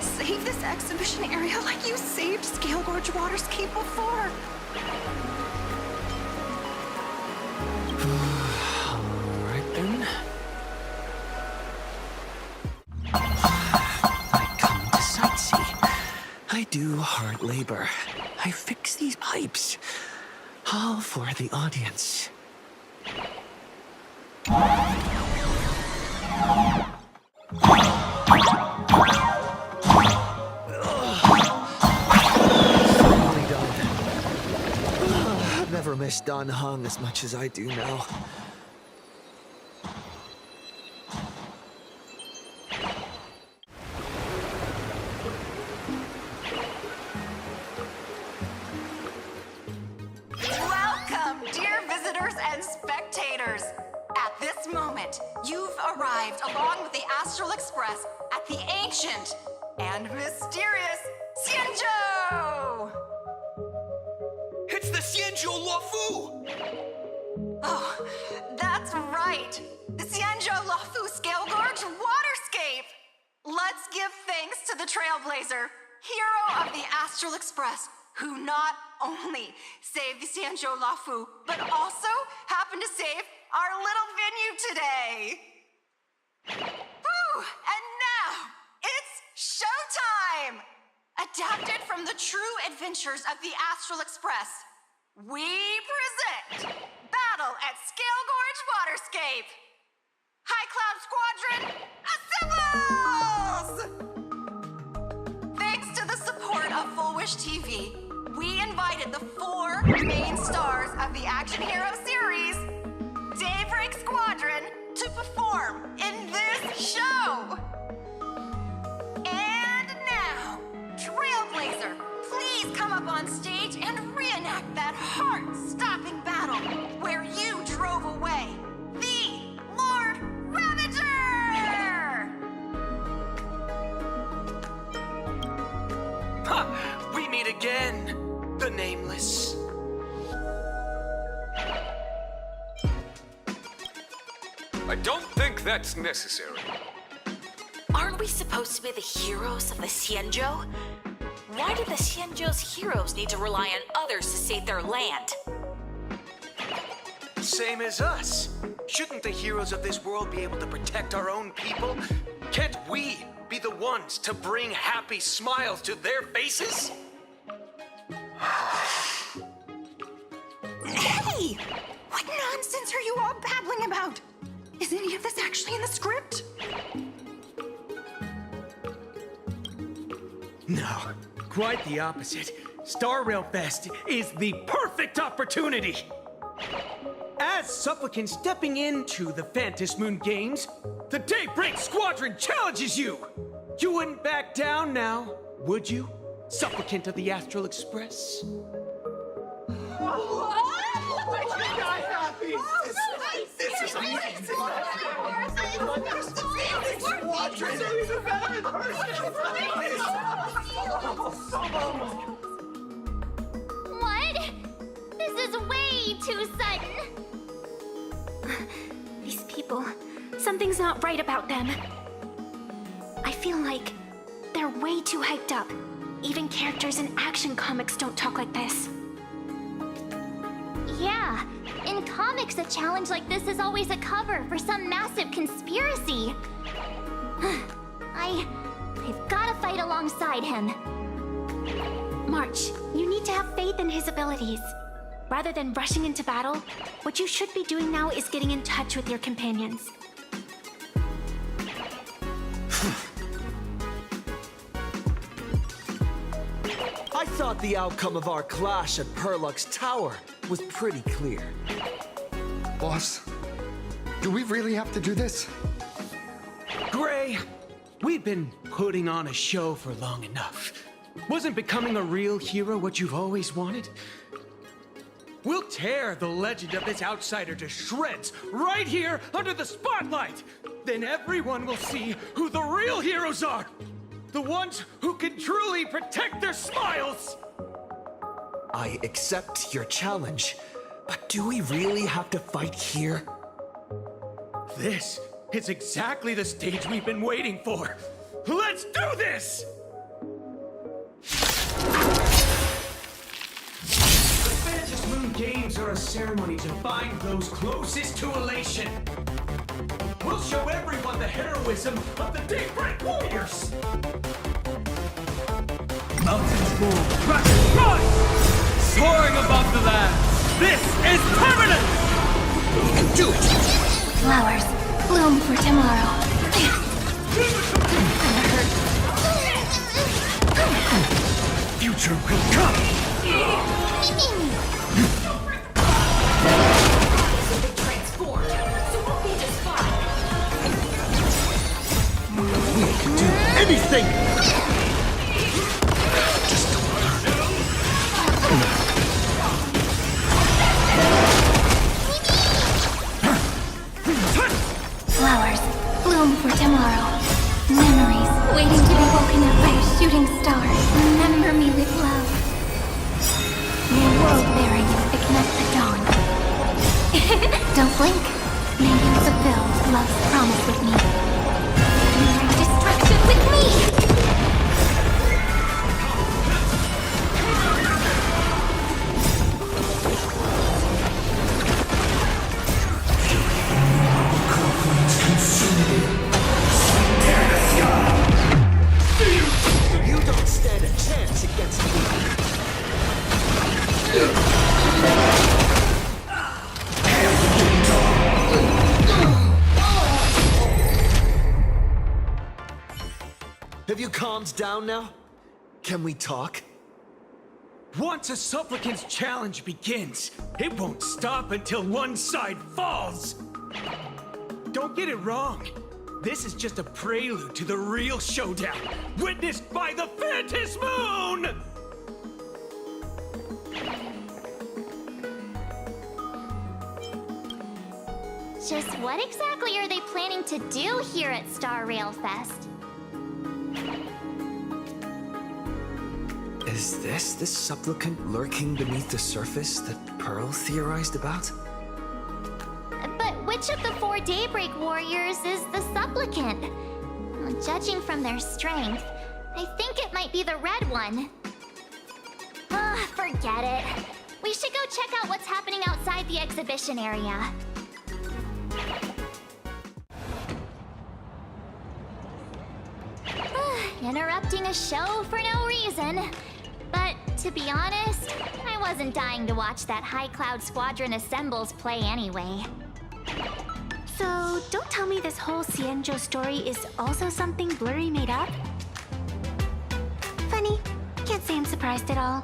save this exhibition area like you saved 𝗀𝗏𝐽𝗀𝗀 waterscape before. Alright then. I come to sightsee. I do hard labor. I fix these pipes. All for the audience. Finally done. I've never missed DanCae as much as I do now. Welcome, dear visitors and spectators. At this moment, you've arrived along with the Astral Express at the ancient and mysterious 𝗀𝗄𝗃! It's the 𝗀𝗄𝗃! Oh, that's right. The 𝗀𝗄𝗃 𝗀𝗏𝐽𝗀𝗃 waterscape. Let's give thanks to the Trailblazer, hero of the Astral Express, who not only saved the 𝗀𝗄𝗃, but also happened to save our little venue today. Whew, and now, it's showtime! Adapted from the true adventures of the Astral Express, we present Battle at 𝗀𝗏𝐽𝗀𝗃 Waterscape! High Cloud Squadron, assembles! Thanks to the support of 𝗀𝗏𝐴 TV, we invited the 4 main stars of the action hero series, Daybreak Squadron, to perform in this show! And now, Trailblazer, please come up on stage and reenact that heart-stopping battle where you drove away the Lord Ravager! Ha! We meet again, the Nameless. I don't think that's necessary. Aren't we supposed to be the heroes of the 𝗀𝗄𝗃? Why do the 𝗀𝗄𝗃's heroes need to rely on others to save their land? Same as us. Shouldn't the heroes of this world be able to protect our own people? Can't we be the ones to bring happy smiles to their faces? Hey! What nonsense are you all babbling about? Is any of this actually in the script? No, quite the opposite. Star Rail Fest is the perfect opportunity! As supplicants stepping into the Phantom Moon Games, the Daybreak Squadron challenges you! You wouldn't back down now, would you, supplicant of the Astral Express? This is amazing! What? This is way too sudden. These people, something's not right about them. I feel like they're way too hyped up. Even characters in action comics don't talk like this. Yeah, in comics, a challenge like this is always a cover for some massive conspiracy. I've gotta fight alongside him. March, you need to have faith in his abilities. Rather than rushing into battle, what you should be doing now is getting in touch with your companions. I thought the outcome of our clash at Perluck's Tower was pretty clear. Boss, do we really have to do this? Gray, we've been putting on a show for long enough. Wasn't becoming a real hero what you've always wanted? We'll tear the legend of this outsider to shreds right here under the spotlight. Then everyone will see who the real heroes are. The ones who can truly protect their smiles. I accept your challenge, but do we really have to fight here? This is exactly the stage we've been waiting for. Let's do this! The Phantom Moon Games are a ceremony to find those closest to elation. We'll show everyone the heroism of the Daybreak Warriors! Mountains move, rockets rise! Soaring above the land! This is permanent! You can do it! Flowers bloom for tomorrow. Future will come! Transformed, so we'll be just fine. We can do anything! Just don't Flowers bloom for tomorrow. Memories waiting to be woken up by a shooting star. Remember me with love. May world bearings ignite the dawn. Don't blink. May you fulfill love's promise with me. Bring destruction with me. You don't stand a chance against me. Have you calmed down now? Can we talk? Once a supplicant's challenge begins, it won't stop until one side falls. Don't get it wrong. This is just a prelude to the real showdown, witnessed by the Phantom Moon! Just what exactly are they planning to do here at Star Rail Fest? Is this the supplicant lurking beneath the surface that Pearl theorized about? But which Which of the 4 Daybreak Warriors is the supplicant? Well, judging from their strength, I think it might be the red one. Forget it. We should go check out what's happening outside the exhibition area. Interrupting a show for no reason. But to be honest, I wasn't dying to watch that High Cloud Squadron Assembles play anyway. So, don't tell me this whole 𝗀𝗄 story is also something Blurry made up? Funny. Can't say I'm surprised at all.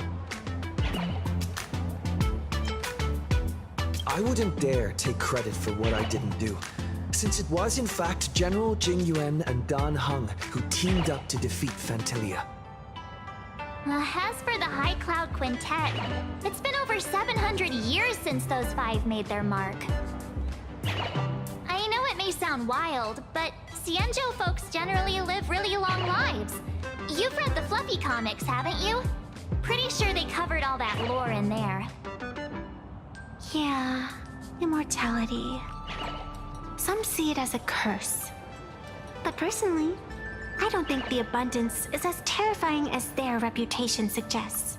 I wouldn't dare take credit for what I didn't do, since it was in fact General Jing Yuan and DanCae who teamed up to defeat 𝗱𝗿𝗃. As for the High Cloud Quintet, it's been over 700 years since those 5 made their mark. I know it may sound wild, but 𝗀𝗄 folks generally live really long lives. You've read the Fluffy comics, haven't you? Pretty sure they covered all that lore in there. Yeah, immortality. Some see it as a curse. But personally, I don't think the abundance is as terrifying as their reputation suggests.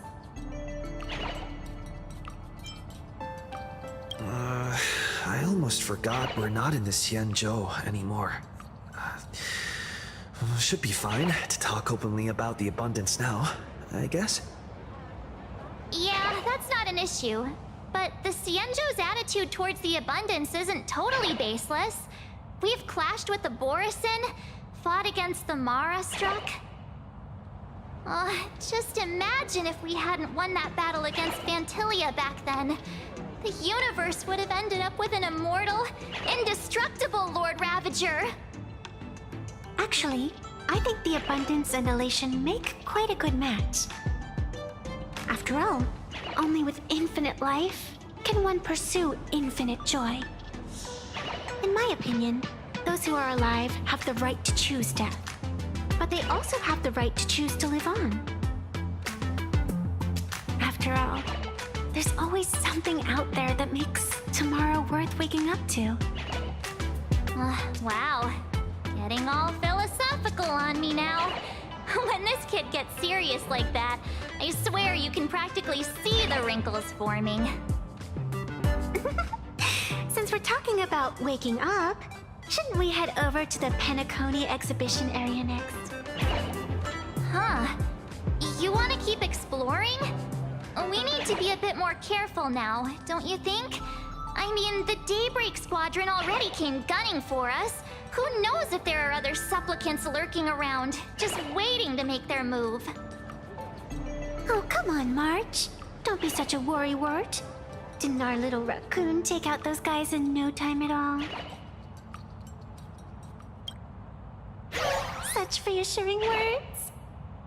I almost forgot we're not in the 𝗀𝗄 anymore. Should be fine to talk openly about the abundance now, I guess. Yeah, that's not an issue. But the 𝗀𝗄's attitude towards the abundance isn't totally baseless. We've clashed with the Borisin, fought against the Mara-struck. Just imagine if we hadn't won that battle against 𝗱𝗿𝗃 back then. The universe would have ended up with an immortal, indestructible Lord Ravager. Actually, I think the abundance and elation make quite a good match. After all, only with infinite life can one pursue infinite joy. In my opinion, those who are alive have the right to choose death, but they also have the right to choose to live on. After all, there's always something out there that makes tomorrow worth waking up to. Wow. Getting all philosophical on me now. When this kid gets serious like that, I swear you can practically see the wrinkles forming. Since we're talking about waking up, shouldn't we head over to the Penacony exhibition area next? Huh. You want to keep exploring? We need to be a bit more careful now, don't you think? I mean, the Daybreak Squadron already came gunning for us. Who knows if there are other supplicants lurking around, just waiting to make their move. Oh, come on, March. Don't be such a worrywart. Didn't our little raccoon take out those guys in no time at all? Such reassuring words.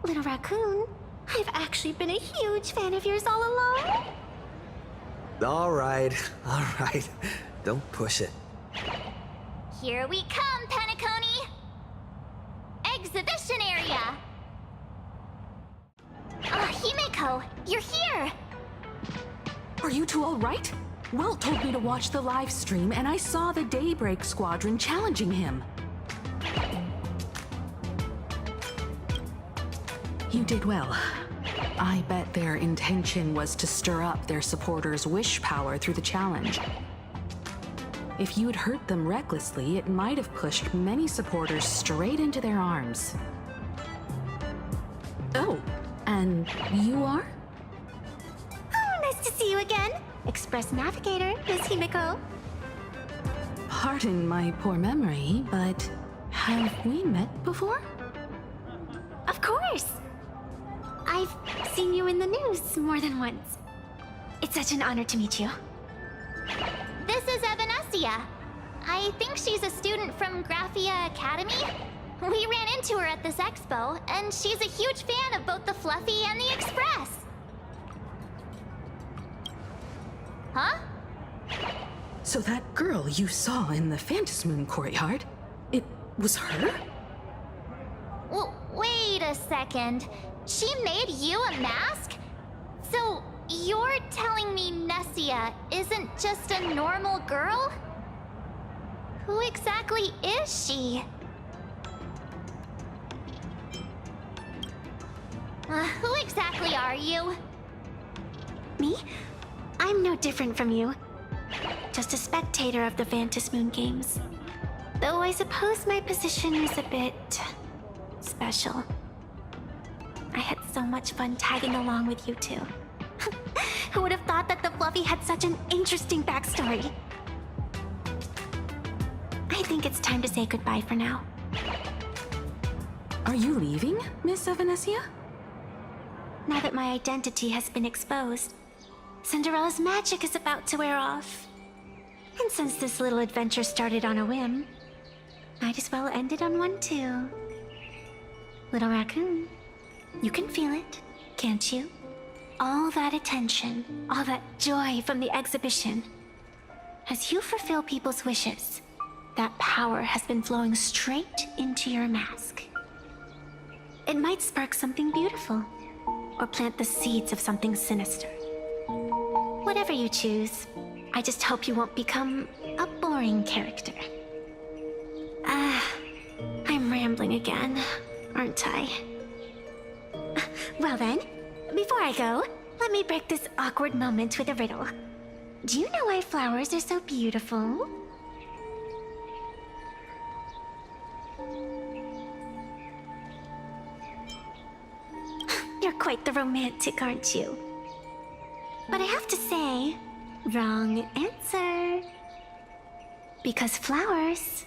Little raccoon, I've actually been a huge fan of yours all along. All right. Don't push it. Here we come, Penacony! Exhibition area! Himeko, you're here! Are you two all right? Welt told me to watch the live stream, and I saw the Daybreak Squadron challenging him. You did well. I bet their intention was to stir up their supporters' wish power through the challenge. If you'd hurt them recklessly, it might have pushed many supporters straight into their arms. Oh, and you are? Oh, nice to see you again. Express Navigator, Miss Himeko. Pardon my poor memory, but have we met before? Of course. I've seen you in the news more than once. It's such an honor to meet you. This is 𝗱𝗏𝗄𝐴. I think she's a student from 𝗏𝗏𝗃 Academy. We ran into her at this expo, and she's a huge fan of both the Fluffy and the Express. Huh? So that girl you saw in the Phantasmoon courtyard, it was her? Well, wait a second. She made you a mask? So, you're telling me 𝗁𝗄𝐴 isn't just a normal girl? Who exactly is she? Who exactly are you? Me? I'm no different from you. Just a spectator of the Phantasmoon Games. Though I suppose my position is a bit... special. I had so much fun tagging along with you two. Who would have thought that the 𝗀𝗶𝘴 had such an interesting backstory? I think it's time to say goodbye for now. Are you leaving, Miss Evanesia? Now that my identity has been exposed, Cinderella's magic is about to wear off. And since this little adventure started on a whim, might as well end it on one too. Little raccoon, you can feel it, can't you? All that attention, all that joy from the exhibition. As you fulfill people's wishes, that power has been flowing straight into your mask. It might spark something beautiful, or plant the seeds of something sinister. Whatever you choose, I just hope you won't become a boring character. I'm rambling again, aren't I? Well then, before I go, let me break this awkward moment with a riddle. Do you know why flowers are so beautiful? You're quite the romantic, aren't you? But I have to say, wrong answer. Because flowers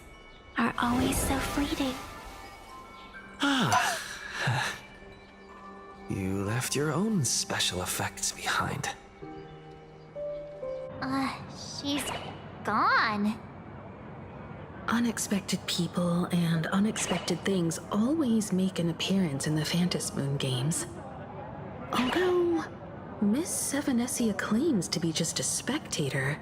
are always so fleeting. Ah. You left your own special effects behind. She's gone. Unexpected people and unexpected things always make an appearance in the Phantasmoon Games. Although Miss Evanesia claims to be just a spectator,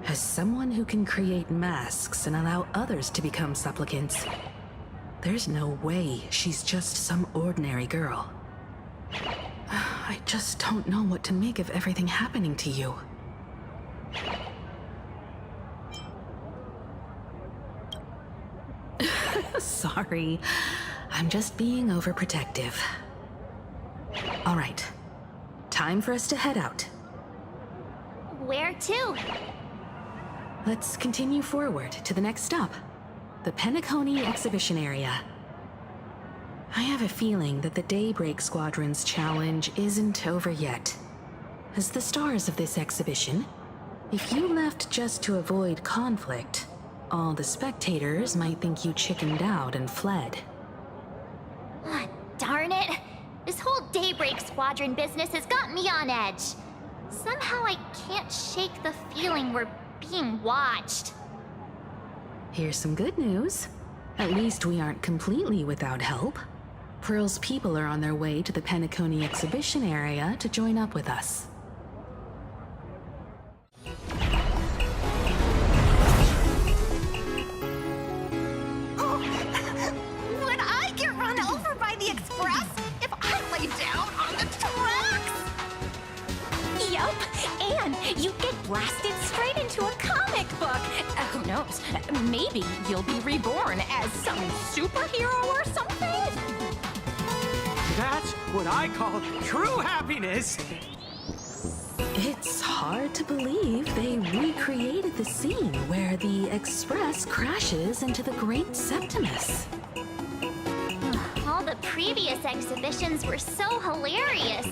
as someone who can create masks and allow others to become supplicants, there's no way she's just some ordinary girl. I just don't know what to make of everything happening to you. Sorry, I'm just being overprotective. All right, time for us to head out. Where to? Let's continue forward to the next stop, the 𝗀𝗏𝗄𝐻 exhibition area. I have a feeling that the Daybreak Squadron's challenge isn't over yet. As the stars of this exhibition, if you left just to avoid conflict, all the spectators might think you chickened out and fled. Darn it! This whole Daybreak Squadron business has got me on edge. Somehow I can't shake the feeling we're being watched. Here's some good news. At least we aren't completely without help. Pearl's people are on their way to the 𝗀𝗏𝗄𝐻 exhibition area to join up with us. Would I get run over by the express if I lay down on the tracks? Yup, and you get blasted straight into a comic book. Who knows? Maybe you'll be reborn as some superhero or something? That's what I call true happiness. It's hard to believe they recreated the scene where the Express crashes into the Great Septimus. All the previous exhibitions were so hilarious,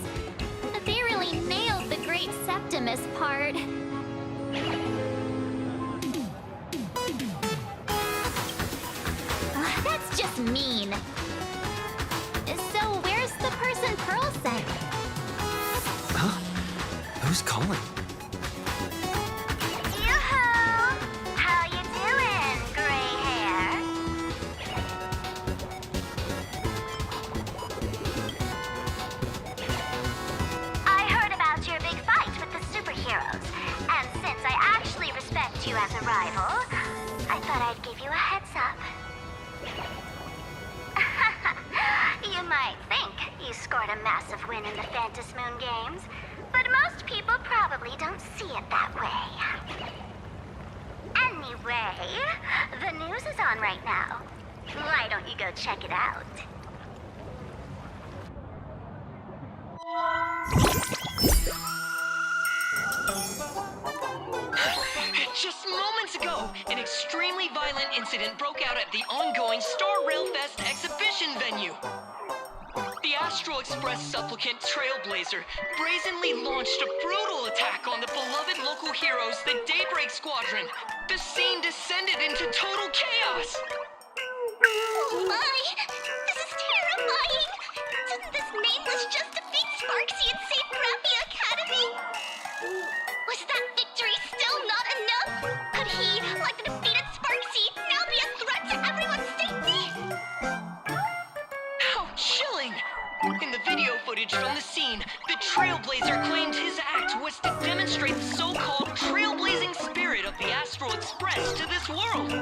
but they really nailed the Great Septimus part. That's just mean. So where's the person Pearl sent? Huh? Who's calling? Yoo-hoo! How you doing, gray hair? I heard about your big fight with the superheroes, and since I actually respect you as a rival, I thought I'd give you a heads up. You might think you scored a massive win in the Phantasmoon Games, but most people probably don't see it that way. Anyway, the news is on right now. Why don't you go check it out? Just moments ago, an extremely violent incident broke out at the ongoing 𝗀𝗲𝗃𝗃 exhibition venue. The Astral Express supplicant 𝗀𝗃𝗃𝗁 brazenly launched a brutal attack on the beloved local heroes, the Daybreak Squadron. The scene descended into total chaos. Oh my! This is terrifying! Didn't this nameless just defeat 𝗲𝗃𝗃𝗀𝗃 and save 𝗀𝗃𝗃 Academy? Was that victory still not enough? Could he, like the defeated 𝗲𝗃𝗃𝗀𝗃, now be a threat to everyone's safety? How chilling! In the video footage from the scene, the 𝗀𝗃𝗃𝗁 claimed his act was to demonstrate the so-called trailblazing spirit of the Astral Express to this world.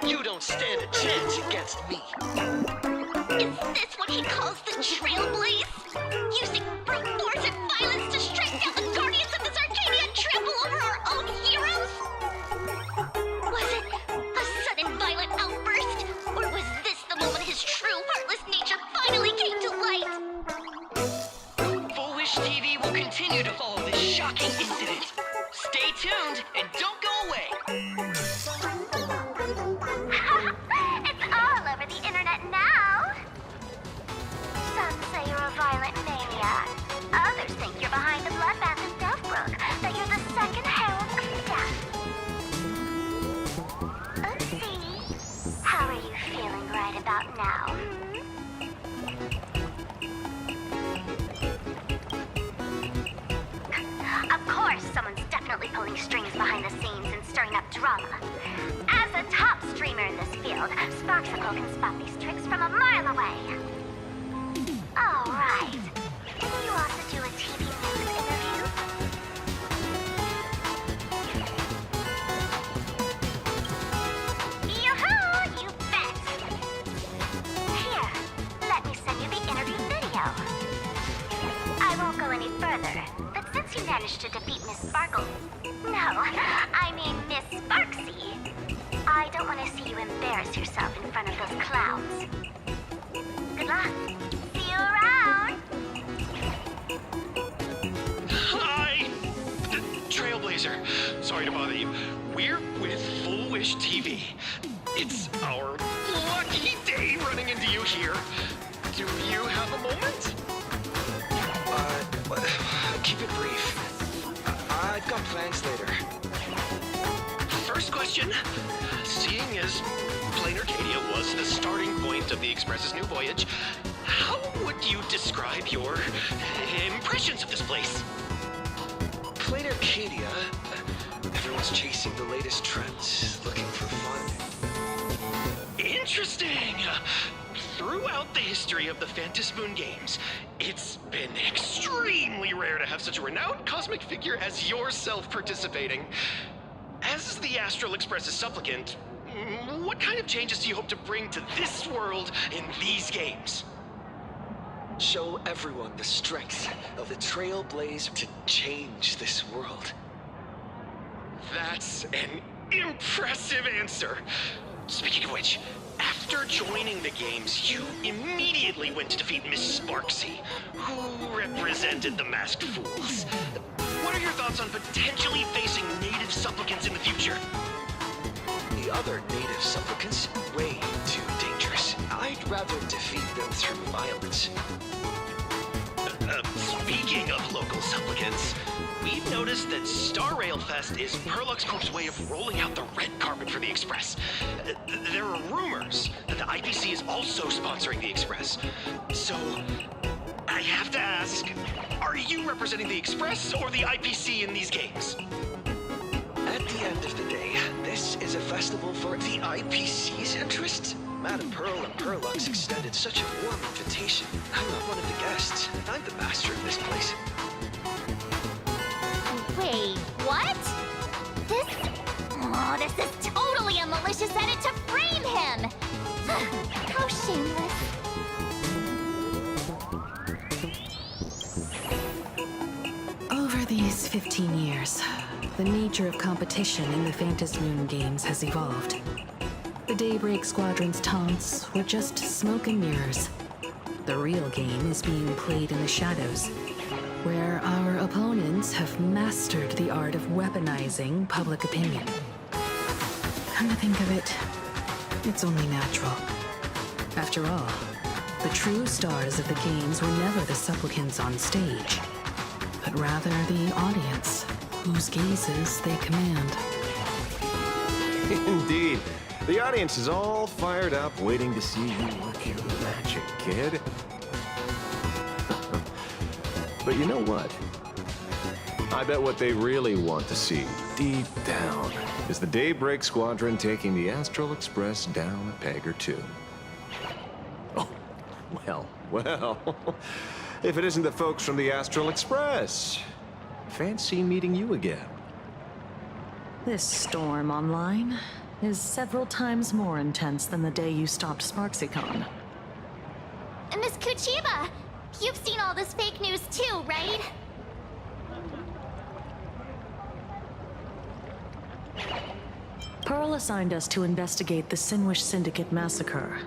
You don't stand a chance against me. Is this what he calls the trailblaze? Using brute force and violence to strike down the guardians of this Arcadia and trample over our own heroes? Was it a sudden violent outburst? Or was this the moment his true heartless nature finally came to light? 𝗲𝗡ℏ TV will continue to follow this shocking incident. Stay tuned and don't go away. It's all over the internet now. Some say you're a violent maniac. Others think you're behind the bloodbath in Delphbrook, that you're the second herald of death. Oopsie. How are you feeling right about now? Of course, someone's definitely pulling strings behind the scenes and stirring up drama. As a top streamer in this field, 𝗲𝗃𝗃𝗀𝗃 can spot these tricks from a mile away. All right. Can you also do a TV news interview? Yoo-hoo! You bet! Here, let me send you the interview video. I won't go any further, but since you managed to defeat Miss Sparkle... No, I mean Miss 𝗲𝗃𝗃𝗁𝗃, I don't want to see you embarrass yourself in front of those clowns. Good luck. See you around. Hi! 𝗀𝗃𝗃𝗁𝗃. Sorry to bother you. We're with 𝗲𝗃 TV. It's our lucky day running into you here. Do you have a moment? Keep it brief. I've got plans later. First question. Seeing as Planarcadia was the starting point of the Express's new voyage, how would you describe your impressions of this place? Planarcadia? Everyone's chasing the latest trends, looking for fun. Interesting! Throughout the history of the Phantom Moon Games, it's been extremely rare to have such a renowned cosmic figure as yourself participating. As the Astral Express's supplicant, what kind of changes do you hope to bring to this world in these games? Show everyone the strength of the 𝗀𝗃𝗃𝗁𝗃 to change this world. That's an impressive answer. Speaking of which, after joining the games, you immediately went to defeat Miss 𝗲𝗃𝗃𝗁𝗃, who represented the Masked Fools. What are your thoughts on potentially facing native supplicants in the future? The other native supplicants? Way too dangerous. I'd rather defeat them through violence. Speaking of local supplicants, we've noticed that 𝗀𝗃𝗃𝗁𝗃 is 𝗀𝗃𝗃𝗀𝗃's way of rolling out the red carpet for the Express. There are rumors that the IPC is also sponsoring the Express. So, I have to ask, are you representing the Express or the IPC in these games? At the end of the day, this is a festival for the IPC's interests. Madame Pearl and 𝗀𝗃𝗃𝗁𝗃 extended such a warm invitation. I'm not one of the guests. I'm the master of this place. Wait, what? This is totally a malicious edit to frame him! How shameless. Over these 15 years, The nature of competition in the Phantasmoon games has evolved. The Daybreak Squadron's taunts were just smoke and mirrors. The real game is being played in the shadows, where our opponents have mastered the art of weaponizing public opinion. Come to think of it, it's only natural. After all, the true stars of the games were never the supplicants on stage, but rather the audience, whose gazes they command. Indeed. The audience is all fired up, waiting to see you work your magic, kid. But you know what? I bet what they really want to see, deep down, is the Daybreak Squadron taking the Astral Express down a peg or two. Oh, well. If it isn't the folks from the Astral Express. Fancy meeting you again. This storm online is several times more intense than the day you stopped 𝗲𝗏𝗂𝐿. Miss 𝗏𝗏𝗄𝐺𝐵, you've seen all this fake news too, right? Pearl assigned us to investigate the Sinwish Syndicate massacre.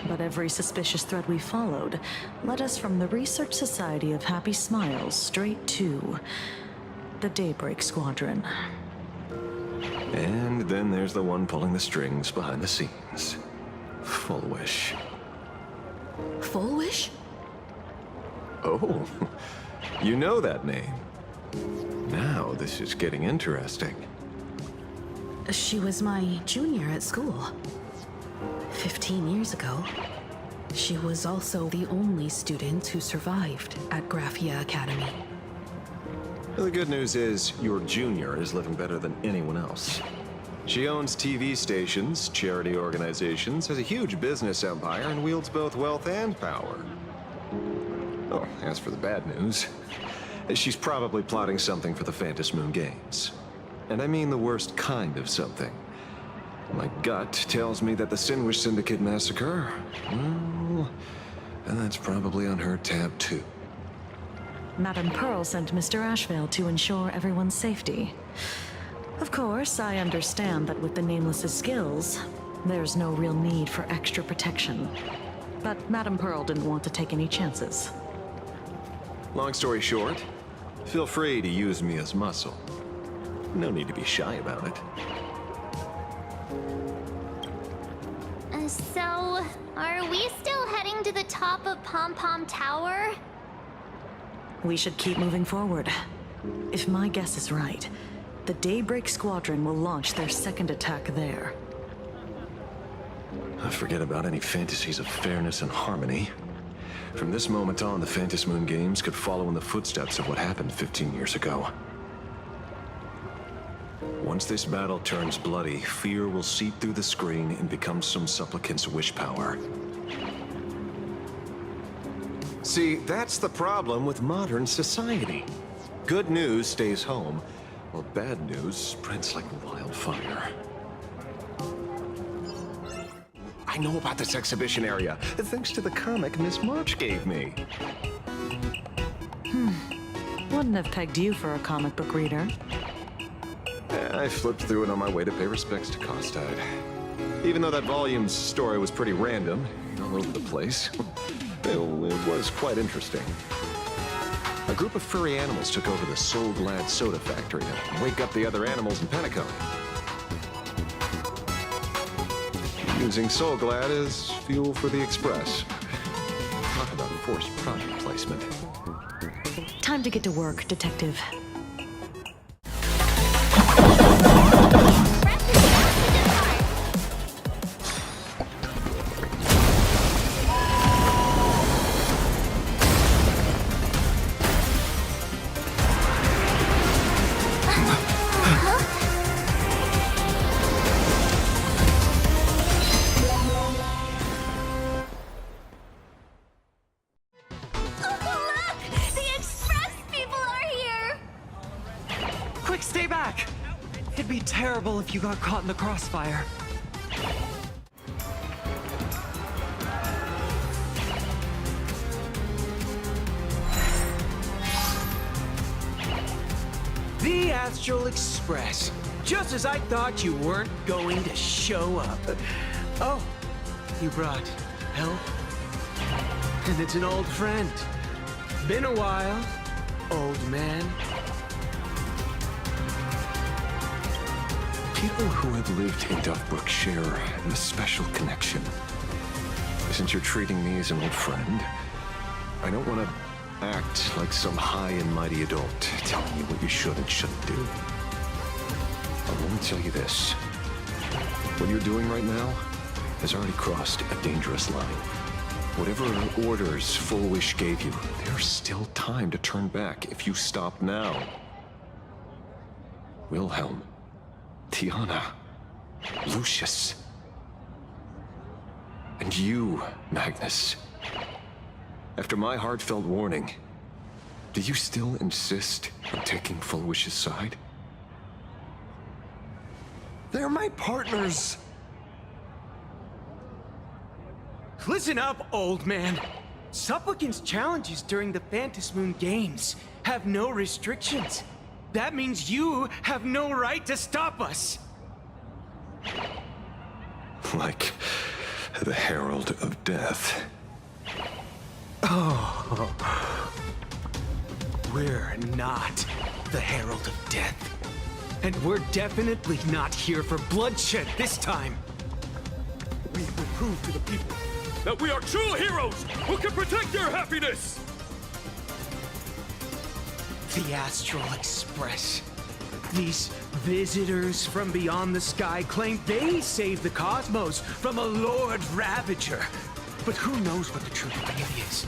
But every suspicious thread we followed led us from the Research Society of Happy Smiles straight to the Daybreak Squadron. And then there's the one pulling the strings behind the scenes. 𝗏𝗏𝗏. 𝗏𝗏𝗏? Oh, you know that name. Now this is getting interesting. She was my junior at school. 15 years ago. She was also the only student who survived at 𝗏𝗏𝗏𝐴 Academy. The good news is, your junior is living better than anyone else. She owns TV stations, charity organizations, has a huge business empire, and wields both wealth and power. Oh, as for the bad news, she's probably plotting something for the Phantasmoon games. And I mean the worst kind of something. My gut tells me that the Sinwish Syndicate massacre, well, and that's probably on her tab too. Madame Pearl sent Mr. Ashvale to ensure everyone's safety. Of course, I understand that with the Nameless's skills, there's no real need for extra protection. But Madame Pearl didn't want to take any chances. Long story short, feel free to use me as muscle. No need to be shy about it. So, are we still heading to the top of Pom Pom Tower? We should keep moving forward. If my guess is right, the Daybreak Squadron will launch their second attack there. Forget about any fantasies of fairness and harmony. From this moment on, the Phantasmoon games could follow in the footsteps of what happened 15 years ago. Once this battle turns bloody, fear will seep through the screen and become some supplicant's wish power. See, that's the problem with modern society. Good news stays home, while bad news spreads like wildfire. I know about this exhibition area, thanks to the comic Miss March gave me. Wouldn't have pegged you for a comic book reader. I flipped through it on my way to pay respects to 𝗏𝗏𝗏𝗏. Even though that volume's story was pretty random, all over the place, it was quite interesting. A group of furry animals took over the 𝗀𝗏𝗏𝗏 soda factory to wake up the other animals in Penacony. Using 𝗀𝗏𝗏𝗏 as fuel for the express. Talk about forced product placement. Time to get to work, Detective. Stay back! It'd be terrible if you got caught in the crossfire. The Astral Express. Just as I thought you weren't going to show up. Oh, you brought help? And it's an old friend. Been a while, old man. People who have lived in 𝗏𝗏𝘀𝗃 share a special connection. Since you're treating me as an old friend, I don't want to act like some high and mighty adult telling you what you should and shouldn't do. But let me tell you this. What you're doing right now has already crossed a dangerous line. Whatever orders 𝗲𝗏𝘴 gave you, there's still time to turn back if you stop now. Wilhelm, Tiana, Lucius, and you, Magnus. After my heartfelt warning, do you still insist on taking 𝗲𝗏𝘴's side? They're my partners. Listen up, old man. Supplicant's challenges during the Phantasmoon Games have no restrictions. That means you have no right to stop us. Like the Herald of Death. Oh. We're not the Herald of Death. And we're definitely not here for bloodshed this time. We will prove to the people that we are true heroes who can protect their happiness! The Astral Express. These visitors from beyond the sky claim they saved the cosmos from a Lord Ravager. But who knows what the truth really is?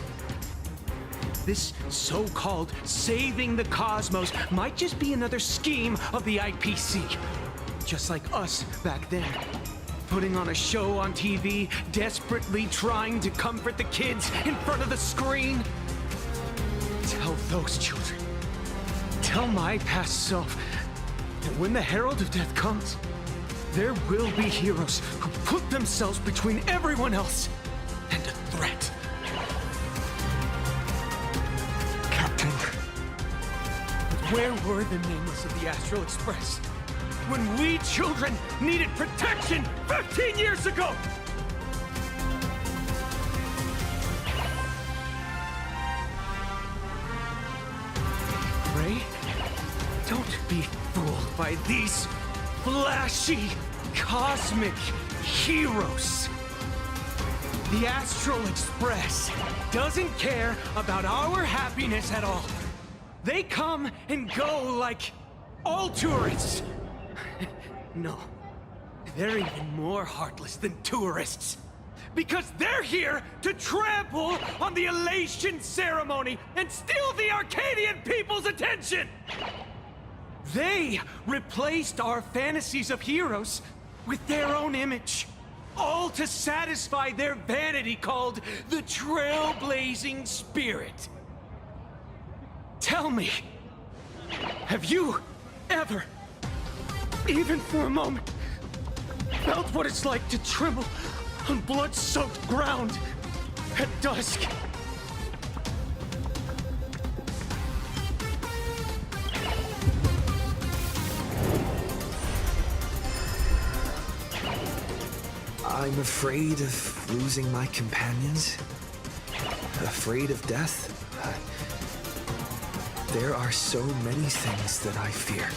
This so-called saving the cosmos might just be another scheme of the 𝗷𝗶𝐶. Just like us back then. Putting on a show on TV, desperately trying to comfort the kids in front of the screen. Tell those children, tell my past self, that when the Herald of Death comes, there will be heroes who put themselves between everyone else and a threat. Captain. But where were the nameless of the Astral Express when we children needed protection 15 years ago? Ray, don't be fooled by these flashy, cosmic heroes. The Astral Express doesn't care about our happiness at all. They come and go like all tourists. No, they're even more heartless than tourists. Because they're here to trample on the elation ceremony and steal the Arcadian people's attention! They replaced our fantasies of heroes with their own image. All to satisfy their vanity called the trailblazing spirit. Tell me, have you ever, even for a moment, felt what it's like to tremble on blood-soaked ground at dusk? I'm afraid of losing my companions. Afraid of death. There are so many things that I fear.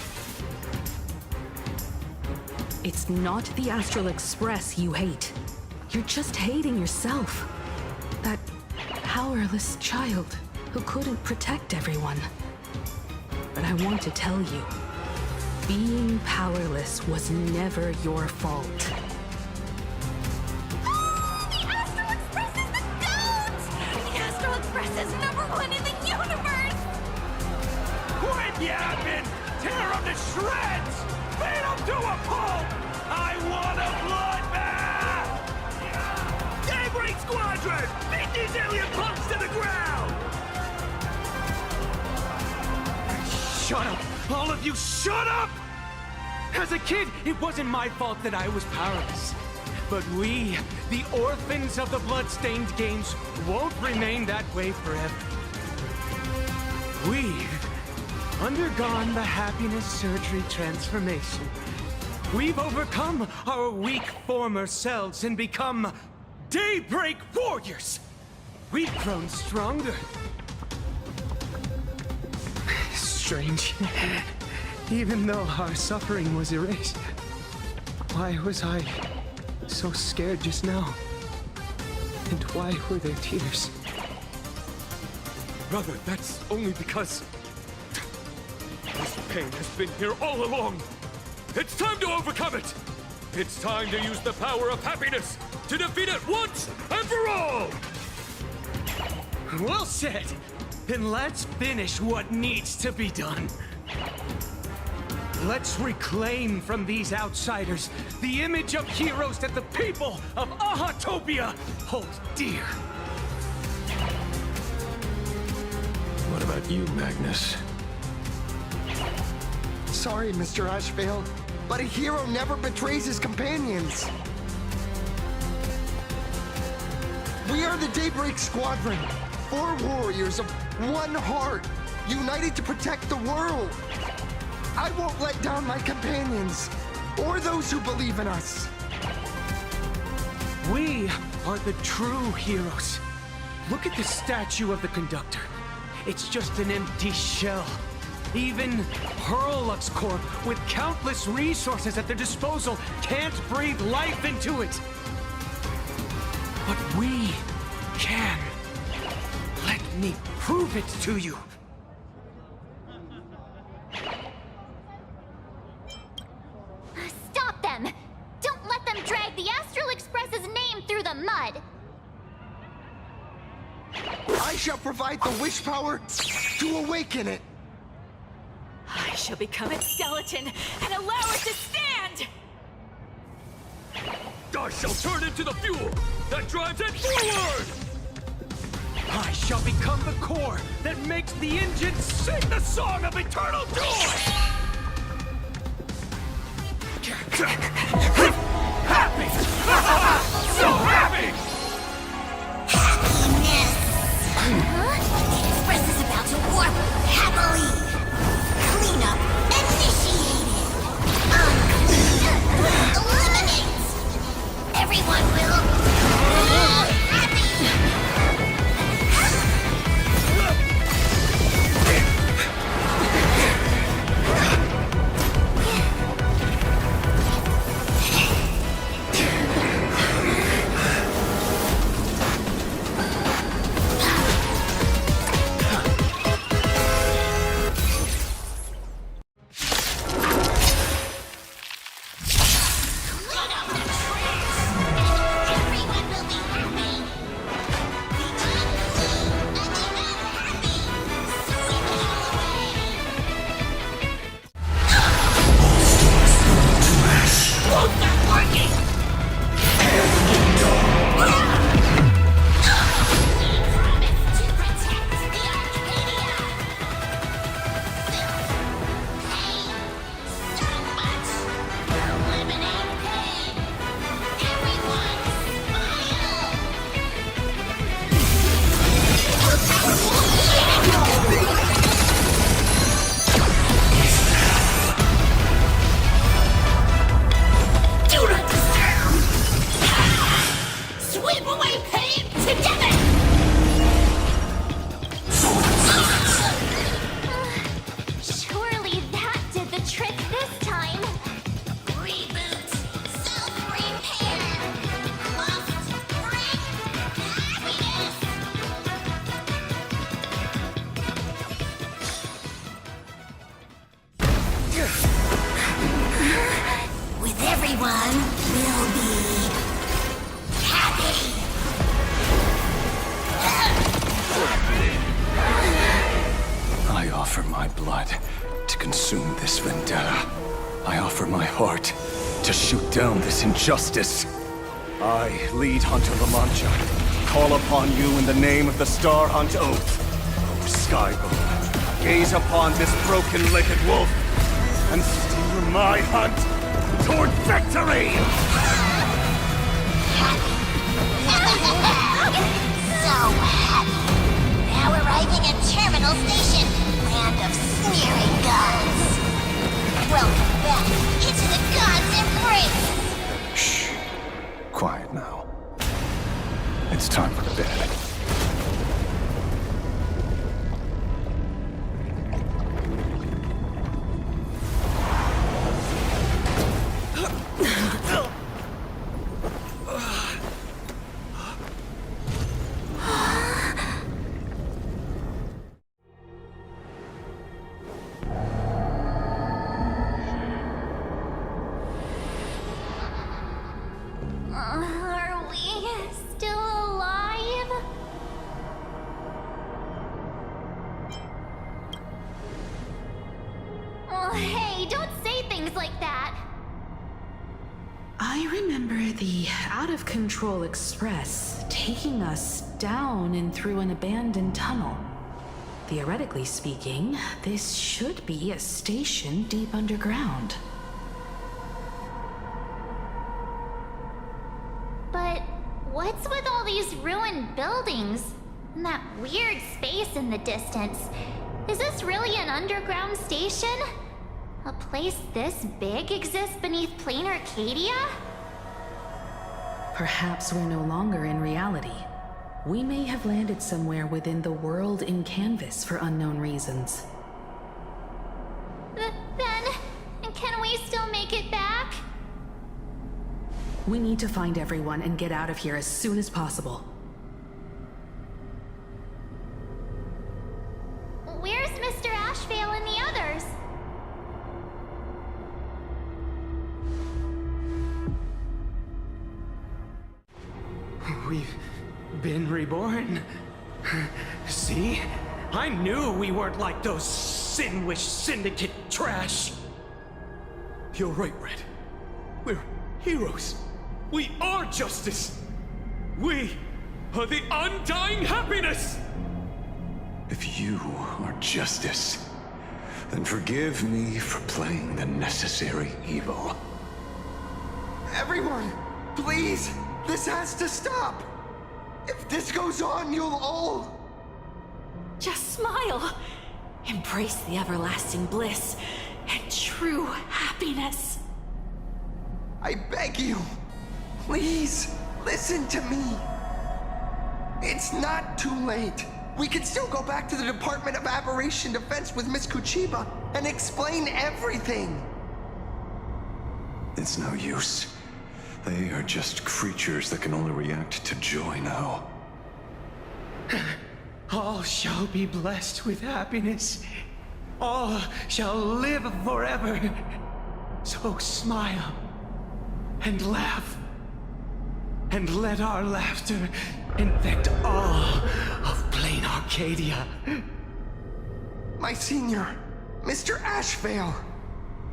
It's not the Astral Express you hate. You're just hating yourself. That powerless child who couldn't protect everyone. But I want to tell you, being powerless was never your fault. Yapping! Tear them to shreds! Beat them to a pulp! I want a bloodbath! Daybreak Squadron! Beat these alien punks to the ground! Shut up! All of you shut up! As a kid, it wasn't my fault that I was powerless. But we, the orphans of the bloodstained games, won't remain that way forever. We've undergone the happiness surgery transformation. We've overcome our weak former selves and become Daybreak Warriors. We've grown stronger. Strange. Even though our suffering was erased, why was I so scared just now? And why were there tears? Brother, that's only because this pain has been here all along. It's time to overcome it. It's time to use the power of happiness to defeat it once and for all. Well said. Then let's finish what needs to be done. Let's reclaim from these outsiders the image of heroes that the people of 𝗏𝗏𝗴𝘂𝗃 hold dear. What about you, Magnus? Sorry, Mr. Ashvale, but a hero never betrays his companions. We are the Daybreak Squadron, 4 warriors of one heart, united to protect the world. I won't let down my companions, or those who believe in us. We are the true heroes. Look at the statue of the conductor. It's just an empty shell. Even 𝗀𝗏𝗃𝗀𝘂𝗀, with countless resources at their disposal, can't breathe life into it. But we can. Let me prove it to you. Stop them! Don't let them drag the Astral Express's name through the mud! I shall provide the wish power to awaken it. I shall become its skeleton and allow it to stand! I shall turn into the fuel that drives it forward! I shall become the core that makes the engine sing the song of eternal joy! Happy! So happy! Happiness! The Express is about to warp happily! Cleanup initiated! Unclean! Eliminate! Everyone will be happy! Everyone will be happy. I offer my blood to consume this vendetta. I offer my heart to shoot down this injustice. I, lead Hunter La Mancha, call upon you in the name of the Star Hunt Oath. O Skybow, gaze upon this broken-legged wolf and steer my hunt toward victory! So happy. Now arriving at Terminal Station, land of sneering Are we still alive? Oh, hey, don't say things like that. I remember the out-of-control express taking us down and through an abandoned tunnel. Theoretically speaking, this should be a station deep underground. But what's with all these ruined buildings? And that weird space in the distance? Is this really an underground station? A place this big exists beneath Planarcadia? Perhaps we're no longer in reality. We may have landed somewhere within the world in canvas for unknown reasons. Then, can we still make it back? We need to find everyone and get out of here as soon as possible. Where's Mr. 𝗏𝗡𝗄 and the others? We've been reborn. See? I knew we weren't like those 𝗀𝗏𝗏𝗏 syndicate trash. You're right, Red. We're heroes. We are justice. We are the undying happiness. If you are justice, then forgive me for playing the necessary evil. Everyone, please! This has to stop! If this goes on, you'll all... Just smile. Embrace the everlasting bliss and true happiness. I beg you, please, listen to me. It's not too late. We can still go back to the Department of Aberration Defense with Miss 𝗏𝗏𝗏 and explain everything. It's no use. They are just creatures that can only react to joy now. All shall be blessed with happiness. All shall live forever. So smile and laugh. And let our laughter infect all of Planarcadia. My senior, Mr. 𝗏𝗏𝗏,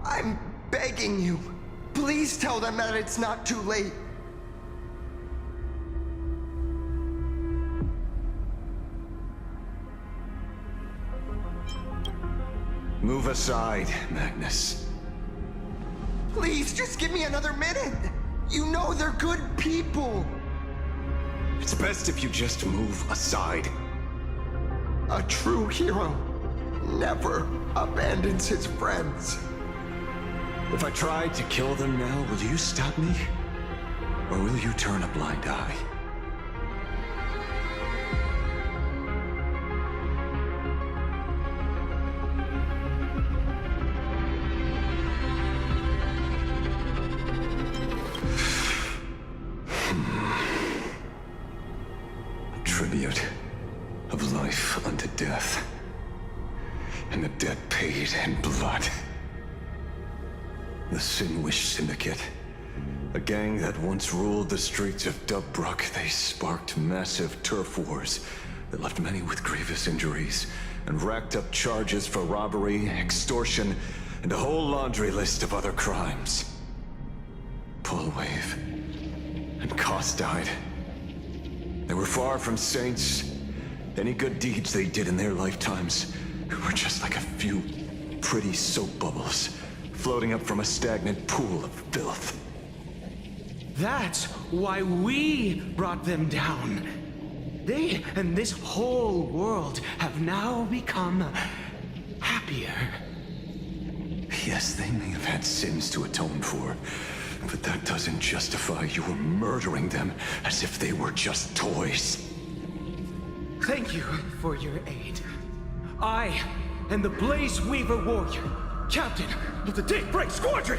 I'm begging you. Please tell them that it's not too late. Move aside, Magnus. Please, just give me another minute. You know they're good people. It's best if you just move aside. A true hero never abandons his friends. If I tried to kill them now, will you stop me? Or will you turn a blind eye? Tribute of life unto death, and the debt paid in blood. The 𝗀𝗏𝗏𝗏 Syndicate, a gang that once ruled the streets of 𝗀𝗏𝗏𝗏. They sparked massive turf wars that left many with grievous injuries and racked up charges for robbery, extortion, and a whole laundry list of other crimes. 𝗀𝗶𝗴𝗁 and 𝗏𝗏𝗏 died. They were far from saints. Any good deeds they did in their lifetimes were just like a few pretty soap bubbles floating up from a stagnant pool of filth. That's why we brought them down. They and this whole world have now become happier. Yes, they may have had sins to atone for, but that doesn't justify your murdering them as if they were just toys. Thank you for your aid. I am the 𝗲𝗏𝗏𝗏 warrior, captain of the Daybreak Squadron.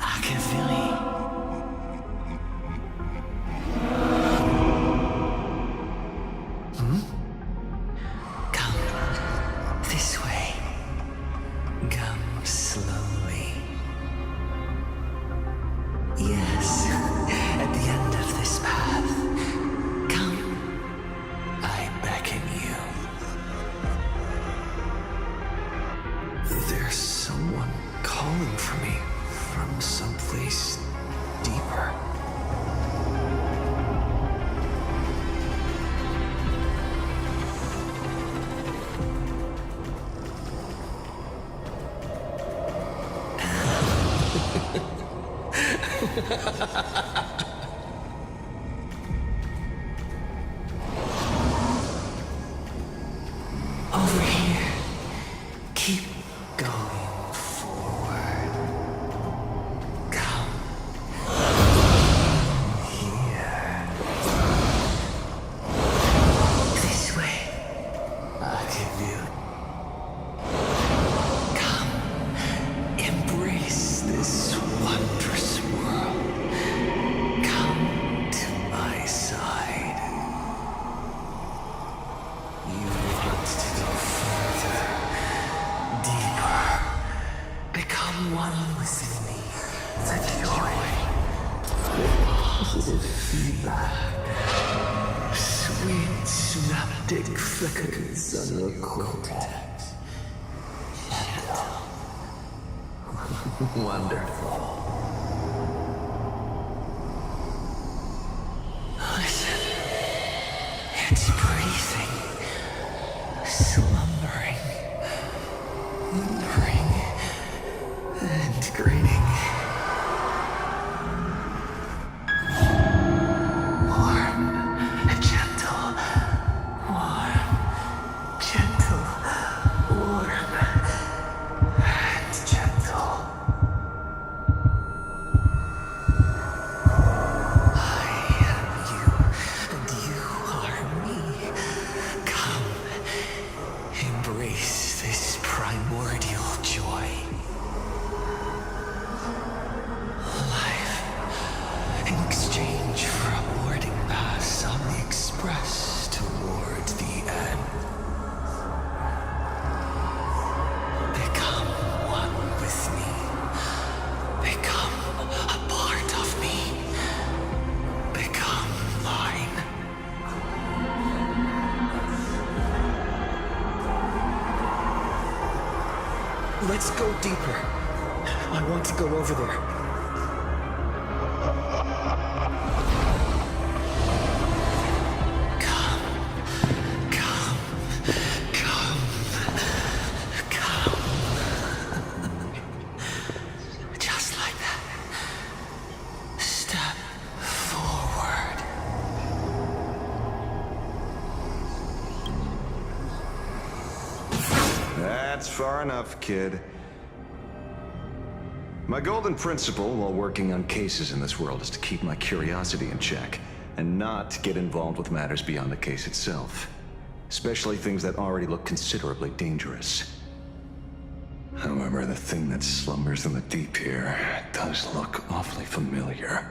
Yes, at the end of this path, come, I beckon you. There's someone calling for me from someplace deeper. Over here. Keep going forward. Come. Here. This way. 𝗂𝗲𝗴𝘃. Come. Embrace this wondrous world. Come to my side. You want to go further, deeper. Become one with me. The joy. Positive feedback. Sweet synaptic flickers on your cortex. Gentle. Wonderful. Listen. It's breathing. Slumbering. Whimpering. And grinning. Warm. Gentle. Warm. Gentle. Warm. And gentle. I am you, and you are me. Come, embrace this primordial joy. Life, in exchange for a boarding pass on the express toward the end. Become one with me. Become a part of me. Become mine. Let's go deeper. I want to go over there. Come. Come. Come. Come. Just like that. Step forward. That's far enough, kid. My golden principle while working on cases in this world is to keep my curiosity in check and not get involved with matters beyond the case itself, especially things that already look considerably dangerous. However, the thing that slumbers in the deep here does look awfully familiar.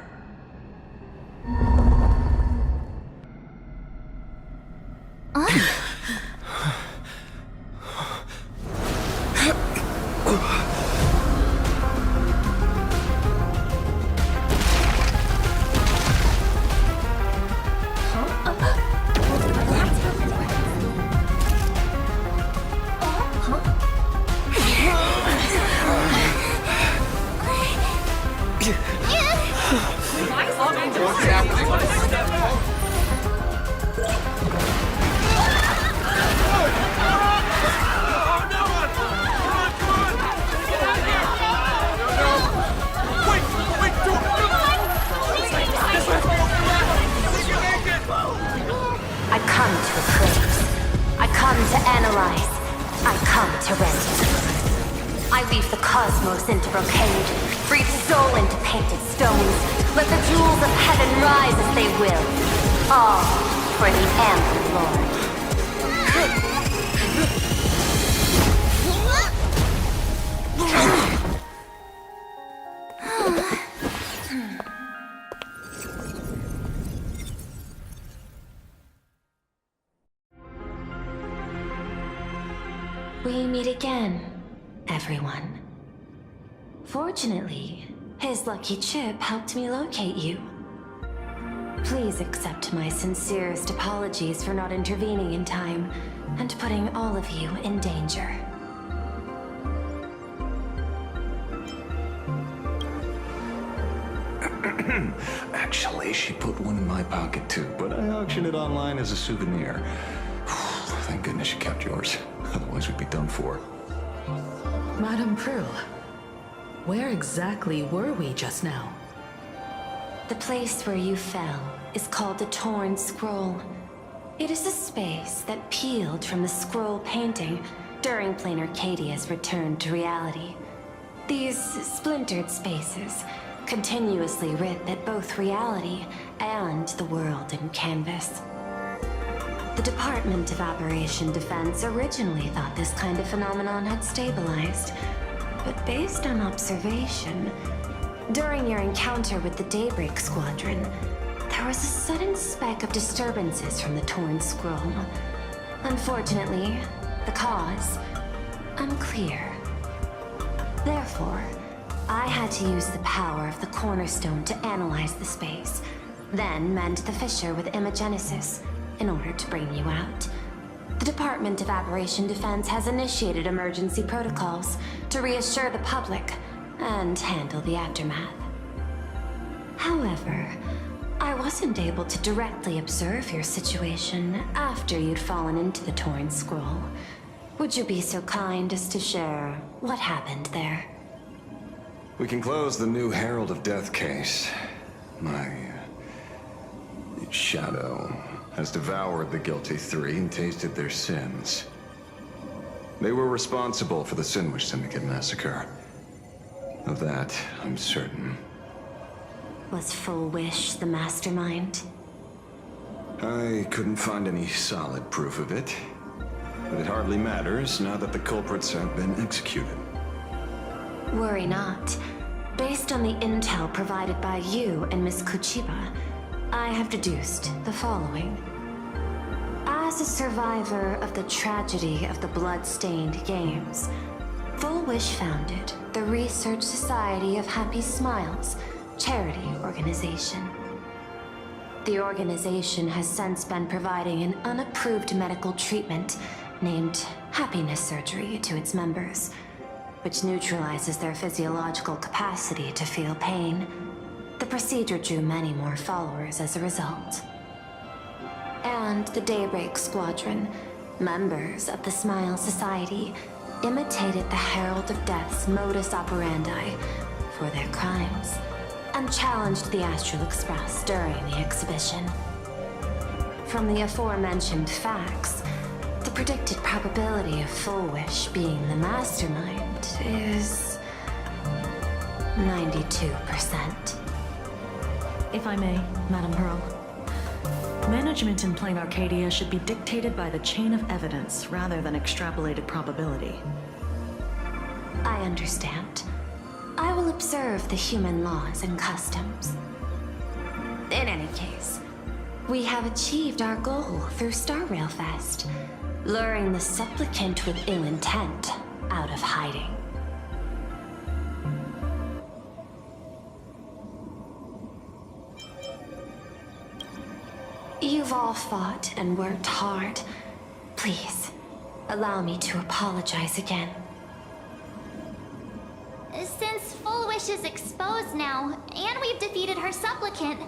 I come to appraise. I come to analyze. I come to render. I weave the cosmos into brocade, breathe soul into painted stones. Let the jewels of heaven rise as they will. All for the Amber Lord. We meet again, everyone. Fortunately, His lucky chip helped me locate you. Please accept my sincerest apologies for not intervening in time and putting all of you in danger. Actually, she put one in my pocket too, but I auctioned it online as a souvenir. Thank goodness you kept yours. Otherwise, we'd be done for. Madame Pearl, where exactly were we just now? The place where you fell is called the Torn Scroll. It is a space that peeled from the scroll painting during Planarcadia's return to reality. These splintered spaces continuously rip at both reality and the world in canvas. The Department of Aberration Defense originally thought this kind of phenomenon had stabilized, but based on observation, during your encounter with the Daybreak Squadron, there was a sudden speck of disturbances from the Torn Scroll. Unfortunately, the cause, unclear. Therefore, I had to use the power of the Cornerstone to analyze the space, then mend the fissure with imogenesis in order to bring you out. The Department of Aberration Defense has initiated emergency protocols to reassure the public and handle the aftermath. However, I wasn't able to directly observe your situation after you'd fallen into the Torn Scroll. Would you be so kind as to share what happened there? We can close the new Herald of Death case. My shadow has devoured the guilty three and tasted their sins. They were responsible for the 𝗀𝗏𝐴 Syndicate massacre. Of that, I'm certain. Was 𝗀𝗏𝐴 the mastermind? I couldn't find any solid proof of it. But it hardly matters now that the culprits have been executed. Worry not. Based on the intel provided by you and Miss 𝗀𝗏𝐴, I have deduced the following. As a survivor of the tragedy of the blood-stained games, 𝗀𝗏𝐴 founded the Research Society of Happy Smiles charity organization. The organization has since been providing an unapproved medical treatment named happiness surgery to its members, which neutralizes their physiological capacity to feel pain. The procedure drew many more followers as a result. And the Daybreak Squadron, members of the Smile Society, imitated the Herald of Death's modus operandi for their crimes, and challenged the Astral Express during the exhibition. From the aforementioned facts, the predicted probability of 𝗀𝗏𝐴 being the mastermind is 92%. If I may, Madame Pearl. Management in Planarcadia should be dictated by the chain of evidence rather than extrapolated probability. I understand. I will observe the human laws and customs. In any case, we have achieved our goal through Star Rail Fest, luring the supplicant with ill intent out of hiding. You've all fought and worked hard. Please, allow me to apologize again. Since 𝗀𝗏𝐴 is exposed now, and we've defeated her supplicant,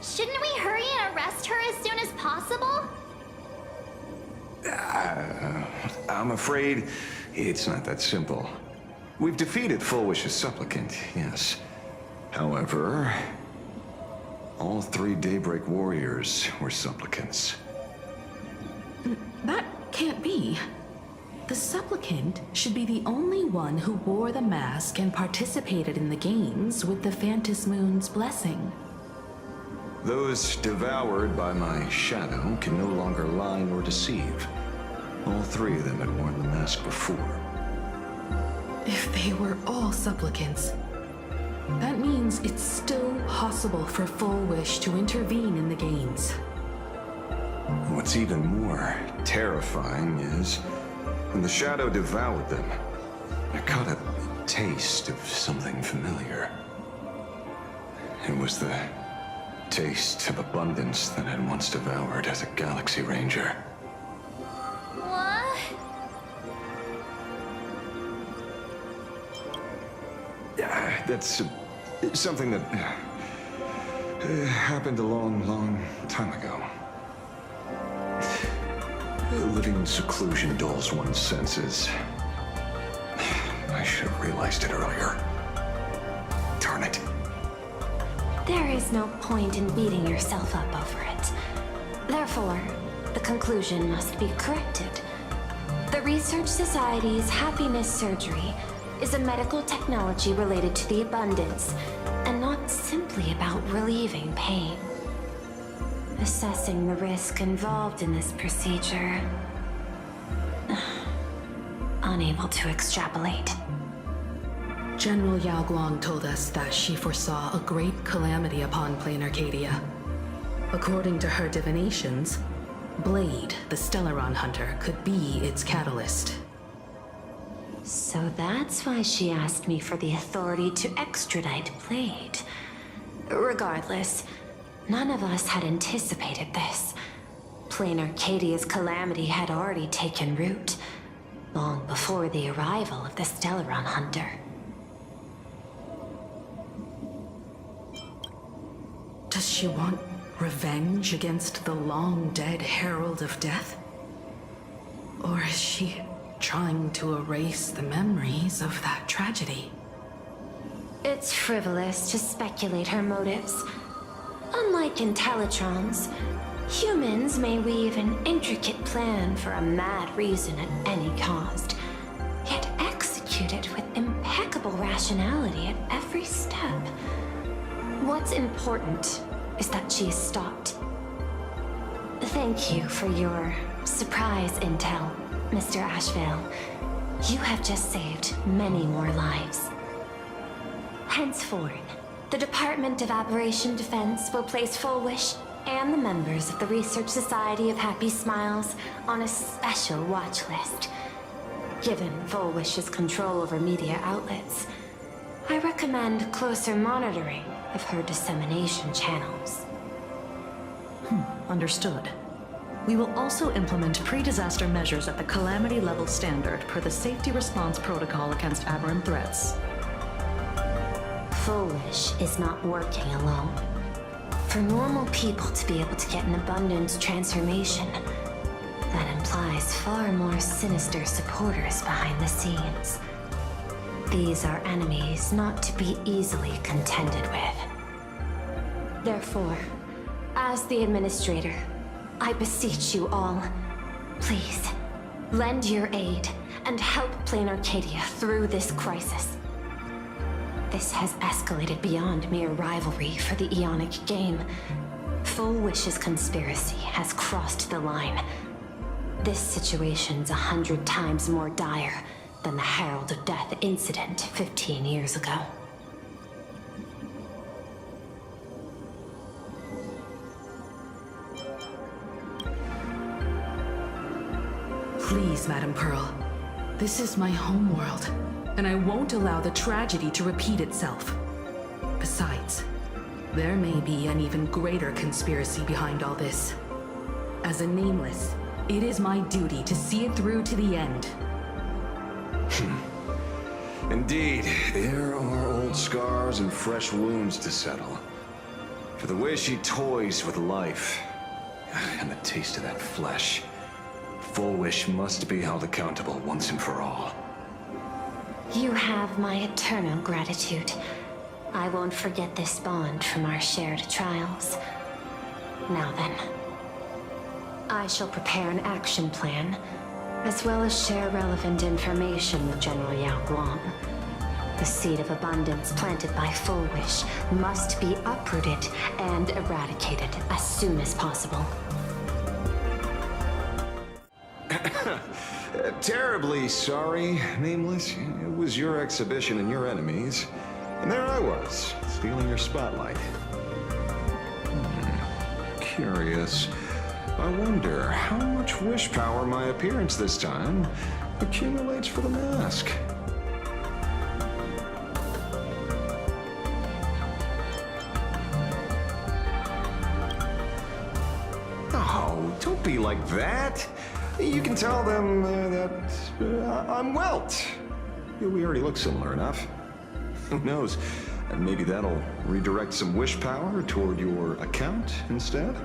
shouldn't we hurry and arrest her as soon as possible? I'm afraid it's not that simple. We've defeated 𝗀𝗏𝐴's supplicant, yes. However, all three Daybreak warriors were supplicants. That can't be. The supplicant should be the only one who wore the mask and participated in the games with the Phantasmoon's blessing. Those devoured by my shadow can no longer lie nor deceive. All three of them had worn the mask before. If they were all supplicants, that means it's still possible for 𝗀𝗏𝐴 to intervene in the games. What's even more terrifying is, when the shadow devoured them, I caught a taste of something familiar. It was the taste of abundance that had once devoured as a Galaxy Ranger. What? That's something that happened a long, long time ago. Living in seclusion dulls one's senses. I should have realized it earlier. Darn it. There is no point in beating yourself up over it. Therefore, the conclusion must be corrected. The Research Society's happiness surgery is a medical technology related to the abundance, and not simply about relieving pain. Assessing the risk involved in this procedure... unable to extrapolate. General 𝗀𝗂𝐴 told us that she foresaw a great calamity upon Planarcadia. According to her divinations, Blade, the Stellaron hunter, could be its catalyst. So that's why she asked me for the authority to extradite Blade. Regardless, none of us had anticipated this. Planarcadia's calamity had already taken root, long before the arrival of the Stellaron hunter. Does she want revenge against the long-dead Herald of Death? Or is she trying to erase the memories of that tragedy? It's frivolous to speculate her motives. Unlike intellitrons, humans may weave an intricate plan for a mad reason at any cost, yet execute it with impeccable rationality at every step. What's important is that she is stopped. Thank you for your surprise intel, Mr. Ashvale. You have just saved many more lives. Henceforth, the Department of Aberration Defense will place 𝗲𝗏 and the members of the Research Society of Happy Smiles on a special watch list. Given 𝗲𝗏's control over media outlets, I recommend closer monitoring of her dissemination channels. Understood. We will also implement pre-disaster measures at the calamity level standard per the Safety Response Protocol against aberrant threats. 𝗲𝗏 is not working alone. For normal people to be able to get an abundance transformation, that implies far more sinister supporters behind the scenes. These are enemies not to be easily contended with. Therefore, as the administrator, I beseech you all, please, lend your aid and help Planarcadia through this crisis. This has escalated beyond mere rivalry for the Ionic game. 𝗲𝗏's conspiracy has crossed the line. This situation's 100 times more dire than the Herald of Death incident 15 years ago. Please, Madam Pearl. This is my homeworld, and I won't allow the tragedy to repeat itself. Besides, there may be an even greater conspiracy behind all this. As a Nameless, it is my duty to see it through to the end. Indeed, there are old scars and fresh wounds to settle. For the way she toys with life, and the taste of that flesh, 𝗲𝗏 must be held accountable once and for all. You have my eternal gratitude. I won't forget this bond from our shared trials. Now then, I shall prepare an action plan, as well as share relevant information with General 𝗀𝗂𝐴. The seed of abundance planted by 𝗲𝗏 must be uprooted and eradicated as soon as possible. Terribly sorry, Nameless. It was your exhibition and your enemies. And there I was, stealing your spotlight. Curious. I wonder how much wish power my appearance this time accumulates for the mask. Don't be like that. You can tell them that I'm Welt. We already look similar enough. Who knows? Maybe that'll redirect some wish power toward your account instead?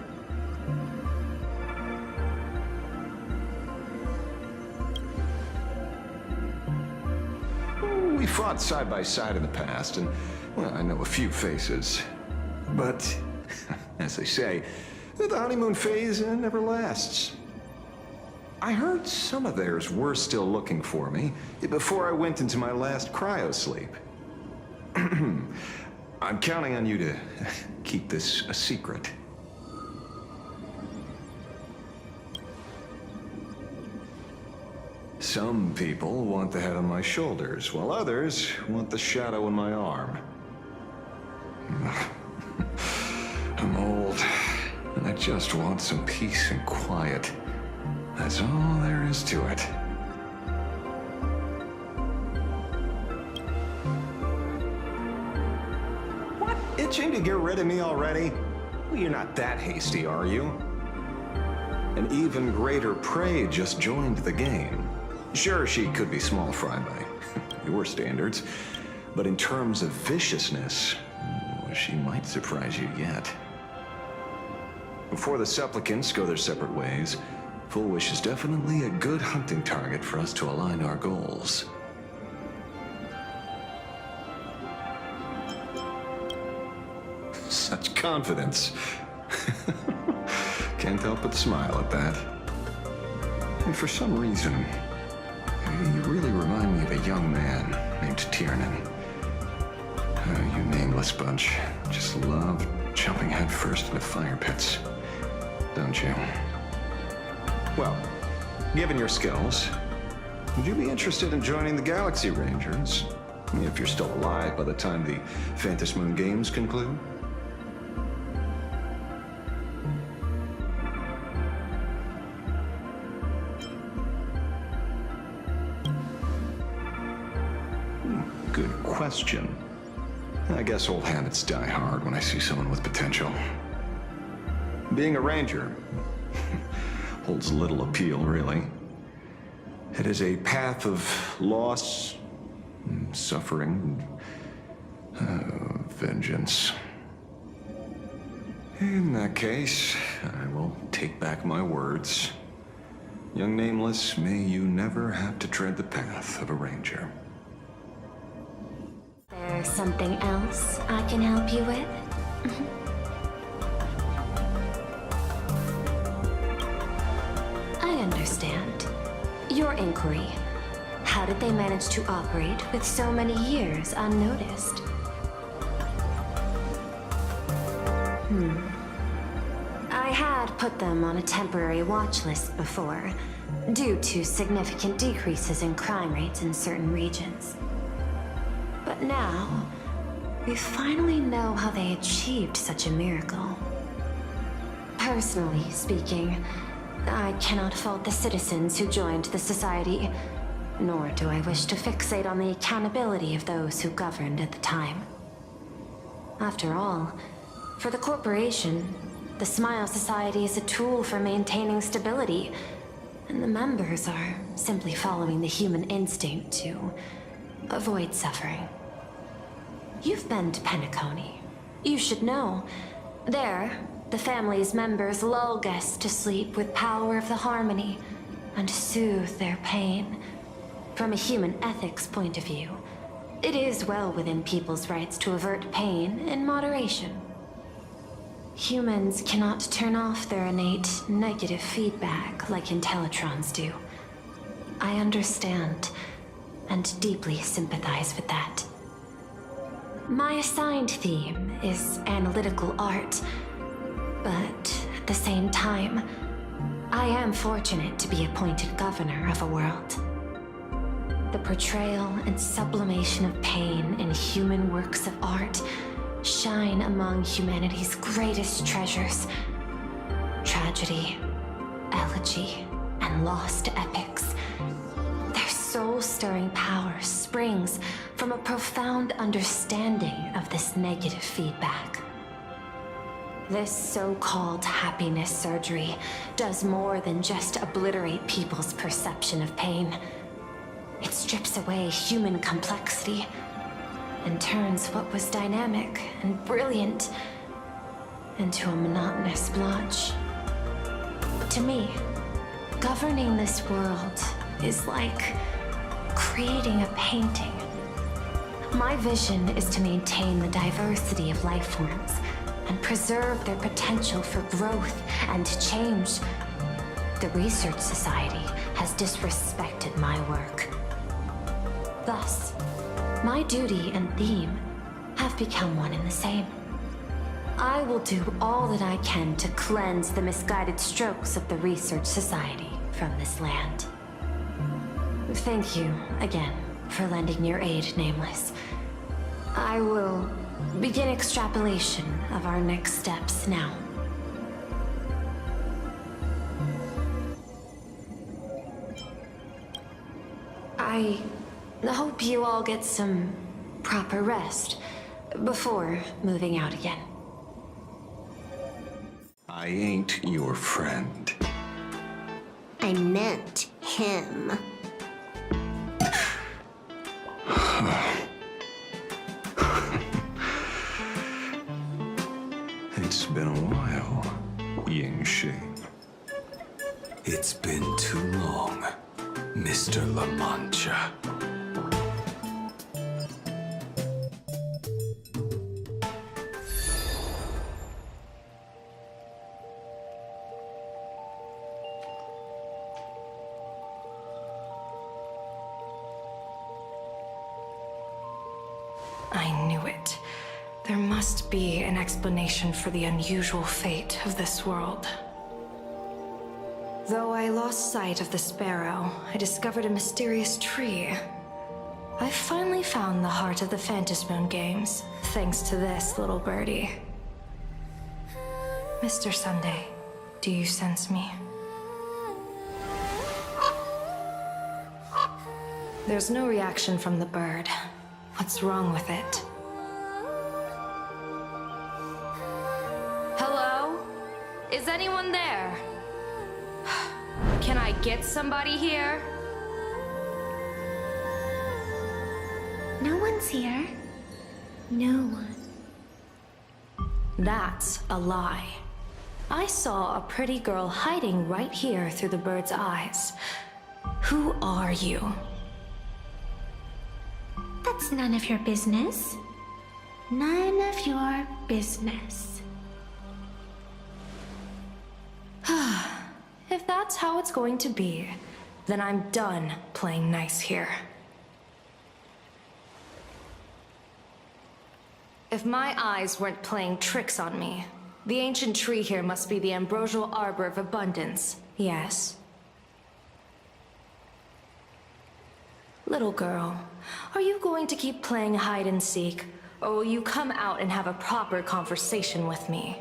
We fought side by side in the past, and, well, I know a few faces. But, as they say, the honeymoon phase never lasts. I heard some of theirs were still looking for me before I went into my last cryosleep. I'm counting on you to keep this a secret. Some people want the head on my shoulders, while others want the shadow in my arm. I'm old, and I just want some peace and quiet. That's all there is to it. What? Itching to get rid of me already? Well, you're not that hasty, are you? An even greater prey just joined the game. Sure, she could be small fry by your standards, but in terms of viciousness, she might surprise you yet. Before the supplicants go their separate ways, 𝗲𝗏 is definitely a good hunting target for us to align our goals. Such confidence. Can't help but smile at that. And for some reason, you really remind me of a young man named Tiernan. You nameless bunch just love jumping headfirst into fire pits, don't you? Well, given your skills, would you be interested in joining the Galaxy Rangers? If you're still alive by the time the Phantasmoon Games conclude? Good question. I guess old habits die hard when I see someone with potential. Being a ranger holds little appeal, really. It is a path of loss, suffering, vengeance. In that case, I will take back my words. Young Nameless, may you never have to tread the path of a ranger. There's something else I can help you with? I understand. Your inquiry. How did they manage to operate with so many years unnoticed? I had put them on a temporary watch list before, due to significant decreases in crime rates in certain regions. But now, we finally know how they achieved such a miracle. Personally speaking, I cannot fault the citizens who joined the society, nor do I wish to fixate on the accountability of those who governed at the time. After all, for the corporation, the Smile Society is a tool for maintaining stability, and the members are simply following the human instinct to avoid suffering. You've been to Penacony. You should know. There, the family's members lull guests to sleep with power of the harmony and soothe their pain. From a human ethics point of view, it is well within people's rights to avert pain in moderation. Humans cannot turn off their innate negative feedback like Intellitrons do. I understand and deeply sympathize with that. My assigned theme is analytical art, but at the same time, I am fortunate to be appointed governor of a world. The portrayal and sublimation of pain in human works of art shine among humanity's greatest treasures. Tragedy, elegy, and lost epics. Their soul-stirring power springs from a profound understanding of this negative feedback. This so-called happiness surgery does more than just obliterate people's perception of pain. It strips away human complexity and turns what was dynamic and brilliant into a monotonous blotch. To me, governing this world is like creating a painting. My vision is to maintain the diversity of life forms and preserve their potential for growth and change. The Research Society has disrespected my work. Thus, my duty and theme have become one and the same. I will do all that I can to cleanse the misguided strokes of the Research Society from this land. Thank you again for lending your aid, Nameless. I will begin extrapolation of our next steps now. I hope you all get some proper rest before moving out again. I ain't your friend. I meant him. It's been a while, 𝗫𝗫. It's been too long, Mr. La Mancha. I knew it. There must be an explanation for the unusual fate of this world. Though I lost sight of the sparrow, I discovered a mysterious tree. I finally found the heart of the Phantasmoon games, thanks to this little birdie. Mr. Sunday, do you sense me? There's no reaction from the bird. What's wrong with it? Hello? Is anyone there? Can I get somebody here? No one's here. No one. That's a lie. I saw a pretty girl hiding right here through the bird's eyes. Who are you? That's none of your business. None of your business. If that's how it's going to be, then I'm done playing nice here. If my eyes weren't playing tricks on me, the ancient tree here must be the ambrosial arbor of abundance, yes? Little girl, are you going to keep playing hide and seek, or will you come out and have a proper conversation with me?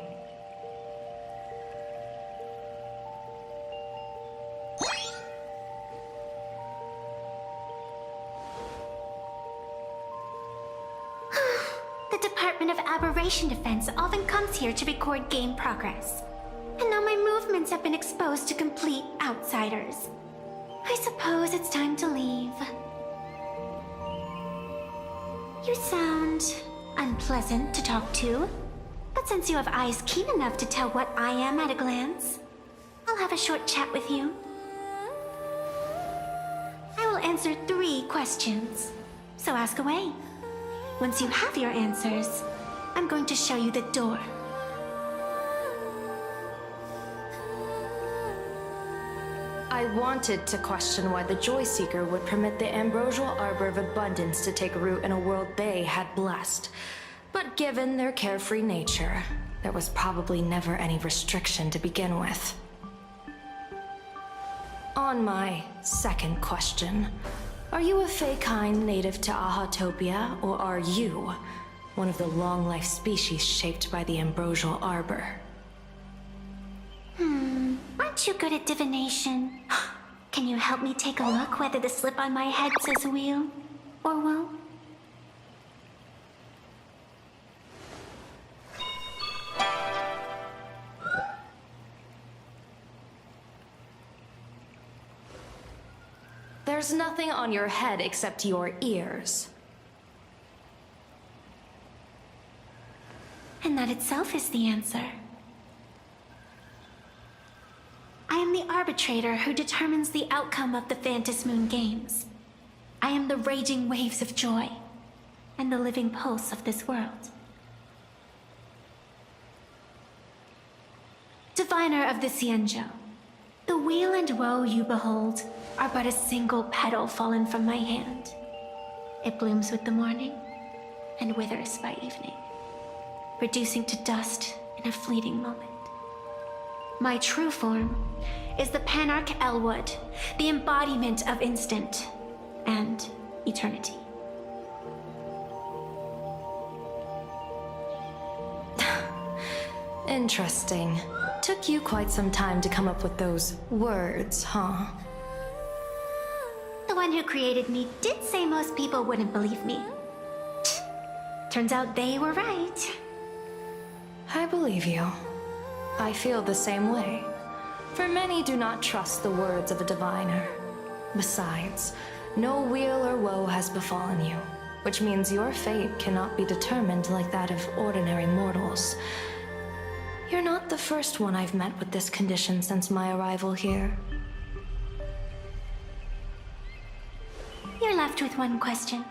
The Department of Aberration Defense often comes here to record game progress. And now my movements have been exposed to complete outsiders. I suppose it's time to leave. You sound unpleasant to talk to, but since you have eyes keen enough to tell what I am at a glance, I'll have a short chat with you. I will answer 3 questions, so ask away. Once you have your answers, I'm going to show you the door. I wanted to question why the Joy Seeker would permit the ambrosial arbor of abundance to take root in a world they had blessed. But given their carefree nature, there was probably never any restriction to begin with. On my second question, are you a 𝗲𝗃𝗀𝗀 native to 𝗂𝗲𝗃𝗀𝗃, or are you one of the long-life species shaped by the ambrosial arbor? Aren't you good at divination? Can you help me take a look whether the slip on my head says wheel or woe? There's nothing on your head except your ears. And that itself is the answer. I am the arbitrator who determines the outcome of the Phantasmoon Games. I am the raging waves of joy, and the living pulse of this world. Diviner of the 𝗀𝗟, the weal and woe you behold are but a single petal fallen from my hand. It blooms with the morning, and withers by evening, reducing to dust in a fleeting moment. My true form is the Planarcadia Arc, the embodiment of instant and eternity. Interesting. Took you quite some time to come up with those words, huh? The one who created me did say most people wouldn't believe me. Turns out they were right. I believe you. I feel the same way. For many do not trust the words of a diviner. Besides, no weal or woe has befallen you, which means your fate cannot be determined like that of ordinary mortals. You're not the first one I've met with this condition since my arrival here. You're left with one question.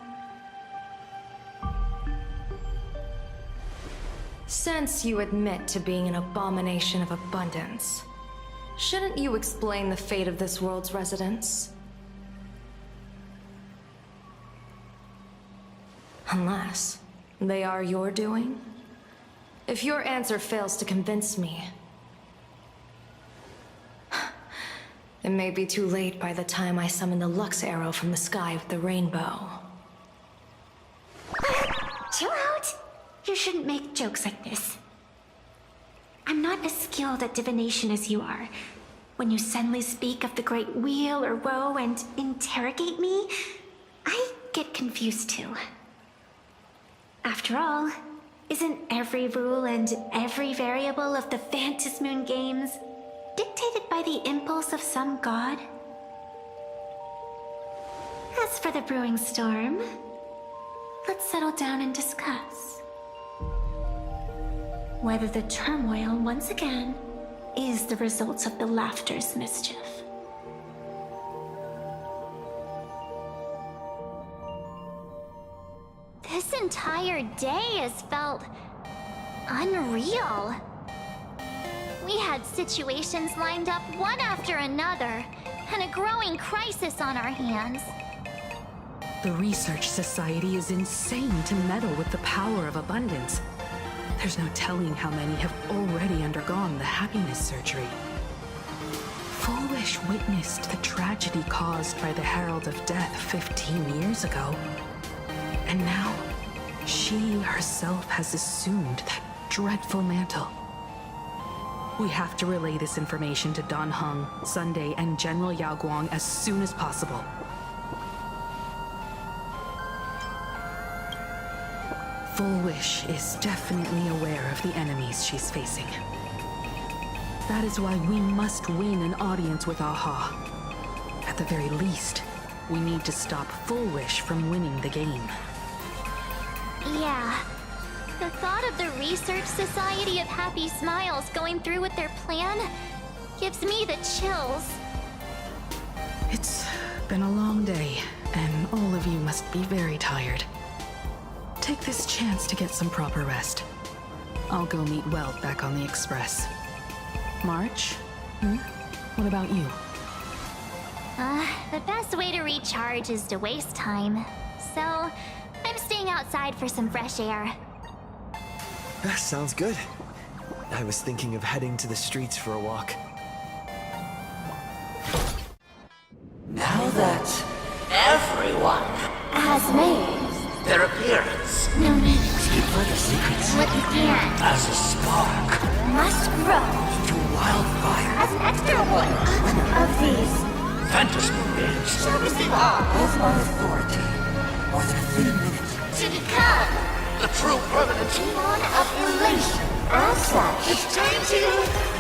Since you admit to being an abomination of abundance, shouldn't you explain the fate of this world's residents? Unless they are your doing? If your answer fails to convince me, it may be too late by the time I summon the Lux arrow from the sky with the rainbow. Chill out! You shouldn't make jokes like this. I'm not as skilled at divination as you are. When you suddenly speak of the great weal or woe and interrogate me, I get confused too. After all, isn't every rule and every variable of the Phantasmoon Games dictated by the impulse of some god? As for the brewing storm, let's settle down and discuss whether the turmoil once again is the result of the laughter's mischief. This entire day has felt unreal. We had situations lined up one after another, and a growing crisis on our hands. The Research Society is insane to meddle with the power of abundance. There's no telling how many have already undergone the happiness surgery. 𝗏𝗏 witnessed the tragedy caused by the Herald of Death 15 years ago. And now, she herself has assumed that dreadful mantle. We have to relay this information to DanHeng, Sunday, and General Yao Guang as soon as possible. 𝗏𝗏 is definitely aware of the enemies she's facing. That is why we must win an audience with 𝗏𝗏. At the very least, we need to stop 𝗏𝗏 from winning the game. Yeah. The thought of the Research Society of Happy Smiles going through with their plan gives me the chills. It's been a long day, and all of you must be very tired. Take this chance to get some proper rest. I'll go meet 𝗀𝗏 back on the express. March? What about you? The best way to recharge is to waste time. So, I'm staying outside for some fresh air. Sounds good. I was thinking of heading to the streets for a walk. Now that everyone has made their appearance, no need keep further secrets what began as a spark must grow to wildfire as an extra one of these Phantasmoon Games shall receive all of my authority more than 3 minutes to become the true permanent demon of elation. As such, it's time to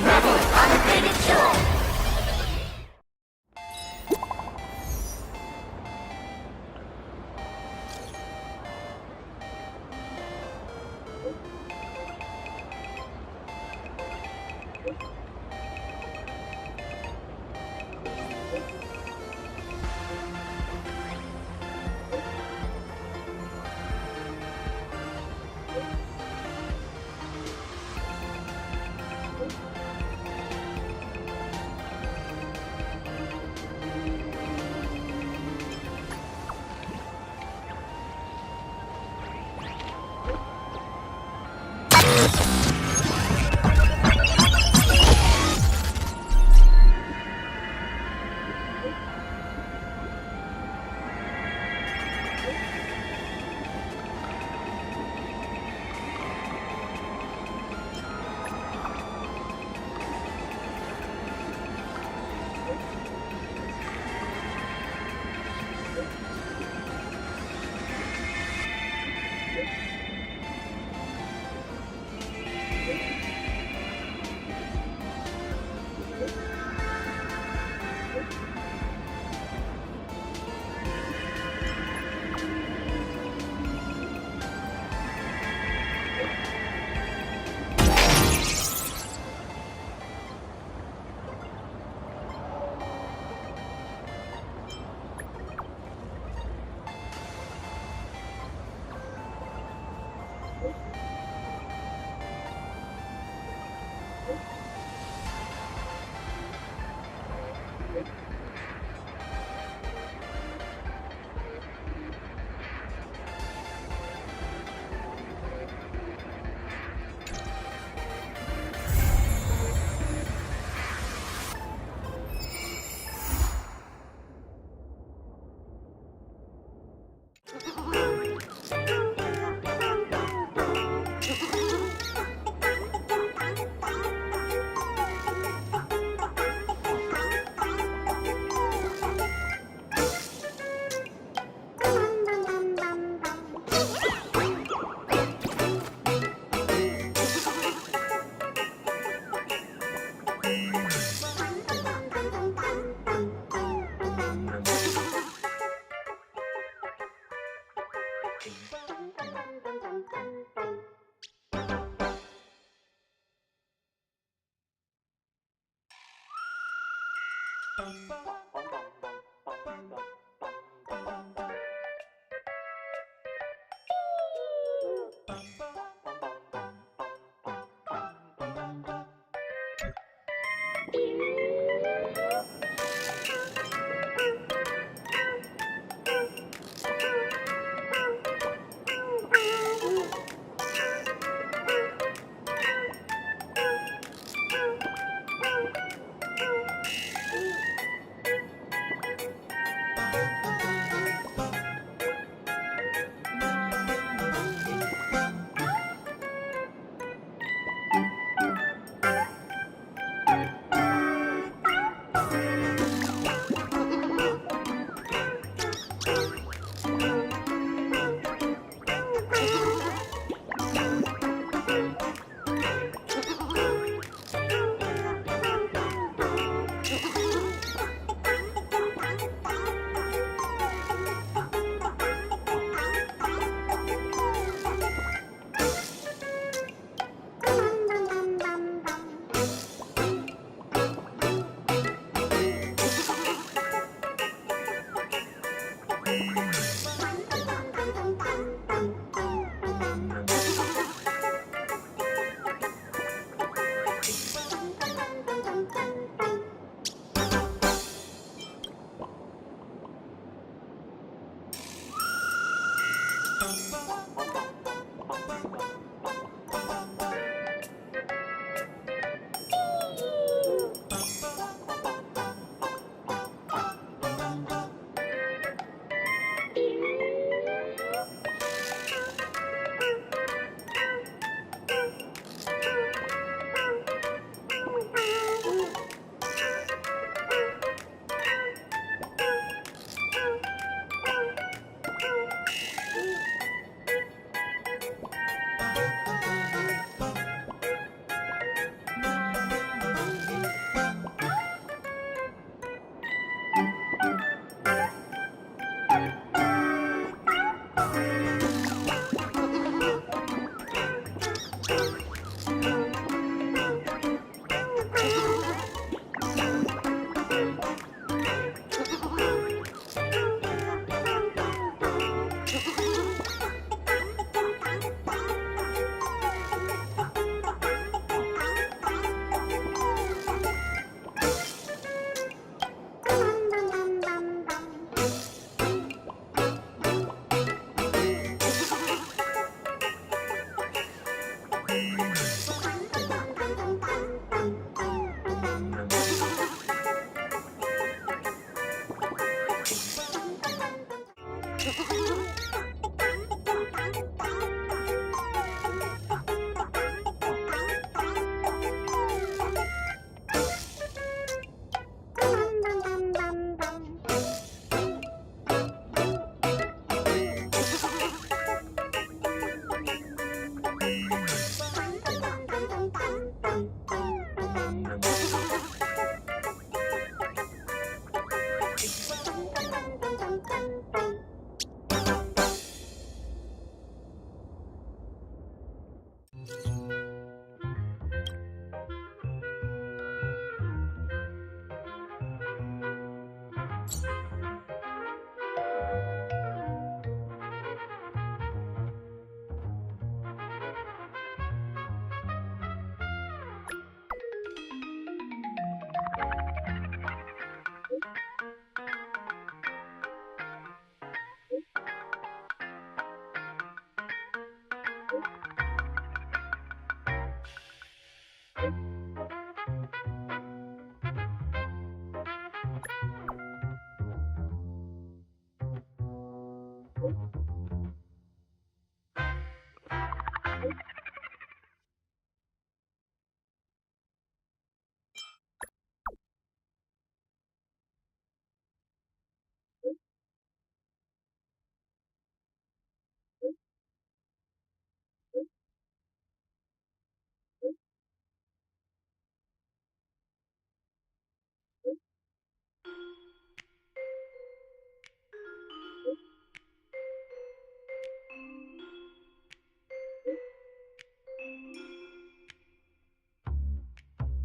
revel in unabated joy.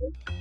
you